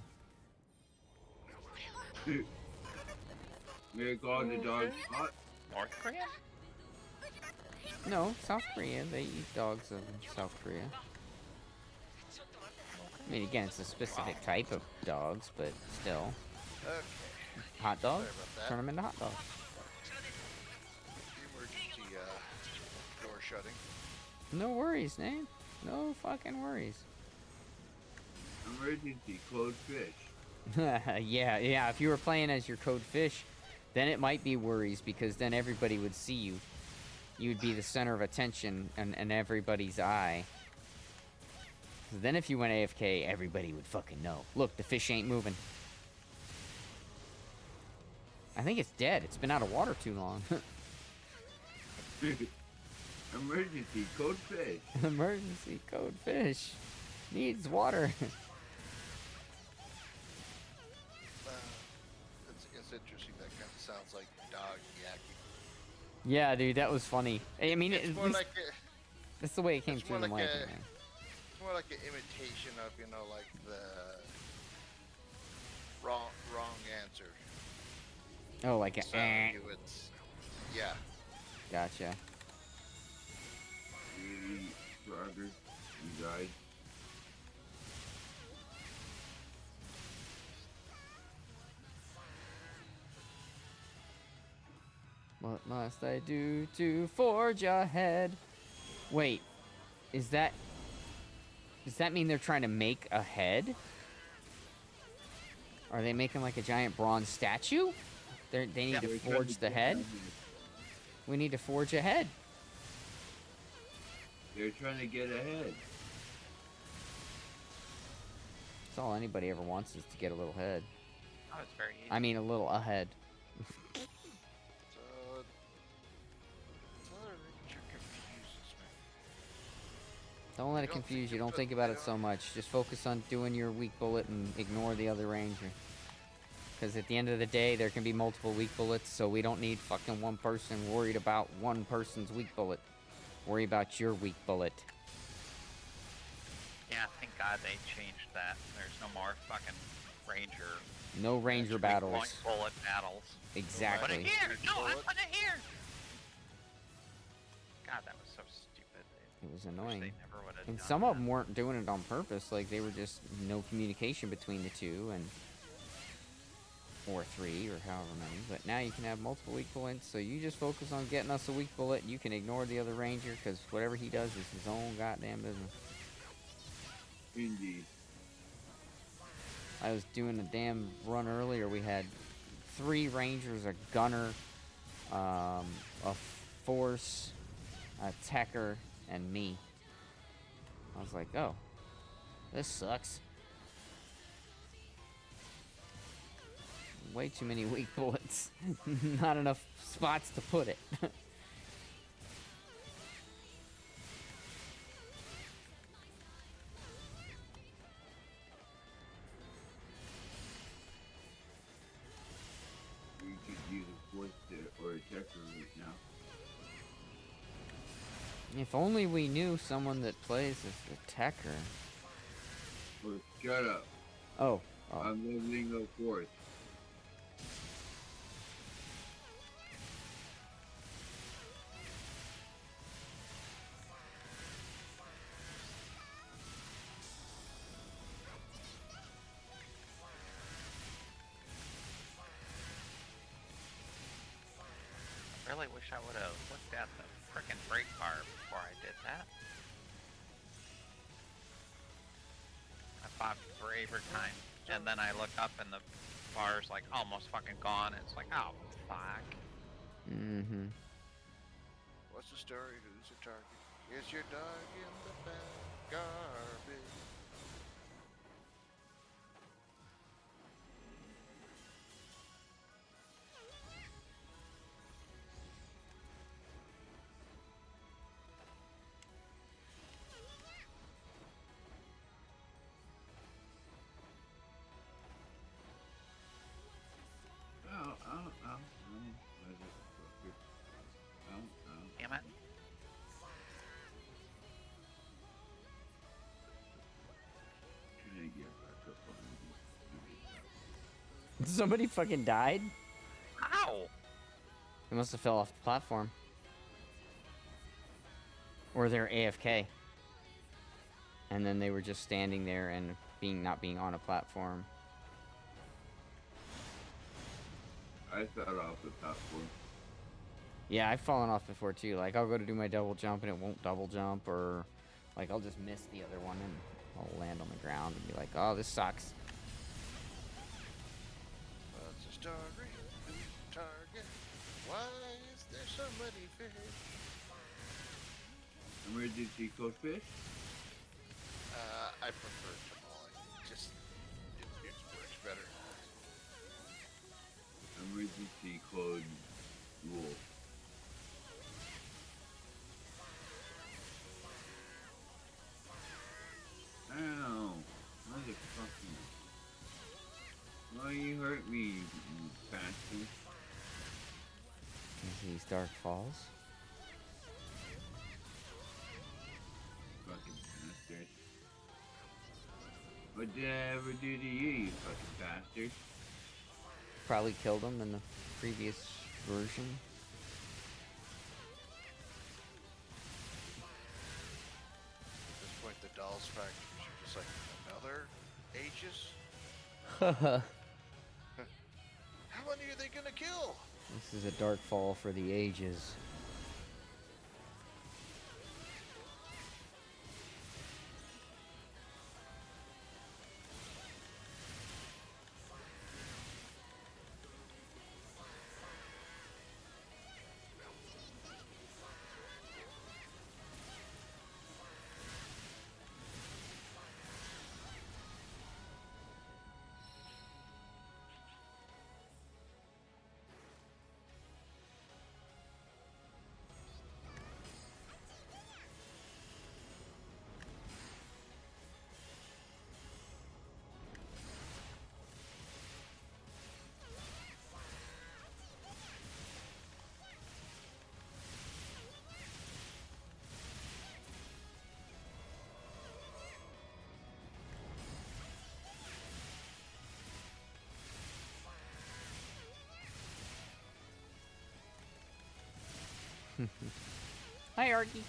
Make all the dogs hot. North Korea? No, South Korea. They eat dogs in South Korea. I mean, again, it's a specific type of dogs, but still. Okay. Hot dogs? Sorry about that. Turn them into hot dogs. Emergency door shutting. No worries, Nate. No fucking worries. Emergency code fish. yeah, if you were playing as your code fish, then it might be worries, because then everybody would see you. You'd be the center of attention and everybody's eye. So then if you went AFK, everybody would fucking know. Look, the fish ain't moving. I think it's dead. It's been out of water too long. Emergency code fish. Emergency code fish. Needs water. It's interesting. That kind of sounds like dog yakking. Yeah, dude, that was funny. I mean, It's more like that's the way it came it's through more the like mic. a- man. it's more like an imitation of, you know, like the wrong answer. Oh, like a Sound you, it's yeah. Gotcha. Really, Roger, you died. What must I do to forge ahead? Wait, does that mean they're trying to make a head? Are they making like a giant bronze statue? They need to They're trying forge the get head? ahead. We need to forge a head. They're trying to get ahead. That's all anybody ever wants is to get a little head. Oh, it's very easy. I mean, a little ahead. So Mother Nature confuses me. Don't let it Don't confuse think you. you Don't put- think about it don't- so much. Just focus on doing your weak bullet and ignore the other ranger. Because at the end of the day, there can be multiple weak bullets, so we don't need fucking one person worried about one person's weak bullet. Worry about your weak bullet. Yeah, thank God they changed that. There's no more fucking ranger. No ranger weak battles. point bullet battles. Put Exactly. it here! No, I put it here! God, that was so stupid. It was Wish annoying. They never would have And done some that. of them weren't doing it on purpose. Like, they were just no communication between the two, and or three, or however many. But now you can have multiple weak bullets, so you just focus on getting us a weak bullet. You can ignore the other ranger, because whatever he does is his own goddamn business. Indeed. I was doing a damn run earlier. We had 3 rangers, a gunner, a force, a techer, and me. I was like, oh, this sucks. Way too many weak bullets. Not enough spots to put it. We could use a force or a checker right now. If only we knew someone that plays as the techer. Oh, shut up. Oh. I'm leveling a force. I really wish I would have looked at the frickin' brake bar before I did that. I fought braver time, and then I look up and the bar's like almost fucking gone. It's like, oh fuck. Mm-hmm. What's the story? Who's the target? Is your dog in the bag garbage? Motherfucker. Ow, ow. Damn it. Can I get back up on Somebody fucking died? Ow! They must have fell off the platform. Or they're AFK. And then they were just standing there and not being on a platform. I fell off the platform. Yeah, I've fallen off before too. Like, I'll go to do my double jump and it won't double jump, or like I'll just miss the other one and I'll land on the ground and be like, oh, this sucks. What's the story? Who's the target? Why is there so many fish? Emergency code fish? I prefer tamale. Just, it works better. Emergency code wolf. Ow! Motherfucker. Why you hurt me, you bastard? These Dark Falls. Fucking bastard. What did I ever do to you fucking bastard? Probably killed him in the previous version. At this point, the dolls factories are just like another Aegis. How many are they gonna kill? This is a Dark Fall for the ages. Hi, Arky.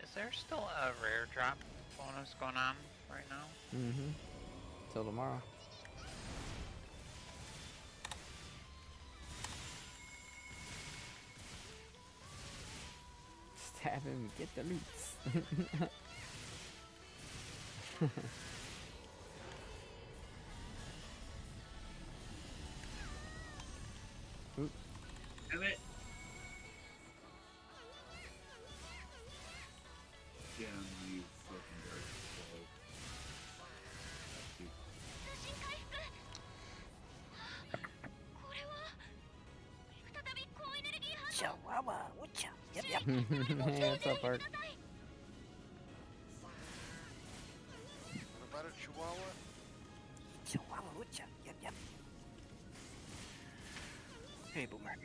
Is there still a rare drop bonus going on right now? Mm-hmm. Till tomorrow. Stab him, get the loots. Oop. Damn it! Damn you fucking Dark Falls. Chihuahua, whatcha? Yep, yep. Hey, what's up, Art? What about a Chihuahua? Chihuahua, whatcha? Yep, yep. Hey, Boomer.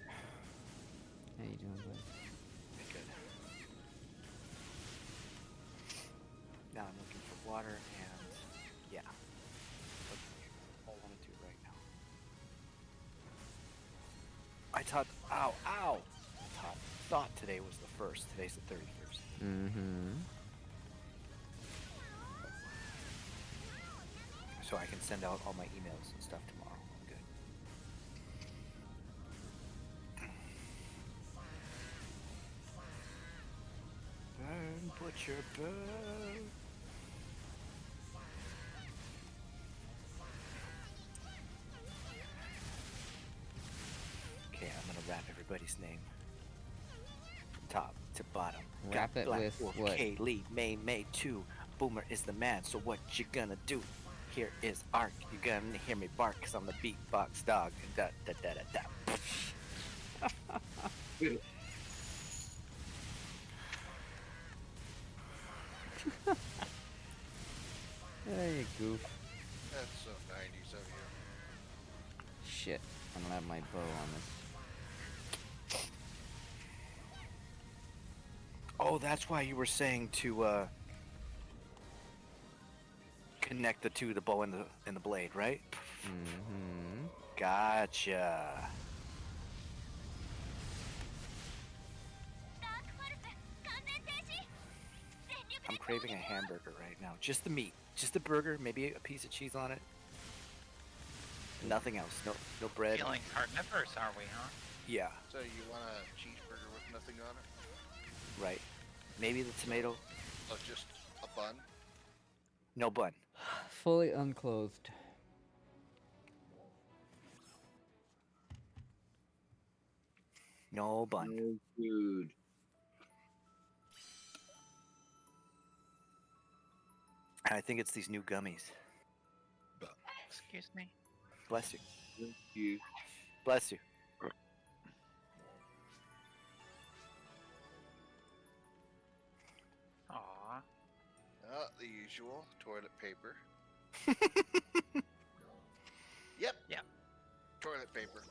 How you doing, bud? Good. Now I'm looking for water and yeah. That's all I want to do right now. I thought today was the 1st. Today's the 31st. Mm-hmm. So I can send out all my emails and stuff tomorrow. I'm good. Burn, butcher, burn. Okay, I'm gonna rap everybody's name. From top to bottom. Wrap Got it Black with Wolf, what? K. Lee, May 2. Boomer is the man, so what you gonna do? Here is Ark. You're gonna hear me bark, cause I'm the beatbox dog. Da da da da da. Hey, goof. That's so 90s of you. shit. I don't have my bow on this. Oh, that's why you were saying to connect the two, the bow and the blade, right? Mm-hmm. Gotcha. I'm craving a hamburger right now. Just the meat. Just the burger, maybe a piece of cheese on it. Nothing else. No bread. Feeling carnivorous, are we, huh? Yeah, So you want a cheeseburger with nothing on it? right. Maybe the tomato. Oh, just a bun? No bun. Fully unclothed. No bun. No food. I think it's these new gummies. Excuse me. Bless you. Thank you. Bless you. Aw. The usual toilet paper. Yep. Yeah. Toilet paper.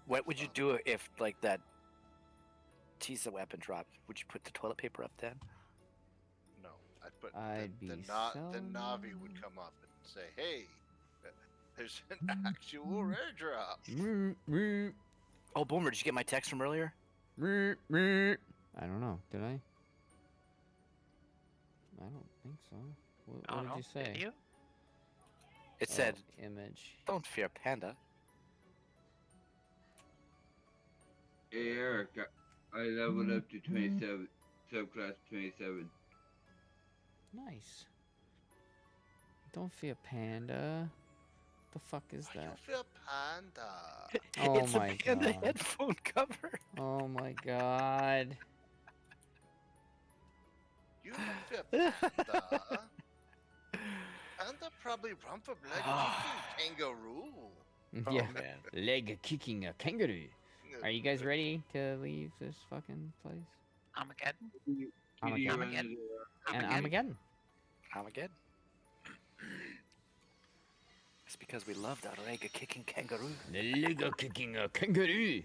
What would you do if, like, that Tisa weapon dropped? Would you put the toilet paper up then? No, I'd put I'd the be Navi would come up and say, "Hey, there's an actual rare drop." Oh, Boomer, did you get my text from earlier? I don't know. Did I? I don't think so. What did you say? Did you? It said, image. "Don't fear, Panda." Hey Eric, I leveled up to 27, subclass 27. Nice. Don't fear, Panda. The fuck is I that? don't feel panda. Oh It's my a Panda god. headphone cover. Oh my god. You don't feel panda. Panda probably rump a bloody kicking kangaroo. Yeah. man. Leg kicking a kangaroo. Are you guys ready to leave this fucking place? Armageddon? Armageddon. And Armageddon. Armageddon. It's because we love the leg kicking kangaroo. The leg kicking a kangaroo.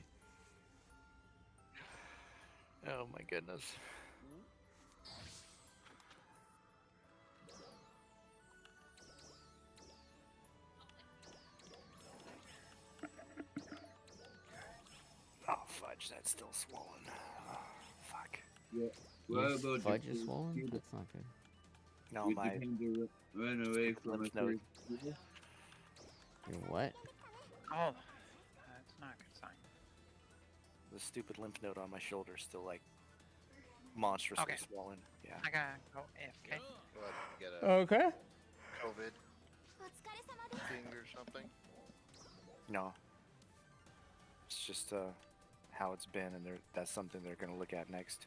Oh my goodness. Oh fudge, that's still swollen. Oh, fuck. Yeah. What Your about fudge the is swollen? That's not good. No, we my tend to run away from a lymph node. person? Your what? Oh, that's not a good sign. The stupid lymph node on my shoulder is still like monstrously Okay. swollen. Yeah. I gotta go AFK. What, get a Okay. COVID thing or something? No. It's just how it's been, and that's something they're gonna look at next.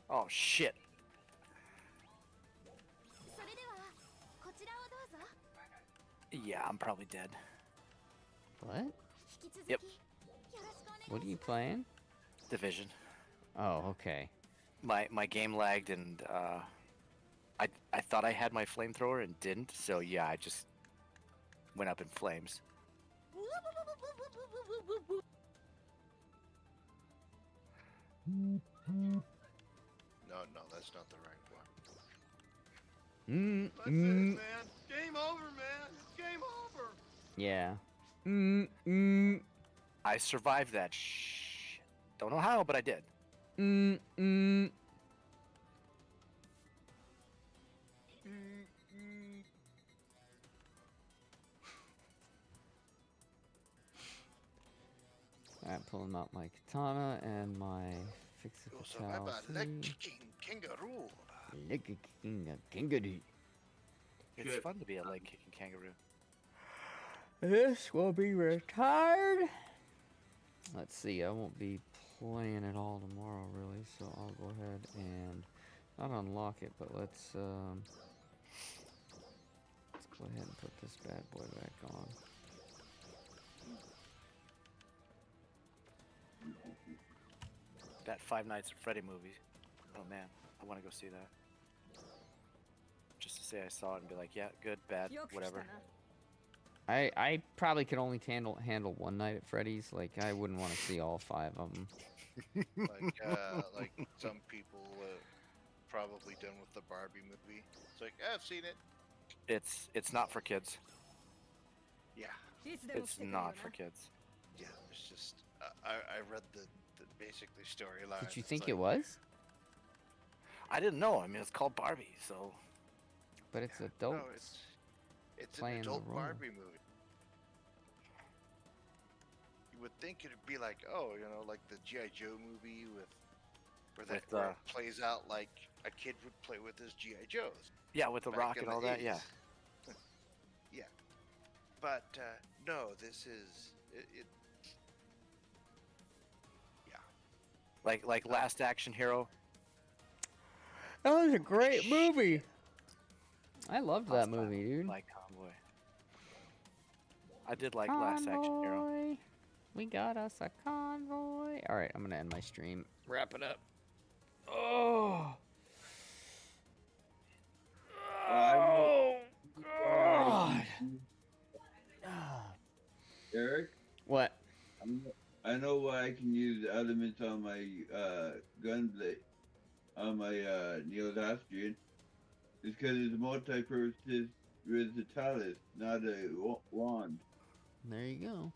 Oh shit. Yeah, I'm probably dead. What? Yep. What are you playing? Division. Oh, okay. My game lagged, and I thought I had my flamethrower and didn't, so yeah, I just went up in flames. No, that's not the right one. That's it, man. Game over, man. It's game over. Yeah. I survived that Don't know how, but I did. Alright, pulling out my katana and my fix it You survive a leg kicking kangaroo. Leg kicking a kangaroo. It's fun to be a leg kicking kangaroo. This will be retired. Let's see, I won't be playing it all tomorrow really, so I'll go ahead and not unlock it, but let's go ahead and put this bad boy back on. That Five Nights at Freddy movie. Oh man, I want to go see that. Just to say I saw it and be like, yeah, good, bad, whatever. I probably could only handle one night at Freddy's. Like, I wouldn't want to see all 5 of them. Like some people probably done with the Barbie movie. It's like, I've seen it. It's not for kids. Yeah. It's not for kids. Yeah, it's just I read the basically storyline. Did you It's think like, it was? I didn't know. I mean, it's called Barbie, so. But it's adults. No, it's an playing the adult role. Barbie movie. You would think it'd be like, oh, like the G.I. Joe movie where it plays out like a kid would play with his G.I. Joes. Yeah, with the back rock in and the all that. 80s. Yeah. Yeah. But no, this is it. Yeah. Like Last Action Hero. That was a great movie. I loved that movie, dude. Like Convoy. I did like Last Action Hero. Convoy. We got us a convoy. All right, I'm gonna end my stream. Wrap it up. Oh. Oh God. Eric? What? I know why I can use elements on my gun blade, on my Neodastrian. It's because it's multi-purpose versatility, not a wand. There you go.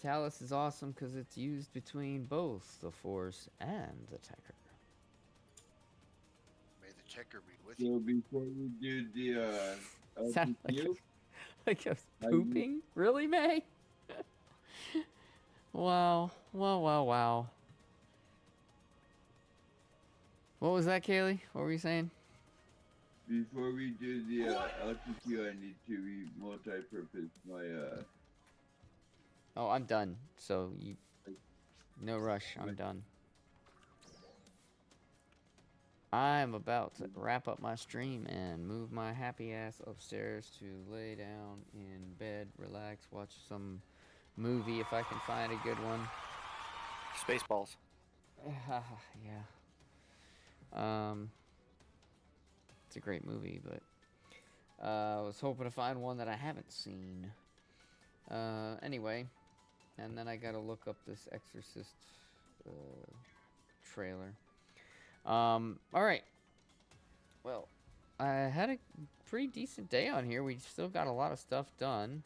Talus is awesome because it's used between both the Force and the Tekker. May the Tekker be with So you. before we do the Sound LPQ, like I was pooping? Really, May? Wow. Wow. What was that, Kaylee? What were you saying? before we do the LPQ, I need to multi-purpose my Oh, I'm done. So you, no rush. I'm done. I'm about to wrap up my stream and move my happy ass upstairs to lay down in bed, relax, watch some movie if I can find a good one. Spaceballs. Yeah. It's a great movie, but I was hoping to find one that I haven't seen. Anyway, and then I gotta look up this Exorcist trailer. All right. Well, I had a pretty decent day on here. We still got a lot of stuff done.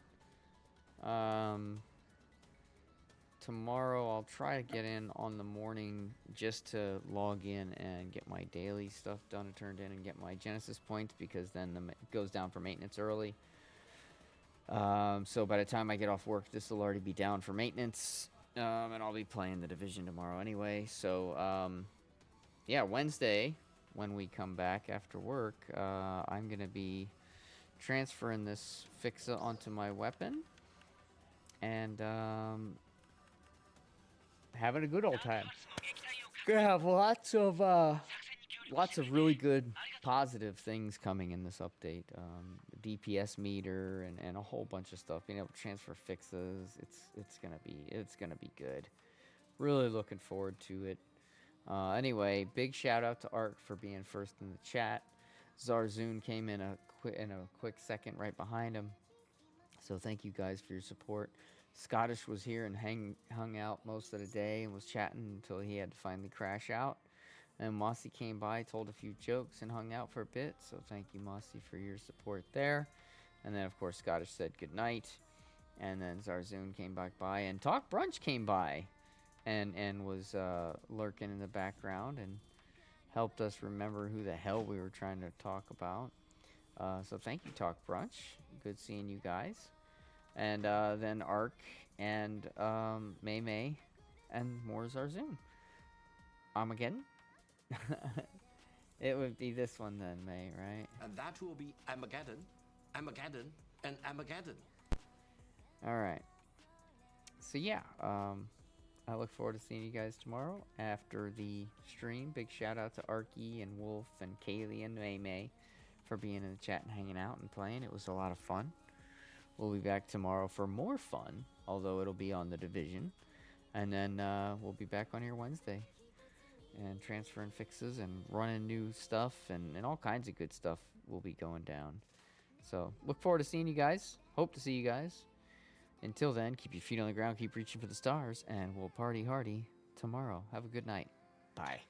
Tomorrow I'll try to get in on the morning just to log in and get my daily stuff done and turned in and get my Genesis points, because then it goes down for maintenance early. So by the time I get off work, this will already be down for maintenance, and I'll be playing the Division tomorrow anyway. So yeah, Wednesday when we come back after work, I'm gonna be transferring this Fixa onto my weapon and having a good old time. Gonna have lots of really good positive things coming in this update. DPS meter and a whole bunch of stuff. Being able to transfer fixes. It's gonna be good. Really looking forward to it. Anyway, big shout out to Ark for being first in the chat. Zarzoon came in a quick second right behind him. So thank you guys for your support. Scottish was here and hung out most of the day and was chatting until he had to finally crash out. And Mossy came by, told a few jokes, and hung out for a bit. So thank you, Mossy, for your support there. And then, of course, Scottish said goodnight. And then Zarzoon came back by, and Talk Brunch came by and was lurking in the background and helped us remember who the hell we were trying to talk about. So thank you, Talk Brunch. Good seeing you guys. And then Ark and May and more Zarzoon. Armageddon? It would be this one then, May, right? And that will be Armageddon, Armageddon, and Armageddon. Alright. So yeah, I look forward to seeing you guys tomorrow after the stream. Big shout out to Arky and Wolf and Kaylee and May for being in the chat and hanging out and playing. It was a lot of fun. We'll be back tomorrow for more fun, although it'll be on the Division. And then we'll be back on here Wednesday. and transferring fixes and running new stuff and all kinds of good stuff will be going down. So look forward to seeing you guys. Hope to see you guys. Until then, keep your feet on the ground, keep reaching for the stars, and we'll party hardy tomorrow. Have a good night. Bye.